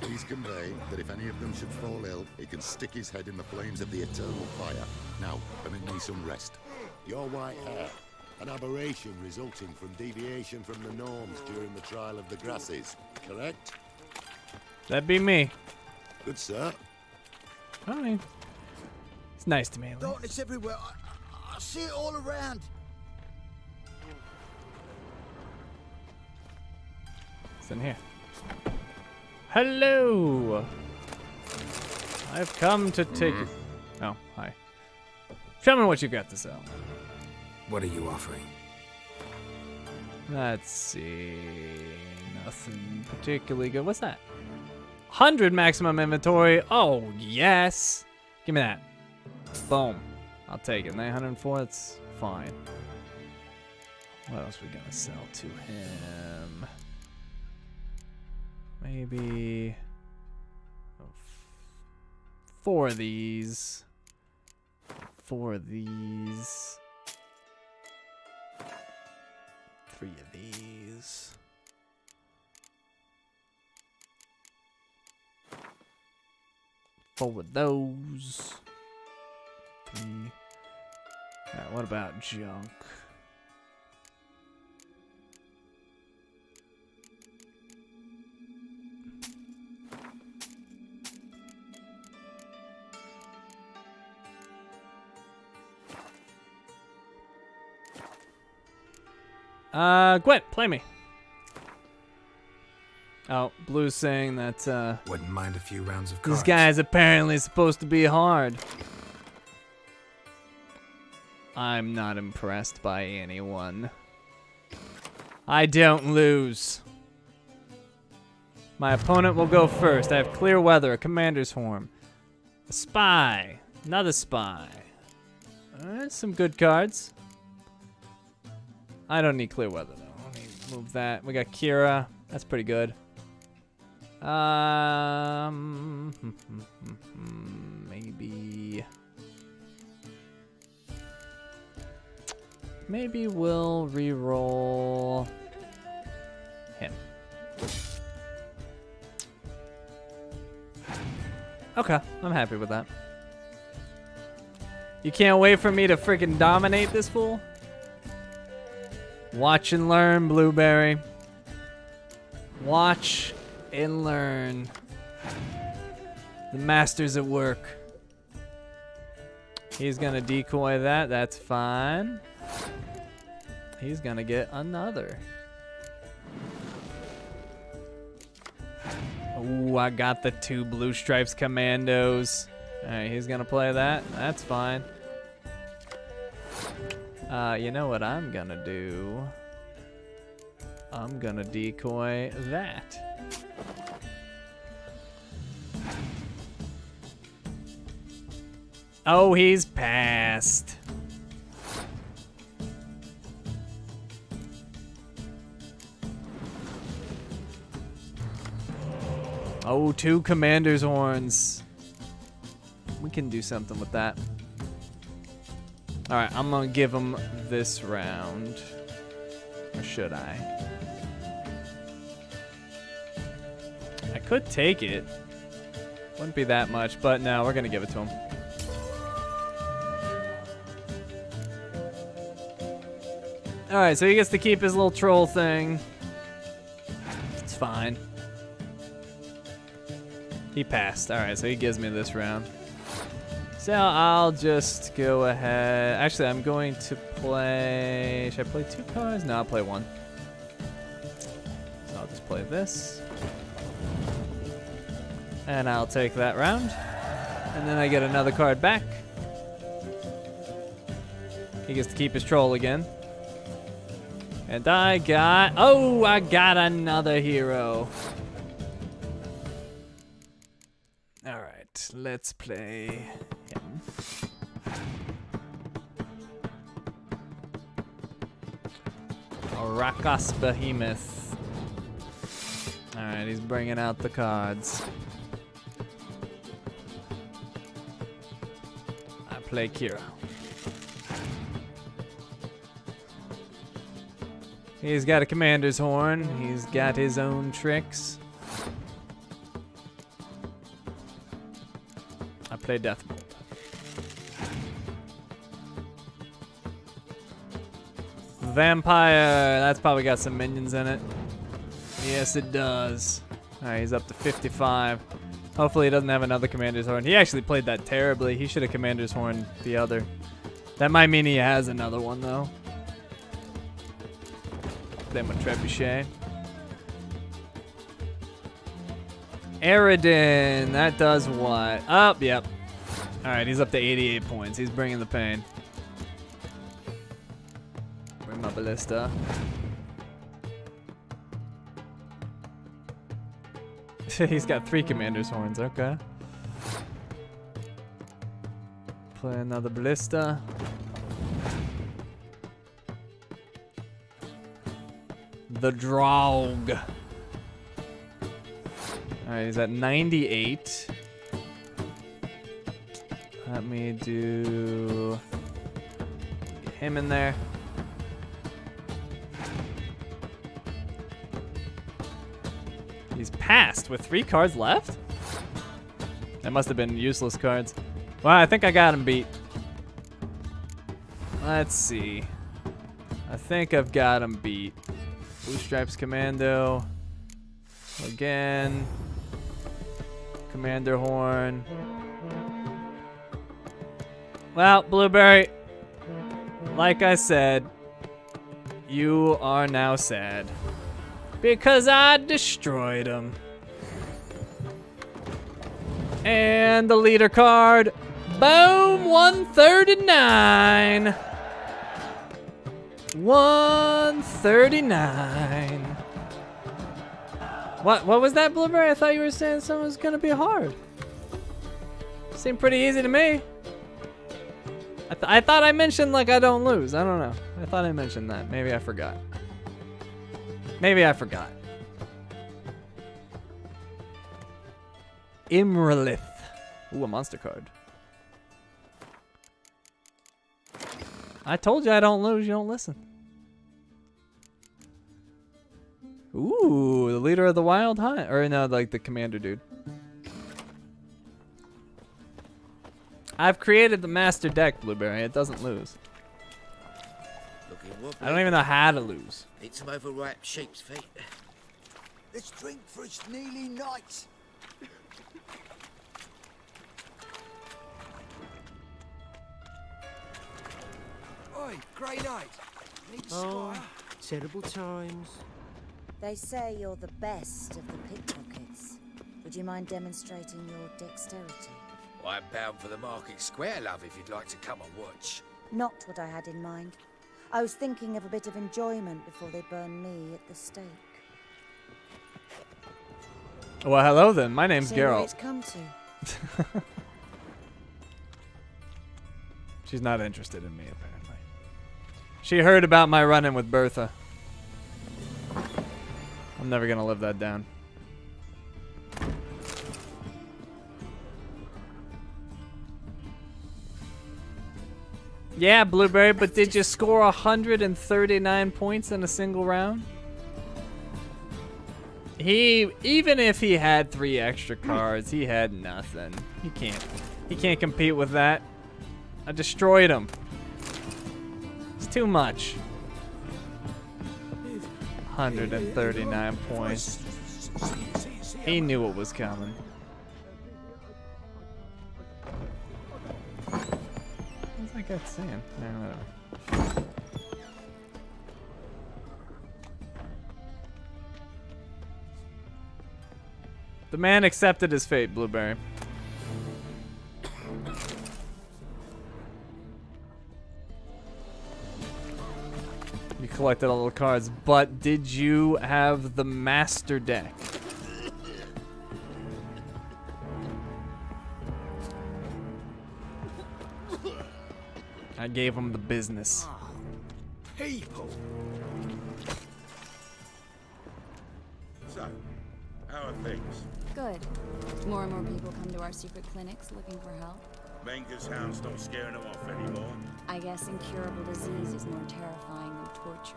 please convey that if any of them should fall ill, he can stick his head in the flames of the eternal fire. Now, permit me some rest. Your white hair, an aberration resulting from deviation from the norms during the trial of the grasses, correct? That'd be me. Good, sir. I mean, it's nice to me. at least. Darkness everywhere. I see it all around. It's in here. Hello. I've come to take. Oh, hi. Show me what you got to sell. What are you offering? Let's see. Nothing particularly good. What's that? 100 maximum inventory. Oh, yes. Give me that. Boom. I'll take it. 904. That's fine. What else we gonna sell to him? Maybe 4 of these. 4 of these. 3 of these. 4 of those. 3. Alright, what about junk? Gwent, play me. Oh, Blue's saying that, Wouldn't mind a few rounds of cards. this guy's apparently supposed to be hard. I'm not impressed by anyone. I don't lose. My opponent will go first. I have clear weather, a commander's horn, a spy, another spy. Alright, some good cards. I don't need clear weather though. Let me move that. We got Kira. That's pretty good. Maybe we'll re-roll him. Okay, I'm happy with that. You can't wait for me to freaking dominate this fool? Watch and learn, Blueberry. Watch and learn. The master's at work. He's gonna decoy that. That's fine. He's gonna get another. Ooh, I got the 2 Blue Stripes Commandos. Alright, he's gonna play that. That's fine. You know what I'm gonna do? I'm gonna decoy that. Oh, he's passed. Oh, 2 commander's horns. We can do something with that. Alright, I'm gonna give him this round. Or should I? I could take it. Wouldn't be that much, but no, we're gonna give it to him. Alright, so he gets to keep his little troll thing. It's fine. He passed. Alright, so he gives me this round. So I'll just go ahead. Actually, I'm going to play... Should I play 2 cards? No, I'll play 1. So I'll just play this. And I'll take that round. And then I get another card back. He gets to keep his troll again. And I got... Oh, I got another hero. Alright, let's play him. Rakas Behemoth. Alright, he's bringing out the cards. I play Kira. He's got a commander's horn. He's got his own tricks. I play Deathbolt. Vampire. That's probably got some minions in it. Yes, it does. Alright, he's up to 55. Hopefully he doesn't have another commander's horn. He actually played that terribly. He should have commander's horn the other. That might mean he has another one, though. Then with Trebuchet. Aridin, that does what? Oh, yep. Alright, he's up to 88 points. He's bringing the pain. Bring my ballista. He's got 3 commander's horns, okay. Play another ballista. The Draug. Alright, he's at 98. Let me do... Get him in there. He's passed with 3 cards left? That must have been useless cards. Well, I think I got him beat. Let's see. I think I've got him beat. Blue Stripes Commando. Again. Commander Horn. Well, Blueberry, like I said, you are now sad. Because I destroyed him. And the leader card. Boom, 139. 139. What was that, Blueberry? I thought you were saying something was gonna be hard. Seemed pretty easy to me. I thought I mentioned like I don't lose. I don't know. I thought I mentioned that. Maybe I forgot. Maybe I forgot. Imralith. Ooh, a monster card. I told you I don't lose. You don't listen. Ooh, the leader of the Wild Hunt. Or no, like the commander dude. I've created the master deck, Blueberry. It doesn't lose. I don't even know how to lose. Need some overripe sheep's feet. Let's drink for it's nearly night. Oi, grey night. Need a squire. Terrible times. They say you're the best of the pickpockets. Would you mind demonstrating your dexterity? I'm bound for the market square, love, if you'd like to come and watch. Not what I had in mind. I was thinking of a bit of enjoyment before they burn me at the stake. Well, hello then. My name's See where Geralt. it's come to. She's not interested in me, apparently. She heard about my run-in with Bertha. I'm never gonna live that down. Yeah, Blueberry, but did you score 139 points in a single round? Even if he had 3 extra cards, he had nothing. He can't compete with that. I destroyed him. It's too much. 139 points. He knew what was coming. What's that guy saying? Whatever. The man accepted his fate, Blueberry. You collected all the cards, but did you have the master deck? I gave him the business. People. So, how are things? Good. More and more people come to our secret clinics looking for help. Menger's hounds not scaring them off anymore. I guess incurable disease is more terrifying than torture.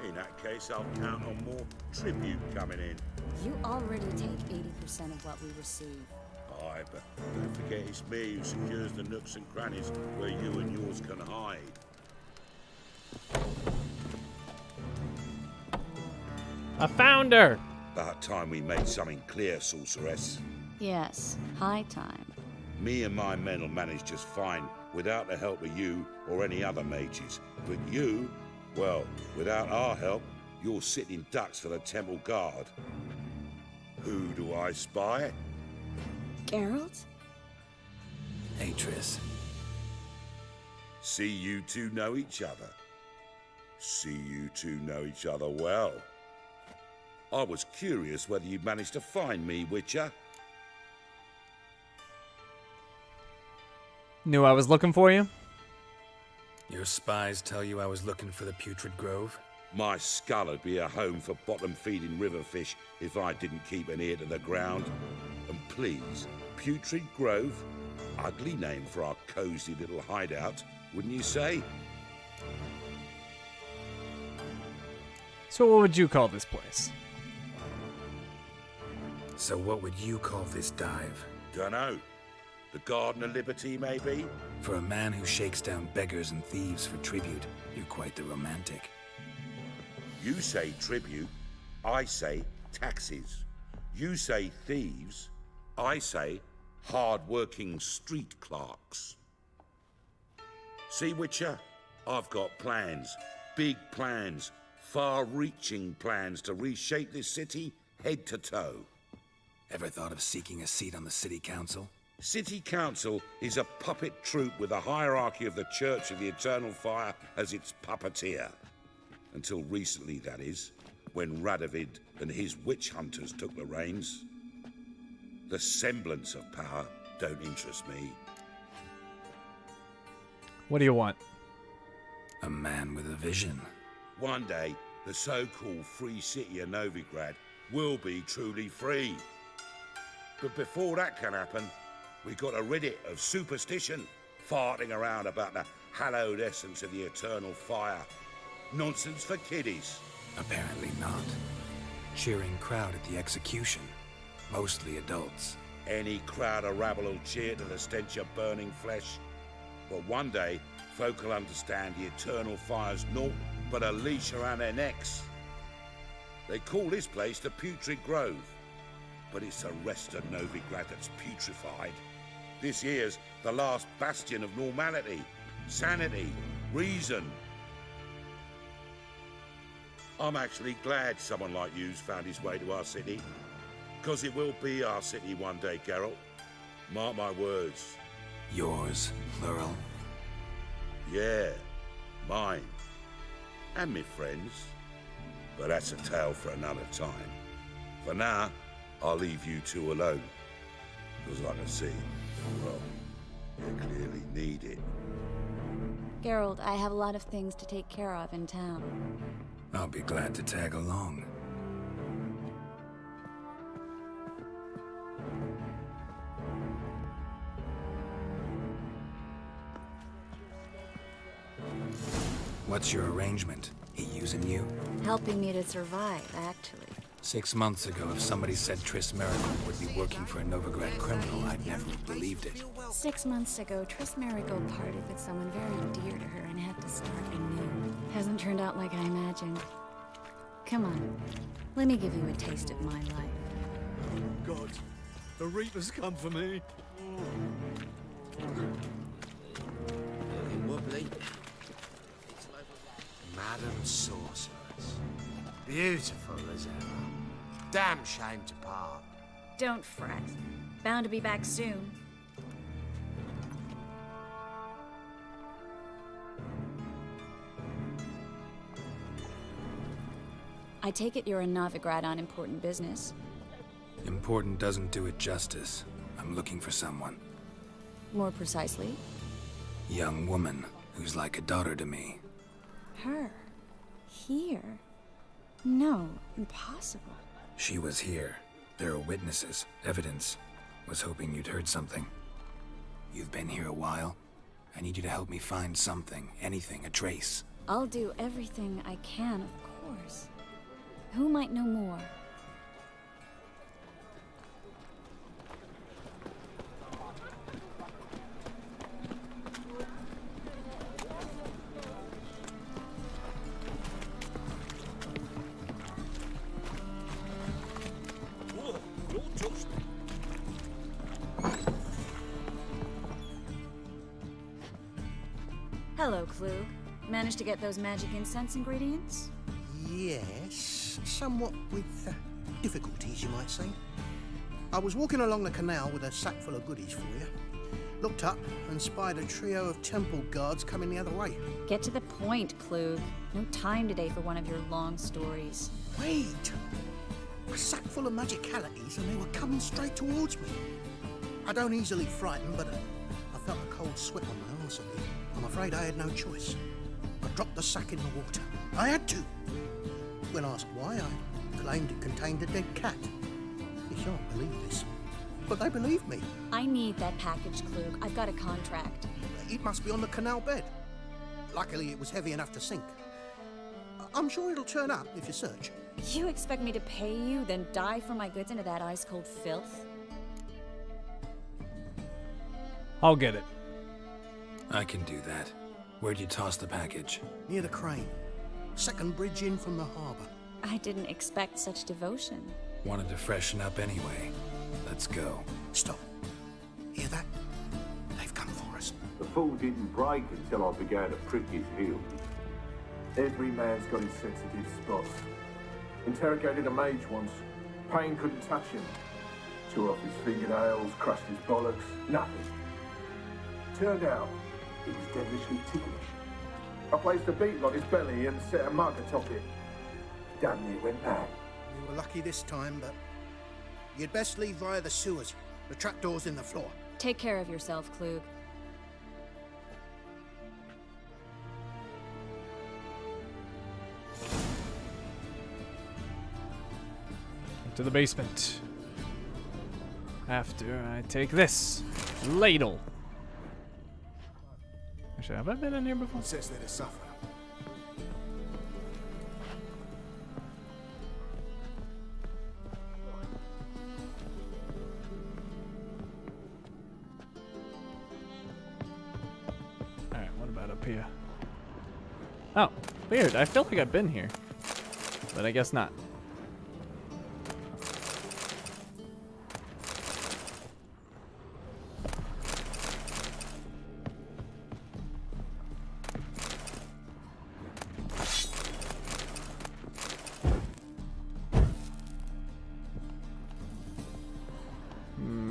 In that case, I'll count on more tribute coming in. You already take 80% of what we receive. Aye, but don't forget it's me who secures the nooks and crannies where you and yours can hide. I found her! About time we made something clear, sorceress. Yes, high time. Me and my men will manage just fine without the help of you or any other mages. But you, well, without our help, you're sitting ducks for the temple guard. Who do I spy? Geralt? Hey, Triss. See you two know each other. See you two know each other well. I was curious whether you'd managed to find me, Witcher. Knew I was looking for you? Your spies tell you I was looking for the Putrid Grove? My skull would be a home for bottom-feeding river fish if I didn't keep an ear to the ground. And please, Putrid Grove? Ugly name for our cozy little hideout, wouldn't you say? So what would you call this place? So what would you call this dive? Dunno. The Garden of Liberty, maybe? For a man who shakes down beggars and thieves for tribute, you're quite the romantic. You say tribute, I say taxes. You say thieves, I say hard-working street clerks. See, Witcher? I've got plans. Big plans. Far-reaching plans to reshape this city head to toe. Ever thought of seeking a seat on the city council? City Council is a puppet troupe with a hierarchy of the Church of the Eternal Fire as its puppeteer. Until recently, that is, when Radovid and his witch hunters took the reins. The semblance of power don't interest me. What do you want? A man with a vision. One day, the so-called free city of Novigrad will be truly free. But before that can happen, we got to rid it of superstition, farting around about the hallowed essence of the eternal fire. Nonsense for kiddies. Apparently not. Cheering crowd at the execution. Mostly adults. Any crowd of rabble will cheer to the stench of burning flesh. But one day, folk will understand the eternal fire's naught but a leash around their necks. They call this place the Putrid Grove, but it's the rest of Novigrad that's putrefied. This here's the last bastion of normality, sanity, reason. I'm actually glad someone like you's found his way to our city, because it will be our city one day, Geralt. Mark my words. Yours, plural. Yeah, mine. And me friends. But that's a tale for another time. For now, I'll leave you two alone. Because like I see, well, you clearly need it. Geralt, I have a lot of things to take care of in town. I'll be glad to tag along. What's your arrangement? He using you? Helping me to survive, actually. 6 months ago, if somebody said Triss Marigold would be working for a Novigrad criminal, I'd never have believed it. 6 months ago, Triss Marigold parted with someone very dear to her and had to start anew. Hasn't turned out like I imagined. Come on, let me give you a taste of my life. God, the Reapers come for me. Looking wobbly. Madam Sorceress. Beautiful as ever. Damn shame to part. Don't fret. Bound to be back soon. I take it you're in Novigrad on important business. Important doesn't do it justice. I'm looking for someone. More precisely? Young woman who's like a daughter to me. Her? Here? No, impossible. She was here. There are witnesses, evidence. Was hoping you'd heard something. You've been here a while. I need you to help me find something, anything, a trace. I'll do everything I can, of course. Who might know more? Hello, Klug. Managed to get those magic incense ingredients? Yes, somewhat with difficulties, you might say. I was walking along the canal with a sack full of goodies for you. Looked up and spied a trio of temple guards coming the other way. Get to the point, Klug. No time today for one of your long stories. Wait! A sack full of magicalities and they were coming straight towards me. I don't easily frighten, but I felt a cold sweat on my arse a bit. I'm afraid I had no choice. I dropped the sack in the water. I had to. When asked why, I claimed it contained a dead cat. You shan't believe this, but they believed me. I need that package, Klug. I've got a contract. It must be on the canal bed. Luckily, it was heavy enough to sink. I'm sure it'll turn up if you search. You expect me to pay you, then dive for my goods into that ice-cold filth? I'll get it. I can do that. Where'd you toss the package? Near the crane. Second bridge in from the harbour. I didn't expect such devotion. Wanted to freshen up anyway. Let's go. Stop. Hear that? They've come for us. The fall didn't break until I began to prick his heels. Every man's got his sensitive spots. Interrogated a mage once. Pain couldn't touch him. Tore off his fingernails, crushed his bollocks, nothing. Turned out, he was devilishly ticklish. I placed a beetle on his belly and set a mug atop it. Damn near went mad. You were lucky this time, but you'd best leave via the sewers. The trapdoor's in the floor. Take care of yourself, Klug. To the basement. After I take this ladle. Actually, have I been in here before? It says they're to suffer. Alright, what about up here? Oh, weird. I feel like I've been here. But I guess not.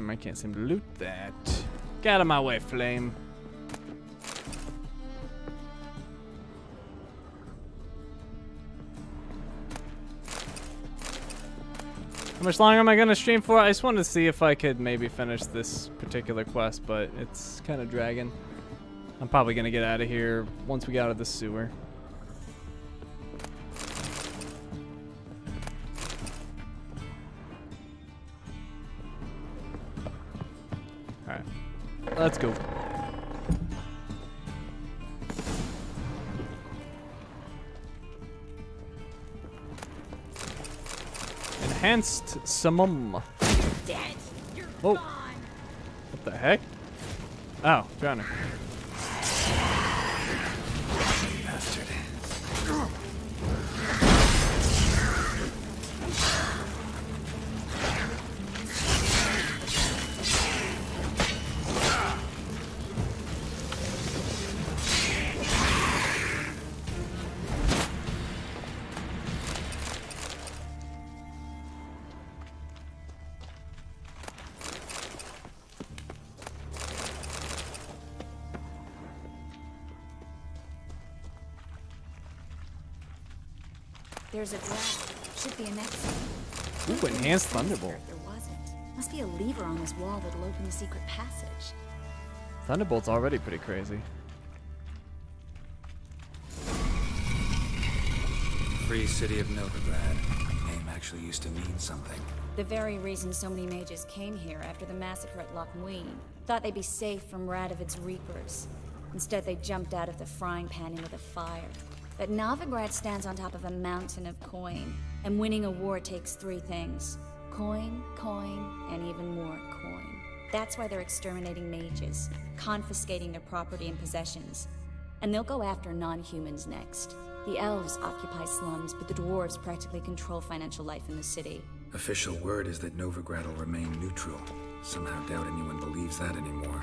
I can't seem to loot that. Get out of my way, flame. How much longer am I gonna stream for? I just wanted to see if I could maybe finish this particular quest, but it's kind of dragging. I'm probably gonna get out of here once we get out of the sewer. Alright, let's go. Enhanced summum. Dead. You're Oh. gone. What the heck? Oh, drowning. Bastard. There's a draft. Should be an exit. Ooh, enhanced thunderbolt. There wasn't. Must be a lever on this wall that'll open the secret passage. Thunderbolt's already pretty crazy. Free city of Novigrad. Name actually used to mean something. The very reason so many mages came here after the massacre at Loch Muin. Thought they'd be safe from Radovid's reapers. Instead, they jumped out of the frying pan into the fire. But Novigrad stands on top of a mountain of coin, and winning a war takes three things. Coin, coin, and even more coin. That's why they're exterminating mages, confiscating their property and possessions. And they'll go after non-humans next. The elves occupy slums, but the dwarves practically control financial life in the city. Official word is that Novigrad will remain neutral. Somehow doubt anyone believes that anymore.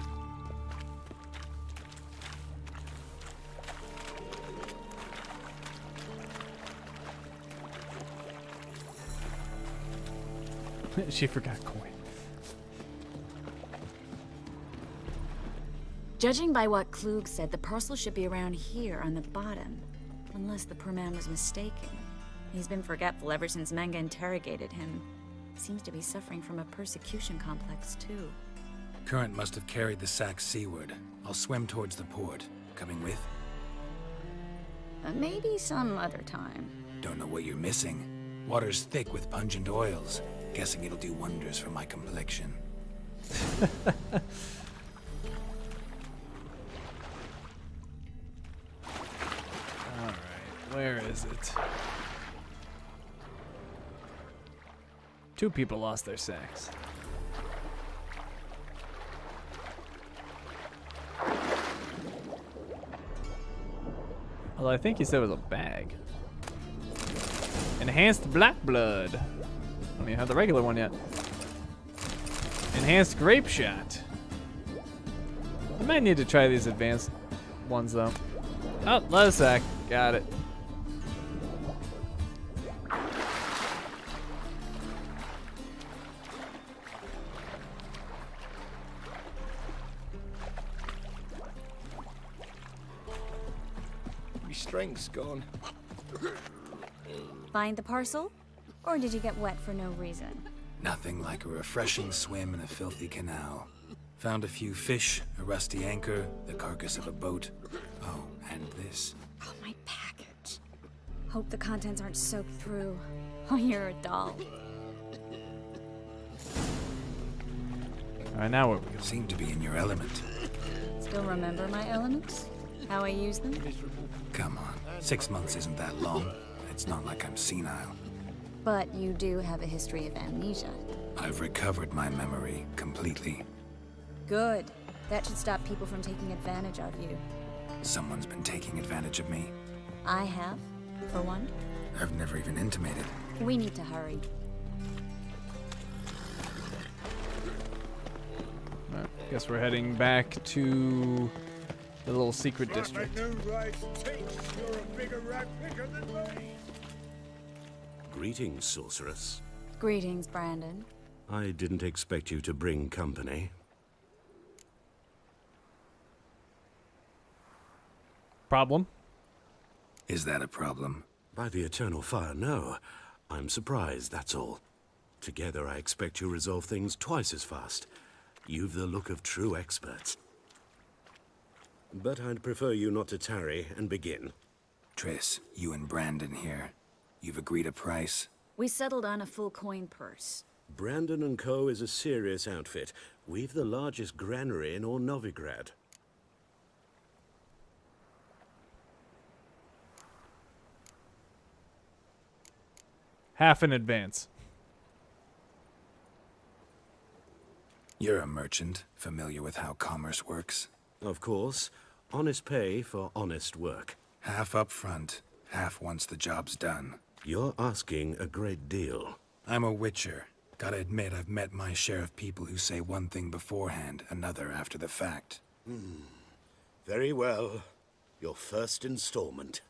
She forgot coin. Judging by what Klug said, the parcel should be around here on the bottom. Unless the poor man was mistaken. He's been forgetful ever since Manga interrogated him. Seems to be suffering from a persecution complex, too. Current must have carried the sack seaward. I'll swim towards the port. Coming with? Maybe some other time. Don't know what you're missing. Water's thick with pungent oils. Guessing it'll do wonders for my complexion. Alright, where is it? Two people lost their sacks. Although I think he said it was a bag. Enhanced black blood. I don't even have the regular one yet. Enhanced grape shot. I might need to try these advanced ones though. Oh, lettuce sack. Got it. My strength's gone. Find the parcel? Or did you get wet for no reason? Nothing like a refreshing swim in a filthy canal. Found a few fish, a rusty anchor, the carcass of a boat. Oh, and this. Oh, my package. Hope the contents aren't soaked through. Oh, you're a doll. Alright, now what we go? Seem to be in your element. Still remember my elements? How I use them? Come on, 6 months isn't that long. It's not like I'm senile. But you do have a history of amnesia. I've recovered my memory completely. Good. That should stop people from taking advantage of you. Someone's been taking advantage of me. I have, for one. I've never even intimated. We need to hurry. Alright, guess we're heading back to the little secret district. Greetings, sorceress. Greetings, Brandon. I didn't expect you to bring company. Problem? Is that a problem? By the eternal fire, no. I'm surprised, that's all. Together, I expect you resolve things twice as fast. You've the look of true experts. But I'd prefer you not to tarry and begin. Triss, you and Brandon here. You've agreed a price? We settled on a full coin purse. Brandon & Co. is a serious outfit. We've the largest granary in all Novigrad. Half in advance. You're a merchant, familiar with how commerce works? Of course. Honest pay for honest work. Half up front, half once the job's done. You're asking a great deal. I'm a witcher. Gotta admit, I've met my share of people who say one thing beforehand, another after the fact. Very well. Your first installment.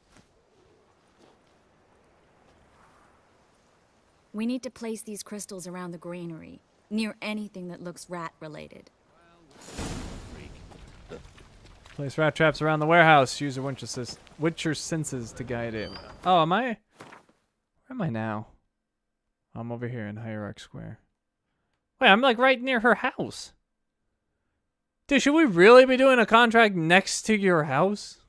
We need to place these crystals around the granary, near anything that looks rat-related. Place rat traps around the warehouse. Use your Witcher senses to guide it. Oh, am I? Where am I now? I'm over here in Hierarch Square. Wait, I'm like right near her house. Dude, should we really be doing a contract next to your house?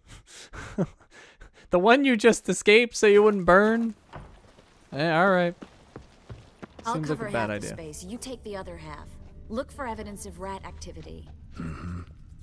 The one you just escaped so you wouldn't burn? Alright. I'll Seems cover like a bad half idea. the space. You take the other half. Look for evidence of rat activity.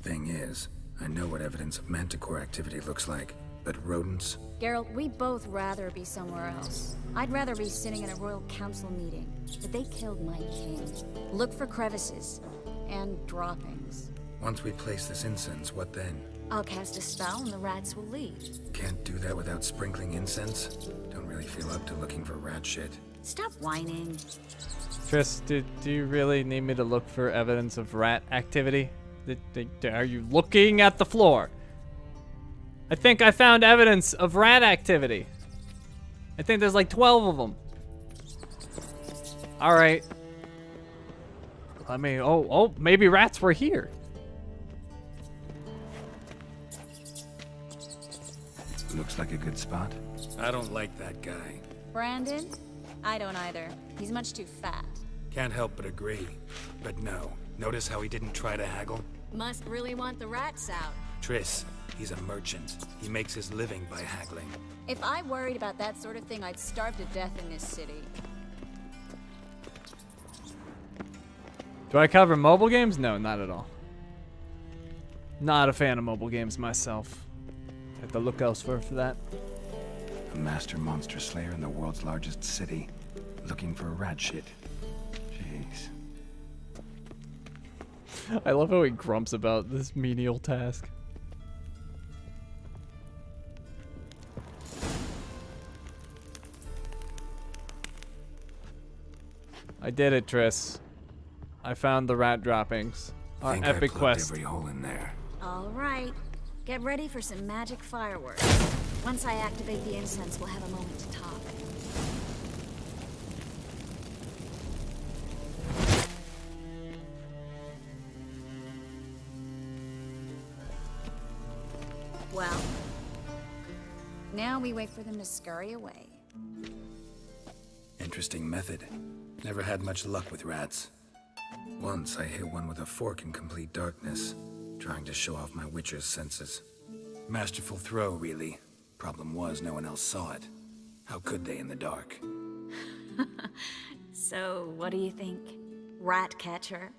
Thing is, I know what evidence of manticore activity looks like, but rodents? Geralt, we'd both rather be somewhere else. I'd rather be sitting in a royal council meeting, but they killed my king. Look for crevices and droppings. Once we place this incense, what then? I'll cast a spell and the rats will leave. Can't do that without sprinkling incense? Don't really feel up to looking for rat shit. Stop whining. Triss, do you really need me to look for evidence of rat activity? Are you looking at the floor? I think I found evidence of rat activity. I think there's like 12 of them. All right. I mean, oh, maybe rats were here. Looks like a good spot. I don't like that guy. Brandon? I don't either. He's much too fat. Can't help but agree. But no. Notice how he didn't try to haggle? Must really want the rats out. Triss, he's a merchant. He makes his living by haggling. If I worried about that sort of thing, I'd starve to death in this city. Do I cover mobile games? No, not at all. Not a fan of mobile games myself. Have to look elsewhere for that. A master monster slayer in the world's largest city. Looking for rat shit. Jeez. I love how he grumps about this menial task. I did it, Triss. I found the rat droppings. Our Think epic I plugged quest. every hole in there. All right. Get ready for some magic fireworks. Once I activate the incense, we'll have a moment to talk. Well, now we wait for them to scurry away. Interesting method. Never had much luck with rats. Once I hit one with a fork in complete darkness, trying to show off my witcher's senses. Masterful throw, really. Problem was, no one else saw it. How could they in the dark? So, what do you think? Rat catcher?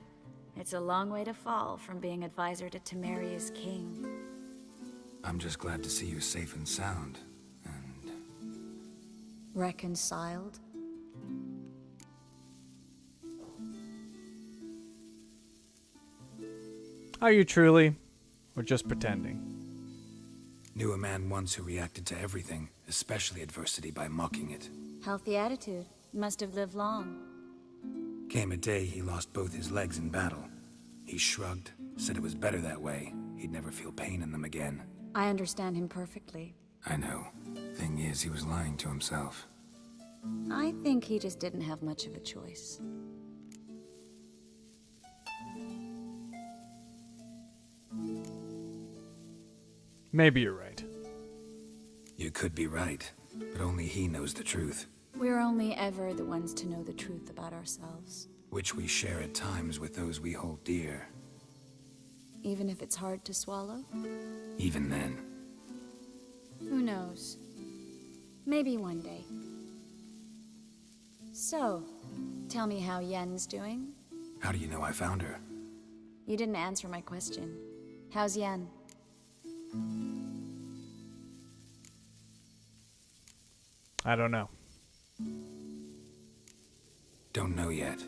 It's a long way to fall from being advisor to Temeria's king. I'm just glad to see you safe and sound. Reconciled? Are you truly? Or just pretending? Knew a man once who reacted to everything, especially adversity, by mocking it. Healthy attitude. Must have lived long. Came a day he lost both his legs in battle. He shrugged, said it was better that way. He'd never feel pain in them again. I understand him perfectly. I know. Thing is, he was lying to himself. I think he just didn't have much of a choice. Maybe you're right. You could be right, but only he knows the truth. We're only ever the ones to know the truth about ourselves. Which we share at times with those we hold dear. Even if it's hard to swallow? Even then. Who knows? Maybe one day. So, tell me how Yen's doing? How do you know I found her? You didn't answer my question. How's Yen? I don't know. Don't know yet.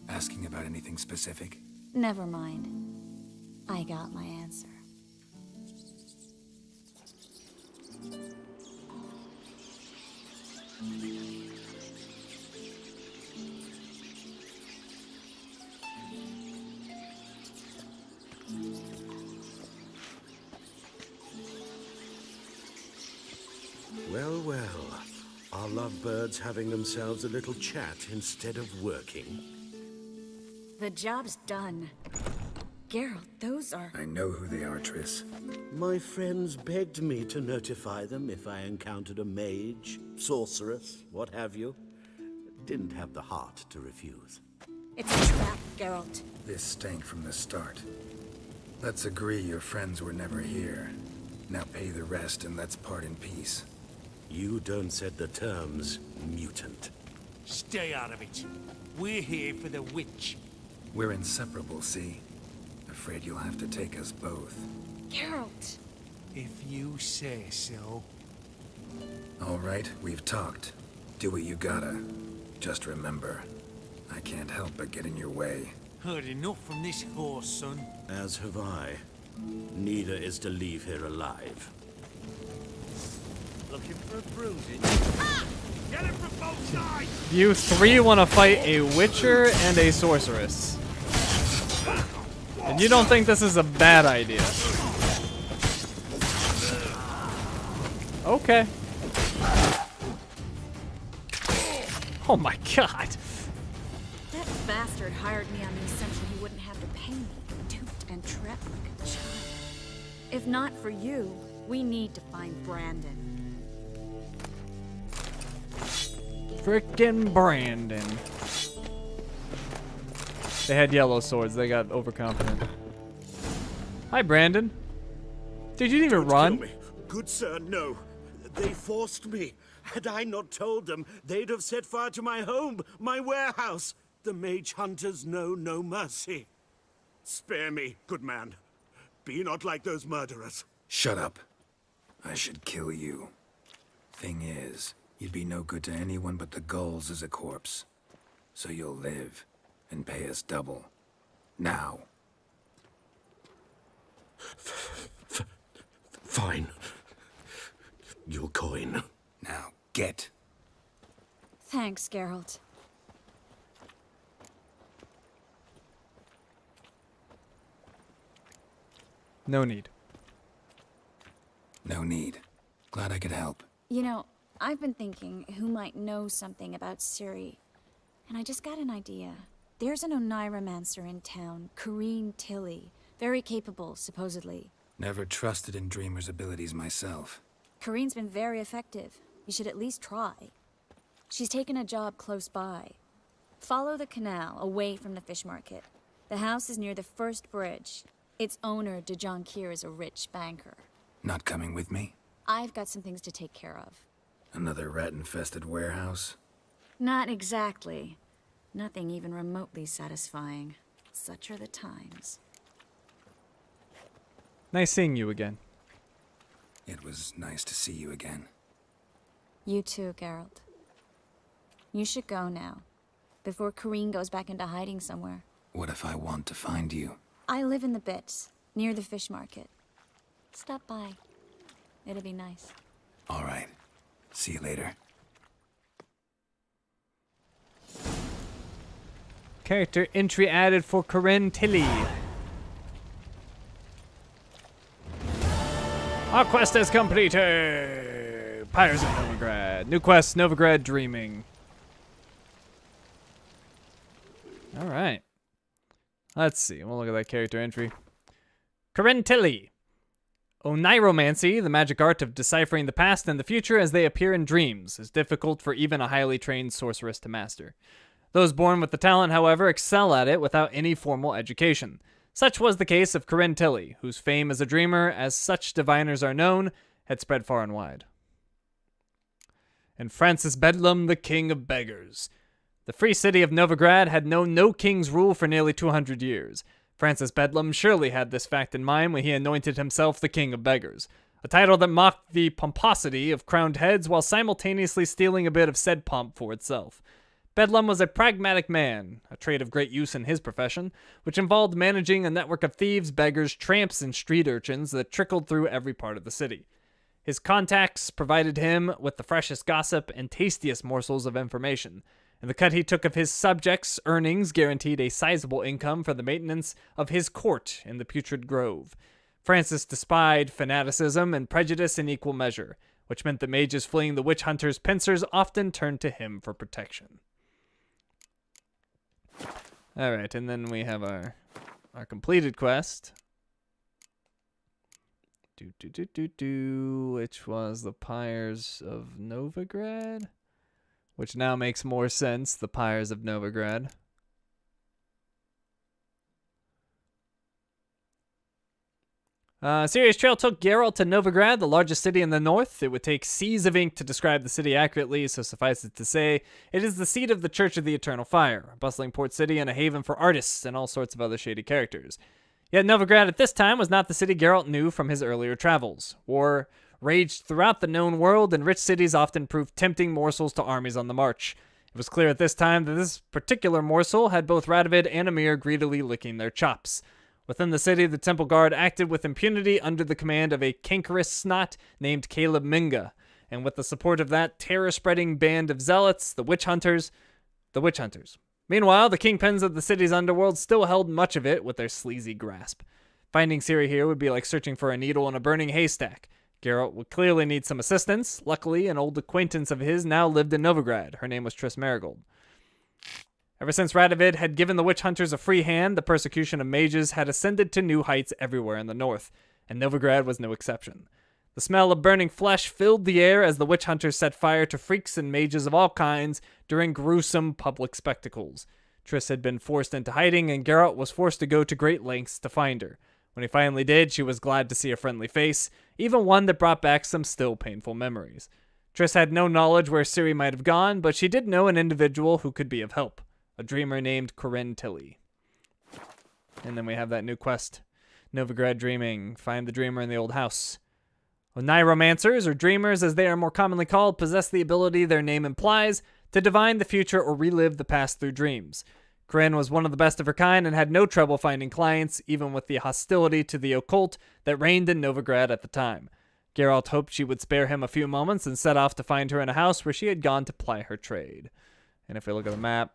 Asking about anything specific? Never mind. I got my answer. Well, well. Our lovebirds having themselves a little chat instead of working. The job's done. Geralt, those are... I know who they are, Triss. My friends begged me to notify them if I encountered a mage, sorceress, what have you. Didn't have the heart to refuse. It's a trap, Geralt. This stank from the start. Let's agree your friends were never here. Now pay the rest and let's part in peace. You don't set the terms, mutant. Stay out of it. We're here for the witch. We're inseparable, see? Afraid you'll have to take us both. Geralt! If you say so. All right, we've talked. Do what you gotta. Just remember, I can't help but get in your way. Heard enough from this horse, son. As have I. Neither is to leave here alive. Looking for a bruising? Get him from both sides! You three want to fight a witcher and a sorceress. And you don't think this is a bad idea. Okay. Oh my god. That bastard hired me on the assumption he wouldn't have to pay me, duped and trapped like a child. If not for you, we need to find Brandon. Frickin' Brandon. They had yellow swords. They got overconfident. Hi, Brandon. Did you even run? Kill me. Good sir, no. They forced me. Had I not told them, they'd have set fire to my home, my warehouse. The mage hunters know no mercy. Spare me, good man. Be not like those murderers. Shut up. I should kill you. Thing is, you'd be no good to anyone but the gulls as a corpse. So you'll live and pay us double. Now. Fine. Your coin. Now, get. Thanks, Geralt. No need. No need. Glad I could help. You know, I've been thinking who might know something about Ciri, and I just got an idea. There's an Oniromancer in town, Corrine Tilly. Very capable, supposedly. Never trusted in Dreamer's abilities myself. Corrine's been very effective. You should at least try. She's taken a job close by. Follow the canal, away from the fish market. The house is near the first bridge. Its owner, de Jonquier, is a rich banker. Not coming with me? I've got some things to take care of. Another rat-infested warehouse? Not exactly. Nothing even remotely satisfying. Such are the times. Nice seeing you again. It was nice to see you again. You too, Geralt. You should go now, before Corrine goes back into hiding somewhere. What if I want to find you? I live in the Bits, near the fish market. Stop by. It'll be nice. All right. See you later. Character entry added for Corrine Tilly. Our quest is completed! Pyres of Novigrad. New quest, Novigrad Dreaming. Alright. Let's see. We'll look at that character entry. Corrine Tilly. Oniromancy, the magic art of deciphering the past and the future as they appear in dreams, is difficult for even a highly trained sorceress to master. Those born with the talent, however, excel at it without any formal education. Such was the case of Corrine Tilly, whose fame as a dreamer, as such diviners are known, had spread far and wide. And Francis Bedlam, the king of beggars. The free city of Novigrad had known no king's rule for nearly 200 years. Francis Bedlam surely had this fact in mind when he anointed himself the king of beggars, a title that mocked the pomposity of crowned heads while simultaneously stealing a bit of said pomp for itself. Bedlam was a pragmatic man, a trait of great use in his profession, which involved managing a network of thieves, beggars, tramps, and street urchins that trickled through every part of the city. His contacts provided him with the freshest gossip and tastiest morsels of information, and the cut he took of his subjects' earnings guaranteed a sizable income for the maintenance of his court in the Putrid Grove. Francis despised fanaticism and prejudice in equal measure, which meant that mages fleeing the witch hunter's pincers often turned to him for protection. Alright, and then we have our completed quest. Which was the Pyres of Novigrad? Which now makes more sense, the Pyres of Novigrad. Ciri's trail took Geralt to Novigrad, the largest city in the north. It would take seas of ink to describe the city accurately, so suffice it to say, it is the seat of the Church of the Eternal Fire, a bustling port city and a haven for artists and all sorts of other shady characters. Yet Novigrad at this time was not the city Geralt knew from his earlier travels. War raged throughout the known world, and rich cities often proved tempting morsels to armies on the march. It was clear at this time that this particular morsel had both Radovid and Emir greedily licking their chops. Within the city, the Temple Guard acted with impunity under the command of a cankerous snot named Caleb Minga, and with the support of that terror-spreading band of zealots, the Witch Hunters. Meanwhile, the kingpins of the city's underworld still held much of it with their sleazy grasp. Finding Ciri here would be like searching for a needle in a burning haystack. Geralt would clearly need some assistance. Luckily, an old acquaintance of his now lived in Novigrad. Her name was Triss Marigold. Ever since Radovid had given the witch hunters a free hand, the persecution of mages had ascended to new heights everywhere in the north, and Novigrad was no exception. The smell of burning flesh filled the air as the witch hunters set fire to freaks and mages of all kinds during gruesome public spectacles. Triss had been forced into hiding, and Geralt was forced to go to great lengths to find her. When he finally did, she was glad to see a friendly face, even one that brought back some still painful memories. Triss had no knowledge where Ciri might have gone, but she did know an individual who could be of help. A dreamer named Corrine Tilly. And then we have that new quest. Novigrad Dreaming. Find the dreamer in the old house. Oniromancers, or dreamers as they are more commonly called, possess the ability their name implies to divine the future or relive the past through dreams. Corrine was one of the best of her kind and had no trouble finding clients, even with the hostility to the occult that reigned in Novigrad at the time. Geralt hoped she would spare him a few moments and set off to find her in a house where she had gone to ply her trade. And if we look at the map,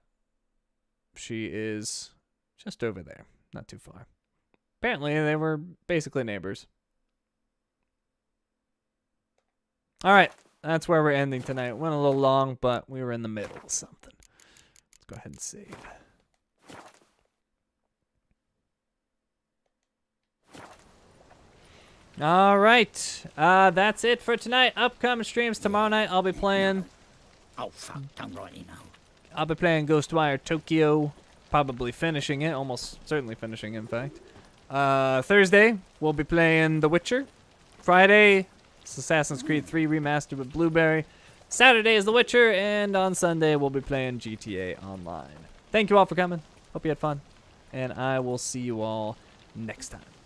she is just over there, not too far. Apparently, they were basically neighbors. All right, that's where we're ending tonight. Went a little long, but we were in the middle of something. Let's go ahead and save. All right, that's it for tonight. Upcoming streams tomorrow night. I'll be playing. Oh fuck! Don't write it now. I'll be playing Ghostwire Tokyo. Probably finishing it. Almost certainly finishing, in fact. Thursday we'll be playing The Witcher. Friday, it's Assassin's Creed 3 Remastered with Blueberry. Saturday is The Witcher, and on Sunday we'll be playing GTA Online. Thank you all for coming. Hope you had fun, and I will see you all next time.